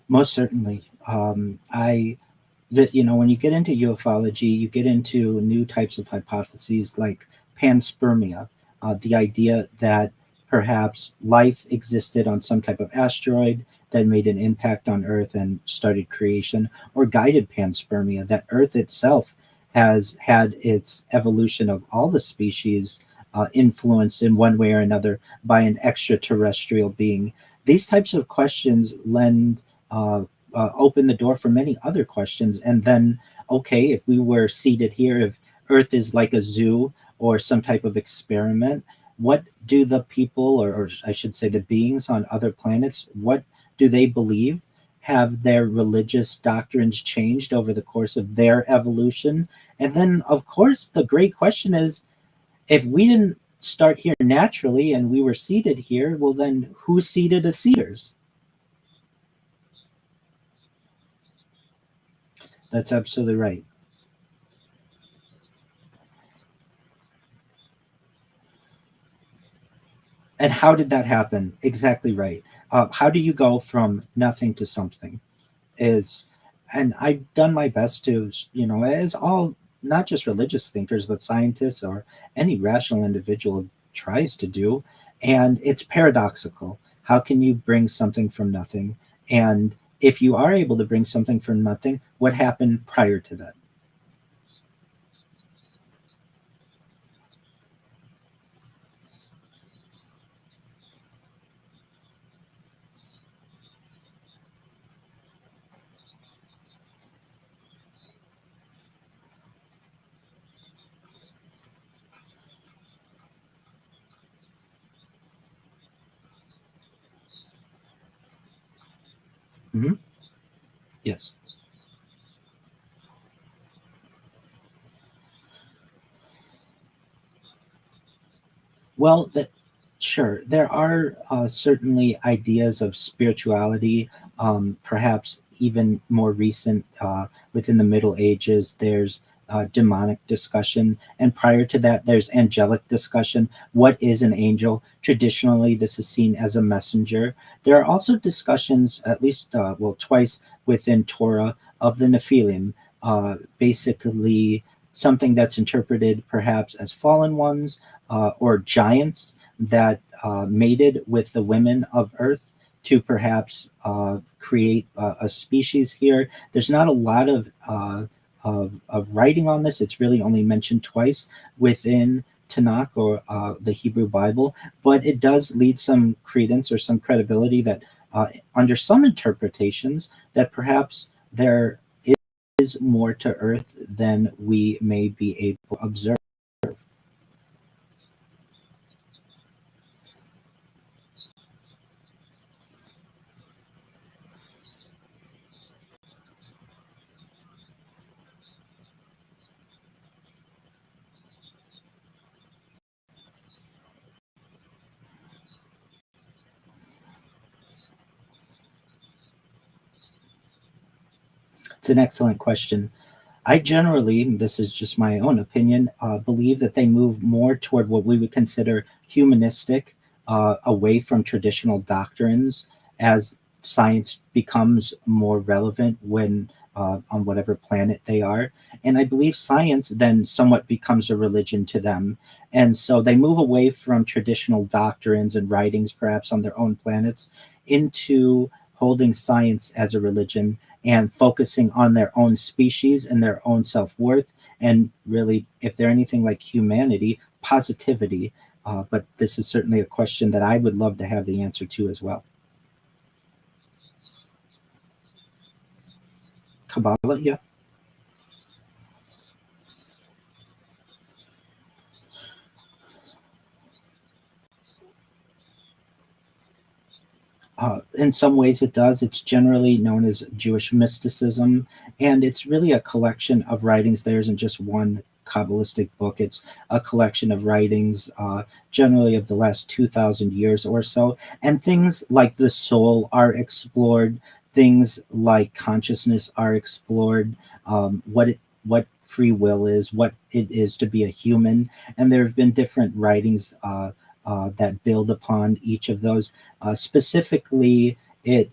Most certainly. I that when you get into ufology, you get into new types of hypotheses like panspermia, the idea that perhaps life existed on some type of asteroid that made an impact on Earth and started creation, or guided panspermia, that Earth itself has had its evolution of all the species influenced in one way or another by an extraterrestrial being. These types of questions uh, open the door for many other questions. And then, okay, if we were seated here, if Earth is like a zoo or some type of experiment, what do the people, or I should say the beings on other planets, what do they believe? Have their religious doctrines changed over the course of their evolution? And then, of course, the great question is, if we didn't start here naturally and we were seated here, well, then who seated the seaters? That's absolutely right. And how did that happen? Exactly right. How do you go from nothing to something? Is And I've done my best to, as all not just religious thinkers, but scientists or any rational individual tries to do. And it's paradoxical. How can you bring something from nothing? And if you are able to bring something from nothing, what happened prior to that? Hmm. Yes. Well, sure. There are certainly ideas of spirituality, perhaps even more recent within the Middle Ages. There's demonic discussion, and prior to that, there's angelic discussion. What is an angel? Traditionally, this is seen as a messenger. There are also discussions, at least well, twice within Torah, of the Nephilim, basically something that's interpreted perhaps as fallen ones or giants that mated with the women of Earth to perhaps create a species here. There's not a lot of writing on this. It's really only mentioned twice within Tanakh or the Hebrew Bible, but it does lead some credence or some credibility that under some interpretations that perhaps there is more to Earth than we may be able to observe. It's an excellent question. I generally, this is just my own opinion, believe that they move more toward what we would consider humanistic, away from traditional doctrines as science becomes more relevant when on whatever planet they are. And I believe science then somewhat becomes a religion to them. And so they move away from traditional doctrines and writings, perhaps on their own planets, into holding science as a religion and focusing on their own species and their own self-worth, and really, if they're anything like humanity, positivity. But this is certainly a question that I would love to have the answer to as well. Kabbalah, yeah. In some ways, it does. It's generally known as Jewish mysticism, and it's really a collection of writings. There isn't just one Kabbalistic book, it's a collection of writings, generally of the last 2,000 years or so. And things like the soul are explored, things like consciousness are explored, what free will is, what it is to be a human. And there have been different writings that build upon each of those. Specifically, the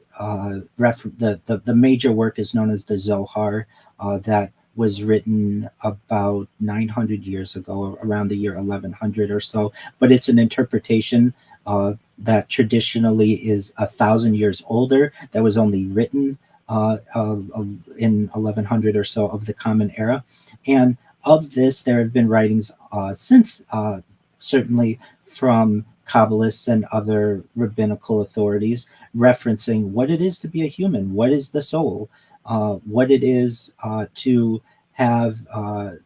major work is known as the Zohar, that was written about 900 years ago, around the year 1100 or so. But it's an interpretation that traditionally is 1,000 years older. That was only written in 1100 or so of the Common Era, and of this there have been writings since, certainly from Kabbalists and other rabbinical authorities, referencing what it is to be a human, what is the soul, what it is to have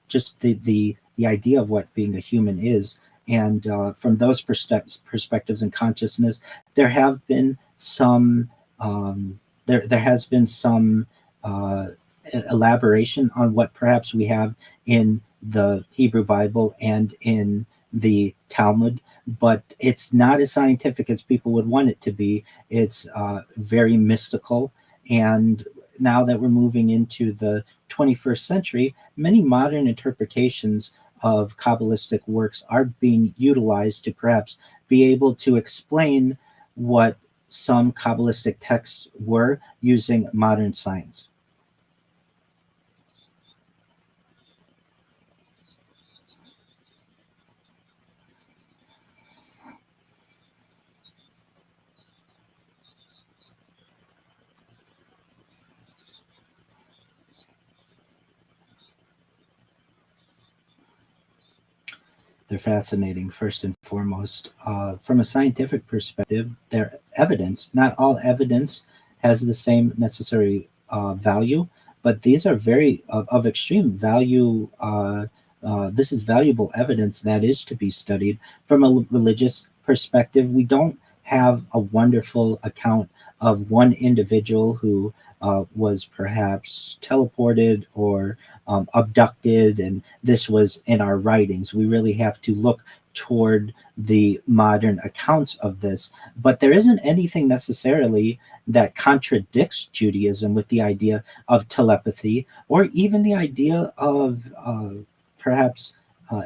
just the idea of what being a human is. And from those perspectives and consciousness, there have been some there has been some uh, elaboration on what perhaps we have in the Hebrew Bible and in the Talmud, but it's not as scientific as people would want it to be. It's very mystical. And now that we're moving into the 21st century, many modern interpretations of Kabbalistic works are being utilized to perhaps be able to explain what some Kabbalistic texts were using modern science. They're fascinating, first and foremost. From a scientific perspective, they're evidence. Not all evidence has the same necessary value, but these are very of extreme value. This is valuable evidence that is to be studied. From a religious perspective, we don't have a wonderful account of one individual who was perhaps teleported or abducted, and this was in our writings. We really have to look toward the modern accounts of this, but there isn't anything necessarily that contradicts Judaism with the idea of telepathy or even the idea of perhaps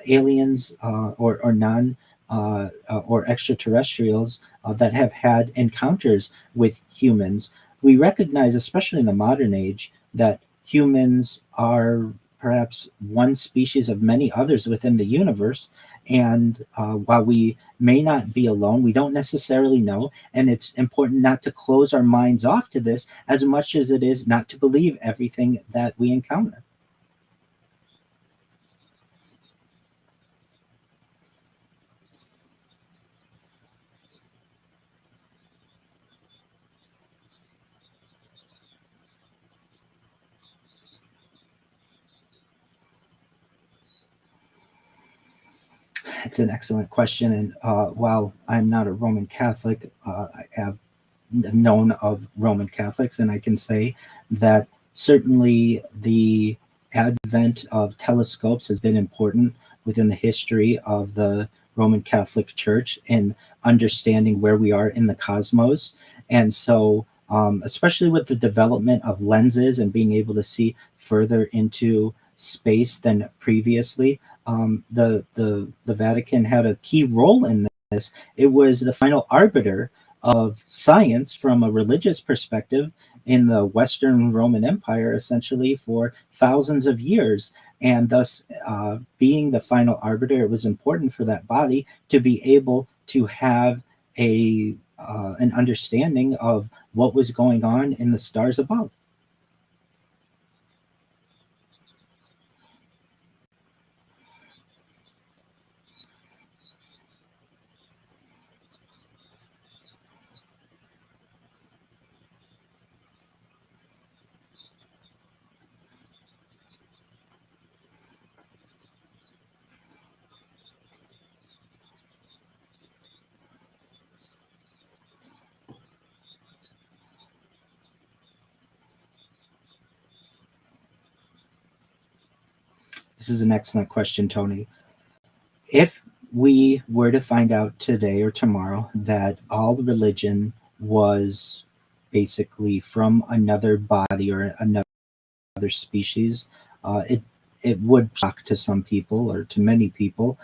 aliens or non or extraterrestrials that have had encounters with humans. We recognize, especially in the modern age, that humans are perhaps one species of many others within the universe. And while we may not be alone, we don't necessarily know. And it's important not to close our minds off to this as much as it is not to believe everything that we encounter. It's an excellent question. And while I'm not a Roman Catholic, I have known of Roman Catholics, and I can say that certainly the advent of telescopes has been important within the history of the Roman Catholic Church in understanding where we are in the cosmos. And so, especially with the development of lenses and being able to see further into space than previously, the Vatican had a key role in this. It was the final arbiter of science from a religious perspective in the Western Roman Empire, essentially for thousands of years. And thus, being the final arbiter, it was important for that body to be able to have a an understanding of what was going on in the stars above. This is an excellent question, Tony. If we were to find out today or tomorrow that all religion was basically from another body or another species, it would shock to some people or to many people.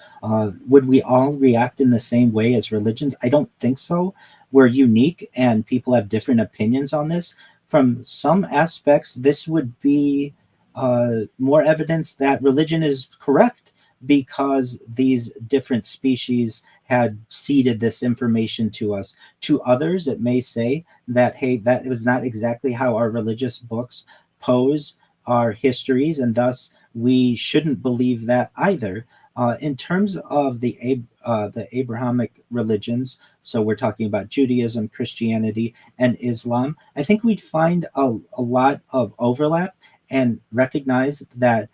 Would we all react in the same way as religions? I don't think so. We're unique, and people have different opinions on this. From some aspects, this would be more evidence that religion is correct because these different species had seeded this information to us. To others, it may say that, hey, that was not exactly how our religious books pose our histories, and thus we shouldn't believe that either. In terms of the Abrahamic religions, so we're talking about Judaism, Christianity, and Islam, I think we'd find a lot of overlap and recognize that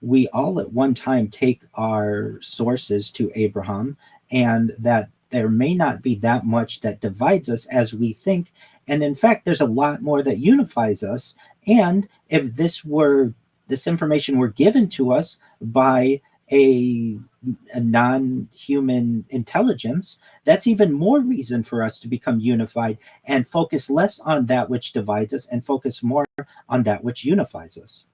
we all at one time take our sources to Abraham, and that there may not be that much that divides us as we think. And in fact, there's a lot more that unifies us. And if this information were given to us by a non-human intelligence, that's even more reason for us to become unified and focus less on that which divides us and focus more on that which unifies us.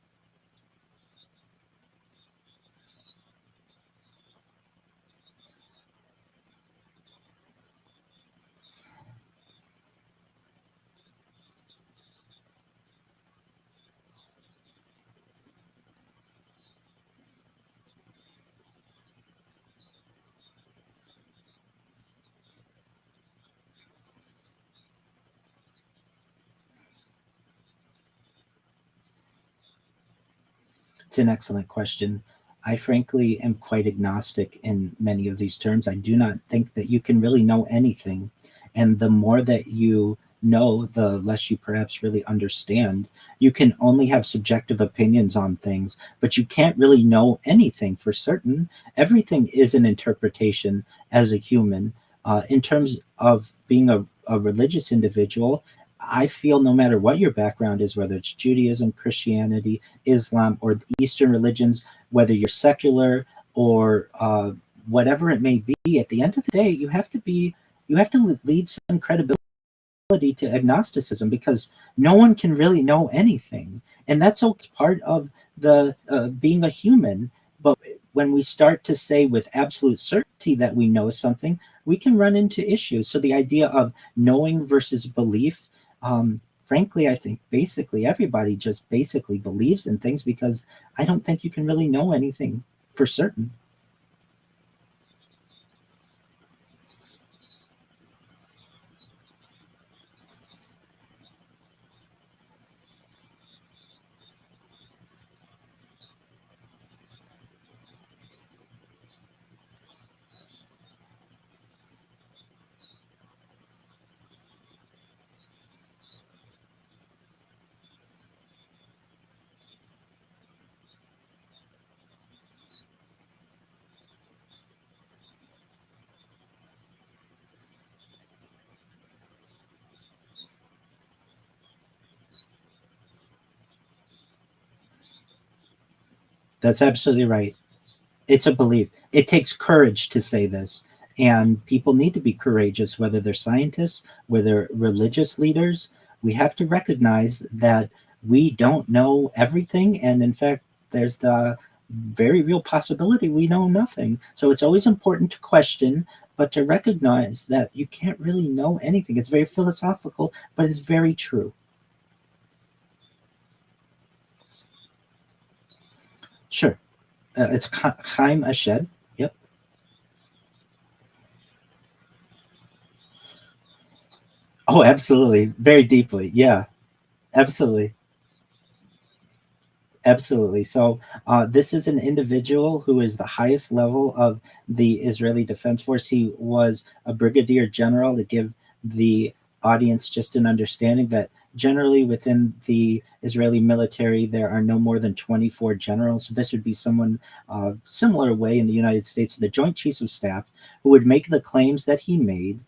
It's an excellent question. I frankly am quite agnostic in many of these terms. I do not think that you can really know anything. And the more that you know, the less you perhaps really understand. You can only have subjective opinions on things, but you can't really know anything for certain. Everything is an interpretation as a human. In terms of being a religious individual, I feel no matter what your background is, whether it's Judaism, Christianity, Islam, or the Eastern religions, whether you're secular or whatever it may be, at the end of the day, you have to lead some credibility to agnosticism, because no one can really know anything, and that's part of the being a human. But when we start to say with absolute certainty that we know something, we can run into issues. So the idea of knowing versus belief, frankly, I think basically everybody just basically believes in things, because I don't think you can really know anything for certain. That's absolutely right. It's a belief. It takes courage to say this, and people need to be courageous, whether they're scientists, whether religious leaders. We have to recognize that we don't know everything, and in fact, there's the very real possibility we know nothing. So it's always important to question, but to recognize that you can't really know anything. It's very philosophical, but it's very true. Sure. It's Chaim Ashed. Yep. Oh, absolutely. Very deeply. Yeah, absolutely. Absolutely. So, this is an individual who is the highest level of the Israeli Defense Force. He was a brigadier general, to give the audience just an understanding that generally within the Israeli military, there are no more than 24 generals. So, this would be someone similar way in the United States, the Joint Chiefs of Staff, who would make the claims that he made,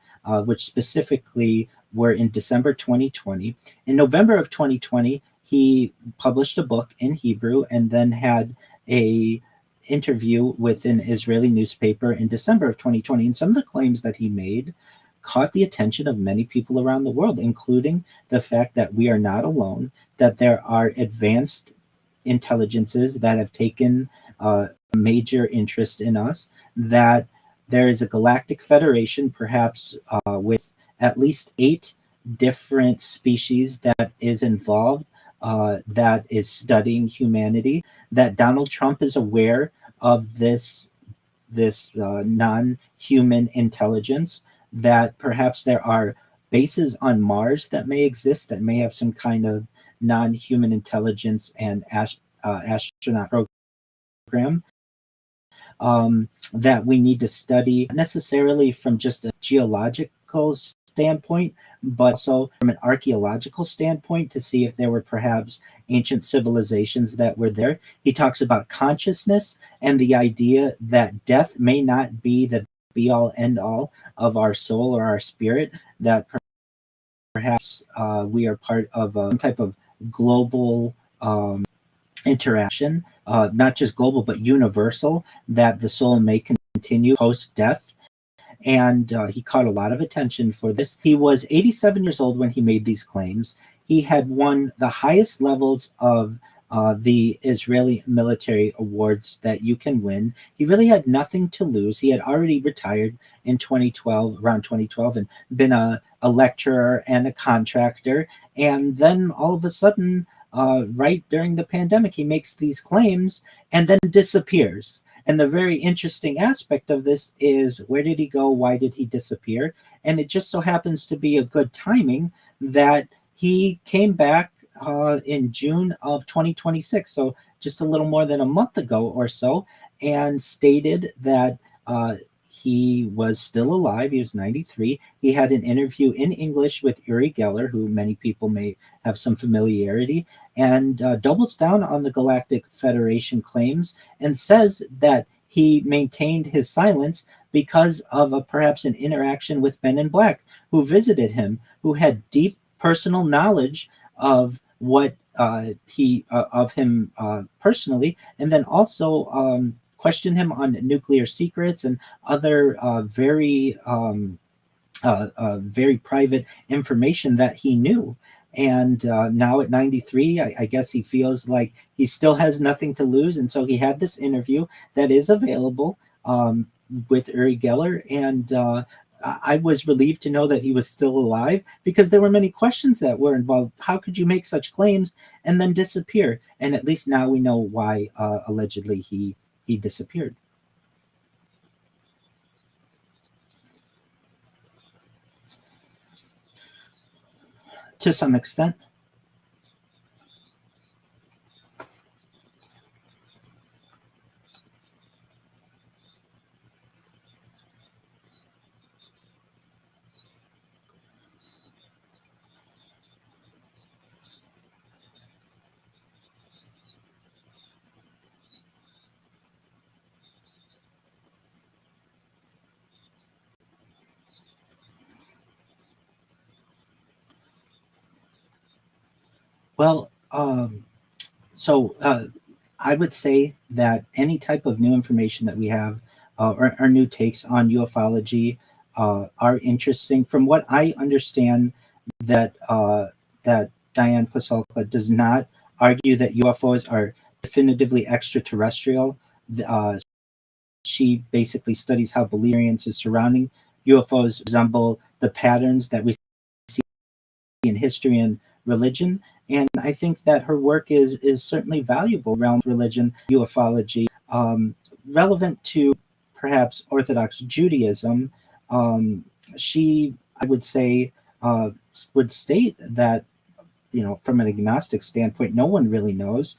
which specifically were in December 2020. In November of 2020, he published a book in Hebrew and then had a interview with an Israeli newspaper in December of 2020. And some of the claims that he made caught the attention of many people around the world, including the fact that we are not alone, that there are advanced intelligences that have taken a major interest in us, that there is a galactic federation, perhaps with at least 8 different species that is involved, that is studying humanity, that Donald Trump is aware of this non-human intelligence, that perhaps there are bases on Mars that may exist, that may have some kind of non-human intelligence and astronaut program, that we need to study, not necessarily from just a geological standpoint, but also from an archaeological standpoint, to see if there were perhaps ancient civilizations that were there. He talks about consciousness and the idea that death may not be the be all end all of our soul or our spirit, that perhaps we are part of some type of global interaction, not just global, but universal, that the soul may continue post death. And he caught a lot of attention for this. He was 87 years old when he made these claims. He had won the highest levels of the Israeli military awards that you can win. He really had nothing to lose. He had already retired in 2012, around 2012, and been a lecturer and a contractor. And then all of a sudden, right during the pandemic, he makes these claims and then disappears. And the very interesting aspect of this is, where did he go? Why did he disappear? And it just so happens to be a good timing that he came back in June of 2026, so just a little more than a month ago or so, and stated that he was still alive. He was 93. He had an interview in English with Uri Geller, who many people may have some familiarity, and doubles down on the Galactic Federation claims and says that he maintained his silence because of perhaps an interaction with Men in Black, who visited him, who had deep personal knowledge of what he of him personally, and then also questioned him on nuclear secrets and other very private information that he knew. And now at 93, I guess he feels like he still has nothing to lose. And so he had this interview that is available with Uri Geller. And I was relieved to know that he was still alive because there were many questions that were involved. How could you make such claims and then disappear? And at least now we know why allegedly he disappeared. To some extent. Well, so I would say that any type of new information that we have or new takes on ufology are interesting. From what I understand, that Diane Pasulka does not argue that UFOs are definitively extraterrestrial. Uh, she basically studies how belief experiences surrounding UFOs resemble the patterns that we see in history and religion. And I think that her work is certainly valuable around religion, ufology, relevant to perhaps Orthodox Judaism. Um, she, I would say, uh, would state that from an agnostic standpoint, no one really knows,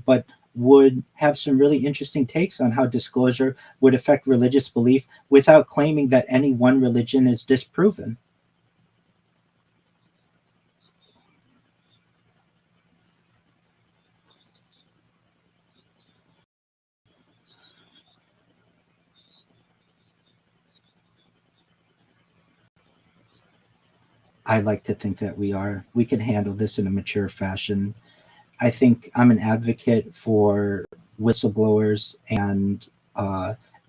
but would have some really interesting takes on how disclosure would affect religious belief without claiming that any one religion is disproven. I like to think that we can handle this in a mature fashion. I think I'm an advocate for whistleblowers and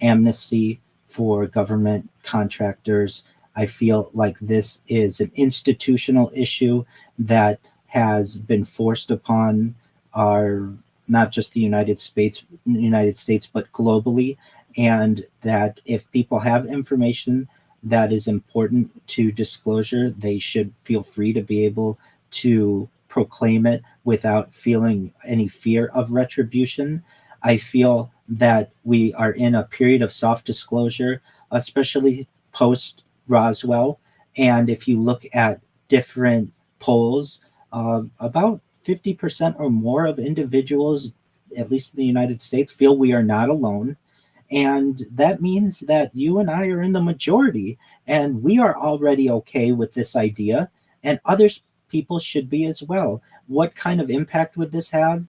amnesty for government contractors. I feel like this is an institutional issue that has been forced upon our not just the United States, but globally, and that if people have information that is important to disclosure, they should feel free to be able to proclaim it without feeling any fear of retribution. I feel that we are in a period of soft disclosure, especially post Roswell. And if you look at different polls, about 50% or more of individuals, at least in the United States, feel we are not alone. And that means that you and I are in the majority, and we are already okay with this idea, and other people should be as well. What kind of impact would this have?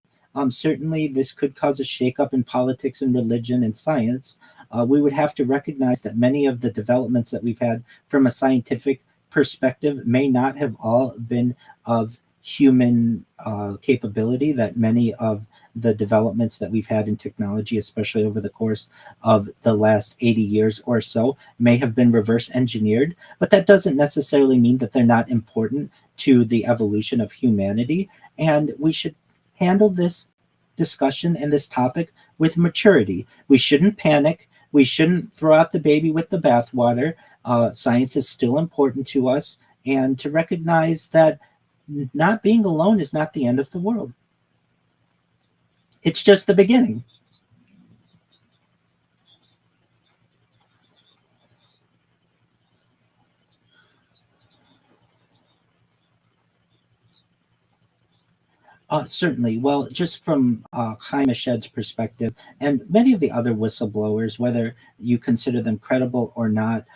Certainly, this could cause a shakeup in politics and religion and science. We would have to recognize that many of the developments that we've had from a scientific perspective may not have all been of human capability, that many of the developments that we've had in technology, especially over the course of the last 80 years or so, may have been reverse engineered. But that doesn't necessarily mean that they're not important to the evolution of humanity. And we should handle this discussion and this topic with maturity. We shouldn't panic. We shouldn't throw out the baby with the bathwater. Science is still important to us, and to recognize that not being alone is not the end of the world. It's just the beginning. Certainly. Well, just from Chaim Shed's perspective, and many of the other whistleblowers, whether you consider them credible or not,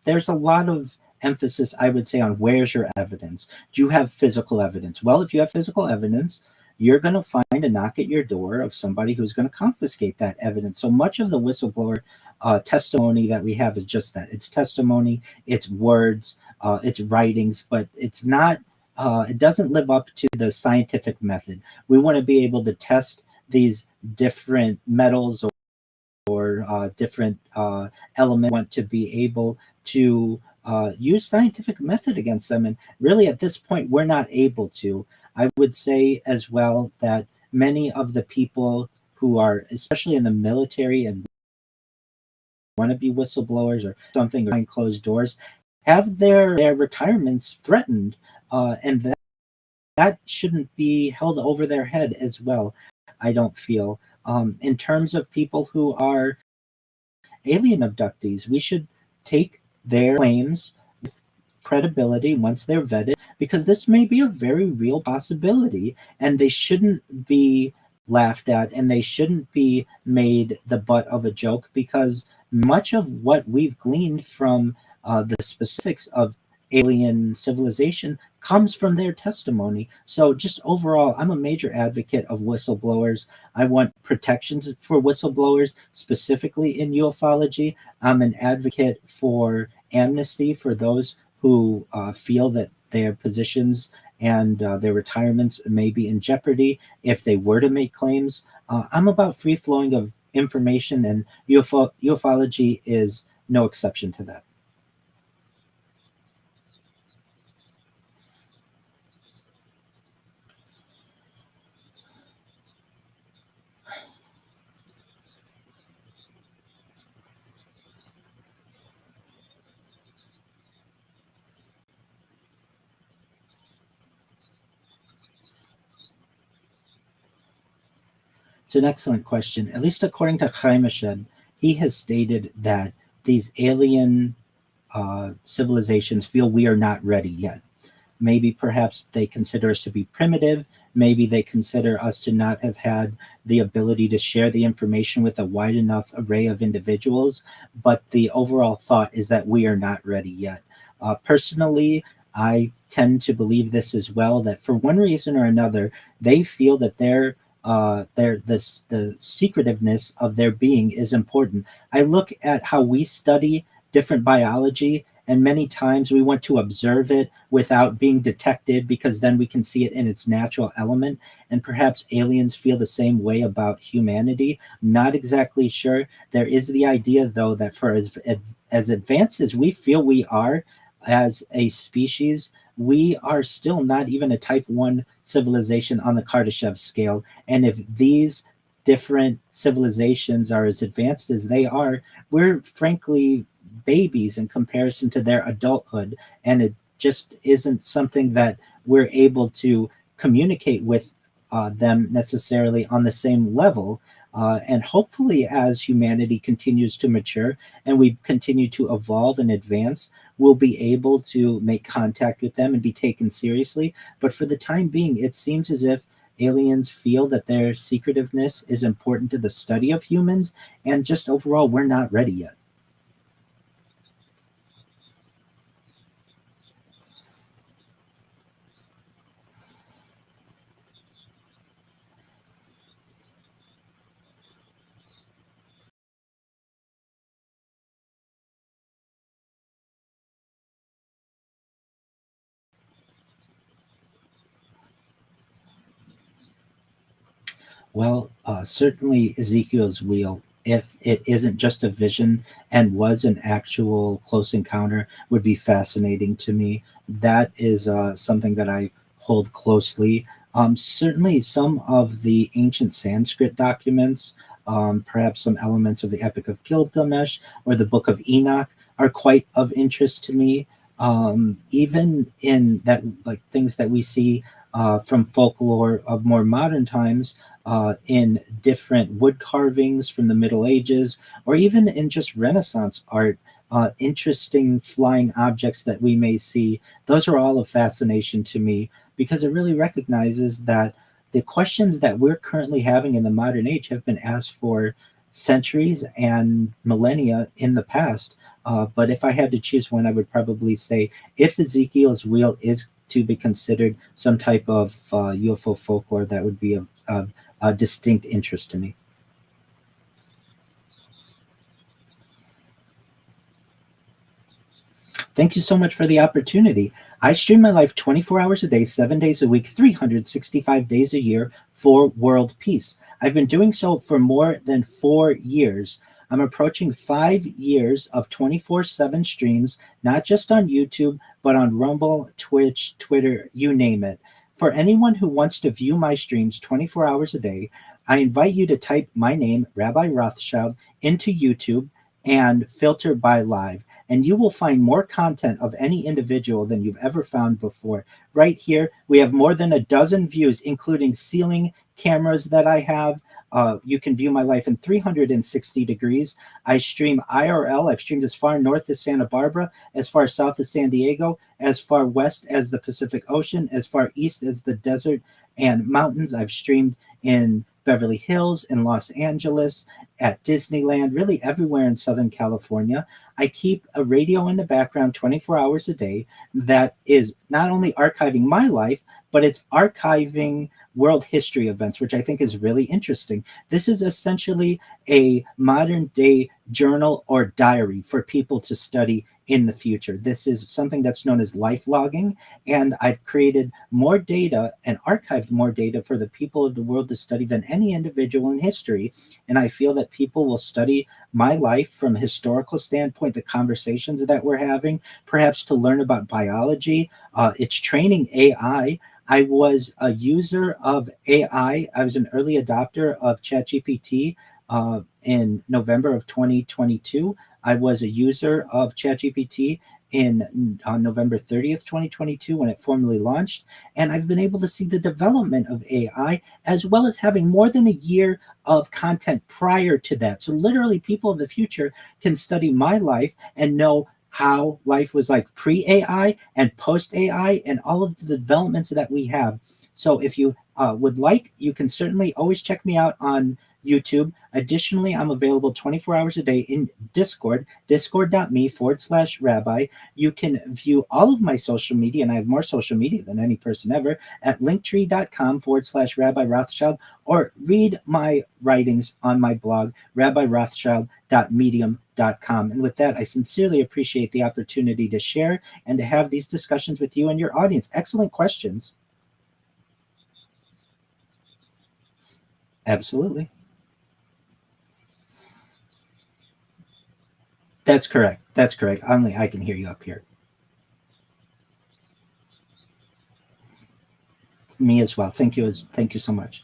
there's a lot of emphasis, I would say, on where's your evidence? Do you have physical evidence? Well, if you have physical evidence, you're going to find a knock at your door of somebody who's going to confiscate that evidence. So much of the whistleblower testimony that we have is just that it's testimony, it's words. its writings, but it's not. It doesn't live up to the scientific method. We want to be able to test these different metals or different elements. Want to be able to use scientific method against them, and really at this point we're not able to. I would say as well that many of the people who are, especially in the military and want to be whistleblowers or something or behind closed doors, have their retirements threatened, and that shouldn't be held over their head as well. I don't feel. In terms of people who are alien abductees, we should take their claims credibility once they're vetted, because this may be a very real possibility, and they shouldn't be laughed at and they shouldn't be made the butt of a joke, because much of what we've gleaned from the specifics of alien civilization comes from their testimony. So, just overall, I'm a major advocate of whistleblowers. I want protections for whistleblowers, specifically in ufology. I'm an advocate for amnesty for those who feel that their positions and their retirements may be in jeopardy if they were to make claims. I'm about free flowing of information, and ufology is no exception to that. It's an excellent question. At least according to Chaim, he has stated that these alien civilizations feel we are not ready yet. Maybe perhaps they consider us to be primitive. Maybe they consider us to not have had the ability to share the information with a wide enough array of individuals. But the overall thought is that we are not ready yet. Personally, I tend to believe this as well, that for one reason or another, they feel that the secretiveness of their being is important. I look at how we study different biology, and many times we want to observe it without being detected, because then we can see it in its natural element. And perhaps aliens feel the same way about humanity. Not exactly sure. There is the idea, though, that for as advanced as we feel we are as a species, we are still not even a type 1 civilization on the Kardashev scale. And if these different civilizations are as advanced as they are, we're frankly babies in comparison to their adulthood. And it just isn't something that we're able to communicate with them necessarily on the same level. And hopefully, as humanity continues to mature and we continue to evolve and advance, we'll be able to make contact with them and be taken seriously. But for the time being, it seems as if aliens feel that their secretiveness is important to the study of humans, and just overall, we're not ready yet. Well, certainly Ezekiel's wheel, if it isn't just a vision and was an actual close encounter, would be fascinating to me. That is something that I hold closely. Certainly, some of the ancient Sanskrit documents, perhaps some elements of the Epic of Gilgamesh or the Book of Enoch, are quite of interest to me. Even in that, like things that we see from folklore of more modern times, in different wood carvings from the Middle Ages, or even in just Renaissance art, interesting flying objects that we may see. Those are all of fascination to me, because it really recognizes that the questions that we're currently having in the modern age have been asked for centuries and millennia in the past. But if I had to choose one, I would probably say, if Ezekiel's wheel is to be considered some type of UFO folklore, that would be of a distinct interest to me. Thank you so much for the opportunity. I stream my life 24 hours a day, 7 days a week, 365 days a year for world peace. I've been doing so for more than 4 years. I'm approaching 5 years of 24/7 streams, not just on YouTube, but on Rumble, Twitch, Twitter, you name it. For anyone who wants to view my streams 24 hours a day, I invite you to type my name, Rabbi Rothschild, into YouTube and filter by live, and you will find more content of any individual than you've ever found before. Right here, we have more than a dozen views, including ceiling cameras that I have. You can view my life in 360 degrees. I stream IRL. I've streamed as far north as Santa Barbara, as far south as San Diego, as far west as the Pacific Ocean, as far east as the desert and mountains. I've streamed in Beverly Hills, in Los Angeles, at Disneyland, really everywhere in Southern California. I keep a radio in the background 24 hours a day that is not only archiving my life, but it's archiving world history events, which I think is really interesting. This is essentially a modern day journal or diary for people to study in the future. This is something that's known as life logging, and I've created more data and archived more data for the people of the world to study than any individual in history. And I feel that people will study my life from a historical standpoint, the conversations that we're having, perhaps to learn about biology. It's training AI. I was a user of AI. I was an early adopter of ChatGPT in November of 2022. I was a user of ChatGPT in on November 30th, 2022, when it formally launched. And I've been able to see the development of AI, as well as having more than a year of content prior to that. So literally, people of the future can study my life and know how life was like pre AI and post AI and all of the developments that we have. So if you would like, you can certainly always check me out on YouTube. Additionally, I'm available 24 hours a day in Discord, discord.me/rabbi. You can view all of my social media, and I have more social media than any person ever, at linktree.com/Rabbi Rothschild, or read my writings on my blog, rabbirothschild.medium.com. And with that, I sincerely appreciate the opportunity to share and to have these discussions with you and your audience. Excellent questions. Absolutely. That's correct. That's correct. Only I can hear you up here. Me as well. Thank you. Thank you so much.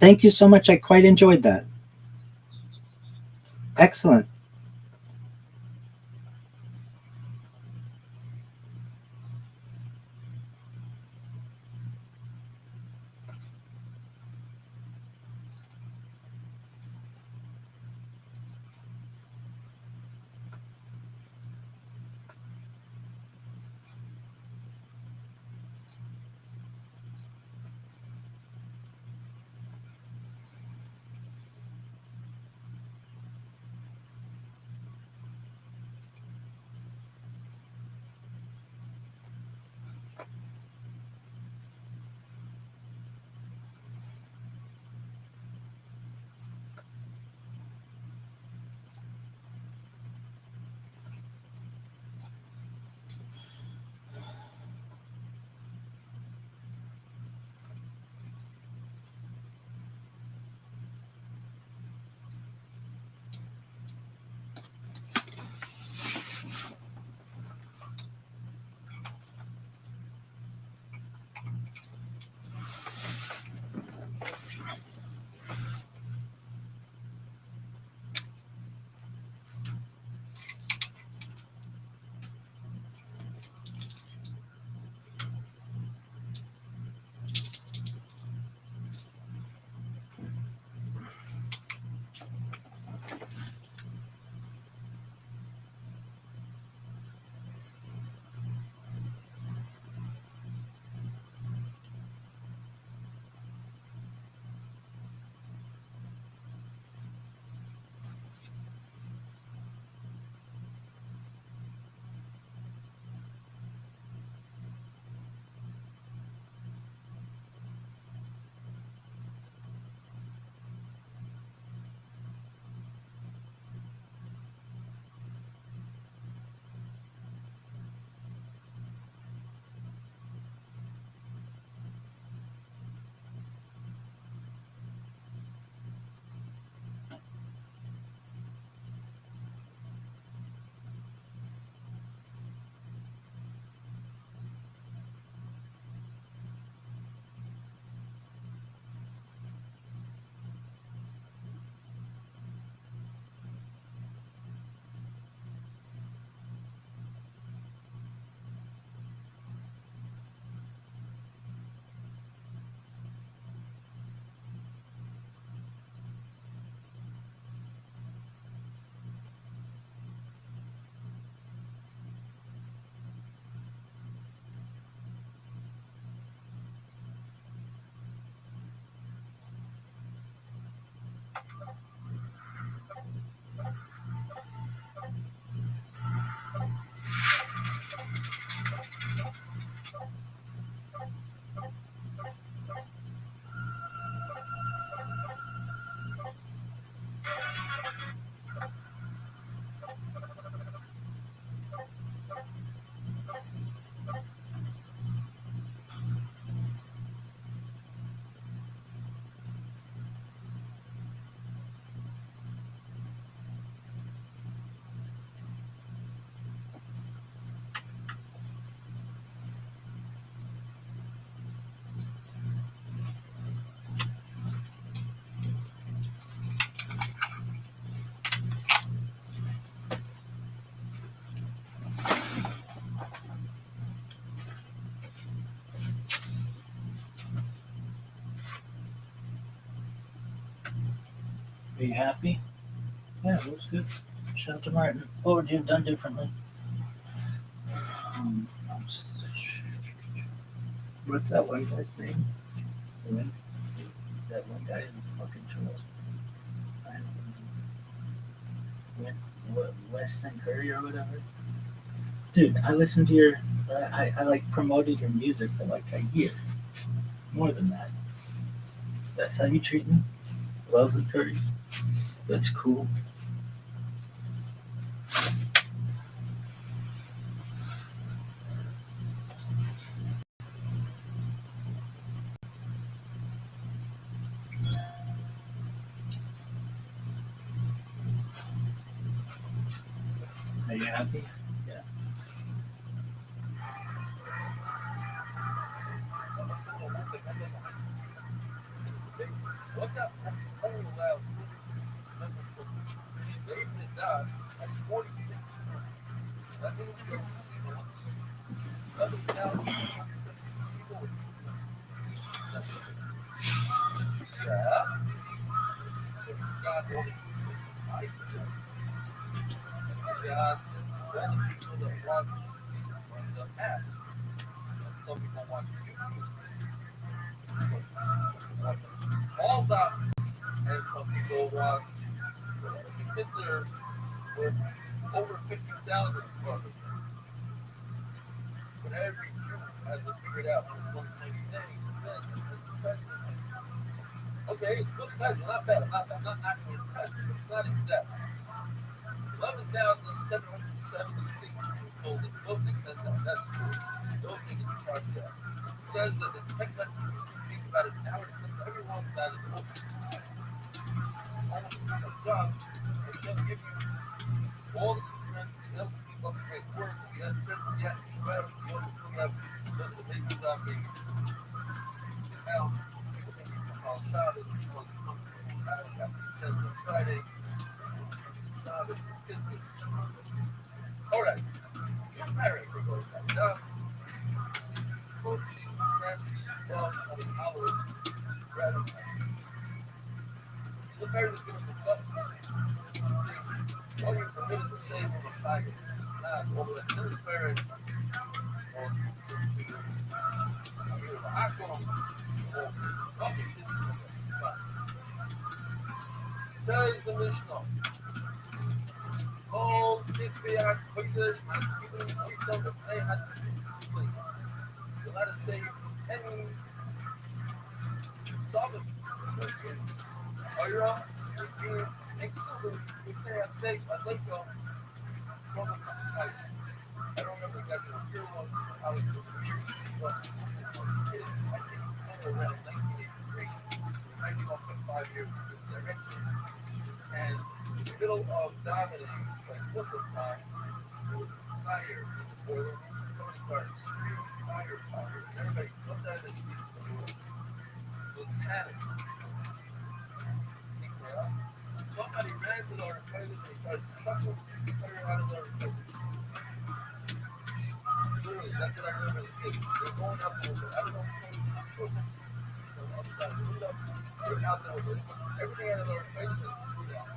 Thank you so much. I quite enjoyed that. Excellent. Are you happy? Yeah, it was good. Shout out to Martin. What would you have done differently? Um, what's that one guy's name? When that one guy in the fucking tour. I don't know. What, Weston Curry or whatever. Dude, I listened to your. I like promoted your music for like a year. More than that. That's how you treat me? Wellesley Curry. That's cool. Are you happy? Yeah. What's up? Only allows 46 members of the David and God has 46 members. That means we have 11,176 people with these members. Yeah. God only I said God is only people that watch on the app. And some people watch YouTube. All that. And some people watch the kids are with over 50,000 brothers. But every Jew has it figured out for 190 days. Okay, it's good measure, not bad, not actually it's measure, but it's not exact. 11,776 told that Dosing says that. That's true. Dosing is in charge of that. It says that the tech message takes about an hour to send to everyone that is focused. Almost a job. It should give you all the strength to help people create work. You have this, you have to swear, you also put up those the basis of being out. People think you can call Shabbos before they come to Shabbos after it says on Friday. Shabbos, kids is alright. Your parents are going to sign up. Folks, press love on an hour rather than the parent is going to discuss what you're permitted to say from a Bible. Not all the parent or says the Mishnah. All this we are Kodesh, not even myself, but I had to do. You let us say any Sabbath. Ira, if you exclude, we can't take a legal from the I don't remember exactly what year it was, how it was but I think somewhere around 1983, I came up with 5 years of direction. And in the middle of davening, like listen time, there was fire in the boiler room. Somebody started screaming, fire, fire. And everybody looked at it and it was panic. Somebody ran to our toilet and started shuffling the fire out of our toilet. Literally, that's what I remember as a kid. They're going out the window. I don't know if I'm sure some people on the other side of the window. They're out the window. Everything out of our toilet is out.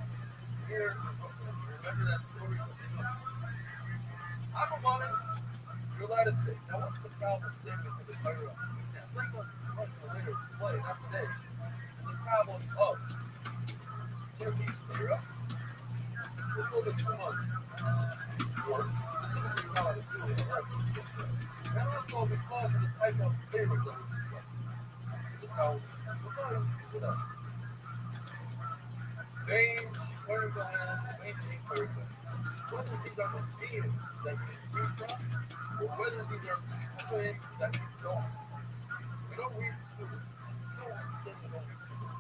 Here, remember that story? I'm a woman. You're allowed to say. Now, what's the problem saying this in the fire up? Like a later display, not today. There's a problem of Turkey, Sarah. We'll go to 2 months. Or, how to do it. And also because of the type of favor that we're discussing. There's a problem. What else? Vein, Shikaragan, Vein, Shikaragan. Whether these are the beings that you speak from, or whether these are something that you don't. We don't read Surah. Surah says we don't read Surah.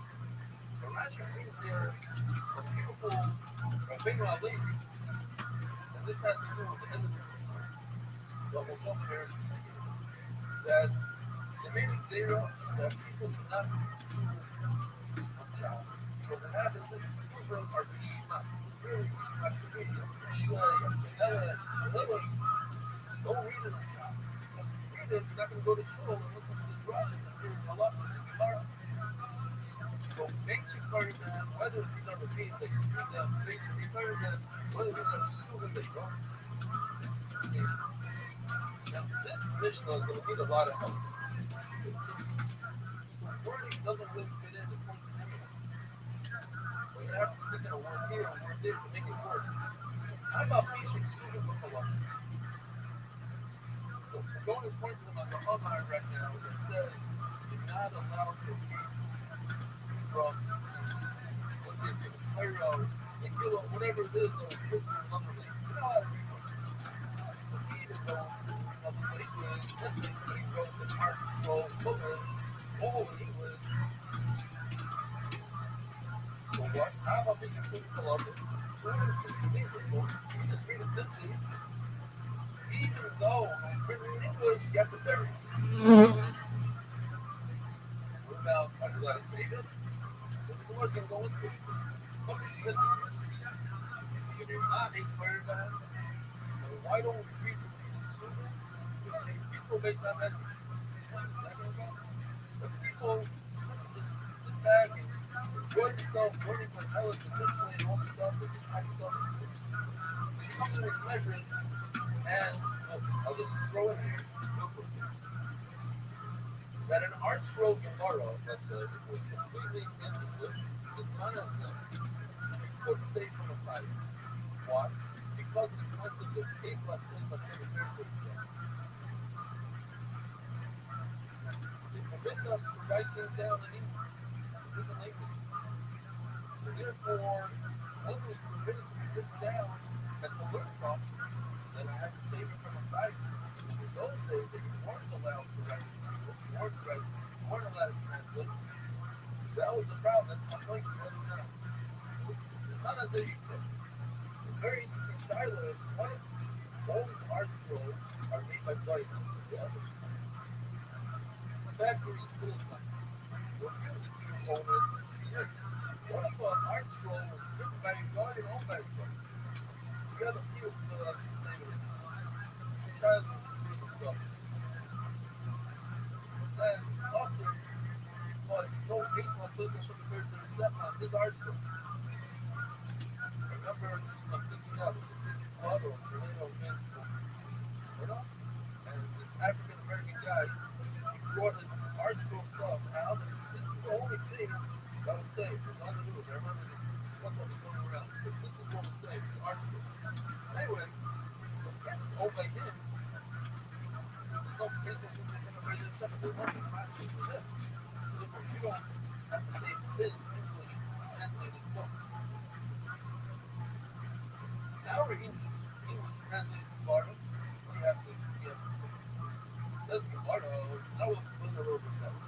The Rashi brings here a beautiful Rabbeinu Ali, and this has to do with the end of the book. But we'll jump here in a second. That the main zero that people should not read Surah on Shabbat. So what happens is Surah are Bishma. Really, you have to read them. Bishma, don't read it on Shabbat. Because if you read it, you're not going to go to shul and listen to the drushes and hear a lot of the Gemara. So ancient Birdman, whether these are the things that you see them, ancient Birdman, whether these are assuming they don't. Now, this Mishnah is going to need a lot of help. The wording doesn't really fit in the point of anything. So you have to stick in a word here, a word there to make it work. How about Bishik Suga for Columbus? So we're going to point to them on the Omar right now that says you're not allowed to read from, what's this, Cairo, Megillah, whatever it is that was written in another language. You're not allowed to read from it. So even though another language, let's say somebody wrote the art scroll, all in English. So what? How about Bishik Suga Columbus? Well, it's in English, so you just read it simply. Even though it's written in English, you have to bury it. What about, are you allowed to save it? So the Lord can go into it. Something's missing. If you're not a prayer man, why don't we read the piece of Sunnah? People based on that, explain the second or something. But people just sit back and enjoy themselves learning from Ellis and Tiffany and all the stuff, they just type stuff. They come to this measure, and listen, I'll just throw in here real quick. That an art scroll Gemara, let's say, it was completely in English, is not as you couldn't say from a fight. Why? Because of the concept of case less sin, but sin is very good. They forbidden us to write things down in English, different languages. So therefore, what was permitted to be written down and to learn from, then I had to save it from a fight. In those days, they weren't allowed to write you weren't allowed to translate. That was the problem. That's my point. It's not as if you could. It's very interesting. Tyler is one of those art scrolls are made by Diamonds. Factories built them. We're using components. One of the art scrolls was written by a guy and owned by a guy. You have a few of the same as child discussion. Says awesome, but no case law says there should be very set on his art scroll. Remember, I'm thinking of Colorado, and this African American guy, he brought his art scroll stuff out. This is the only thing that was saved. It was on the news. I remember this stuff that was going around. So this is what was saved. It's art scroll. Anyway, so it's owned by him. There's no case law says they're going to raise it separate. They're working practically for them. So therefore, you don't have to save his English translated book. Now we're English translated Sparta. You have to say. It says Sparta, now we'll explain a little bit better.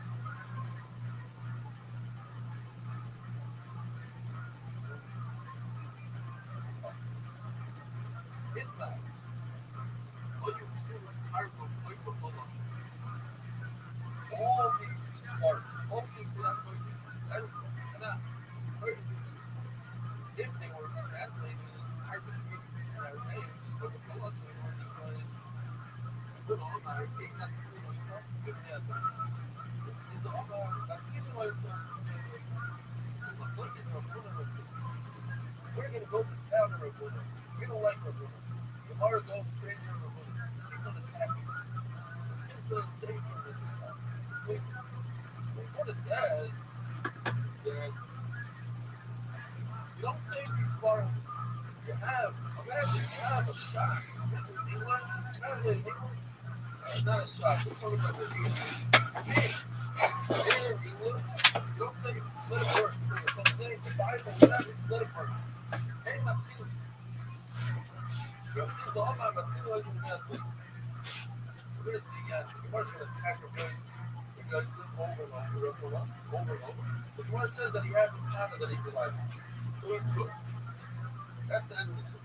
In fact, what you see with Argo, all these Spartans, all these languages, if they were translated in Arabic and Aramaic, but the philosophy was because the Omar came not to see myself, give me a time. The Omar, I'm seeing myself, we're going to go to town in Rabuna. We don't like Rabuna. Gemara goes straight to Rabuna. He's going to attack you. He's going to save you this time. Rabuna says that you don't say be smart. You have, imagine you have a shot in England, not a shot, we're talking about the English. In England, you don't say let it work. You don't say the Bible, whatever, let it work. Hey, Matzil. Everything's all about Matzil as an athlete. We're going to see, yes, the Gemara is going to attack your guys. You guys sit over and over. The Gemara says that he has a Tana that he relies on. So he's good. That's the end of the story.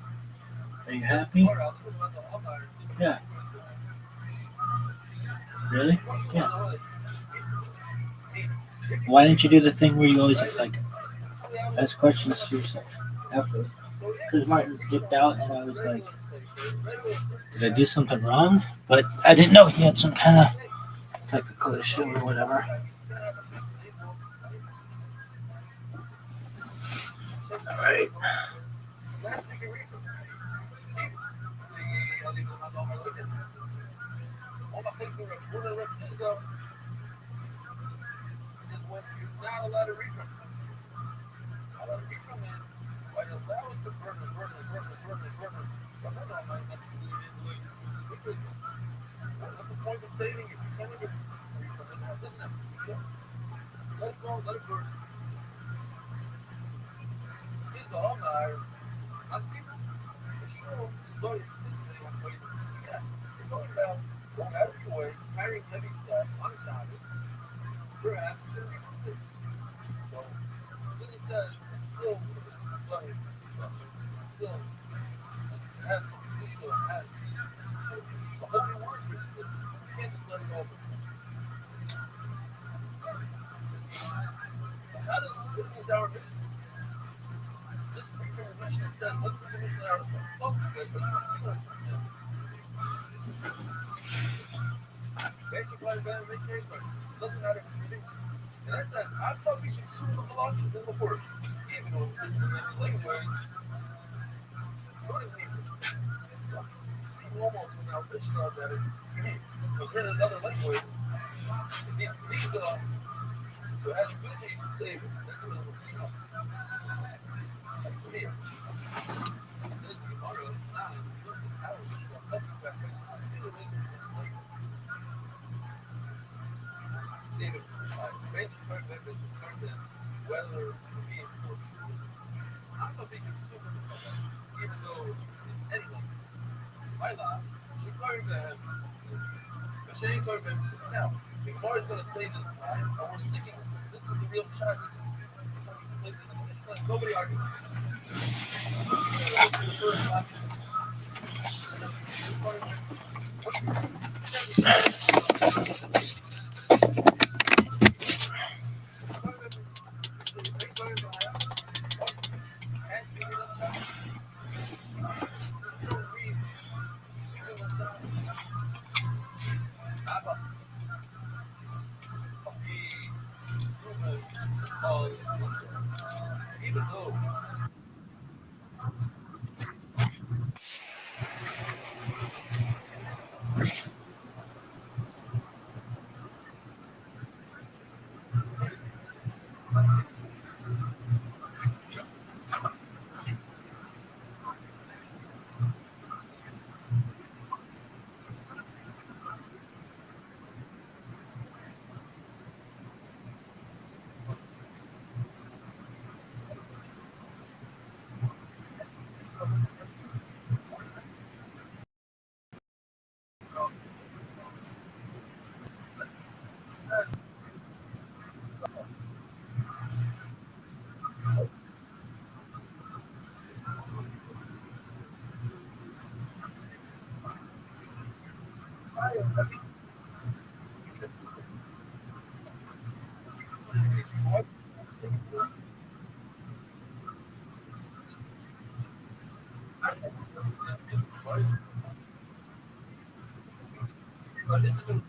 Are you happy? Yeah. Really? Yeah. Why didn't you do the thing where you always like ask questions to yourself after? Because Martin dipped out and I was like, did I do something wrong? But I didn't know he had some kind of technical issue or whatever. All right. Last week in Rico. All my things were one of the refugees go is when you're not allowed to reach them. Not allowed to reach them, man. Why you allow it to burn. But hold on, man. That's what's the point of saving if you can't even reach them? It doesn't have to be sure. Let it go, let it burn. Here's the honor. I'm seeing the show. Sorry, this thing I'm waiting. Yeah, you're going down, going out of your way, carrying heavy stuff on the shoulders. Perhaps you shouldn't be doing this. So, then he says, it's still, this is funny stuff. It's still, it has some issue, it has the whole new word here. You can't just let it go. So, how does this fit into our mission? This freaking mission says, let's make a mission out of some focus, but you don't see what's in there. Basic plan, make sure it doesn't matter what you do. And that says, I thought we should sue the Colossians in the word. Even though it's in the language, what it means. So, see almost in our Mishnah that it's was written in another language. It means visa. So as good as you should save it. That's what it was. That's clear. It says we are acknowledged to look at how we should have left back. See the reason for the language. Save it. Basic part of it is important whether to be important. I'm not being stupid about that. Even though in any language. My law, required to have Machine code members. Now, the Gemara is going to say this line, and we're sticking with this. This is the real shot. This is the Mishnah. Nobody argues. The first line. Even though this is the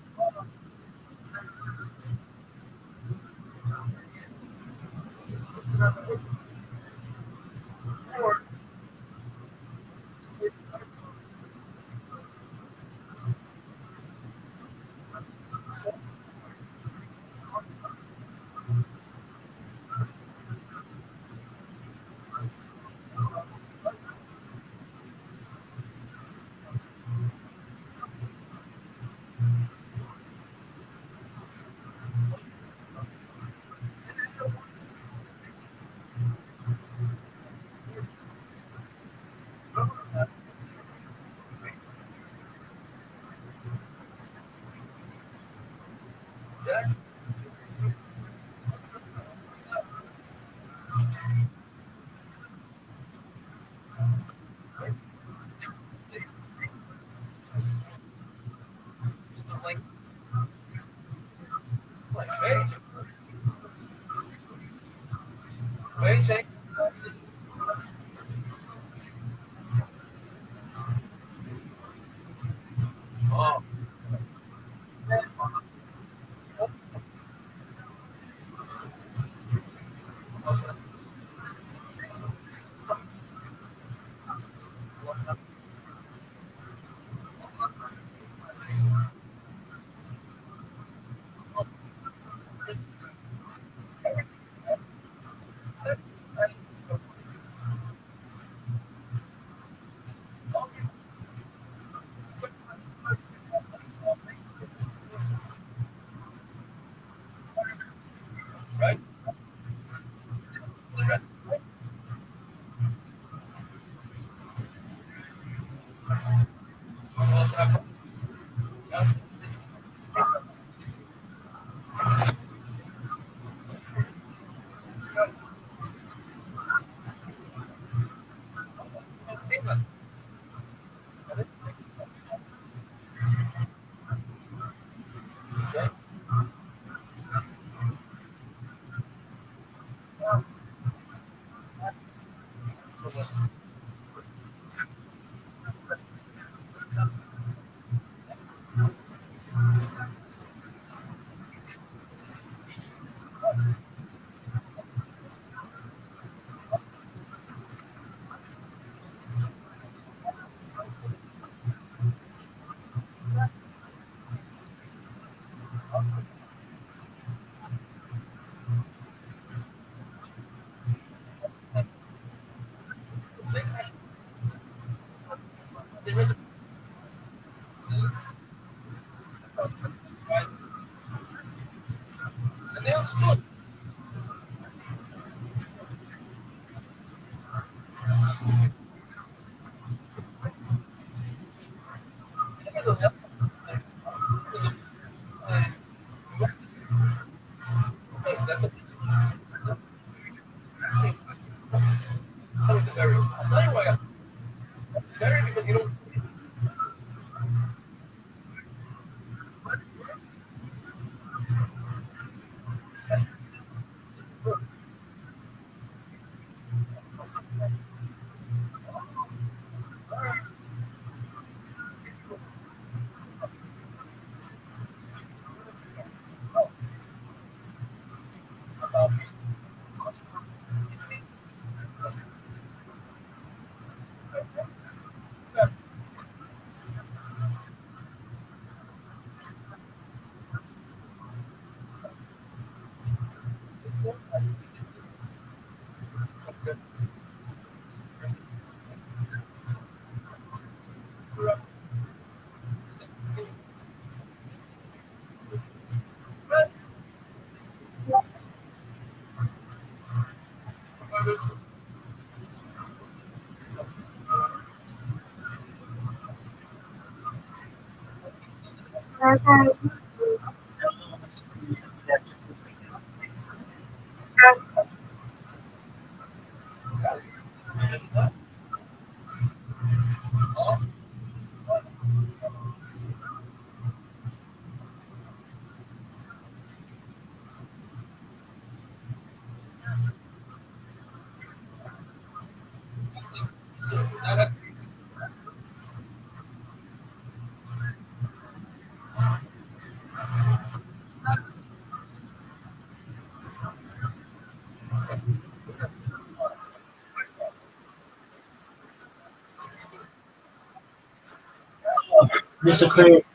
Mr. Chris.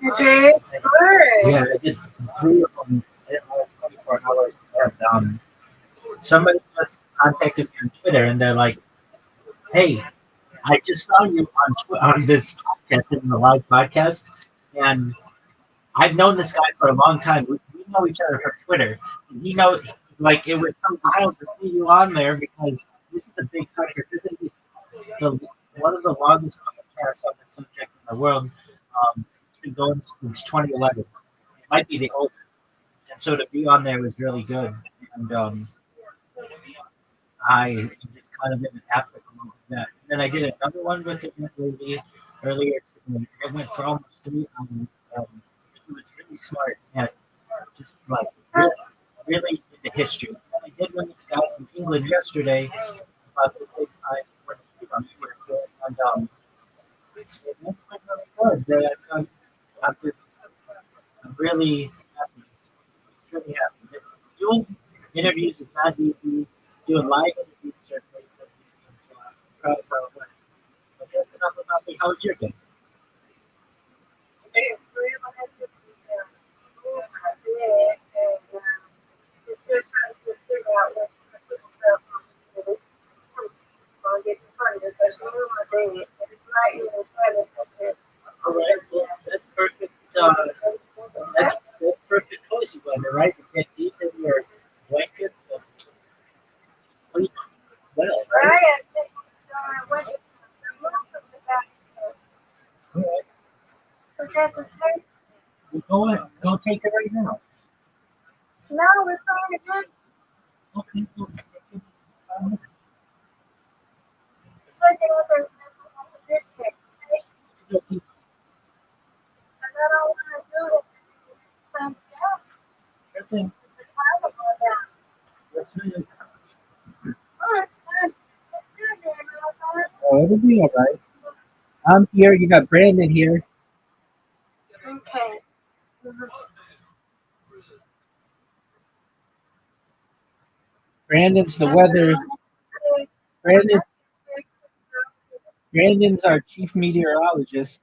Okay. Good. Yeah, I did 3 of them in all 24 hours. And, somebody just contacted me on Twitter, and they're like, "Hey, I just found you on on this podcast, in the live podcast, and I've known this guy for a long time. We know each other from Twitter. And he knows, like, it was so wild to see you on there because this is a big podcast. This is the one of the longest podcasts on this subject in the world. It's been going since 2011. It might be the oldest, and so to be on there was really good. And I just kind of been happy with that. And then I did another one with it lady earlier today. It went for almost 3 hours. She was really smart at just like really into history. And I did one with a guy from England yesterday about the same time when he was on Twitter. And that's been really good. That I'm just I'm really happy. Really happy. Doing interviews is not easy. Doing live interviews certainly is not easy. So I'm proud of what. But that's enough about me. How was your day? All right, well, that's perfect. That's perfect cozy weather, right? You get deep in your blankets and sleep well, right? have to take. Go ahead. Go take it right now. No, we're trying to do Okay. Go take it. take it over this case. Okay. And I don't want to do it. Something else. Okay. The time will go down. That's it. Oh, it's good. It's good there, motherfucker. Oh, it'll be all right. I'm here. You got Brandon here. Okay. Brandon's the weather. Brandon. Brandon's our chief meteorologist.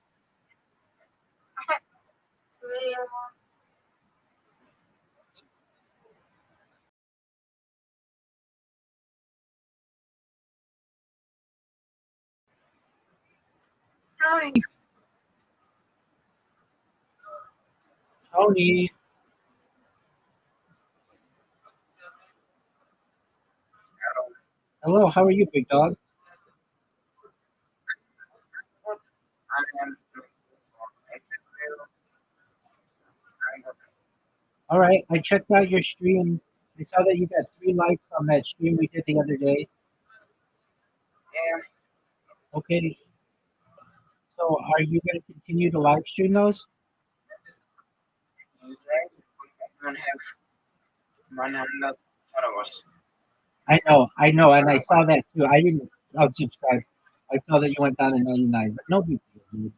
Tony, Tony. Hello. How are you, big dog? I am All right. I checked out your stream. I saw that you got 3 likes on that stream we did the other day. yeah, Okay. So are you going to continue to live stream those? yeah, I don't have 100 followers. I know, and I saw that too. I didn't unsubscribe. I saw that you went down to 99, but no big deal, dude.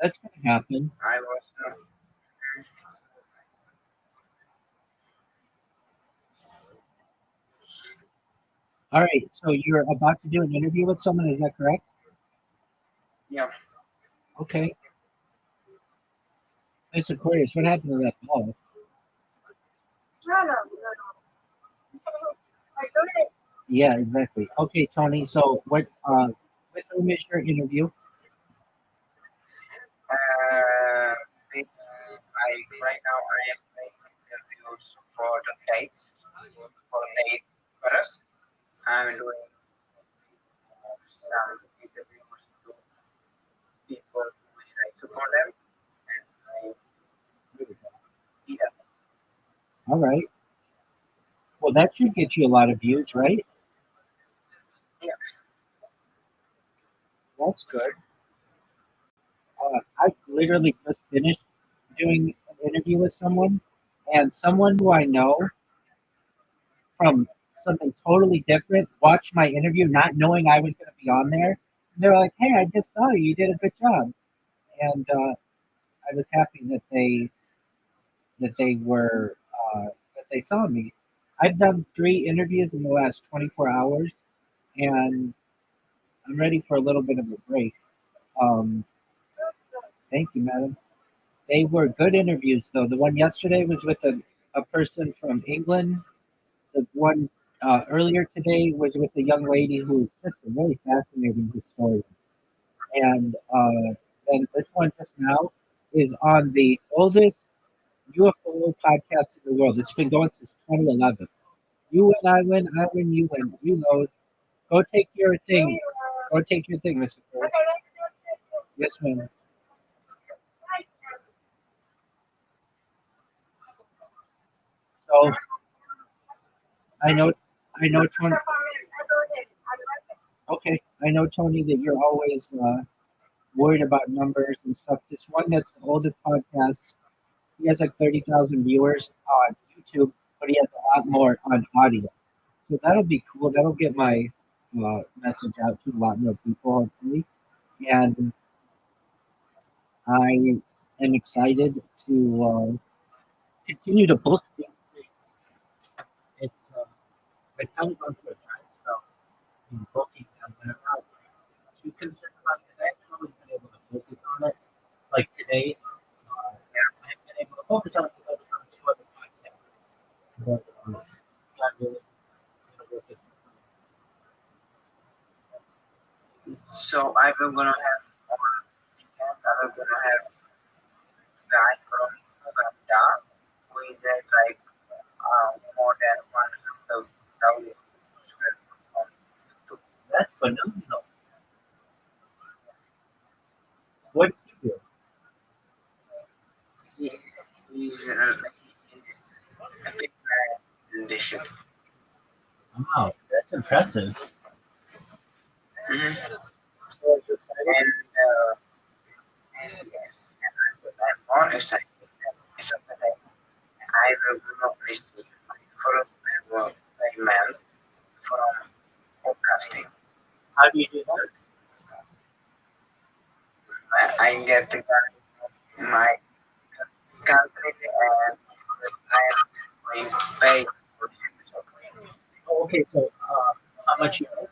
That's going to happen. I was All right. So you're about to do an interview with someone. Is that correct? yeah. Okay. It's Aquarius. What happened to that call? no. I do it. Yeah, exactly. Okay, Tony. So what? With whom is your interview? It's like right now I am making interviews for the dates for date first. I'm doing some interviews to people which I support them and I yeah, All right. Well, that should get you a lot of views, right? yeah. That's good. I literally just finished doing an interview with someone, and someone who I know from something totally different watched my interview, not knowing I was going to be on there. And they're like, "Hey, I just saw you. You did a good job," and I was happy that they were that they saw me. I've done 3 interviews in the last 24 hours, and I'm ready for a little bit of a break. Um, Thank you, madam. They were good interviews, though. The one yesterday was with a person from England. The one earlier today was with a young lady who is just a really fascinating historian. And this one just now is on the oldest UFO podcast in the world. It's been going since 2011. You win, I win, you win. You know, go take your thing. Go take your thing, Mr. Ford. Yes, ma'am. So I know, I know, Tony. Okay, I know, Tony, that you're always worried about numbers and stuff. This one that's the oldest podcast, he has like 30,000 viewers on YouTube, but he has a lot more on audio. So that'll be cool. That'll get my message out to a lot more people, hopefully. And I am excited to continue to book things. It's been kind of gone through a dry spell in booking them, and I'm not too concerned about it. I haven't really been able to focus on it. Like today, I haven't been able to focus on it because I was on 2 other podcasts. But not really gonna work it. So I'm gonna have on weekend I'm gonna have guy from Uganda who is at like more than 100,000 on YouTube. That's phenomenal. What's he do? He, he's a fitness leadership. Wow, that's impressive. Mm-hmm. So you're excited? And yes, and I'm more excited than it's something that I will not receive my first ever payment from podcasting. How do you do that? I get to my country and I am going to pay for the episode. Oh, okay, so how much you make?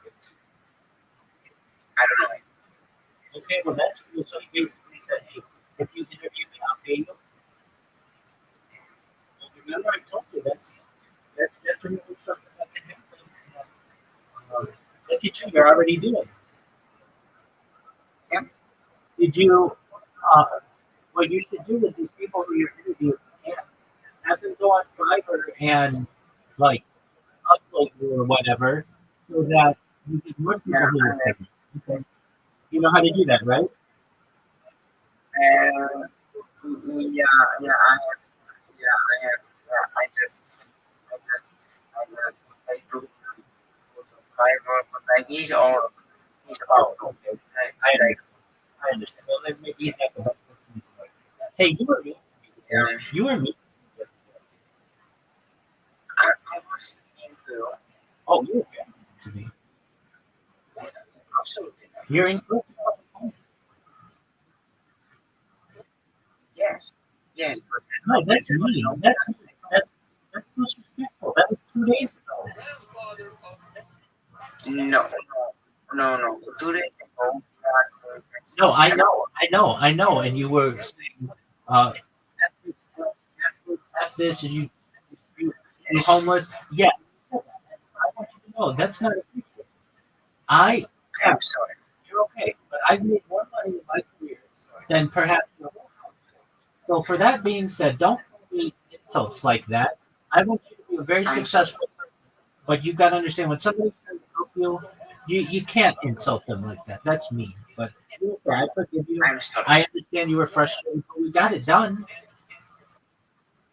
I don't know. Okay, well that's cool. So you basically said, hey, if you interview me, I'll pay you. Well, remember I told you that's definitely something that can happen. Um, Look at you, you're already doing it. Yeah. Did you uh, what you should do with these people who you're interviewing, yeah, have them go on Fiverr and like upload you or whatever so that you get more people Yeah, who you're paying. Okay. You know how to do that, right? and yeah, I do go to Fiverr, but like he's Oh, all okay. I like understand. I understand. Well, then maybe he's not the best person to do it. Hey, you were me. yeah. You were me. I was into Oh, you were family to me. absolutely You're in. yes, yes, but No, that's mean. That's disrespectful. That was 2 days ago. no. 2 days ago, No, I know, and you were saying, F this, F this, and you yes, homeless. Yeah, you said that. I want you to know that's not appreciated. I I'm have, sorry. you're okay, but I've made more money in my career than perhaps your whole house. So for that being said, don't call me insults like that. I want you to be a very I'm sorry. successful person, but you've got to understand when somebody's trying to help you, you can't insult them like that. That's mean. But you're okay. I forgive you. I'm sorry. I understand you were frustrated, but we got it done.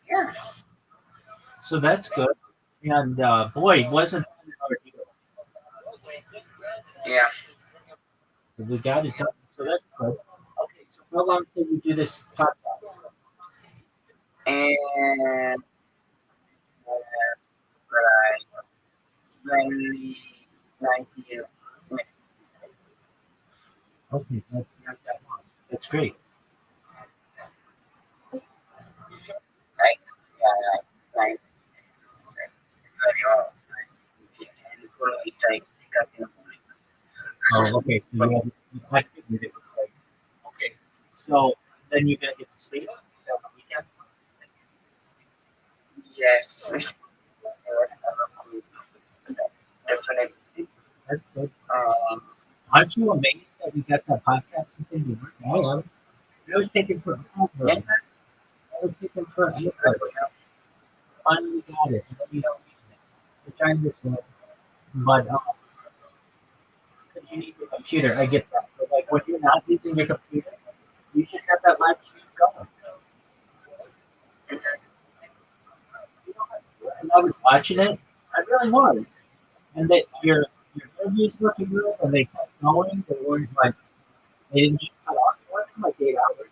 Yeah, So that's good. And boy, wasn't that an ordeal. yeah. We got it done. So that's good. Okay, so how long can you do this podcast? And like 19 minutes. Okay, that's not that long. That's great. Like, yeah, like it's very old. And for it's like cutting a point. Oh, okay. So But I figured it was like, okay. So then you gotta get to sleep. So the weekend. yes, it was definitely. That's good. Um, Aren't you amazed that we got that podcasting thing to work out? It was taking forever. yeah, It was taking forever. Finally got it. You know, we're trying to slow, but because you need your computer, I get that. But like when you're not using your computer, you should have that live stream going. And I was watching it. I really was. And that your interviews looking good, and they kept going. They weren't like they didn't just cut off. It went for like 8 hours.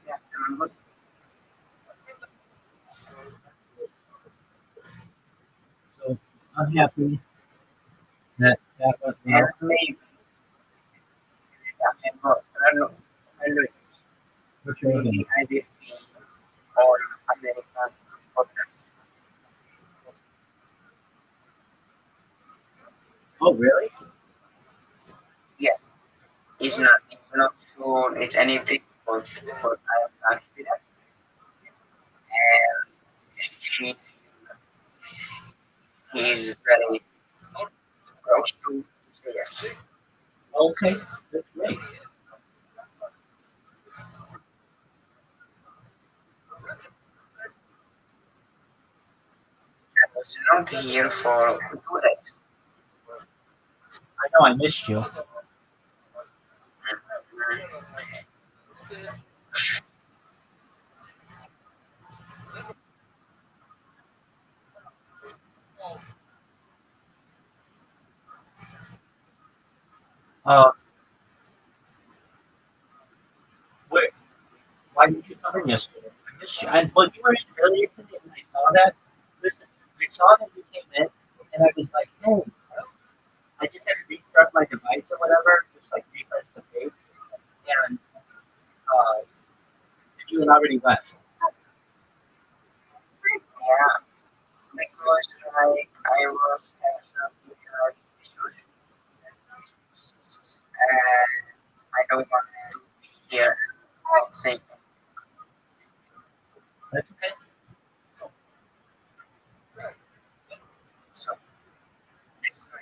yeah. But So I'm happy that went and well. maybe I don't know. I don't know. What you're Maybe looking I did the all American podcast. Oh, really? Yes, it's not sure it's anything, but I am happy with that. And he is very close to say yes. Okay, that's great. was not here for 2 days. I know I missed you. Uh, where, why didn't you come in yesterday? I missed you. Well, you were in earlier today, and I saw that. Listen, I saw that you came in, and I was like, hey, I just had to restart my device or whatever, just like refresh the page, and you had already left. Yeah, because I was having some issues, and I don't want to be here and say That's okay. so. This is my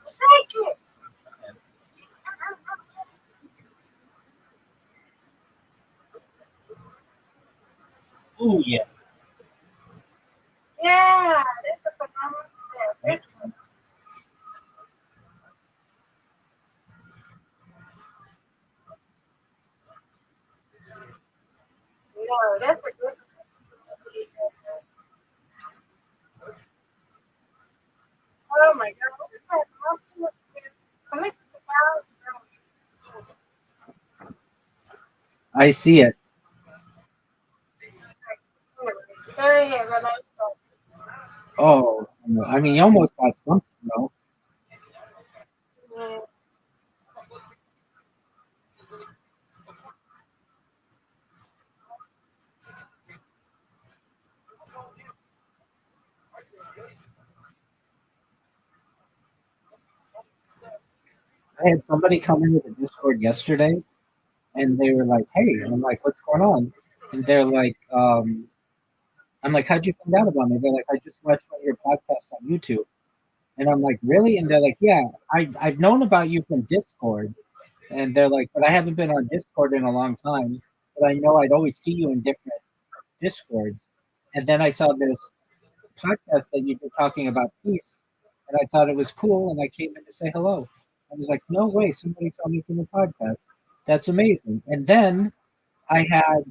Take it. Oh yeah. Yeah, that's a phenomenal step. No, that's a good. Oh my God, what is that? Collect the I see it. Sorry, Rabbi. Oh, no, I mean, you almost got something, though. Yeah. I had somebody come into the Discord yesterday, and they were like, "Hey," and I'm like, "What's going on?" And they're like, "I'm like, how'd you find out about me?" They're like, "I just watched one of your podcasts on YouTube," and I'm like, "Really?" And they're like, "Yeah, I've known about you from Discord," and they're like, "But I haven't been on Discord in a long time, but I know I'd always see you in different Discords," and then I saw this podcast that you were talking about peace, and I thought it was cool, and I came in to say hello. I was like, no way, somebody saw me from the podcast. That's amazing. And then I had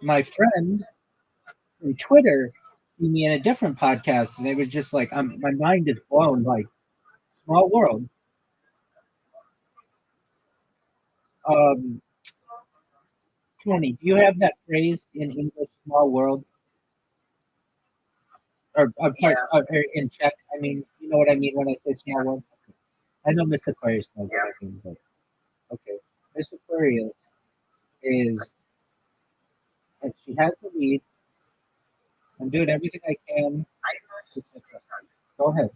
my friend from Twitter see me in a different podcast, and it was just like, my mind is blown. Like, small world. Um, Tony, do you have that phrase in English, small world? Yeah, Or in Czech? I mean, you know what I mean when I say small yeah, world? I know Mr. Aquarius knows what yeah. I mean, but okay. Miss Aquarius is, and she has the lead. I'm doing everything I can I must to say catch up. something. Go ahead.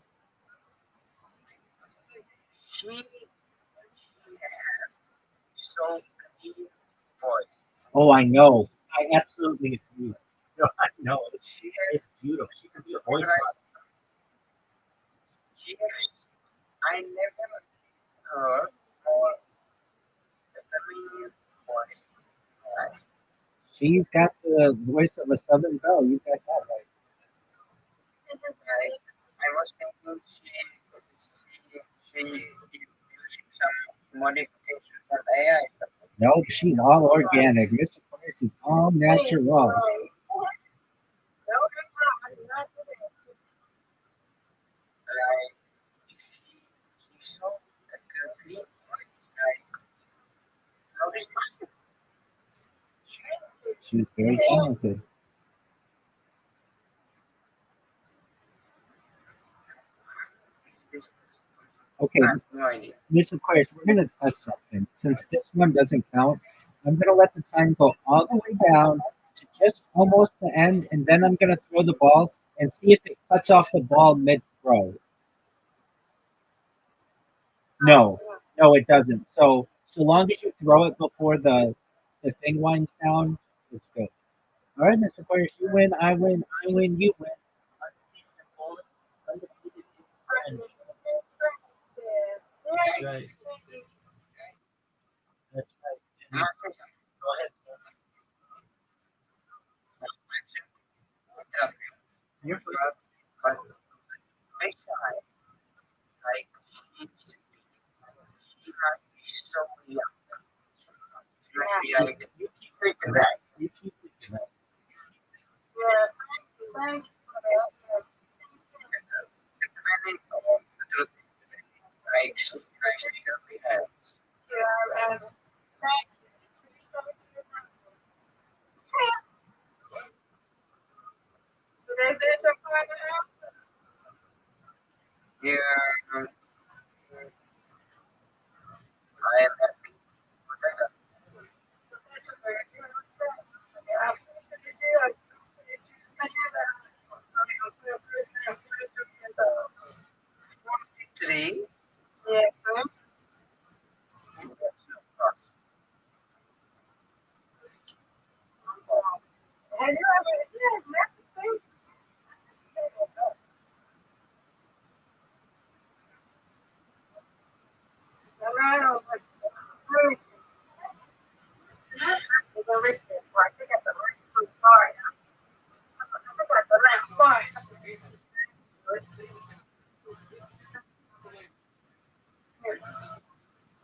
She has so clean voice. Oh, I know. I absolutely agree. No, I know. She has It's beautiful. She can be a voice right. model. She has. I never heard more feminine voice. Right? She's got the voice of a Southern belle. You got that right. I was thinking she using some modifications for AI. Nope, she's all organic. Miss Aquarius is all natural. No, I'm not doing it. Like she's so clean voice. Like how is possible? She's very talented. This Okay, I have no idea. Miss Aquarius, we're going to test something. Since this one doesn't count, I'm going to let the time go all the way down to just almost to end, and then I'm gonna throw the ball and see if it cuts off the ball mid throw. No, no, it doesn't. So long as you throw it before the thing winds down, it's good. All right, Mr. Boyers, you win, I win, I win, you win. Undefeated in French. That's right. That's right. And go ahead, sir. You're fine. But I shy. Like she might be so young. She might be like You keep thinking that. You keep thinking that. Yeah, thank you for that. depending on the truth. Like she really has. Yeah, and thank you. So much for that. Did I get your point out? Yeah, I am happy with that. That's a very good thing. Yeah, I'm supposed to do it. Did you say that? Three, Yes, sir. that's no cost. Have you ever, yeah, never seen no, I don't like let me see. The rich part. She got the rich so far. I got the left part.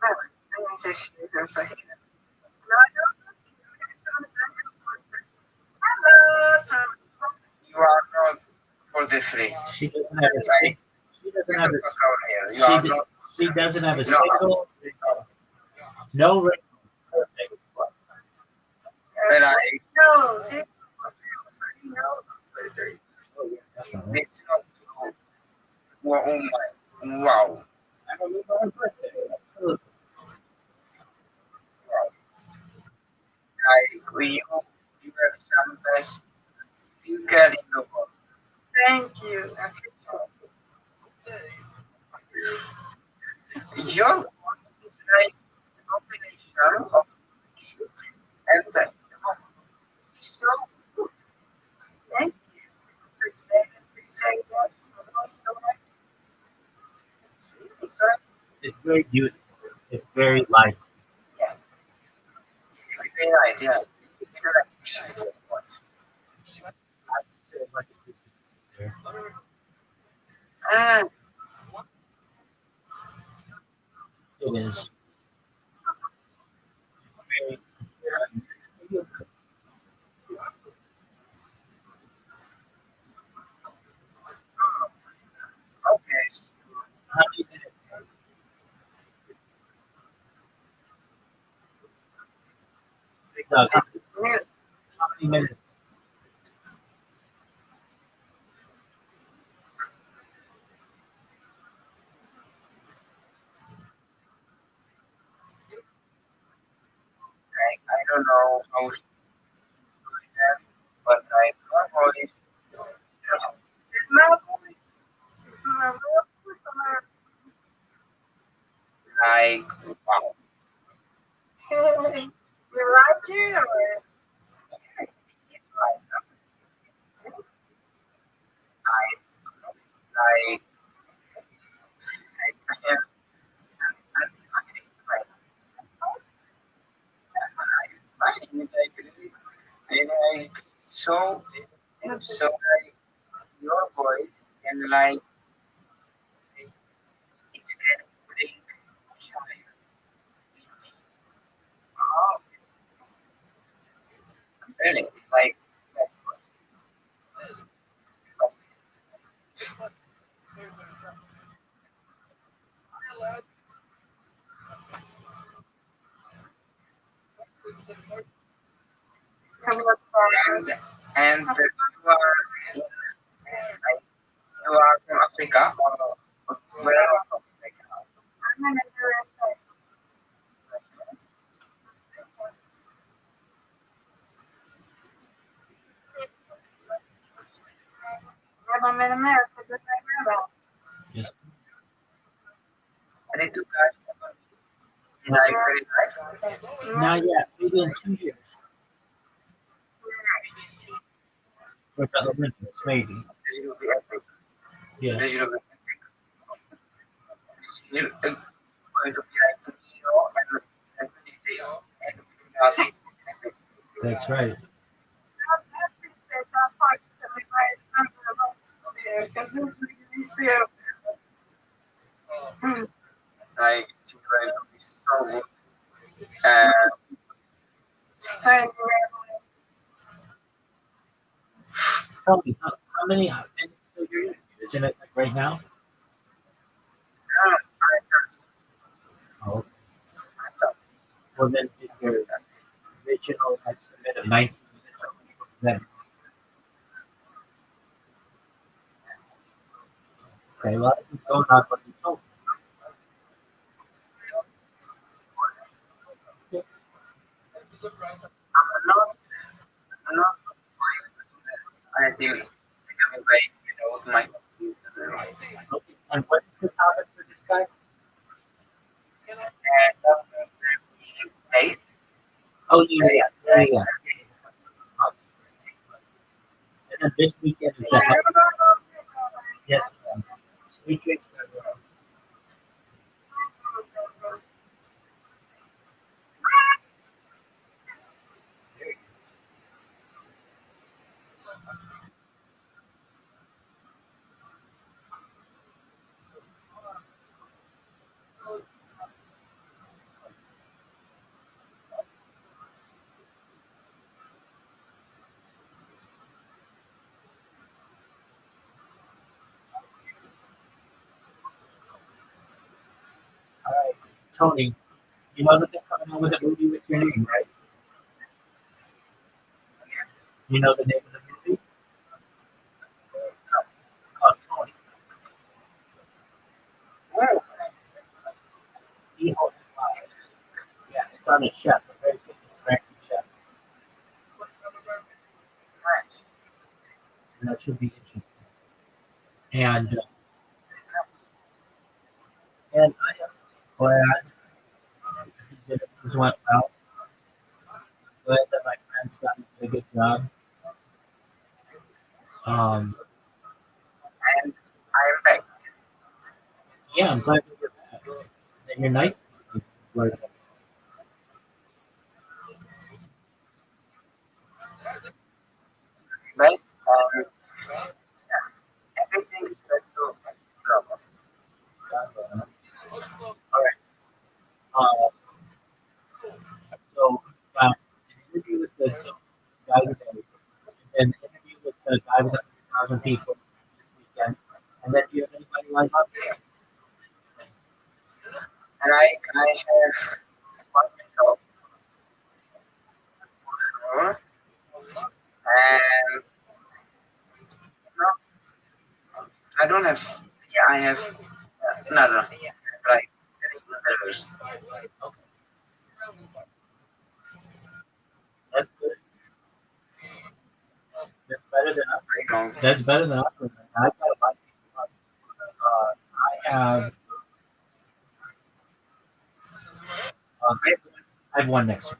I'm gonna say she does say. No, I don't. Hello, Tom. You are not for the free. She doesn't have a Like she doesn't this have is a over here. You she are d- not she doesn't have a no single no ring. Perfect. but I No, see, no. Oh, yeah, definitely. it's not true. Wow, oh my wow. I remember her birthday. Absolutely. Wow. Like you are some best speaker in the world. Thank you. Your voice is like a combination of kids and the so Thank you. Appreciate that so much. It's very beautiful. It's very light. yeah, it's really idea. I would say like a there. And It is very okay, how many minutes? How many minutes? I don't know how to do that, but I always It's my voice. It's my voice. like wow. You like it or? It's like I am like finding it like and I so like your voice and like it's can bring joy. Oh, really? It's like that's Tell me what's wrong. and like, you are from Africa or where are you from? Like, I'm in the USA. I'm in America right now. Yes. I need to catch United right? Not yet. Maybe in 2 years. For the Olympics, maybe. This will be epic. Yeah. This will be epic. This is going to be like Rio and Rio and Brazil. That's right. Like it's going to be so good. Uh, Tell me, how many minutes are you in? Isn't it like right now? Oh, well then did your original estimate of 19 minutes then? Okay, well, I think those are what you told me. I'm not I think becoming very, my Okay, and what's the topic for this guy? eight. Oh, yeah. And then this weekend is the yeah, this weekend. All right, Tony, you know that they're coming out with a movie with your name, right? You know the name of the movie? Called Tony. He holds the fire. Yeah, it's on a chef, a very famous American chef, and that should be interesting. And I am glad this went well. Glad that my friends got a good job. Um, And I am back. yeah, I'm glad that you're back. And you're nice. Like, Right? Everything is back to normal. all right. Uh, so, an interview with the guy today, and an interview with the guy with 100,000 people this weekend. And then do you have anybody lined up? And I have one job for sure. And no, I don't have. Yeah, I have. No. Right. Interviews. Okay, that's good. That's better than us. I don't. That's better than us. I got a bunch of I have, I have one next week.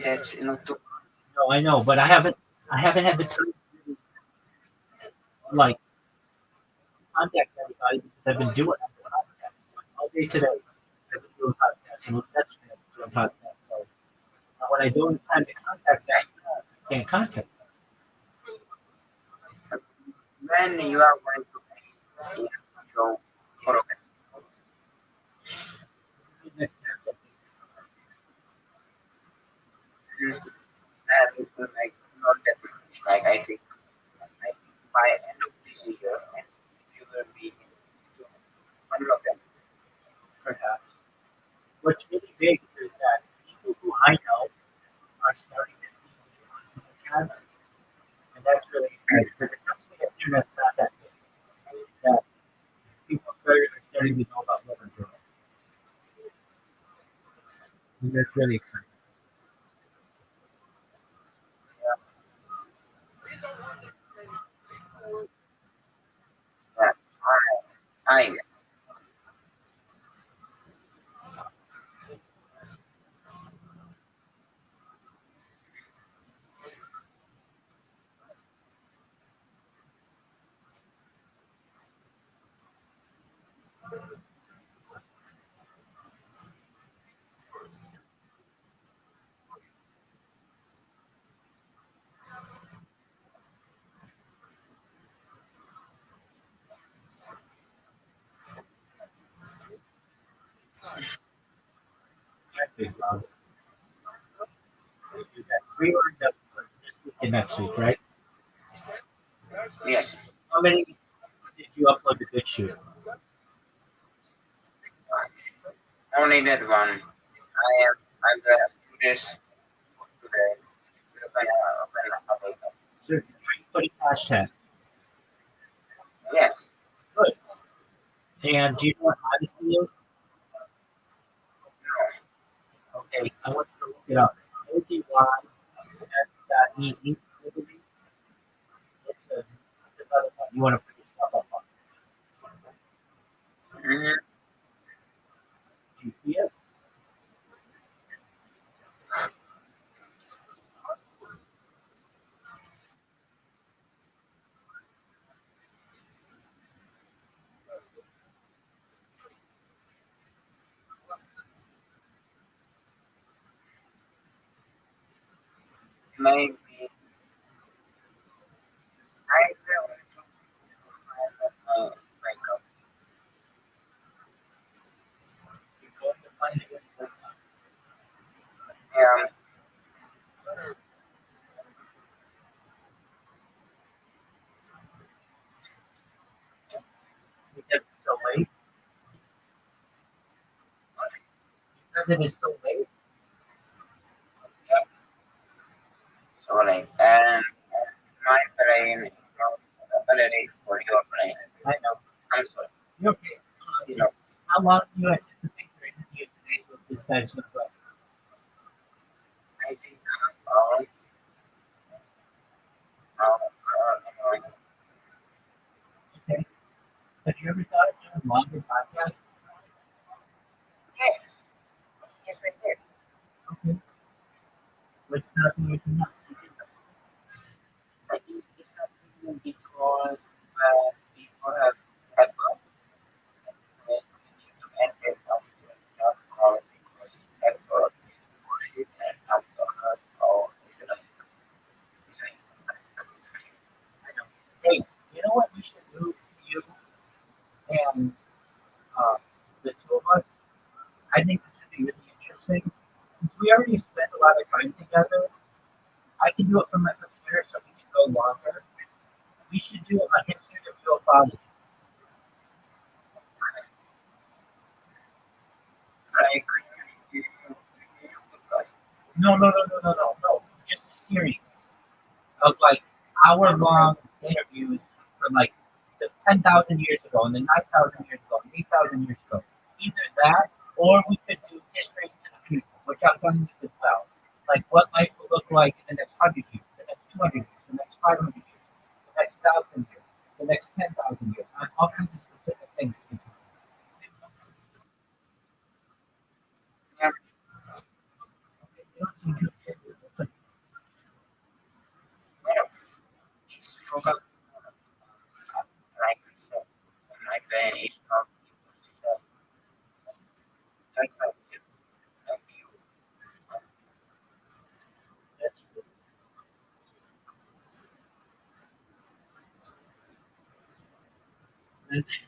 That's not too. No, I know, but I haven't had the time to like contact everybody because I've been doing podcasts like, all day today. I've been doing podcasts and yesterday I've been doing podcasts. So when I don't have time to contact them, I can't contact When you are going to be show for them. Next time. and like not that much. Like I think like by end of this year, and you will be into one of them. Perhaps. What's really big is that people who I know are starting to see me on podcasts, and that's really exciting because it comes to the internet's not that big. That people are starting to know about what I'm doing. And that's really exciting. Okay, so we'll do that. We lined up for this week and next week, right? Yes. How many did you upload to BitChute? Only that one. I'm gonna do this today. Open. So, are you putting hashtag? Yes. Good. And do you know what Odyssey is? Okay, I want you to look it up. ODY.EE. It's another one. You want to put your stuff up on. Mm-hmm. Do you see it? Maybe I will find makeup. You're going to find it. Yeah. Because it's so late. Because it is so late. Sorry. And my brain is not ready for your brain. I know. I'm sorry. You're okay. You know, How long do you anticipate your interview today with this guy's going to go? I think um, Okay. Have you ever thought of doing a longer podcast? yes. Yes, I did. Okay. Let's not do anything else. I think it's not even because people have pepper. We need to end it after not call it because pepper is bullshit and after her or is like I know. Hey, you know what we should do? You and the two of us. I think this would be really interesting. Since we already spent a lot of time together, I can do it from my computer so we can go longer. We should do a history of ufology. I agree with you because No, no, no, no, no, no, no. Just a series of like hour-long interviews from like the 10,000 years ago and the 9,000 years ago and 8,000 years ago. Either that, or we could do history to the future, which I'm going to do as well. Like what life will look like in the next 100 years, the next 200 years, the next 500 years, the next 1,000 years, the next 10,000 years, on all kinds of specific things. yeah, You don't seem to well, it's focus like I said, my brain is not so psychosis like you. That's that's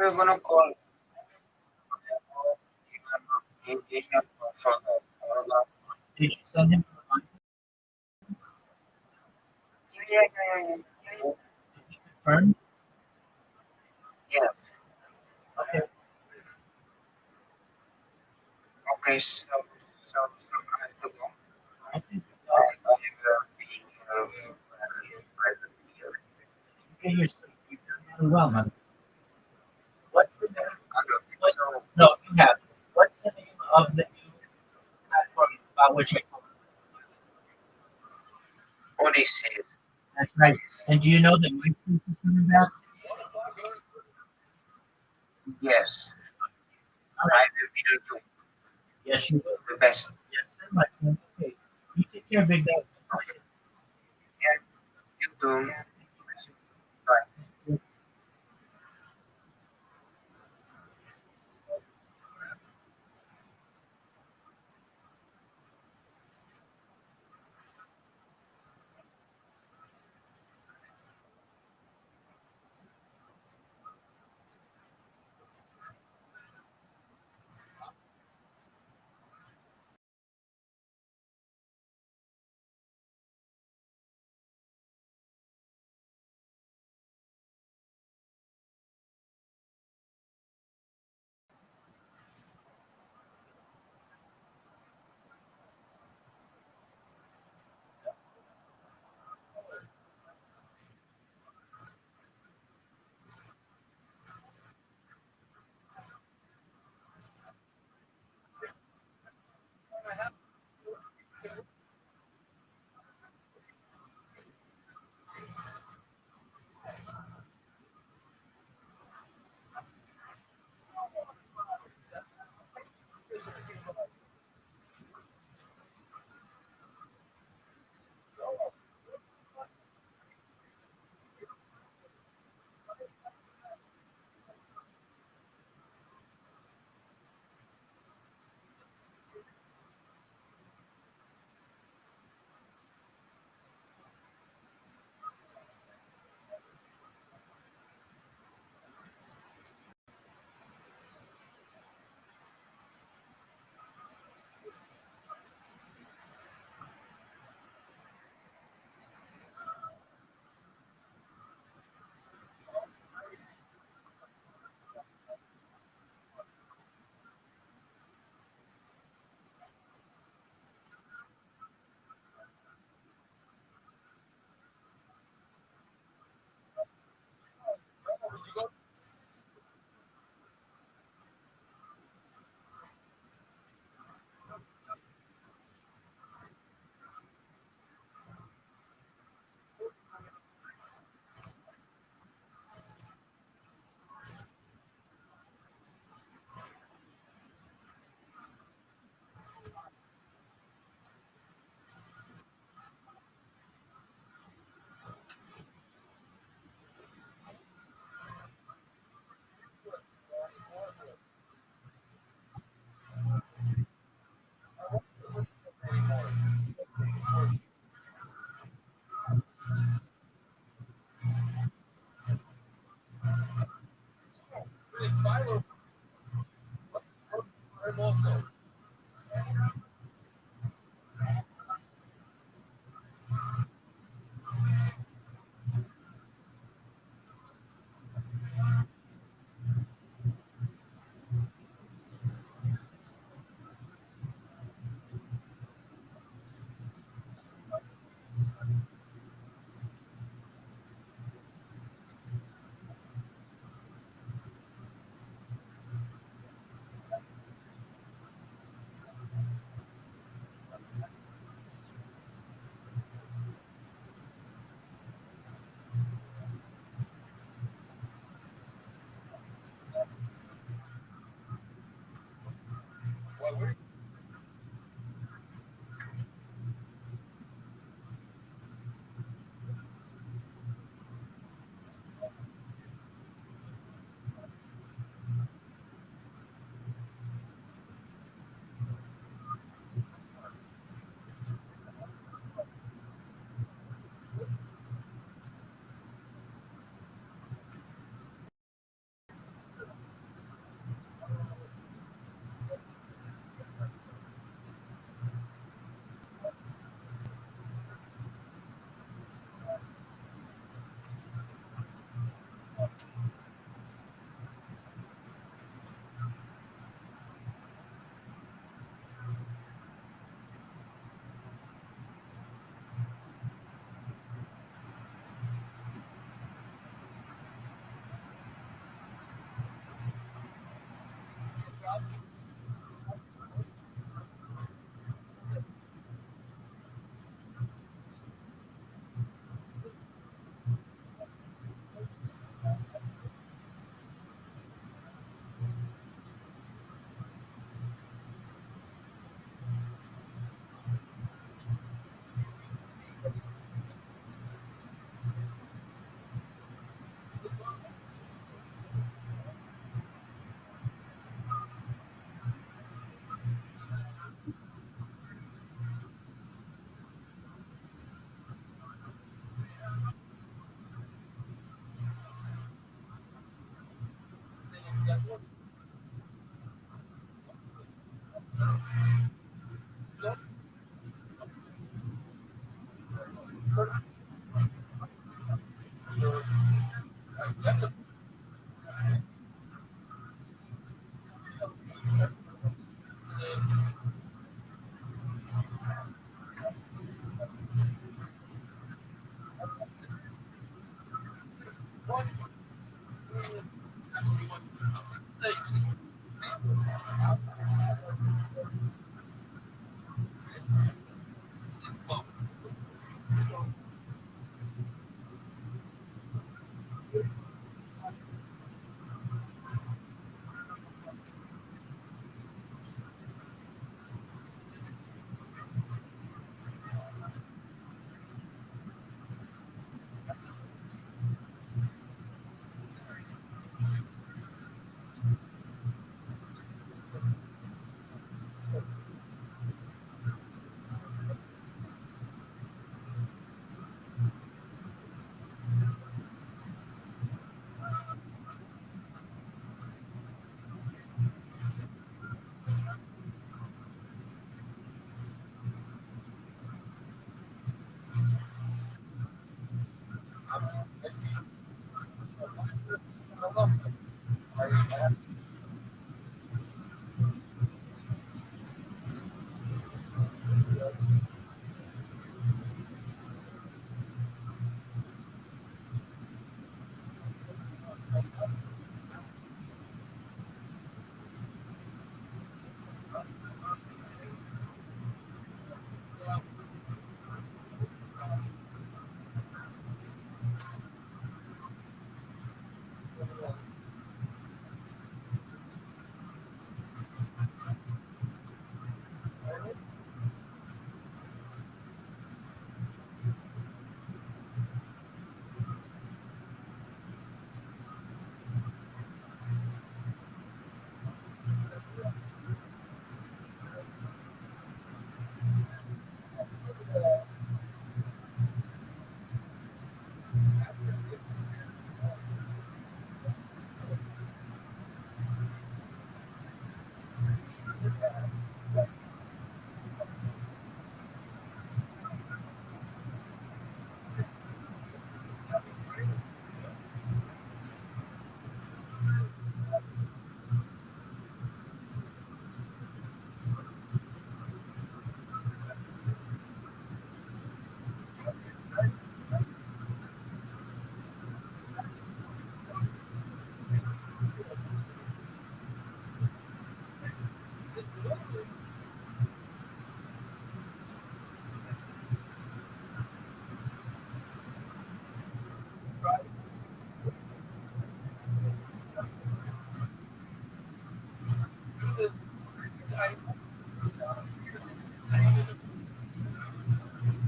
I was gonna call engagement for the Did you send him the money? yeah. Did he confirm? Yes. Okay. Okay, so I have to go. I think I will be present here. okay, you've done really well, man. What's the name? Under What, so no, you have. What's the name of the which I Odysseus. that's right. And do you know that my priest is coming back? Yes, All I right. will be doing too. Yes, you will. The best. Yes, sir, my friend. Okay. You take care, big dog. Yeah, you too. Bye.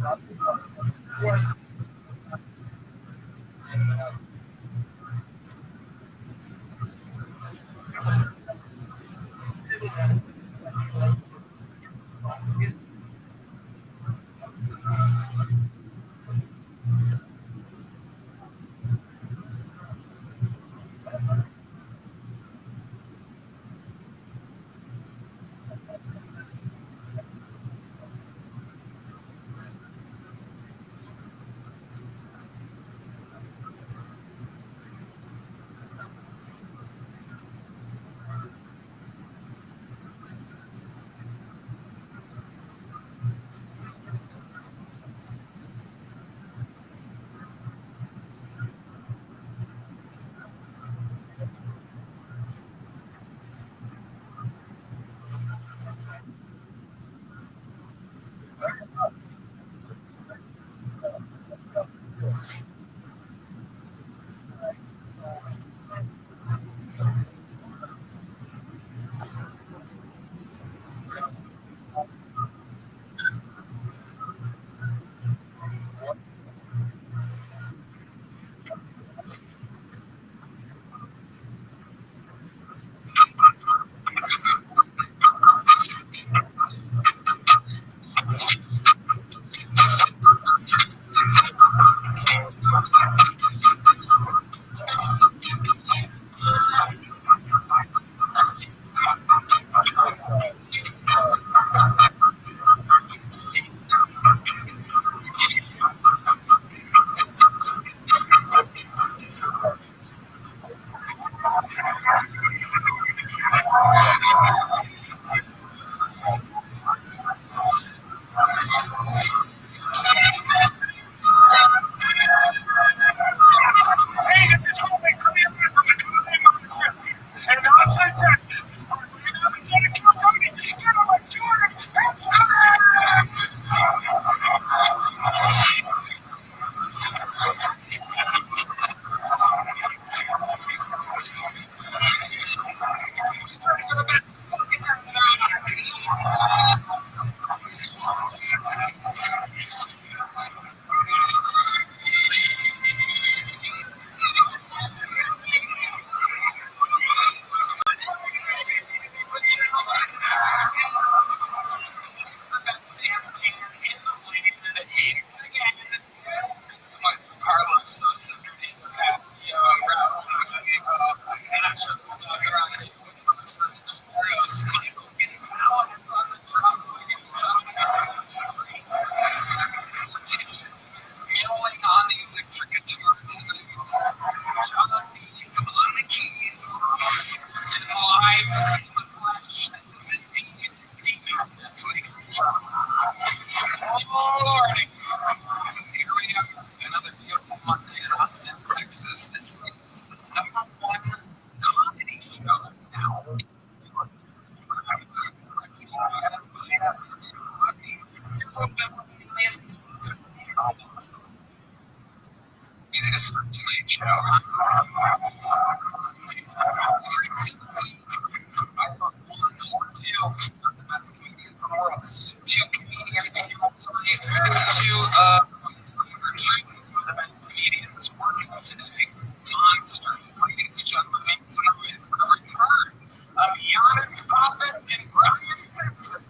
Hey, this is Robin coming up from the Colony Mothership in Austin, Texas. Arizona, California, get on my tour and on the electric guitar tonight. John Bees on the keys. And alive in the flesh. This is indeed deep madness, ladies and gentlemen. Oh, Lordy. Here we are. Another beautiful Monday in Austin, Texas. This is the #1 comedy show now. Amazing sponsors that made it all possible. It is our Tonight Show. Recently, I wrote one or two of the best comedians in the world. Two comedian people tonight. Two some of the best comedians working today. Monsters, ladies and gentlemen, make some noise for the return of Giannis Pappas and Brian Simpson.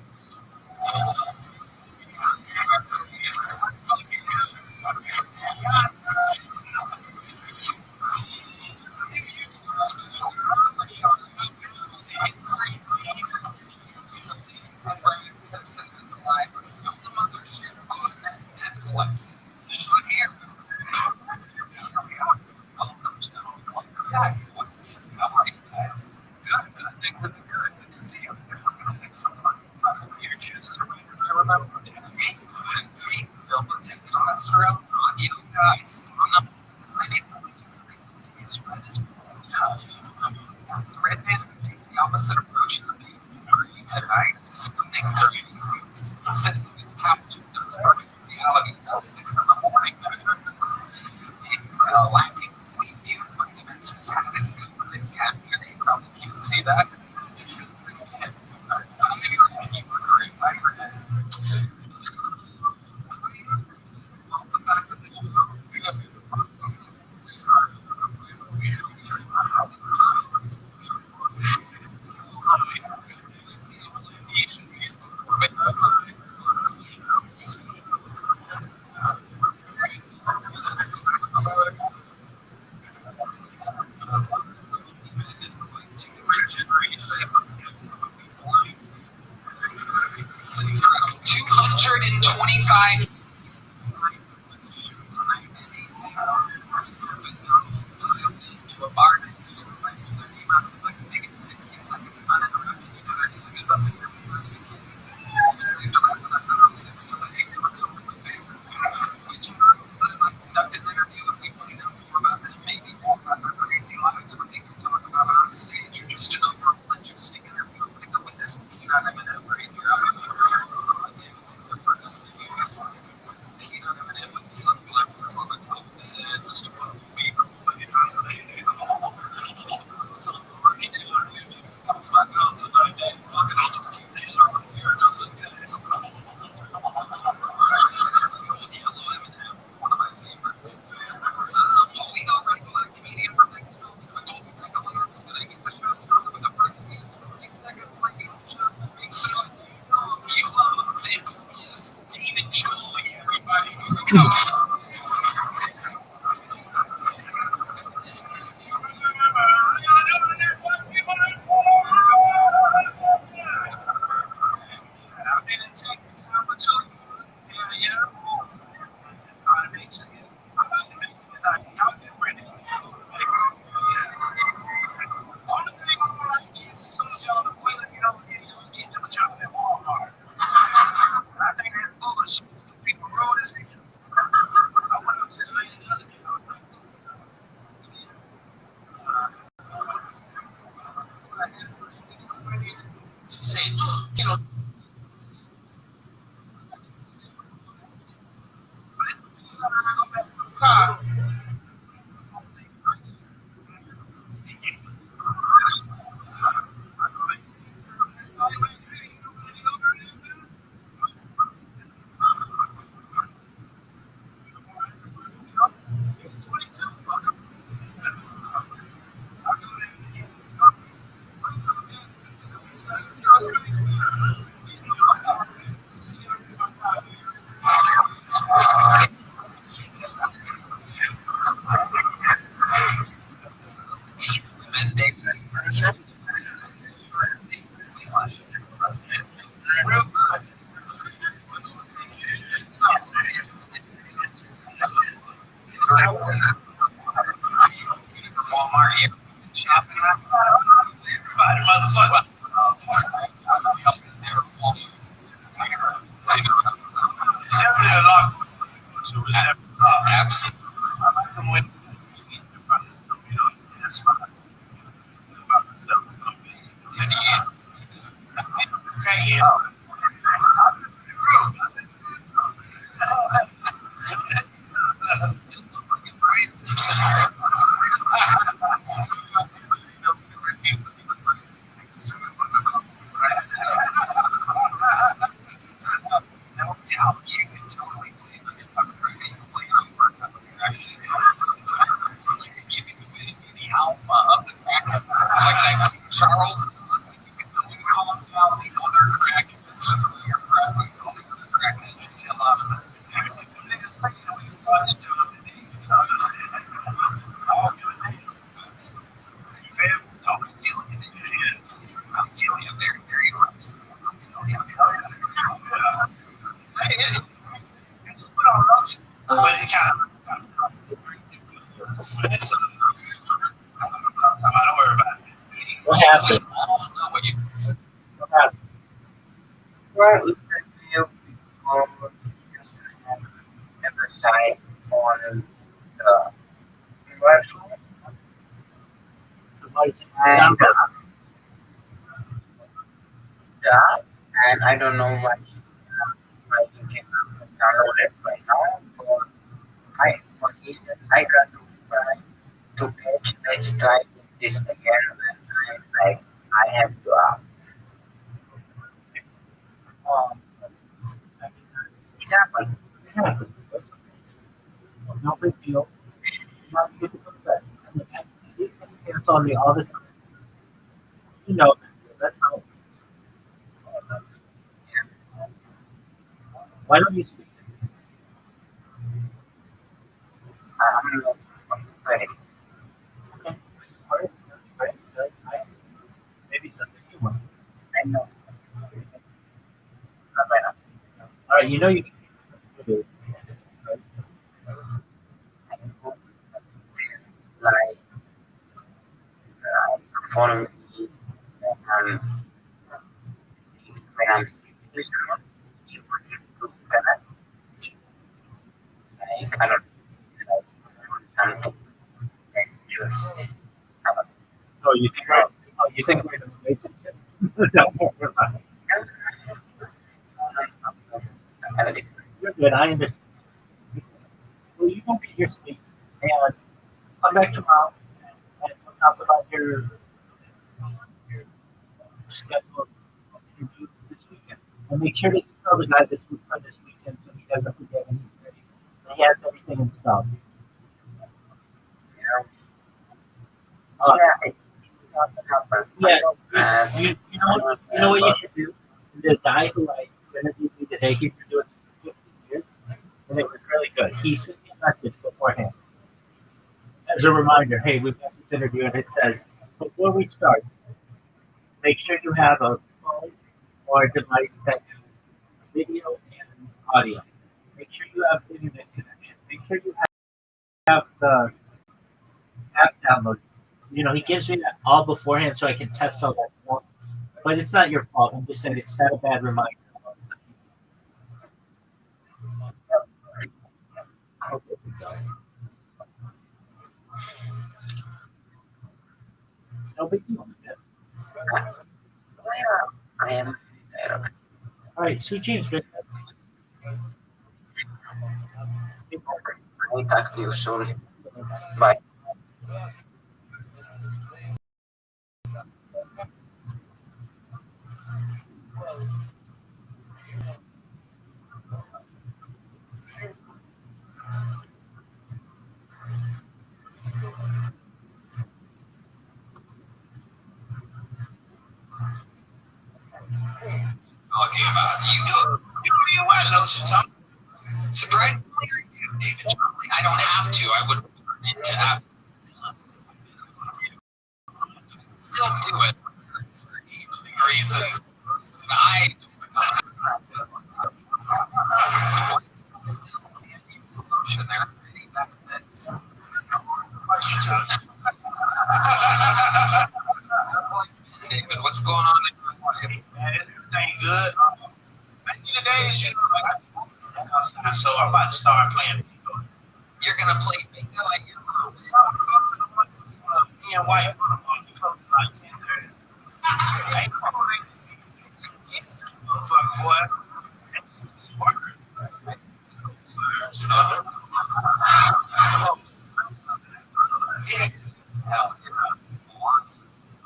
Brian Simpson is alive with Film the Mothership on Netflix. Shot here. Welcome, gentlemen. Welcome back. How are you guys? Good. Things have been good. Good to see you. We're going to fix some computer chooses right as I remember. It's me. It's me. Filled with testosterone, audio guys. I'm not before this. I need something to use red as well. The red man takes the opposite approach to being green and ice. Sits in his couch and does virtual reality until 6 in the morning. He's lacking sleep. His hat is covered in cat hair. You probably can't see that. It's a disgusting cat. Maybe you were correct by your head. into a bar next door, like pull their name out of like they get 60 seconds uninterrupted. You know, their time is up and you're deciding to keep it. They have to wrap it up and I'm saying, well, hey, it was only my favorite. We turn around and say, like, conduct an interview and we find out more about them, maybe more about their crazy lives, what they can talk about on stage, or just an overall interesting interview. Like with this peanut M&M right here. The first peanut M&M with sunglasses on the top of his head, just a fun way cool. You know, something right now. Comes back out to my day. Look at all those cute things around here, just in case. Yellow M&M, one of my favorites. We got regular Canadian from next door. We have a golden ticket on our gonna get the show started with a break in 60 seconds, ladies and gentlemen. Make sure you love this is David Joy, everybody. Here we go. I've been in Texas now for 2 years. Yeah. I like the Mexican. Y'all get ready. Mexican. Yeah. Only thing I'm like is as soon as y'all quit, you know, get them a job at Walmart. I think that's bullshit. Some people wrote this thing. I went up to the lady the other day. I was like, she said, you know, car. Real good. Walmart, you shopping. Everybody, motherfucker. It's definitely a lot. So it's definitely absolutely. When you know, that's fine. About myself. Okay, yeah. No doubt you can totally play on your fucking radio, play on your work, actually, you can be the alpha of the crackheads. Like that Charles, you call them out the other crackheads, your presence, all the other crackheads, you love them. Like, them niggas, you know, he's starting to do it. I'm feeling it. I'm feeling it very, very rough. I'm feeling it. I just put on lotion, but it kind of. But it's don't worry about it. What happened? I don't know what you. What happened? Well, if you just emphasize on the commercial and yeah, and I don't know why you can download it right now. But for instance, I got to try to page. Let's try this again, and I have to um, it happened. It happened. No big deal. Not get to go to bed. I mean, these things dance on me all the time. You know, that's how. Why don't you sleep? I'm not ready. Okay. All right. All right. Maybe something you want. I know. All right. You know you can keep it. I hope You think we're in a relationship? Don't worry about it. You're good. I understand. Well, you go get your sleep and come back tomorrow and we'll talk about your schedule of interviews this weekend. And make sure that you tell the guy this week for this weekend so he doesn't forget and he's ready. And he has everything installed. Uh, yes, you know what you should do? The guy who I interviewed me today, he's been doing this for 15 years, and it was really good. He sent me a message beforehand as a reminder, hey, we've got this interview, and it says, before we start, make sure you have a phone or a device that has video and audio. Make sure you have internet connection. Make sure you have the app downloaded. You know, he gives me that all beforehand so I can test all that stuff. But it's not your fault. I'm just saying it's not a bad reminder. Okay. No big deal. I am there. All right, sweet dreams. Good. I'll talk to you soon. Bye. Talking about you wear lotion, Tom. Surprisingly, I do, David Charlie. I don't have to. I would turn into absolute dust. Still do it for aging reasons. I still can't use lotion. There are many benefits. David, what's going on in your life? Man, everything good. Back in the days, so I'm about to start playing bingo. You're gonna play bingo at your house? Me and white, you close about 10:30. Ain't motherfucker, boy. Smart. Yeah.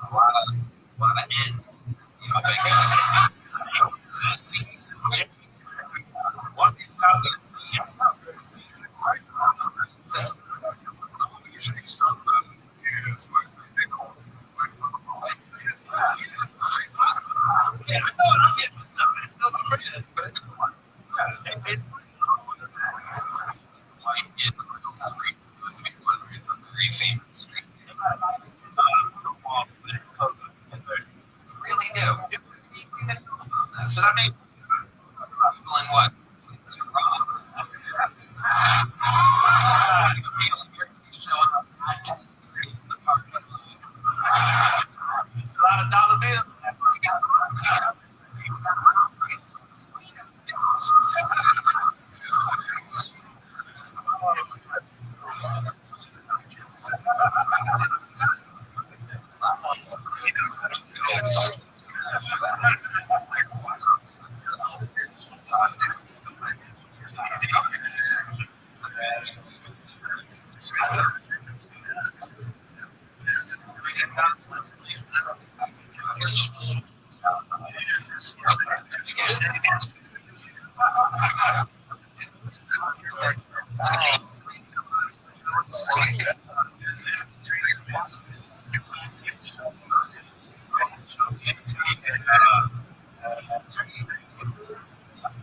A lot of ends. You know, one of these guys yeah, I know, I'm getting myself into the bread, but it's a real street. Those of you wondering, it's a very famous street. Really do. So, I mean, Googling what? Places are wrong. Showing up at 10:30 in the parking lot. There's a lot of dollar bills.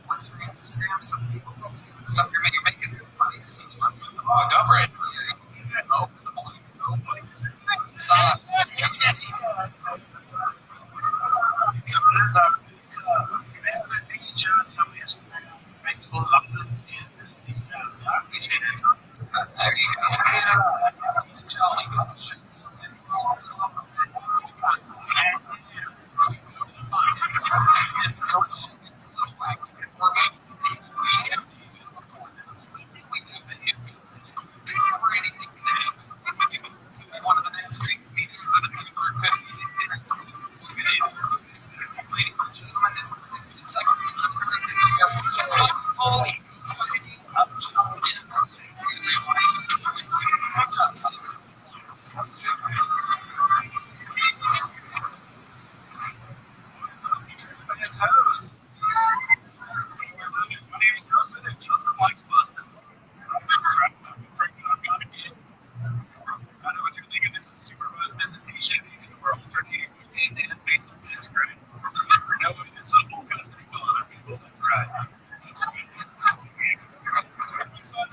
What's your Instagram? Some people will see the stuff you're making some funny stuff from Montgomery. There you go. Jolly good.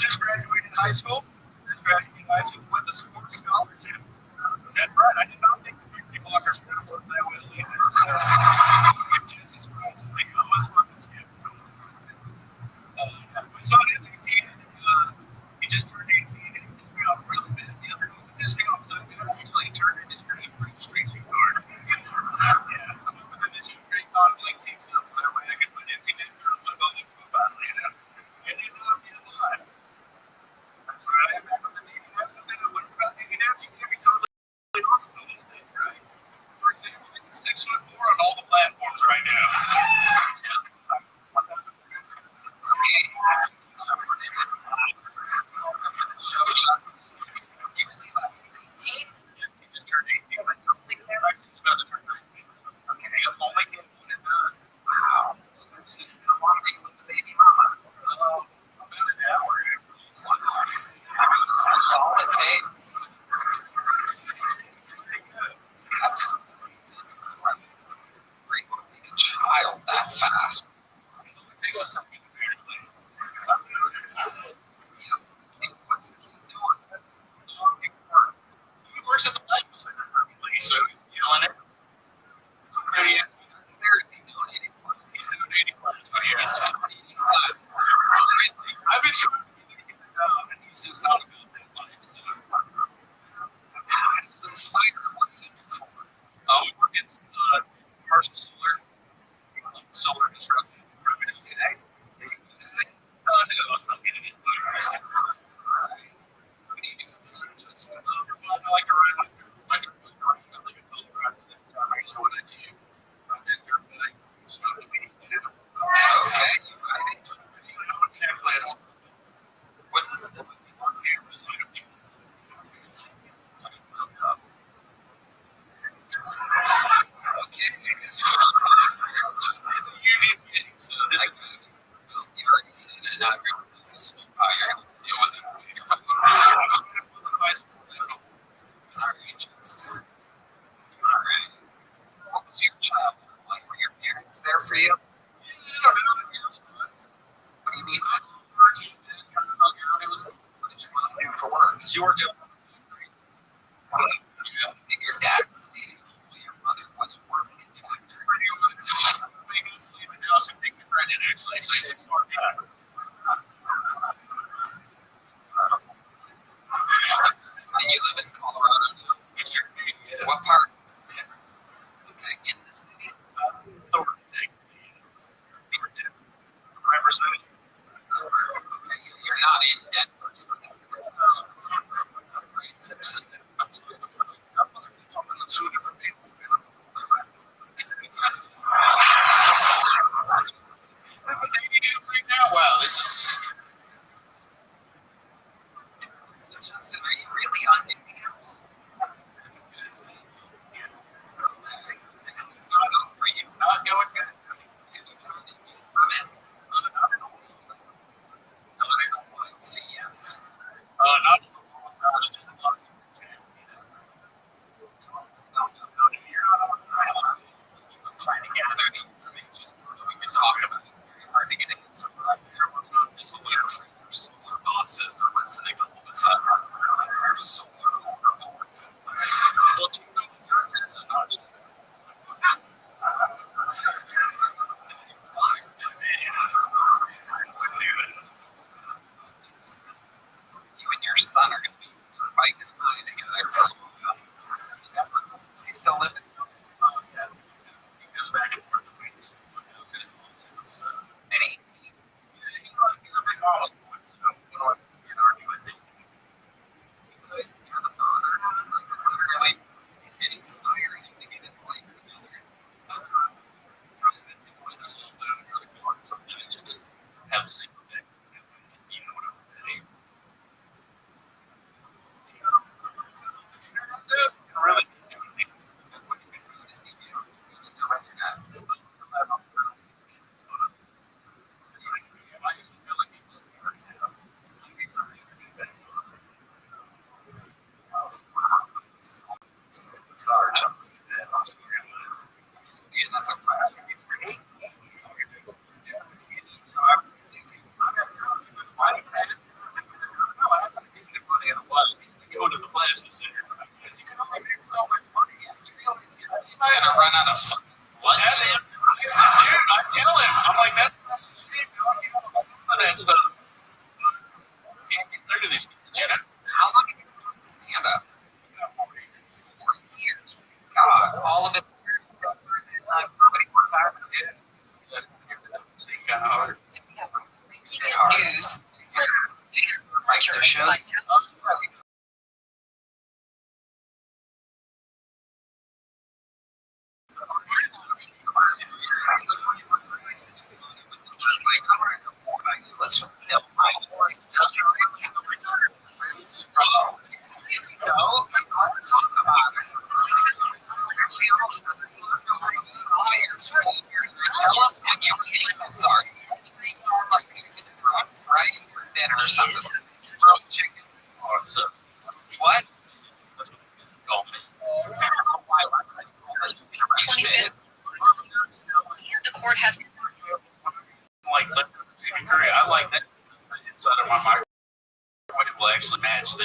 Just graduated high school. Just graduated high school with a sports scholarship. That's right. I did not think the beauty blockers were going to work that well either. So, just as surprisingly, I was working skip. My son is 18. He just turned 18 and he just got really bit the other day. This thing on Sunday actually turned in his dream for a street shoe card. Yeah, I'm hoping that this Ukraine conflict takes up so that way I can put emptiness or a little bit of food on later. And then I'll be alive. That's right. I'm back on the dating apps. But then I wonder about dating apps. You can't be totally honest on these things, right? For example, this is 6'4" on all the platforms right now. Yes, he just turned 18. He's actually he's about to turn 19. Okay. Only him one and done. Wow. How long have you been with the baby mama? About an hour, actually. That's all it takes. It's pretty good. Absolutely. Great to make a child that fast. It takes us something to apparently. Yep. What's the kid doing? He works at the plasma center perfectly, so he's killing it. Somebody asked me upstairs, is he donating blood? He's donating blood, that's what he asked. I've been trying to get him to done, and he's just not about that life. So. Inspire, what do you do for him? We work in commercial solar construction. Okay. No, it's not getting it. What do you do for fun? Just, for fun, I like to ride hikers. I live in Colorado. That's I know what I do. I did dirt bike, smoke weed. Okay, you ride it. I don't care what on cameras. I don't even okay. It's a unique thing. So this is well, you already said it. Not everyone does this. You're going to deal with it. High school level. All right, just all right. What was your childhood like? Were your parents there for you? Yeah, I don't know. It was fun. What do you mean? It was. What did your mom do for work? Because you were doing. Yeah. Did your dad stay while your mother was working in factory? Pretty much. Make us leave the house and take the credit, actually. So he's a smart guy. And you live in Colorado now? Yes, sir. Yeah. What part? Yeah. Okay, in the city? Thornton. Thornton. Riverside. Okay, you're not in Denver. So You know, how long have you been doing stand up? 4 years. God, all of it. Comedy workout. Yeah. News. Like their shows. Let's just dinner or something. Chicken. What? The court has like chicken curry. I like that inside of my microwave. It will actually match the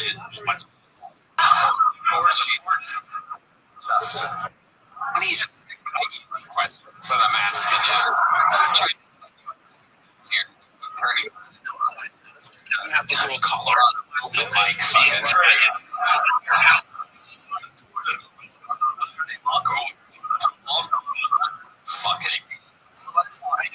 Justin. Why don't you just stick with the easy questions that I'm asking you? I'm trying to set you up for success here. Turning. You have the little Colorado open mic fucking fucking. So let's I'm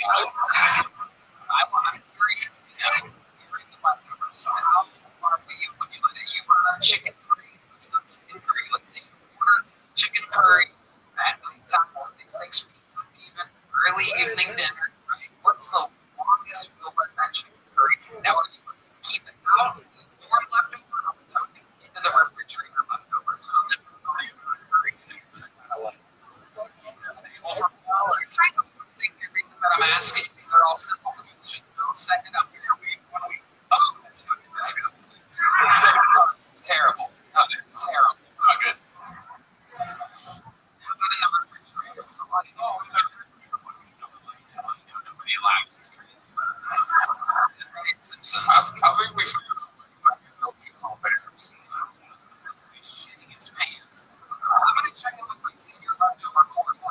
curious to know you're in the leftovers. So how far were you when you ordered chicken curry? Let's go chicken curry. Let's say you order chicken curry at nighttime. We'll say 6 p.m. even early evening dinner. Right? What's the longest you'll let that chicken curry? Now are you supposed to keep it out or leftover? Are we talking into the refrigerator leftovers? I'm trying to think everything that I'm asking. These are all simple questions. I'll set it up here. It's fucking disgusting. It's terrible. It's terrible. Not good. How about in the refrigerator? Nobody laughed. It's crazy. I think we figured out it's all bears. He's shitting his pants. I'm gonna check in with my senior leftover course.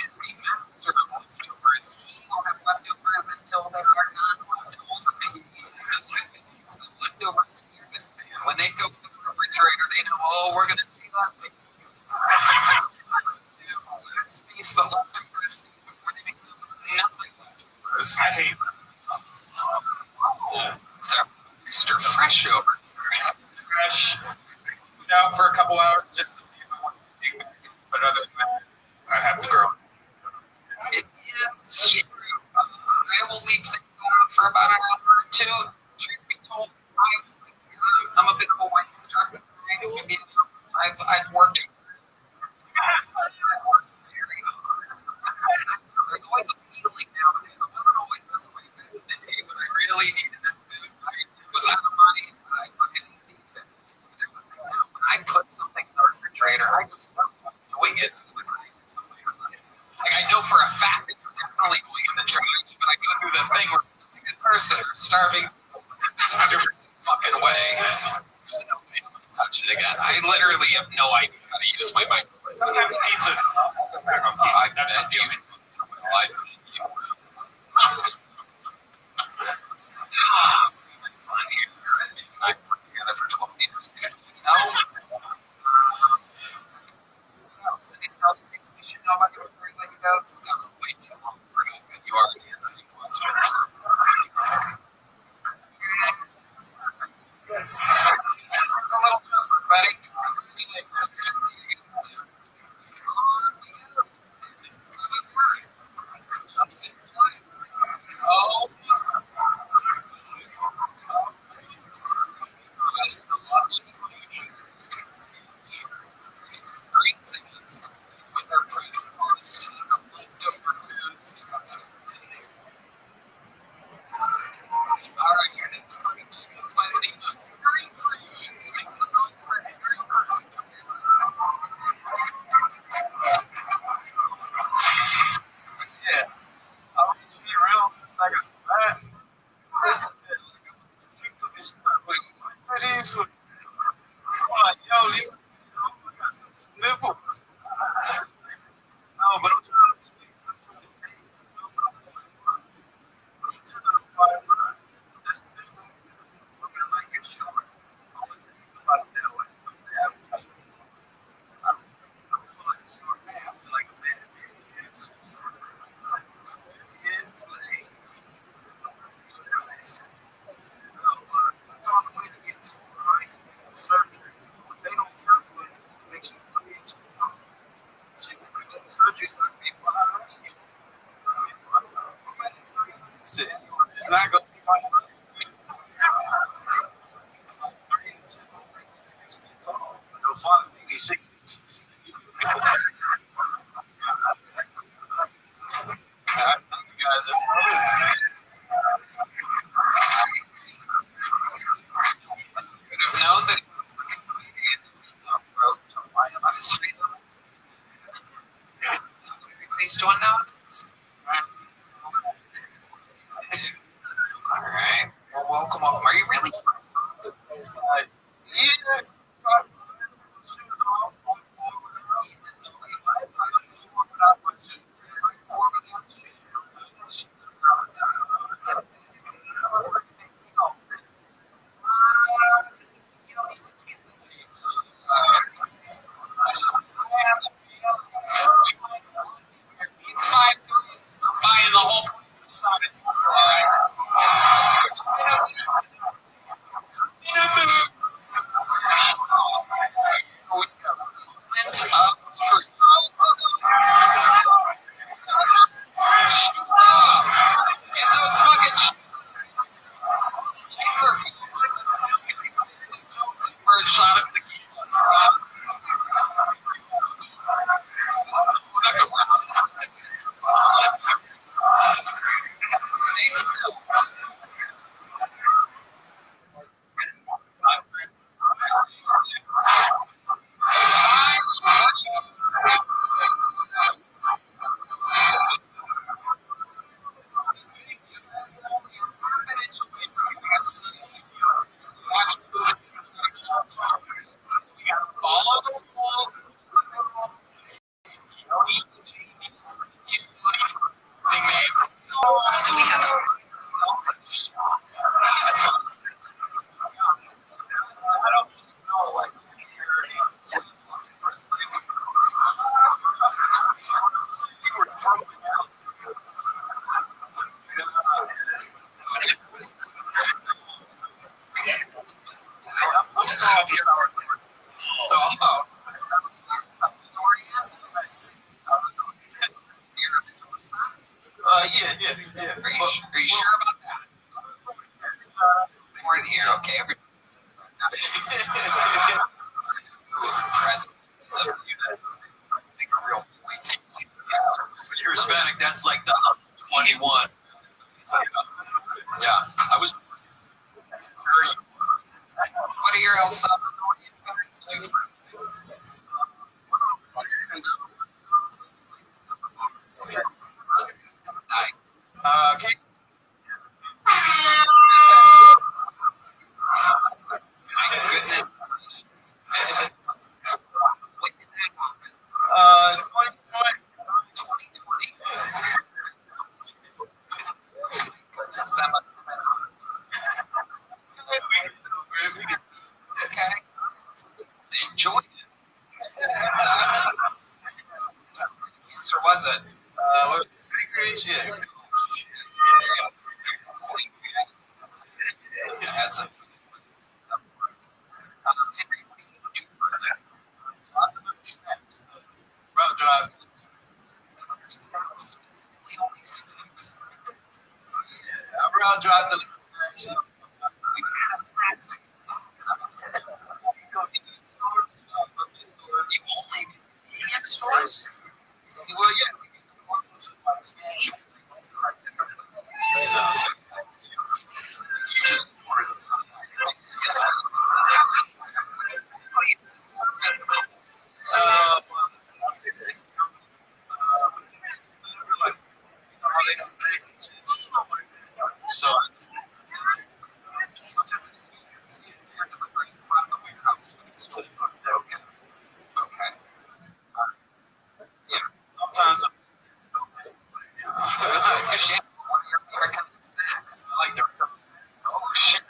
Is the master of leftovers. He will have leftovers until they are not leftovers. Leftovers fear this man. When they go to the refrigerator, they know, oh, we're gonna see that face. Is the last face the leftovers see before they become nothing leftovers. I hate them. Mr. Fresh over here. Fresh. Out for a couple hours just to see if I want to take back. But other than that, I have to grow. It is true. I will leave things on for about an hour or two. Truth be told, I will because I'm a bit of a waster. I've worked very hard. There's always a feeling nowadays. It wasn't always this way back in the day when I really needed that food. I was out of money. I fucking needed it. There's a thing now. When I put something in the refrigerator, I just love doing it. Like I know for a fact it's definitely going in the trash, but I go through the thing where I'm like a person who's starving 100% fucking way. There's no way I'm gonna touch it again. I literally have no idea how to use my microwave. Sometimes pizza. That's what you fun here. I've worked together for 12 years. Can you tell? Anything else we should know about you before we let you go? This is going to go way too long for how good you are at answering questions. It's a little joke, everybody. not going to be my money. 3 inches, 6 feet tall. No fun. Maybe 6 inches. You guys have could have known that he's the second comedian wrote to lie about his height. Everybody's doing nowadays. All right. Well, welcome. Are you really from? Yeah. Shoes off. Buying the whole place of shot. It's all right. Get those fucking first shot of tequila. Stay still. Follow the rules. So we have ourselves a shot. I don't know, like, you were from so obvious. So, yeah. Are you sure about that? We're in here, okay. President of the United States. Make a real point. When you're Hispanic, that's like the 21. Yeah, I was. What are your El Salvadorian parents do for okay. My goodness gracious. When did that happen? 2020. Goodness, that must have been okay. Enjoyed it. Cancer was it? Pancreas, yeah. That's a route drive. Specifically only snacks. Yeah, I route drive the snacks. You only at stores? Well, yeah. So, okay. Yeah. Sometimes. Shit. What are your favorite kind of snacks? I like the. Oh shit.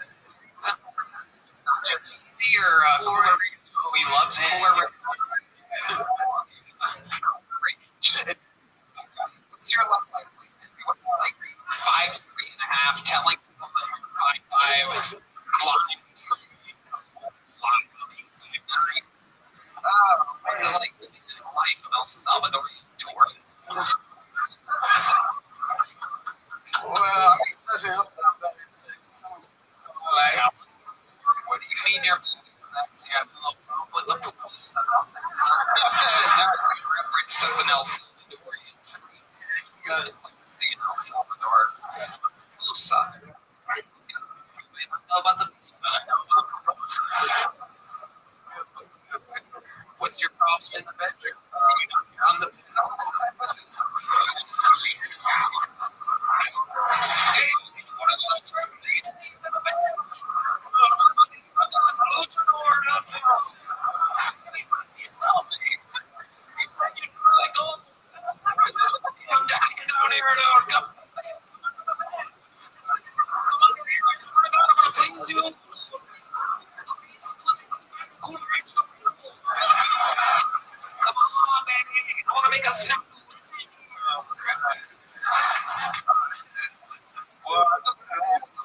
Nacho cheesy or cooler range? Oh, he loves cooler range. What's your love life like? What's it like? 5'3.5", telling people that you're 5'5", blind, 5'9". What's it like living this life of El Salvadorian tourists? Well, I mean, it doesn't help that I'm back What do you mean you're making sex? You have a little problem with the pupusa? That's your reference as an El Salvadorian treat. You got to see an El Salvador pupusa. I don't know about the meat, but I know about pupusas. What's your problem in the bedroom? You're on the bed.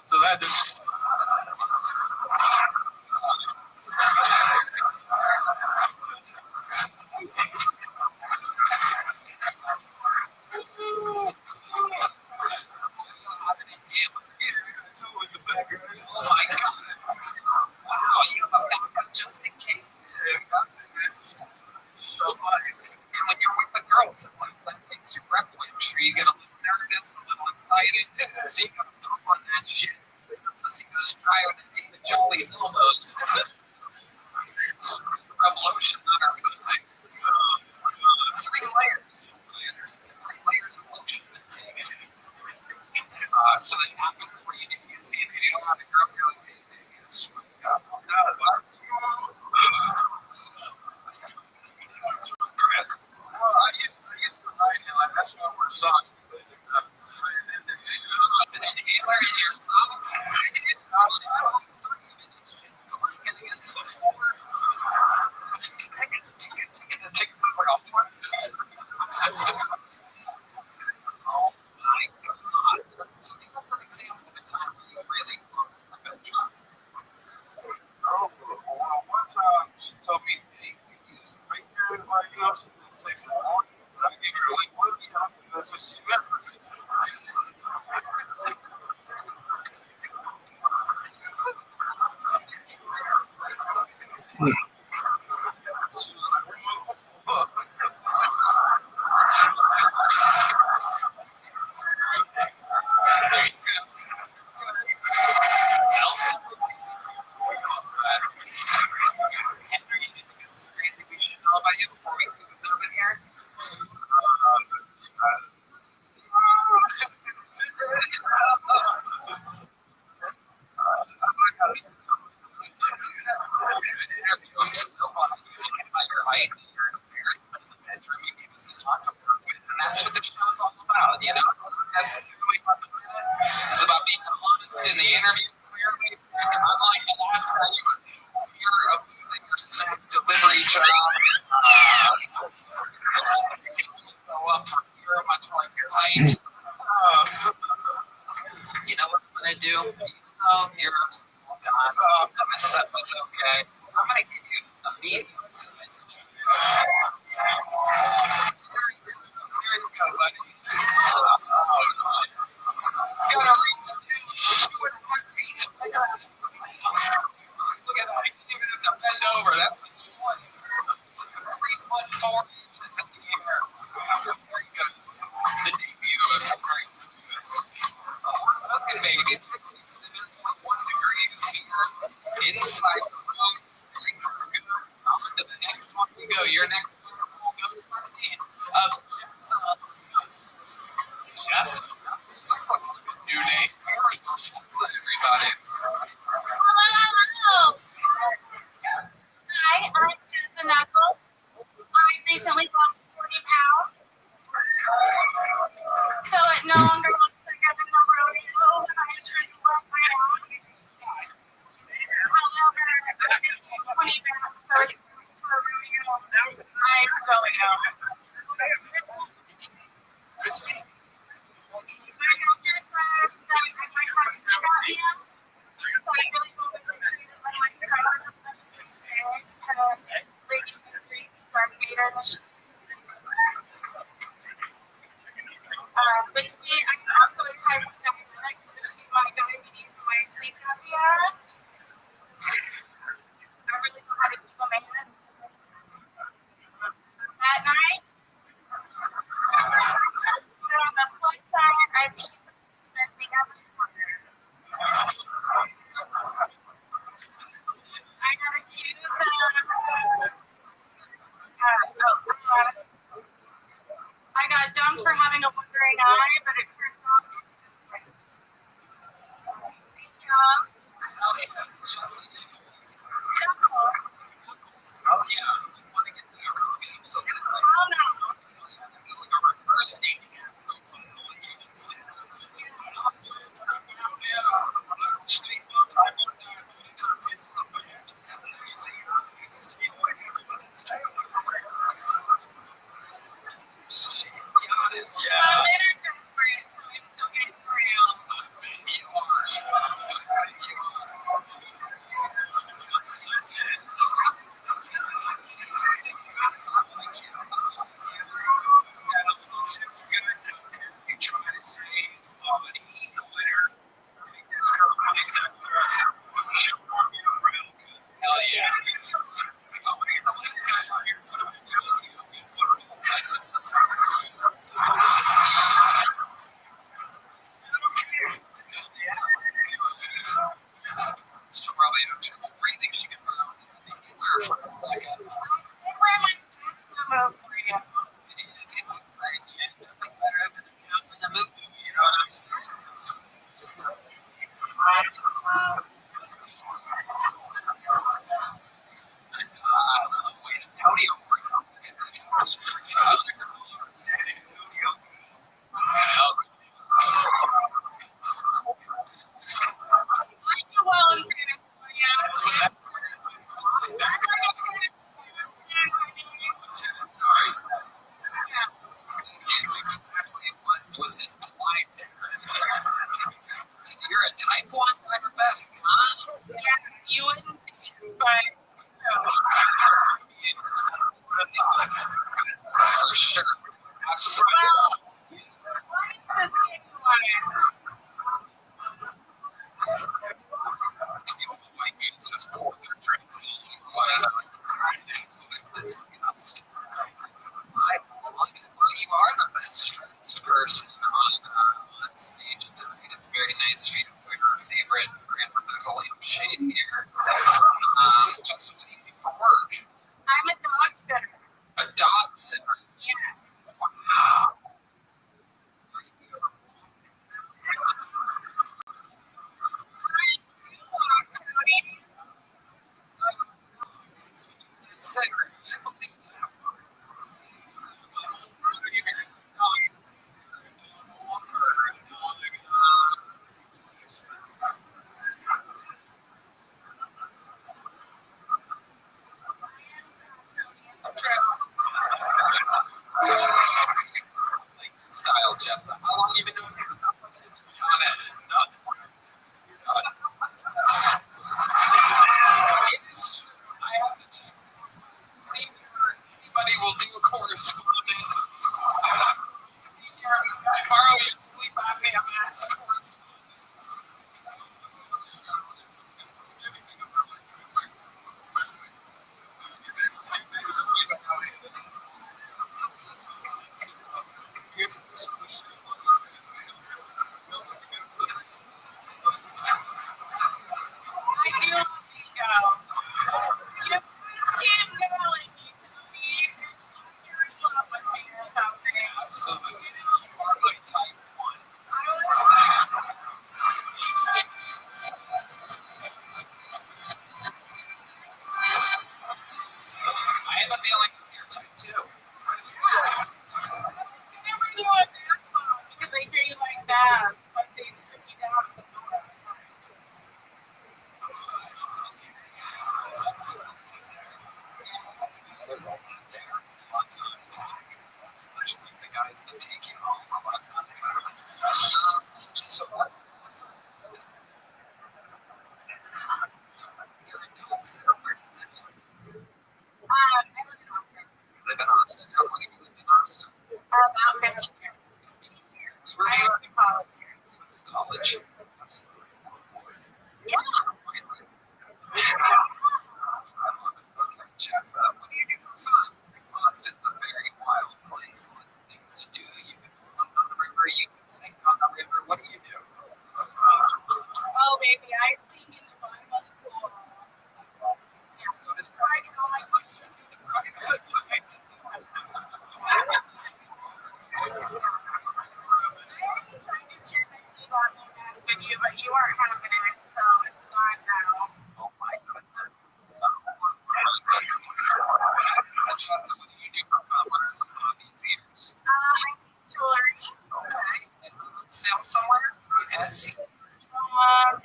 So that just oh my god. Wow, you have a backup just in case. So when you're with a girl, sometimes that takes your breath away. I'm sure you get a little nervous, a little excited. So you gotta pump on that shit. Your pussy goes drier than David Jolly's elbows. Rub lotion on our pussy. 3 layers. I understand. 3 layers of lotion. So that happens where you didn't use the inhaler on the girl. You're like, hey, baby, I swear to God, I'm not a I used to ride him. Like, that's why I wear socks. An inhaler in your sock? It's clanking against the floor. Take it like a horse. Oh my god. So give us an example of a time where you really I'm gonna try. Oh, well, one time she told me, hey, can you use a finger? Like, you know, she didn't say no. But I gave her a week. What do you have to do? That's what she meant. She was like, oh, crazy we should know about you before we move in here. I'm still on you about your height, your embarrassment in the bedroom. You gave us a lot to work with, and that's what the show's all about. You know, it's not necessarily about the minute. It's about being honest in the interview. Clearly, unlike the last time you were fear of losing your snack delivery job. Go up for fear of much like your height. You know what I'm gonna do? Even though you're a small guy, the set was okay. I'm gonna give you a medium size. Here you go, buddy. It's gotta reach 2.5 feet. Look at that. Give it a bend over. That's a joy. 3 foot 4 inches in the air. So there he goes. The debut of Henry Cruz. Cooking baby, 67.1 degrees here inside the room. Everything's good. On to the next one we go. Your next one goes by the name of Jessa. This looks like a new name. Where's Jessa, everybody? Hello. Hi, I'm Jessa Knuckle. I recently lost 40 pounds. So it no longer looks like I'm in the rodeo. I try to work my own. However, I'm taking 20 back, so it's for a rodeo. I'm going out. My doctor says that I might have sleep apnea. So I really hope it's treated by my friend as much as they stay, because leaving the streets is later in the streets. Between, I'm also a type 1 diabetic, so between my diabetes and my sleep apnea,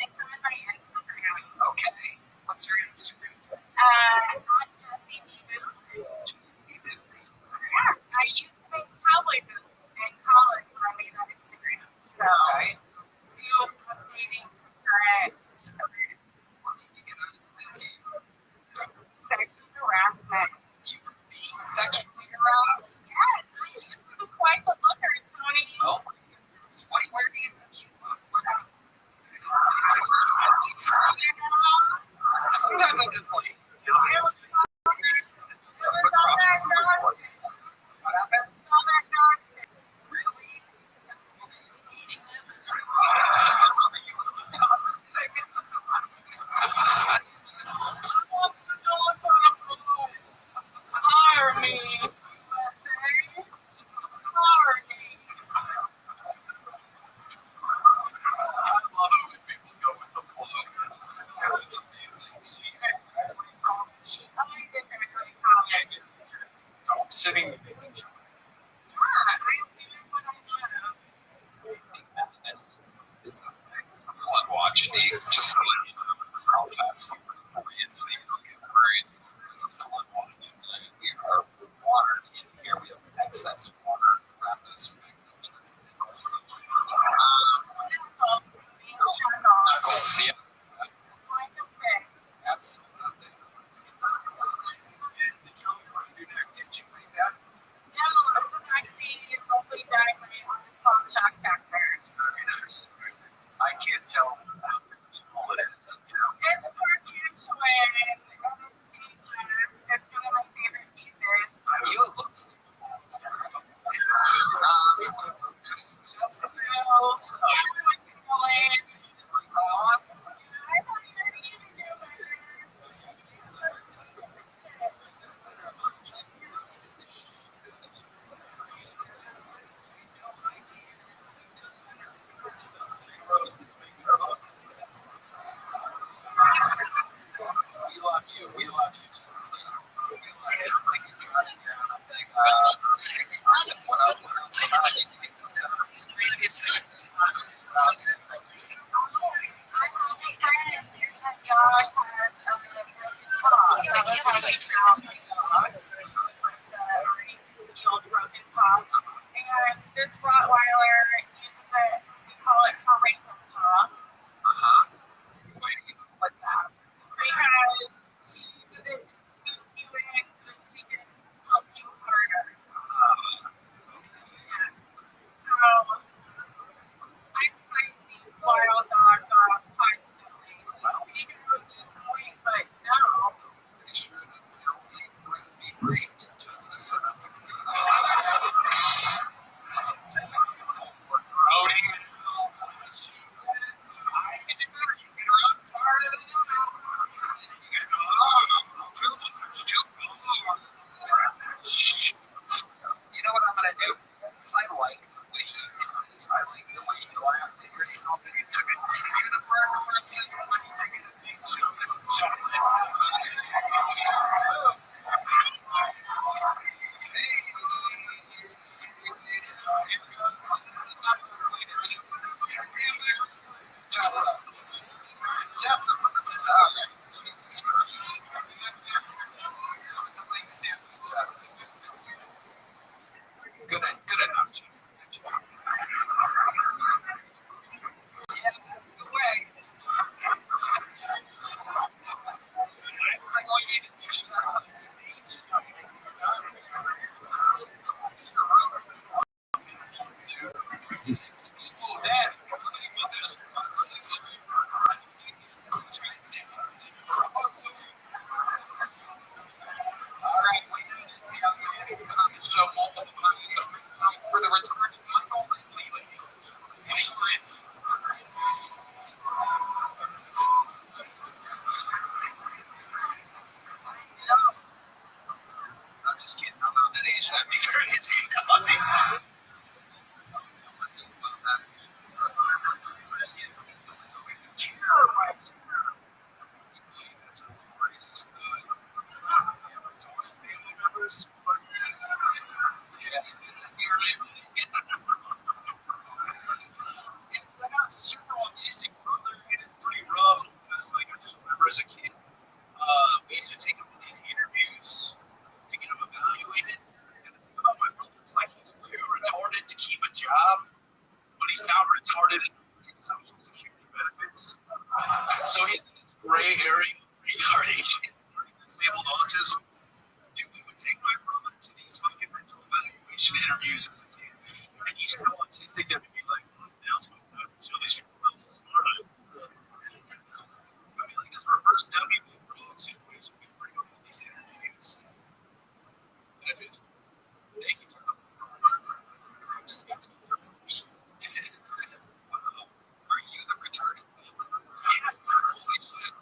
It's on my Instagram. Okay. What's your Instagram? Not Jeffy Boots. Yeah, I used to make cowboy boots in college when I made that Instagram. So, Okay. do updating to current events. Sexual harassment. Sexually harassed? Yes, I used to be quite the looker, Tony. Oh my goodness. Where do you think you are? What happened? Sometimes I'm just like, what happened? Really? Hire me, USA. Hire me. I love it when people go with the flow. It's amazing. I like it when I college. Don't sitting with me. Yeah, I'm doing what I love. It's a flood watch, Dave. Just so you know how fast before you sleep, don't get worried. There's a flood watch. We are water in here. We have excess water around us. Knuckles, yeah. Absolutely. Did you want to do that? Did you make that? No, actually, it's locally done in my own called Shock Factor. Very nice. Very nice. I can't tell how beautiful it is. You know, It's gargantuan, and it's ageless. It's one of my favorite pieces. you it looks. So, yeah, everyone's going. I thought you were eating it. We love you. We love you, Chelsea. We love you. And this Rottweiler uses it, we call it her rainbow paw, Why do you call it that? because she uses it to scoop you in so that she can help you harder. So I fight these wild dogs off constantly. Maybe with this point, but no. Pretty sure that's the only way to be great, Justice. So that's exciting. So he's in this gray area of retardation, disabled autism. Dude, we would take my brother to these fucking mental evaluation interviews as a kid. And he's still autistic that would be like, now's my time to show these people how smart I am. I mean, like this reverse dummy for all situations we bring up in these interviews. And if it's, thank you, turn up. I'm just asking for permission. Are you the retarded? Yeah. Holy shit.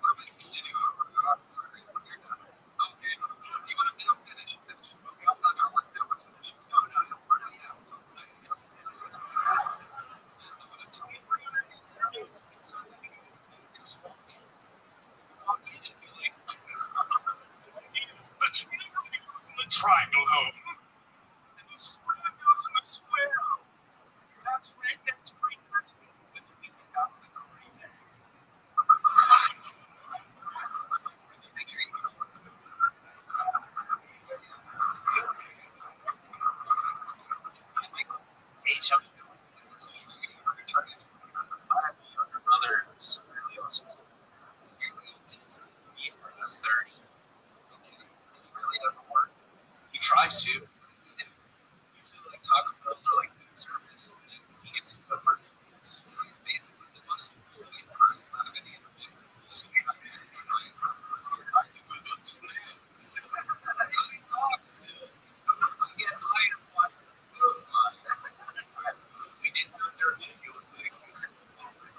What am I supposed to do? You're done. Okay. You want to finish? Finish. Okay, I'll start our work now. We'll finish. No, we're not yet. I don't know what I'm talking about. It's so that we can it's so the triangle home. And the square goes in the square. That's right, that's great, that's great. Hey, Chuck, is this a true retarded? I have a younger brother who's severely autistic. Severely autistic? He is 30. Okay. He really doesn't work. He tries to. What does he do? Usually like Taco Bell or like food service. And he gets the first food. So he's basically the most employed person out of any other people. Just I do my best for him. I thought so. I get hired one. We didn't know dirt bike. It was like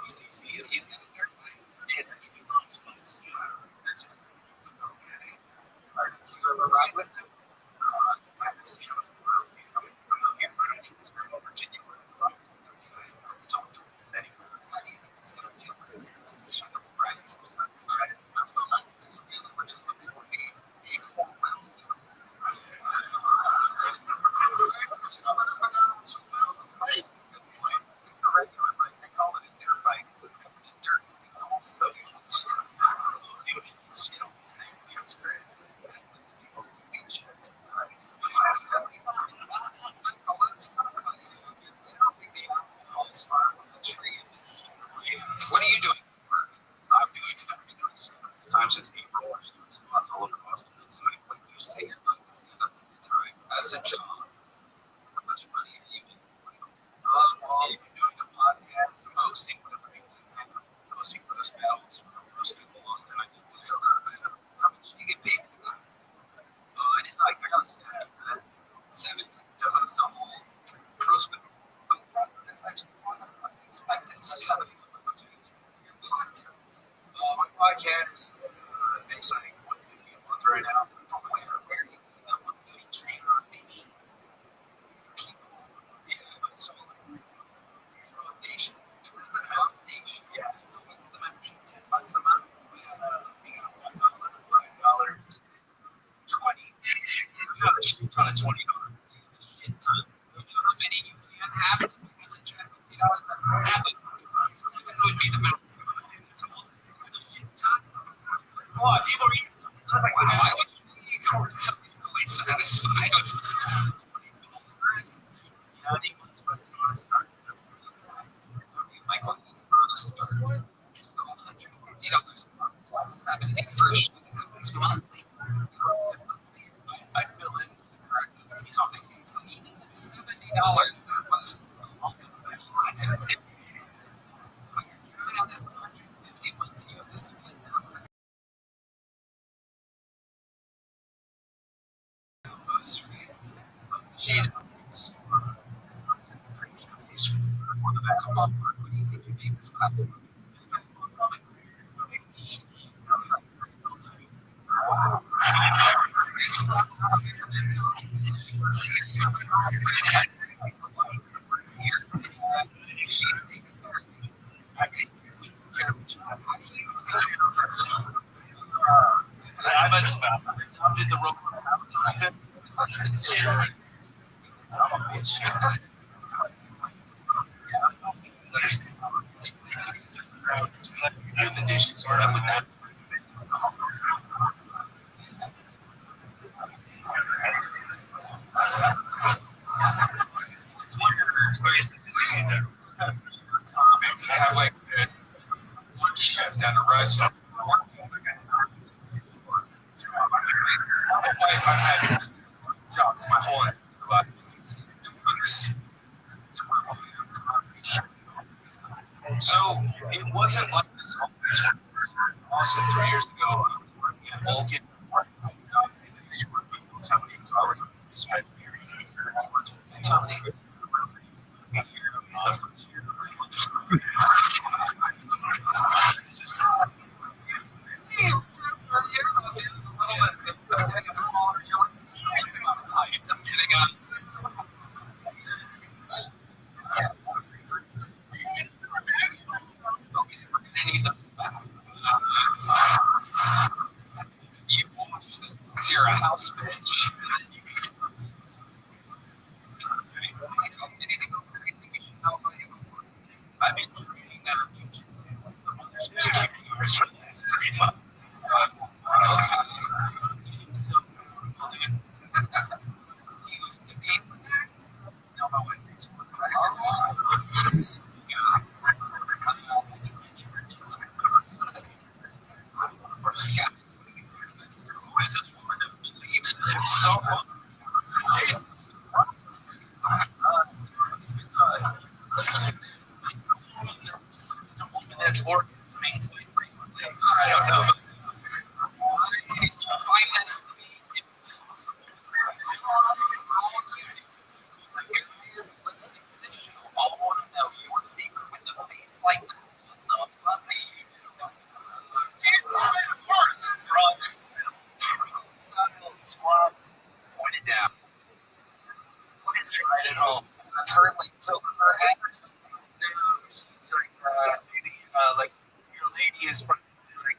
BCC. He's got a dirt bike. Yeah, he loves bikes too. That's just okay. Do you ever ride with him? I haven't seen him I'm not here riding because we're in Virginia. I talked to him anyway. How do you think he's going to feel? Because this is a couple rides. I feel like this is really much of a 4 miles. It's a regular bike. They call it a dirt bike because it's covered in dirt. Also, shit on these things. It's crazy. These people do eat shit sometimes. Let's talk about you because I don't think they have all this far on the tree. What are you doing for work? I've been doing time since April. I'm doing squats all over Boston. When you say you're going to stand up for your time as a job, how much money are you making? I'm doing a podcast. I'm hosting whatever I can. I'm hosting for this battles. I'm hosting in Boston. I do this. How much do you get paid for that? I didn't like. I got $7 for that. $7 doesn't sell whole gross, but that's actually more than I expected. So $70. Your podcast. My podcast makes like $150 a month right now. Where are you getting that $150 train on maybe? Yeah, so foundation. Foundation. Yeah. What's the membership? $10 a month. We got $1, $5, 20. We got a shit ton of $20. Shit ton. You know how many you can't have to make a check $50? Seven would be the max. It's a shit ton. Oh, people are eating. Why would you be so easily satisfied with $20? Yeah, I think it's going to start. Michael is on a start. So $150 a month plus 7 first happens monthly. I fill in for the correct. He's on vacation. So even the $70 that was a month of that. But you're counting on this $150 monthly. You have to split that. Before the basketball work, what do you think you made this class? I did the rope. The dishes start up with that. I have like one shift at a restaurant. My wife, I've had jobs my whole entire life. So it wasn't like this always. Also, 3 years ago, I was working at Vulcan. I used to work with utility, so I was on the side of the utility. The first year, you're a house bitch. I've been training for the last 3 months. No, my wife thinks who is this woman that believes in so much? It's a woman that's orgasming quite frequently. I don't know. I find this to be impossible. Guys listening to this show all want to know your secret with the face like that. What the fuck are you doing? Worse, drugs. Style squad pointed down. What is it? I don't know. I've heard like so her head or something. No, she's like your lady is from like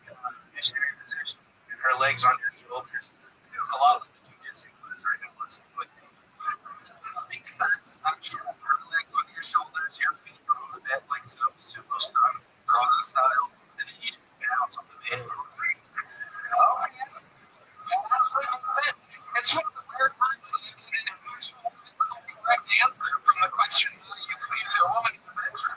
missionary position, and her legs on your shoulders. It's a lot like the jujitsu class right now. But this makes sense. I'm sure her legs on your shoulders, your feet on the bed like so, sumo style, froggy style, and then you just bounce on the bed. Oh yeah. That actually makes sense. It's one of the rare times when you get an actual physical correct answer from the question, how do you please your woman in the bedroom?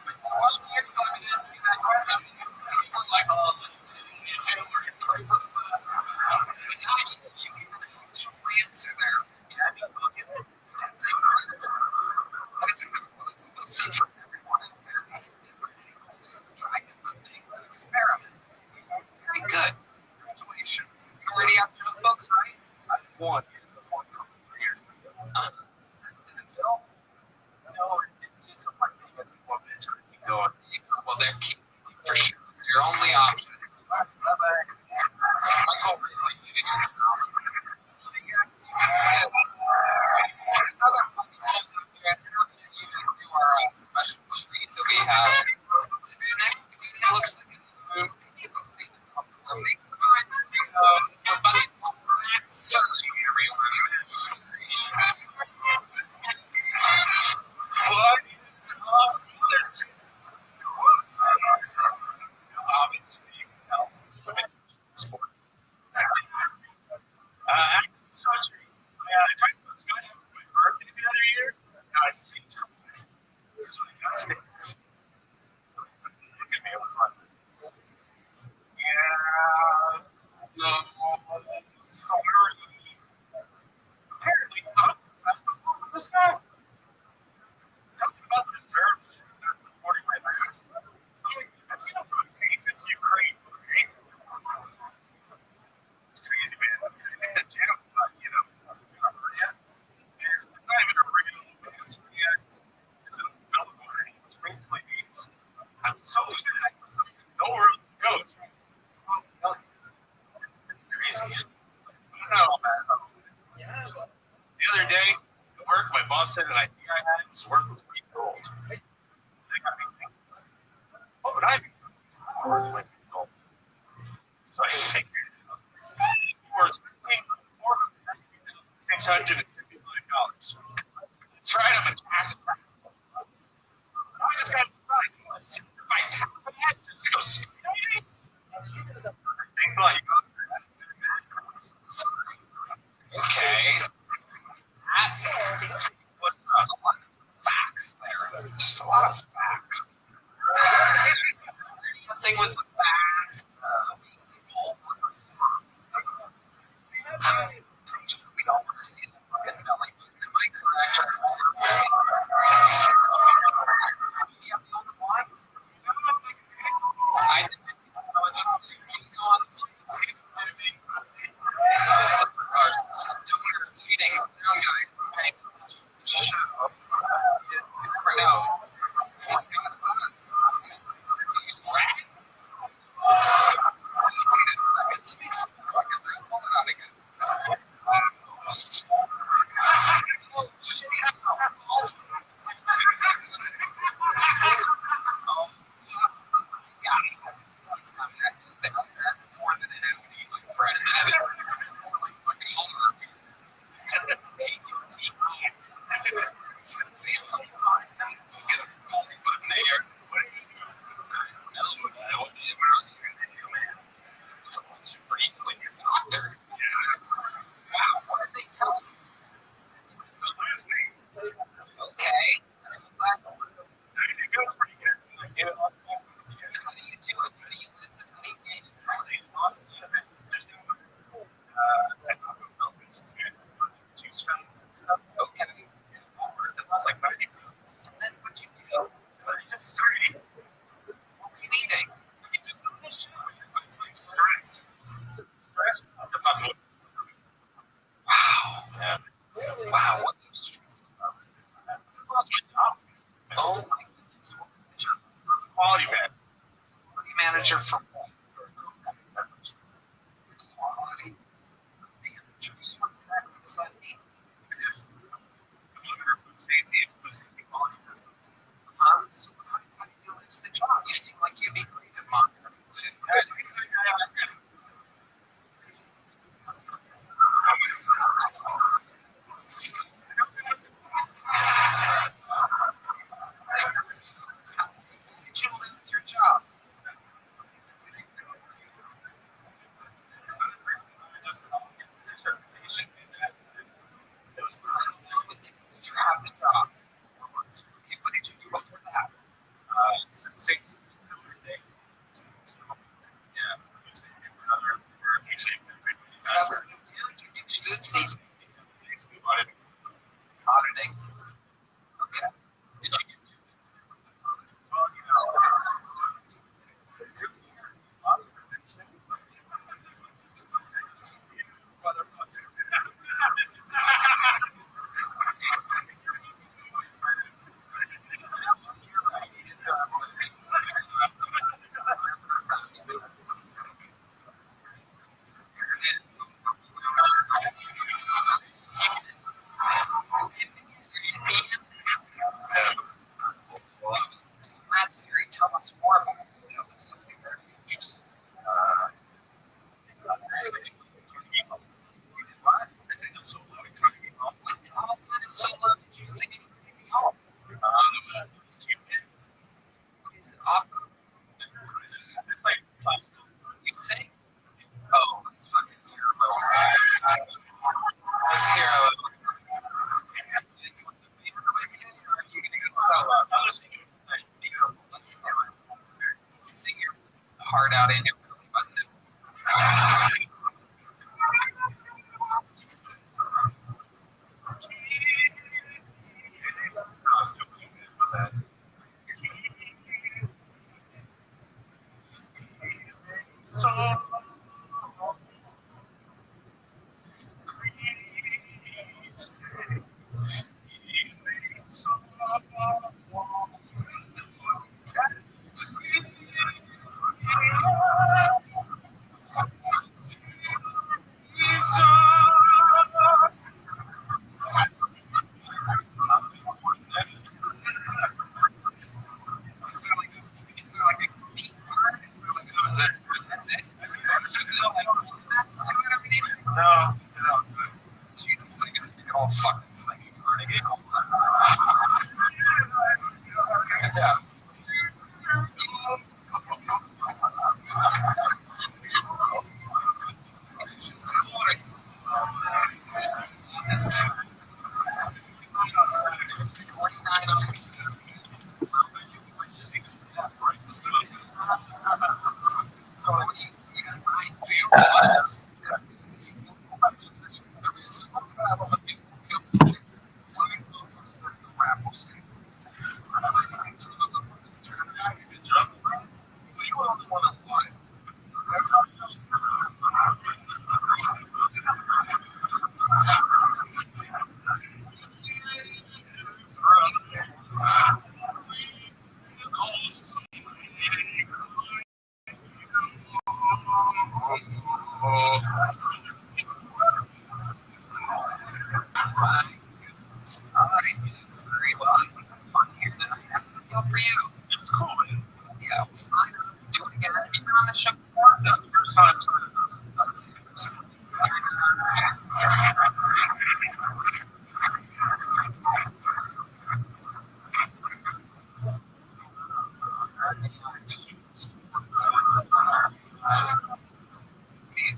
12 years I've been asking that question. People are like, oh, let's see, we're going to pray for the but now you get an actual answer there. Yeah, I mean, look at it. That's it. That is a good one. It's a lesson for everyone out there. Different angles, try different things, experiment. Very good. Congratulations. You already have 2 books, right? I have one. One from 3 years ago. Is it Phil? No, it's on my thing as a woman to keep going. Well, they're keeping you for sure. It's your only option. Bye-bye. Michael really needs to another fucking here. You're not going to use it to our special treat that we have. This next comedian looks like a room. People see this before. Make some noise. We're buzzing from Surrey, everyone. What is up? There's obviously you can tell. Sports. Such I tried to skydiving for my birthday the other year. Now I see. Here's what I got today. Look at me. I was like, yeah. No. Sorry. Apparently, I'm at the top of the sky. Something about the reserve that's supporting my race. I've seen them from tapes into Ukraine. Right? It's crazy, man. I think the gym, Korea, it's not even a real it's Korea. It's an umbilical ring, which basically means I'm so fat. There's nowhere else to go. It's crazy. It's not all bad. The other day at work, my boss said an idea I had was worth its weight in gold. They got me thinking, what would I be worth my weight in gold? So I figured it out. Worth $675. Tried them in cash. Now I just got to decide. Do I sacrifice half of that just to go skydiving? Thanks a lot. Okay. What's a lot of facts there? Just a lot of facts. thing was the fact we all want to see the fucking belly button. Am I correct? Yeah, the only one. I didn't know enough to except for our stoner leading sound guys who paying attention to the show. Sometimes you never know. Oh my god, is that a rat? Wait a second. Let me see if I can pull it out again. Oh shit. Oh yeah. He's got that. That's more than an Audi, my friend. That is more like a color. See how many fine things you can put in there. Super equal in your doctor. Wow, what did they tell you? So lose me. Okay. How was that going? It goes pretty good. How do you do it? How do you lose it? How do you gain it? Just two strengths and stuff. Okay. It was like 90 pounds. And then what'd you do? Just started. What were you eating? You just don't know shit. It's like stress. Stress? The fuck with. Wow. Yeah. Wow, what are you stressed about? I just lost my job. Oh my goodness. What was the job? I was a quality man. Quality manager for what? Quality manager. So what exactly does that mean? It just food safety and food safety quality systems. So how did you lose the job? You seem like you'd be great at monitoring food. How did you lose your job? Just it was how long did you have the job? 4 months. Okay, what did you do before that? Same similar thing. Yeah, food safety for another. Is that what you do? You do food safety auditing. Okay. Did you get to? Well, you know, loss prevention. That's scary. Tell us more about it. Tell us something very interesting. What? I sang a solo at Carnegie Hall. What kind of solo did you sing at Carnegie Hall? What is it? Opera? It's like classical. You sing? Oh, it's fucking heroes. It's heroes. Are you gonna go solo? Let's do it. Sing your heart out in your belly button. Is there like a key part? Is there like a, that's it? the one on live. It's very fun here tonight. Feel for you. It's cool, man. Yeah, we'll sign up. Do it again. Have you been on the show before? No, it's the first time signing up.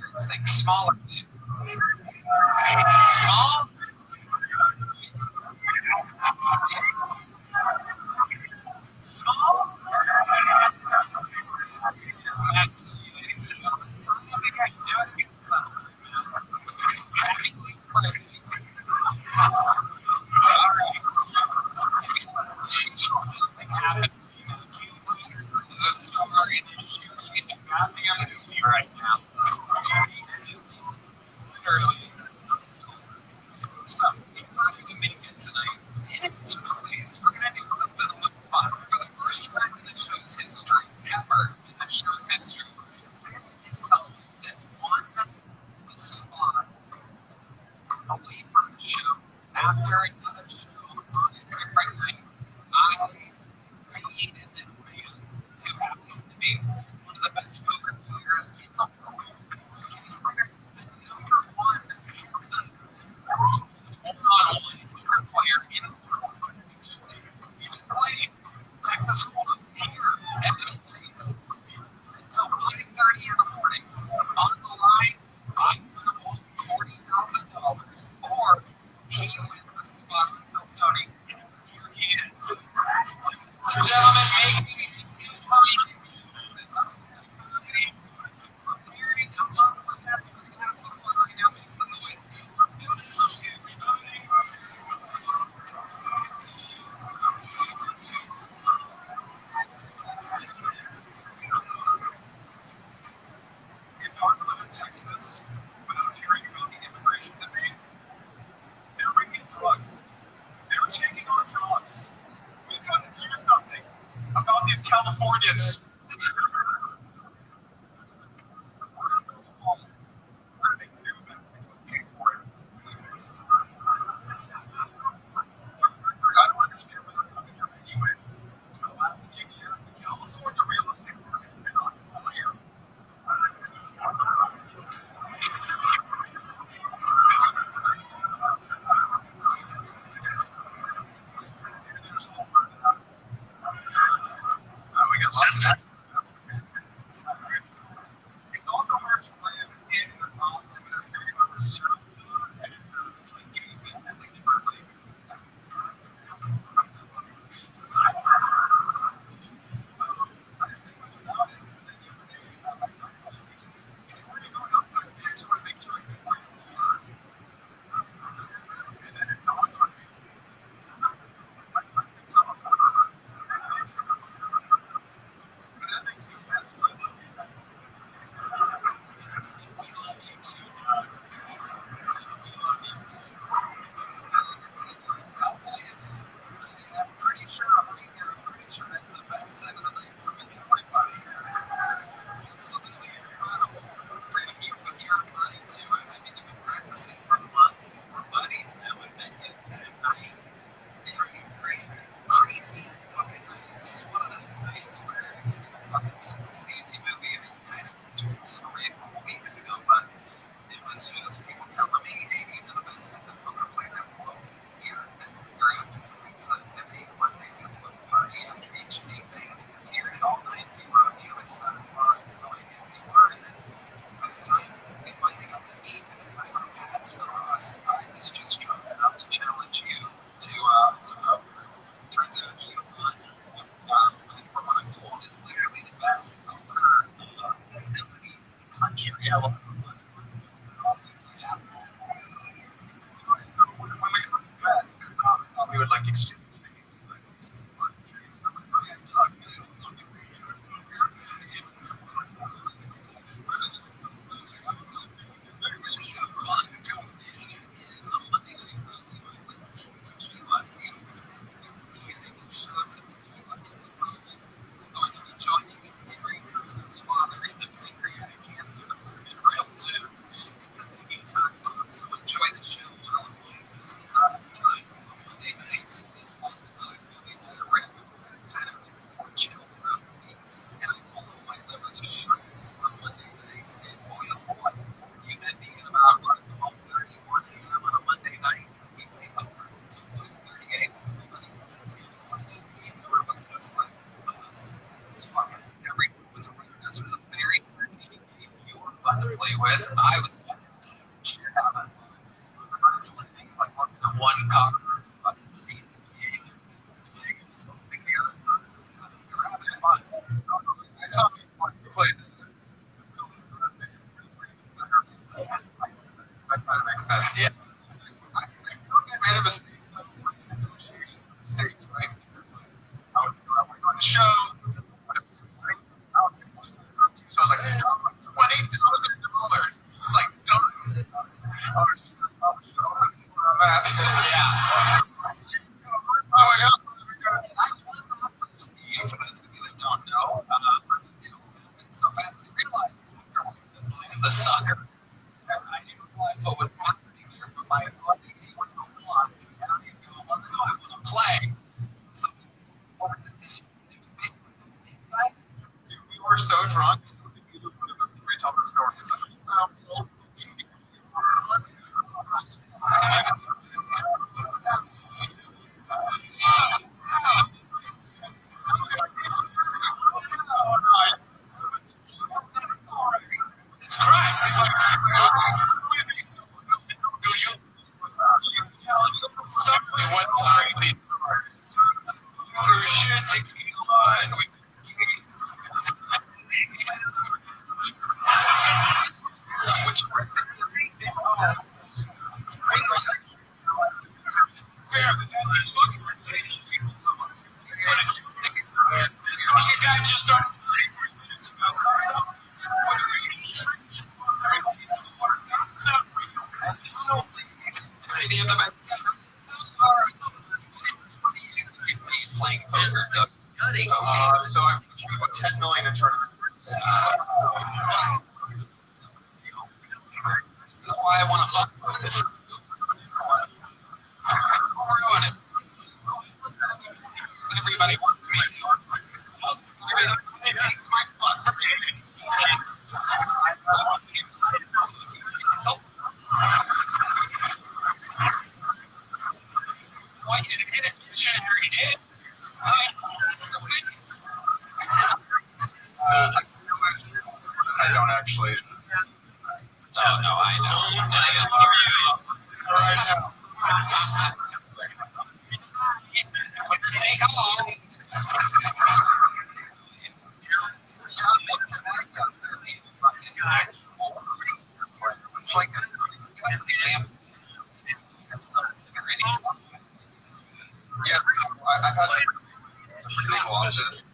It's like smaller. Small? Small? That's, ladies and gentlemen, something I think I can do it again sometime, man. Happy Friday. Alright. Something happened. This is a story that is shooting a goddamn movie right now. It's literally stuff. It's not going to make it tonight. And it's released. We're going to do something a little fun. For the first time in the show's history, ever in the show's history, this is someone that won the spot away from the show after another show on a different night. I created this man who happens to be one of the best poker players in the world. He's the number one handsome, not only poker player in the world, but he played Texas Hold'em here at Macy's until 5:30 in the morning. On the line, I could have won $40,000, or he wins a spot with Bill Tony. Here he is. Ladies and gentlemen, make me preparing a month for that. We're going to have some fun right now. Make some noise. It's hard to live in Texas without hearing about the immigration debate. They're bringing drugs. They're taking our jobs. We've got to do something about these Californians. We're going to build a wall. We're going to make New Mexico pay for it. I don't understand where they're coming from anyway. For the last few years, the California real estate market's been on fire. There's hope for that. We got lots of that. It's also hard to live in Austin with everything about the surf and like gaming and like Berkeley. I didn't think much about it. And then the other day, my friend called me. He's like, "Hey, where are you going outside? I just want to make sure I can find more." And then it dawned on me. My friend thinks I'm a murderer. But that makes no sense. I love you. We love you too. We love you too. I'll tell you, I'm pretty sure I'm right here. I'm pretty sure that's the best set of the night from everybody. Absolutely incredible. Pretty you put your mind to it. I mean, you've been practicing for months. We're buddies now. I met you that night. Great, crazy fucking night. It's just one of those nights where it's like a fucking Scorsese movie. I told a story a couple weeks ago, but it was just people telling me, hey, even the best heads of poker player in the world's here. And you're after doing something every Monday, we have a party after each game. They here it all night. We were on the other side of the bar, going in, we were, and then by the time we finally got to meet, by the time our paths crossed, I was just drunk enough to challenge you to poker. Turns out you won what, from what I'm told, is literally the best poker facility in the country. Yeah, well, when we got fed, I thought we would like exchange names and like some pleasantries. I'm like, oh yeah, Doug, man, I'll give you a poker. play with. I was doing things like looking at one cover, fucking seeing the gig, and so big the other covers. We were having fun. I saw people play that kind of makes sense. Yeah. I made a mistake in negotiation with the States, right? Because like, I was on the show, but it was great. I was getting most of the drug too, so I was like, $20,000. It was like done. I was that. Yeah. Growing up, I learned from Steve, but I was gonna be like, don't know. And so fast I realized afterwards that I am the sucker. And I didn't realize what was happening here, but my buddy, he would go on, and I would go, well, no, I want to play. So, what was it then? It was basically the same guy. Dude, we were so drunk, I don't think either one of us could retell the story. So, it sounds so fucking it's Christ. He's like, it was crazy. Which guy just started. Playing poker. So I'm about 10 million in tournament. This is why I want to fuck this. Everybody wants me to. It takes my fuck for giving. Why you didn't hit it? You should have already did. I don't actually. Oh, no, I know. Hey, come on. That's an example. Yes, I've had some pretty big losses.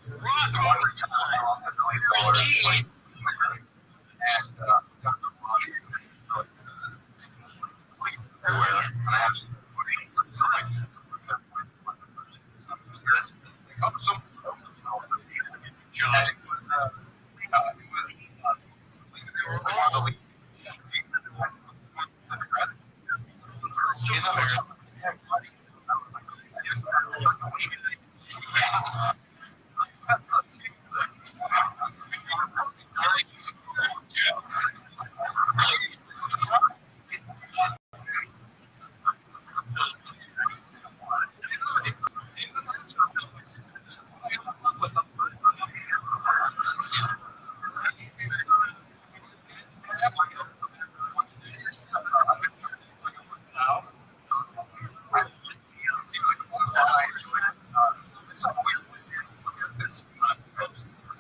The one time I lost $1 million. And everywhere. And I have some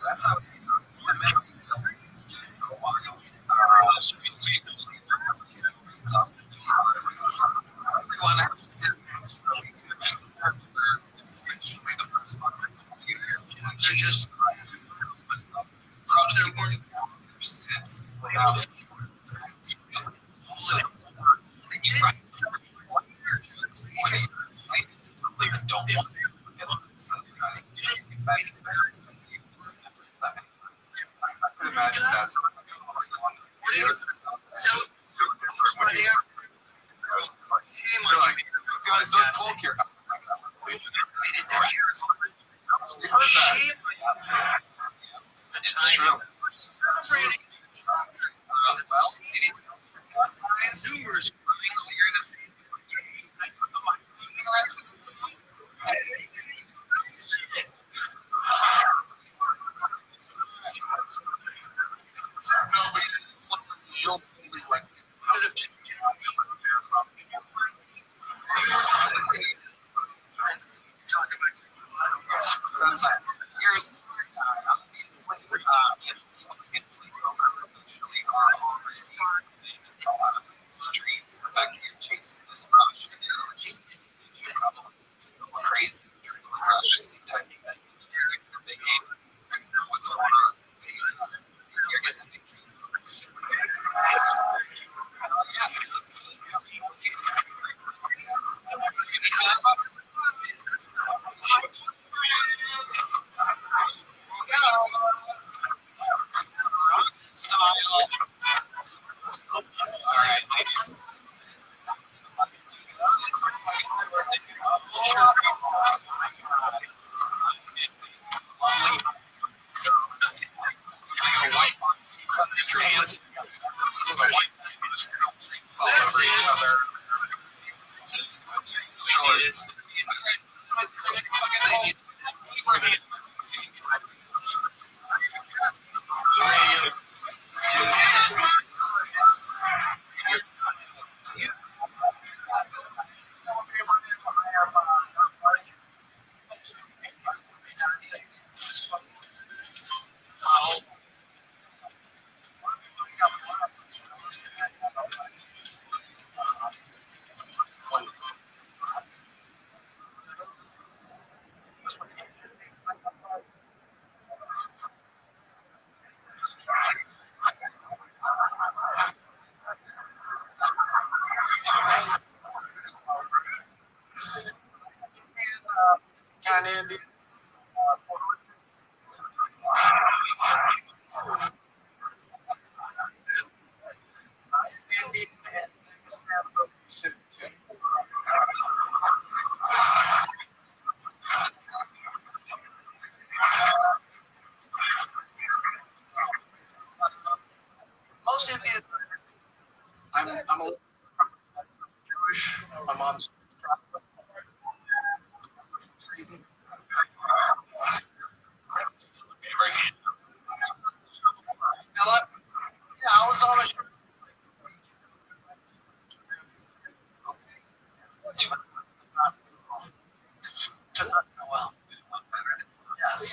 that's how it's Jesus Christ. Guys, don't talk here. It's true. Numerous. pants with a white all over each other. Shorts. And Indian, Puerto Rican. Indian and Pakistan. Most Indians, I'm a little Jewish. My mom's Catholic. Hello? Yeah, I was on a show. Well, yes.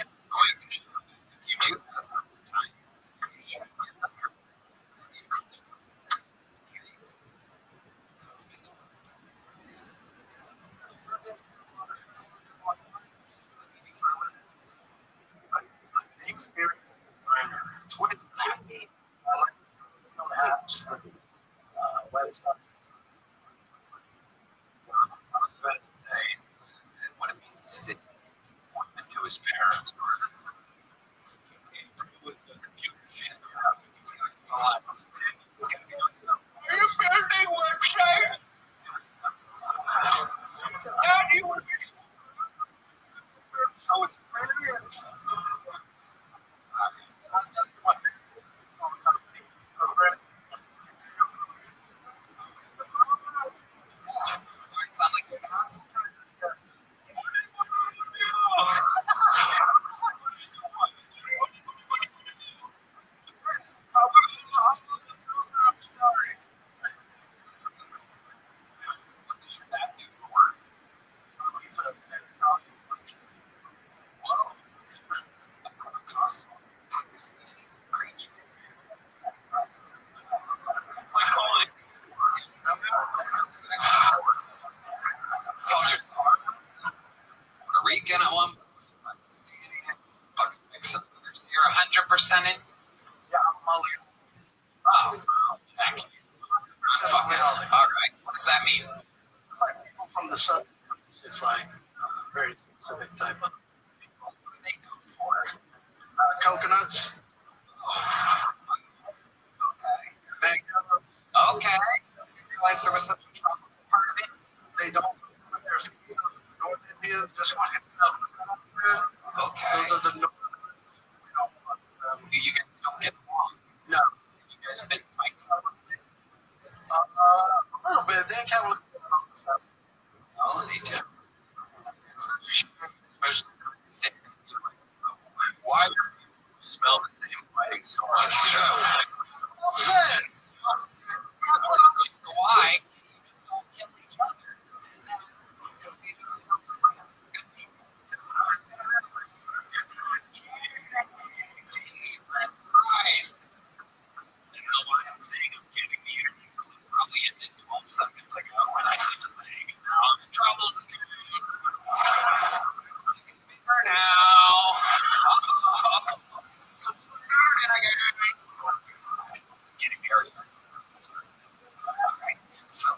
You do that sometime. Experience designer. What does that mean? I like apps, website. I was about to say what it means to sit to his parents. With the computer shit. Are you building website? How do you want to so experience? Rican at one point. You're 100% in? Yeah, I'm Mully. Oh, thank you. Fuck it. All right. What does that mean? It's like people from the southern coast. It's like very specific type of people. What do they go for? Coconuts. Okay. Mangoes. Okay. I didn't realize there was such a tropical part of it. They don't put their feet on the North Indians, just fucking okay. Those are the North. We don't want them. You guys don't get along. No. You guys been fighting a little bit? A little bit. They kind of look at stuff. Oh, they do. Especially why do people smell the same fighting so much? Why? You just don't kill each other. Christ. I don't know why I'm saying I'm getting the interview clip probably ended 12 seconds ago when I said the thing. Now I'm in trouble. Bigger now. So getting married. Alright. So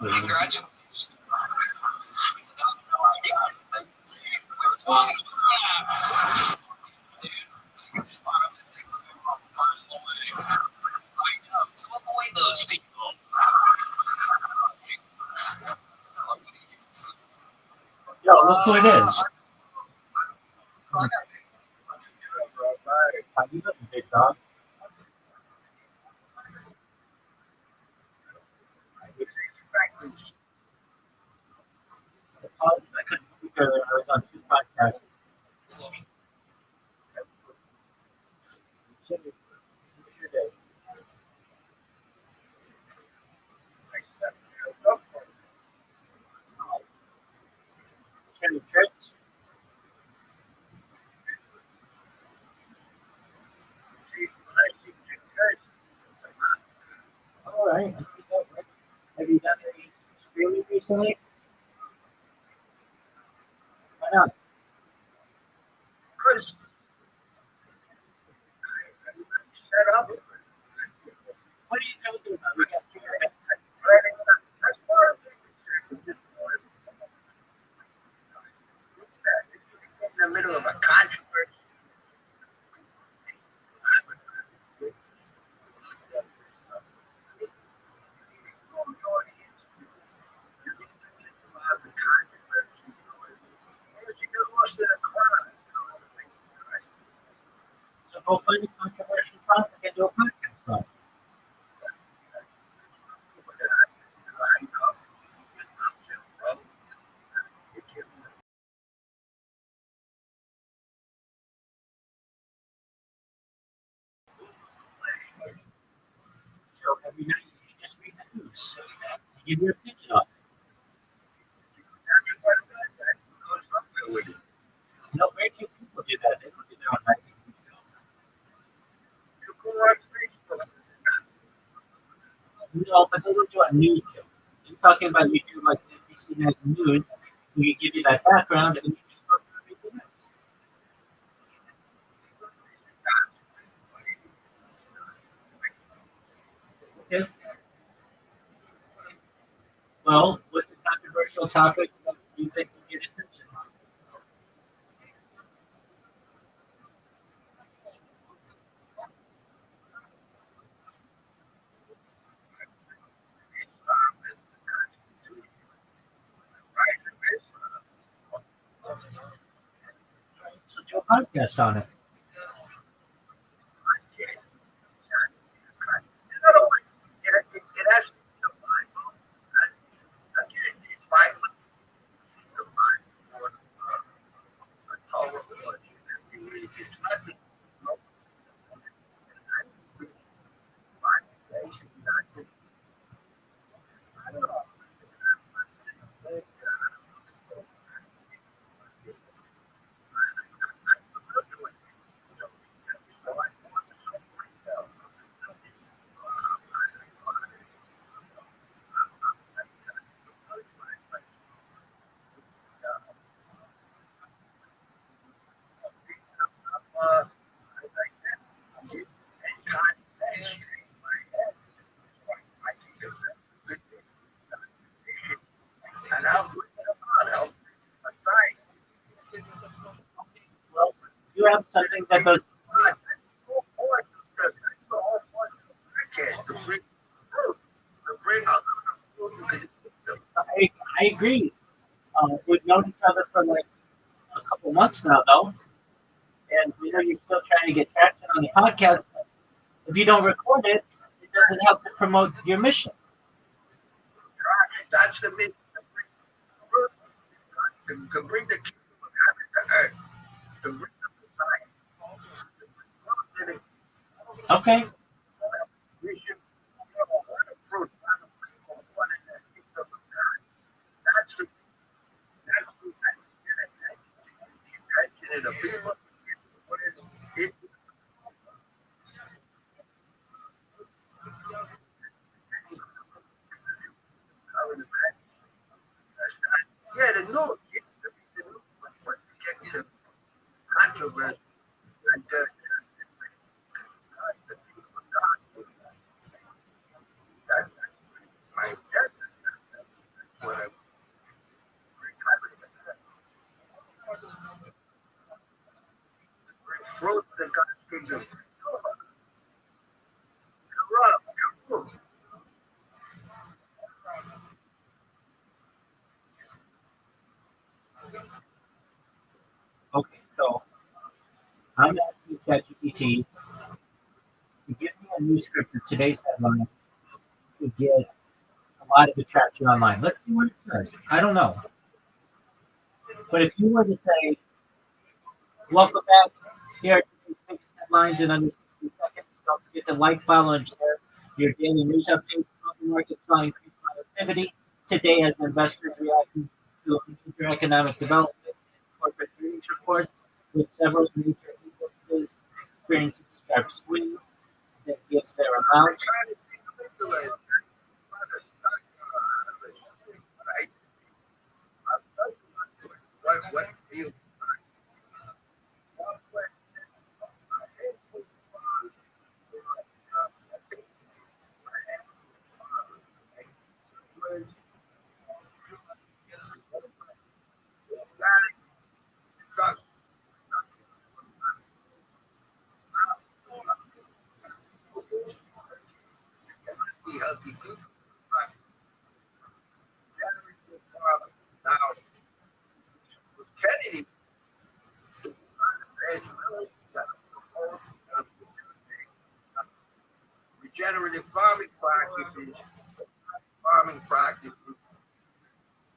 Congratulations. We were talking it's fun to listen to from miles away. Find out to avoid those people. Yo, look who it is. How you doing, big dog? I couldn't speak earlier. I was on two podcasts. Kenny Tricks. All right. Have you done any streaming recently? Why not? What are you talking about? We got In the middle of a controversy. so go find a controversial topic and do a podcast on it. So every night you just read the news. You give your opinion on it. No, very few people do that. They don't do their own night. No, but they don't do a news show. I'm talking about you do like NBC Night News. We give you that background and you just go through everything else. Okay. Well, what's the controversial topic that you think will get attention? So do a podcast on it. Well, you have something that does. I agree. We've known each other for like a couple months now, though, and we know you're still trying to get traction on the podcast. If you don't record it, it doesn't help to promote your mission. That's the mission. To bring the kingdom of heaven to earth. To bring the Messiah. Okay. We should have a lot of fruit, not a people one in the kingdom of God. That's the intention of the people. It, yeah, the new, but to get to controversy and the kingdom of God. That's my intention. GPT to give me a news script for today's headline to get a lot of attraction online. Let's see what it says. I don't know. But if you were to say, welcome back, here are today's biggest headlines in under 60 seconds. Don't forget to like, follow, and share your daily news updates on the market, flying increased productivity. Today, as investors reacting to major economic developments and corporate earnings reports, with several major indexes experiencing sharp swings that gives their I'm amount. trying to think of it the way. Right? I'll tell you what you healthy people. Now, with Kennedy, it's really regenerative farming practices,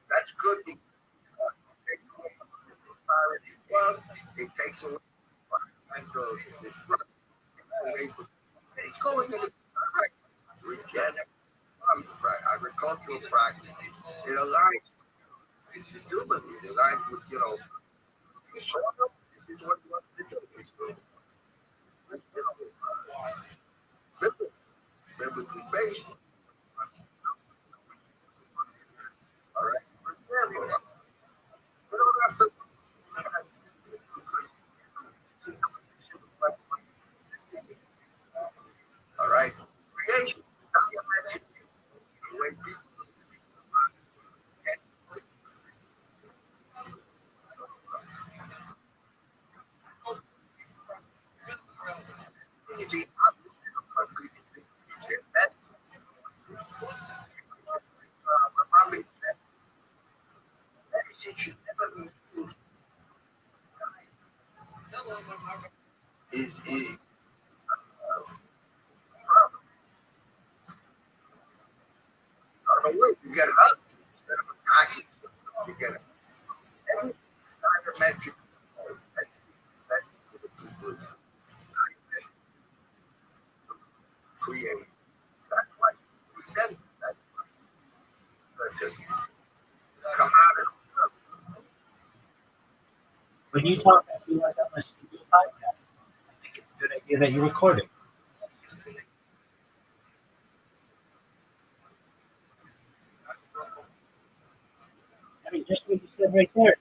that's good because it takes away from the environment as well. It takes away from environmental destruction. It's going in the direct regenerative farming agricultural practice. It aligns with humanly. It aligns with, soil. This is what you want to do. Biblically based. All right. We don't have to. All right. Creation. The way people community that's Muhammad said medicine should never be used is on the way to get up instead of attacking to get it. Every diametric that the people create. That's why we send that person come out of When you talk, I feel like I must do a podcast. I think it's a good idea that you record it. I mean, just what you said right there.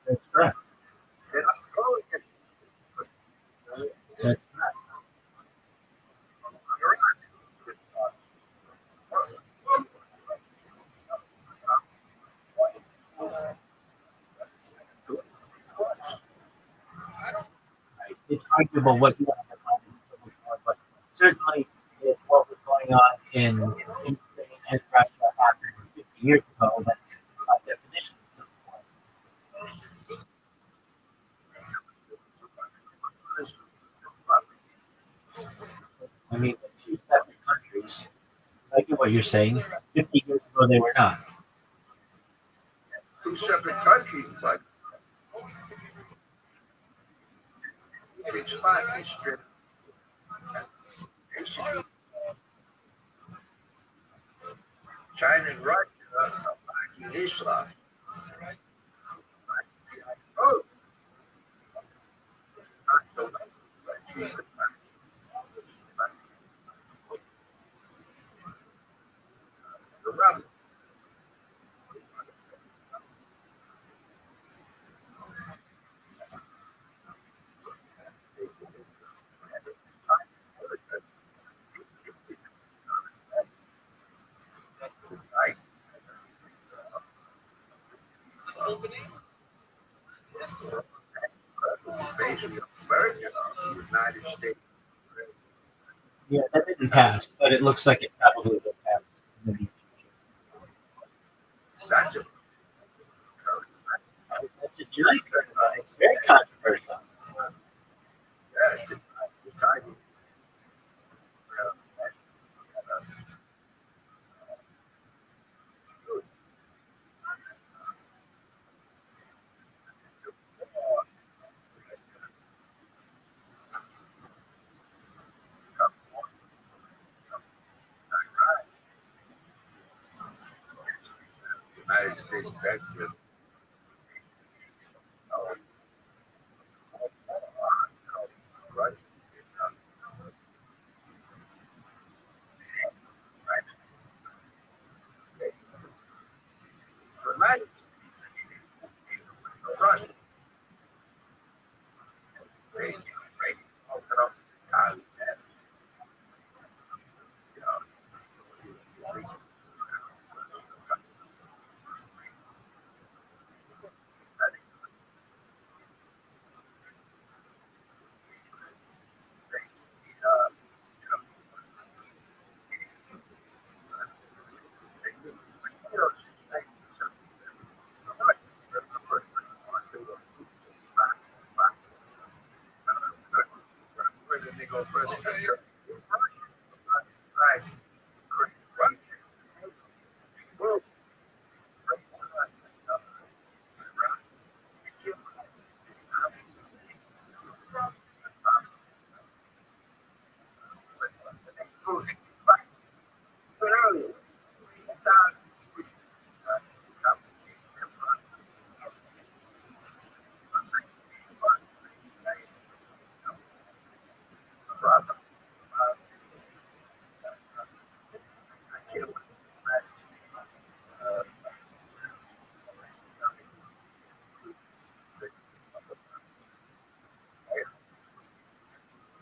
That's correct. they're not calling it That's correct. Right. It's arguable what you want to have, but certainly if what was going on in Ukraine and Russia happened 50 years ago, that's by definition something. I mean, two separate countries. I get what you're saying. 50 years ago, they were not. two separate countries, but each spot is stripped. Basically, China and Russia are backing Islam. Oh, not the rebels. Right? Basically, America, the United States. Yeah, that didn't pass, but it looks like it probably will pass in the near future. That's a That's a jury certified. It's very controversial. that's a tiny. United States, that's just right. Right. Right. Right. Where did they go further? Right.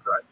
Right.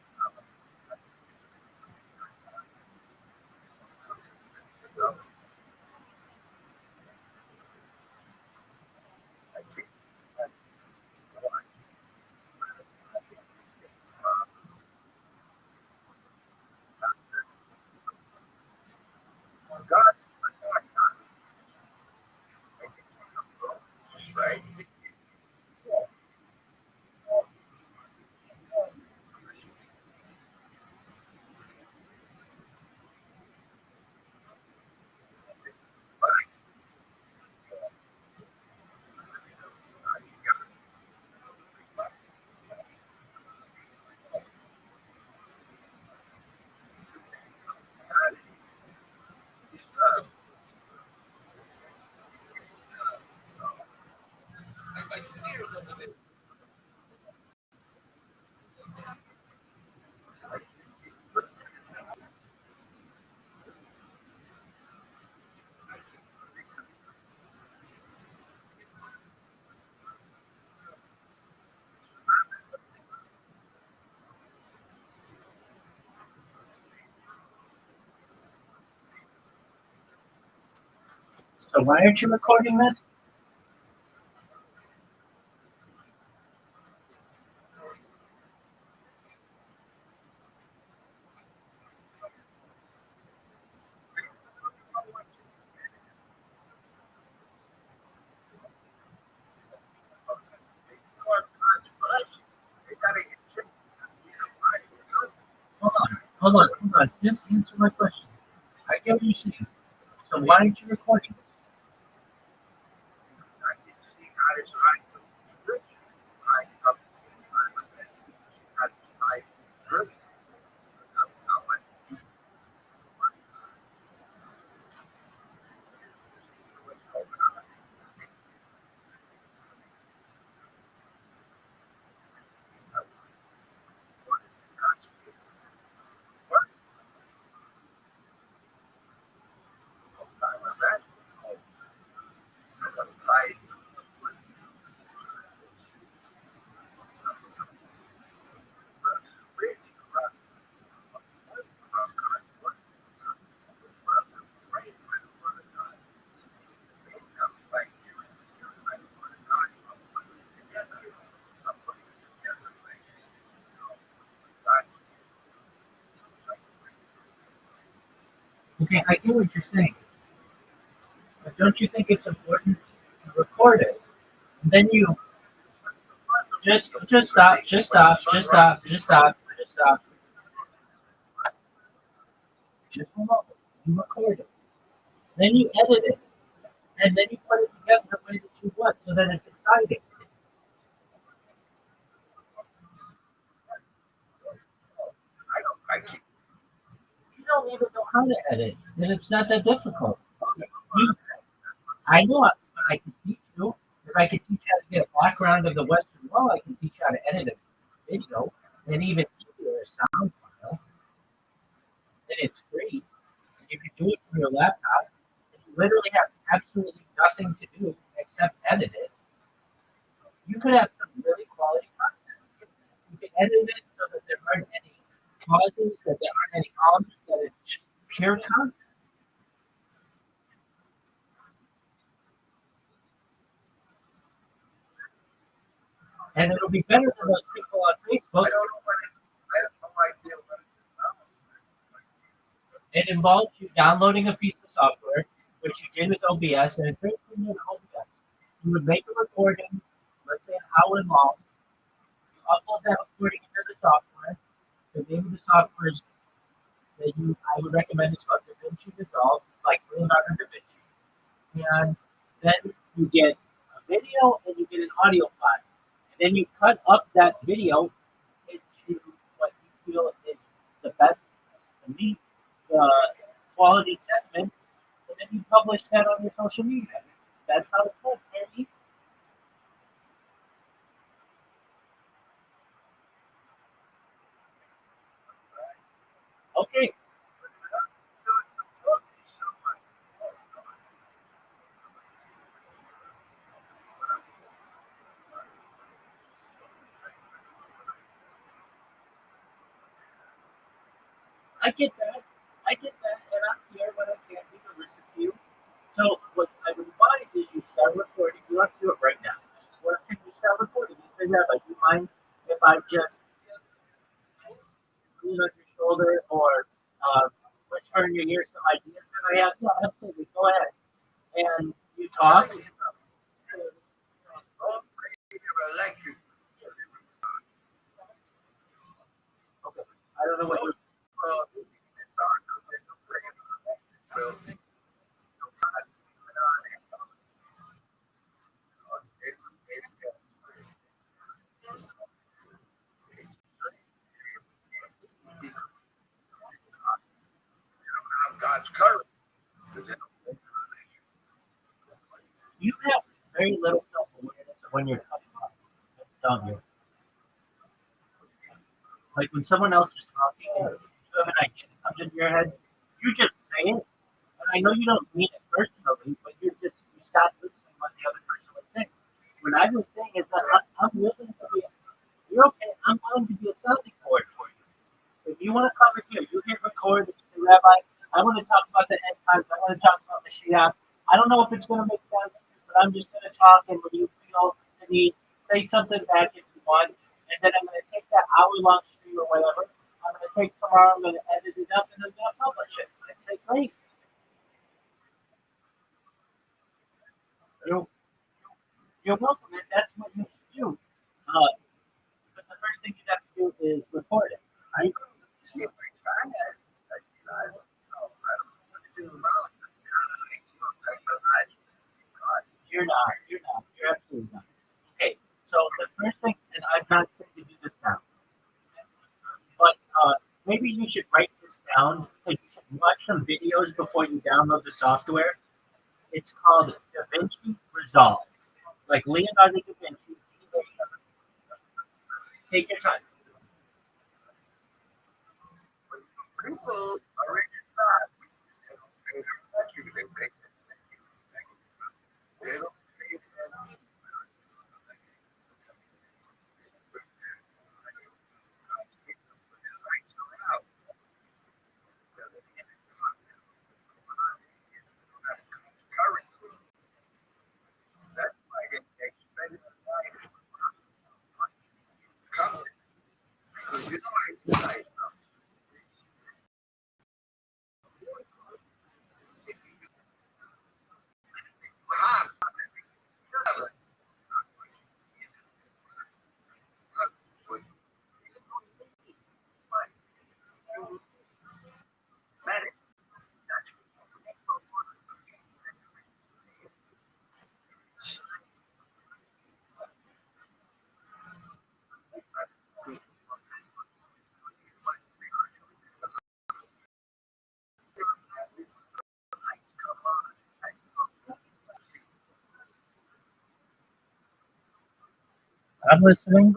So why aren't you recording this? Hold on. Just answer my question. I get what you're saying. So why aren't you recording this? Okay, I get what you're saying, but don't you think it's important to record it? And then you just stop, just stop, just stop, just stop, just stop. Just hold on. You record it. Then you edit it. And then you put it together the way that you want so that it's exciting. I keep You don't even know how to edit, and it's not that difficult. You, I know it, but I can teach you. If I can teach you how to get a background of the Western Wall, I can teach you how to edit a video, and even easier a sound file, and it's free. You can do it from your laptop. And you literally have absolutely nothing to do except edit it. You could have some really quality content. You can edit it so that there aren't any pauses, that there aren't any ums, that it's just pure content. And it'll be better than those people on Facebook. I don't know what it's. I have no idea what it is now. It involves you downloading a piece of software, which you did with OBS, and it's very similar to OBS. You would make a recording, let's say an hour long. You upload that recording into the software. The name of the software is I would recommend is called DaVinci Resolve, like Leonardo da Vinci. And then you get a video and you get an audio file. And then you cut up that video into what you feel is the best, the meat, the quality segments, and then you publish that on your social media. That's how it's done, Andy. Okay, I get that. I get that, and I'm here when I can't be to listen to you. So what I would advise is you start recording. You don't have to do it right now. What if you start recording? You say, Rabbi, do you mind if I just lean on your shoulder or whisper in your ear some ideas that I have? Yeah, absolutely. Go ahead. And you talk. Oh, electric. Okay. I don't know what you. It's dark. There's no electric bill. God's courage. You have very little self awareness when you're talking about it, don't you? Like when someone else is talking and you have an idea that comes into your head, you just say it. And I know you don't mean it personally, but you stop listening what the other person was saying. What I was saying is that I'm willing to be, you're okay, I'm willing to be a sounding board for you. If you want to come in here, you hit record and you say, Rabbi, I want to talk about the end times, I want to talk about Mashiach. I don't know if it's going to make sense, but I'm just going to talk, and when you feel the need, say something back if you want, and then I'm going to take that hour-long stream or whatever, I'm going to take tomorrow, I'm going to edit it up, and I'm going to publish it. I'd say, great. You're, you're welcome, and that's what you should do. But the first thing you have to do is record it. I don't see it right back. I don't know. I don't know what to do about it. You're not. You're not. You're absolutely not. Okay, so the first thing, and I'm not saying to do this now, but maybe you should write this down. Like you should watch some videos before you download the software. It's called DaVinci Resolve, like Leonardo da Vinci. Take your time. People are in God. They don't like you. They pay. They don't pay attention. That's why they spend their life coming. Because you know, I realize I'm listening.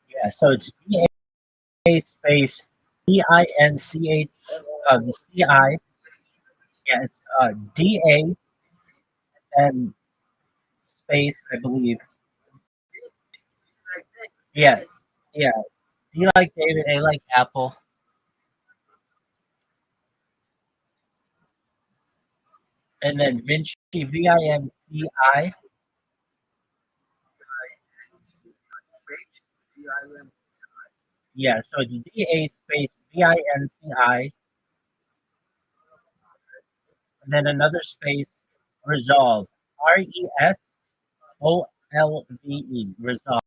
Yeah, so it's BA space BINCH, the CI. Yeah, it's DA and space, I believe. Yeah, yeah. D like David, A like Apple, and then Vinci, VINCI. Yeah, so it's DA space VINCI, and then another space, resolve. RESOLVE. Resolve.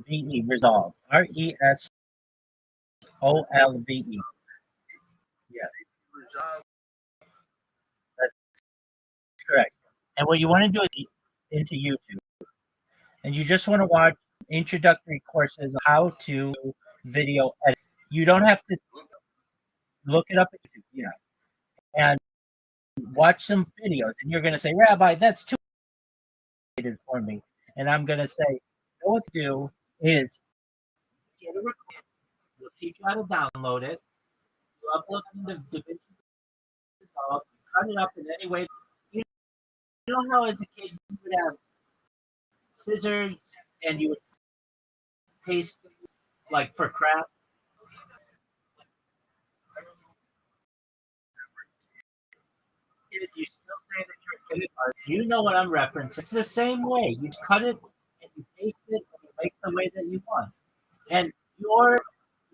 VE. Resolve. RESOLVE. Yeah, that's correct. And what you want to do is into YouTube, and you just want to watch introductory courses on how to video edit. You don't have to look it up at YouTube. Yeah, and watch some videos, and you're going to say, Rabbi, that's too complicated for me. And I'm going to say, what to do is get a record. We'll teach you how to download it. You upload it in the DaVinci Resolve, cut it up in any way. You know how as a kid you would have scissors and you would paste things like for crafts. You still say that you're a kid. You know what I'm referencing. It's the same way. You cut it and you paste it and you make the way that you want. And your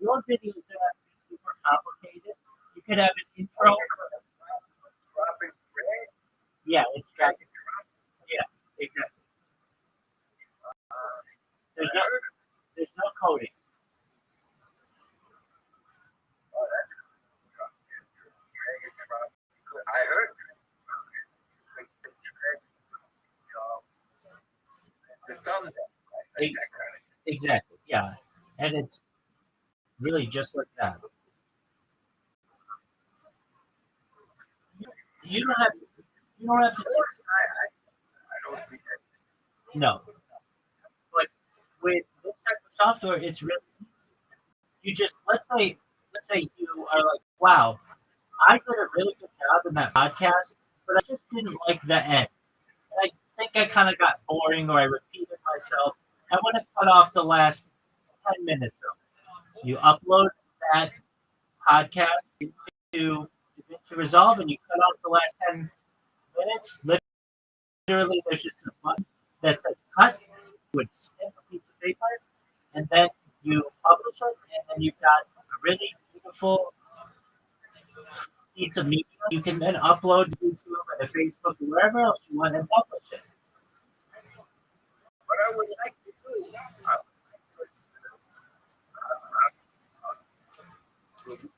videos don't have to be super complicated. You could have an intro. Yeah, exactly. Yeah, exactly. There's no there's no coding. I heard the thumbnail. Ex- Exactly. Yeah, and it's really just like that. You don't have to. You don't have to. I don't think No, but with this type of software, it's really easy. You just let's say you are like, wow, I did a really good job in that podcast, but I just didn't like the end. I think I kind of got boring or I repeated myself. I want to cut off the last 10 minutes of it. You upload that podcast to DaVinci Resolve and you cut off the last 10 minutes. Literally, there's just a button that says cut. You would snip a piece of paper and then you publish it, and then you've got a really beautiful piece of media you can then upload to YouTube and to Facebook or wherever else you want and publish it. what I would like to do.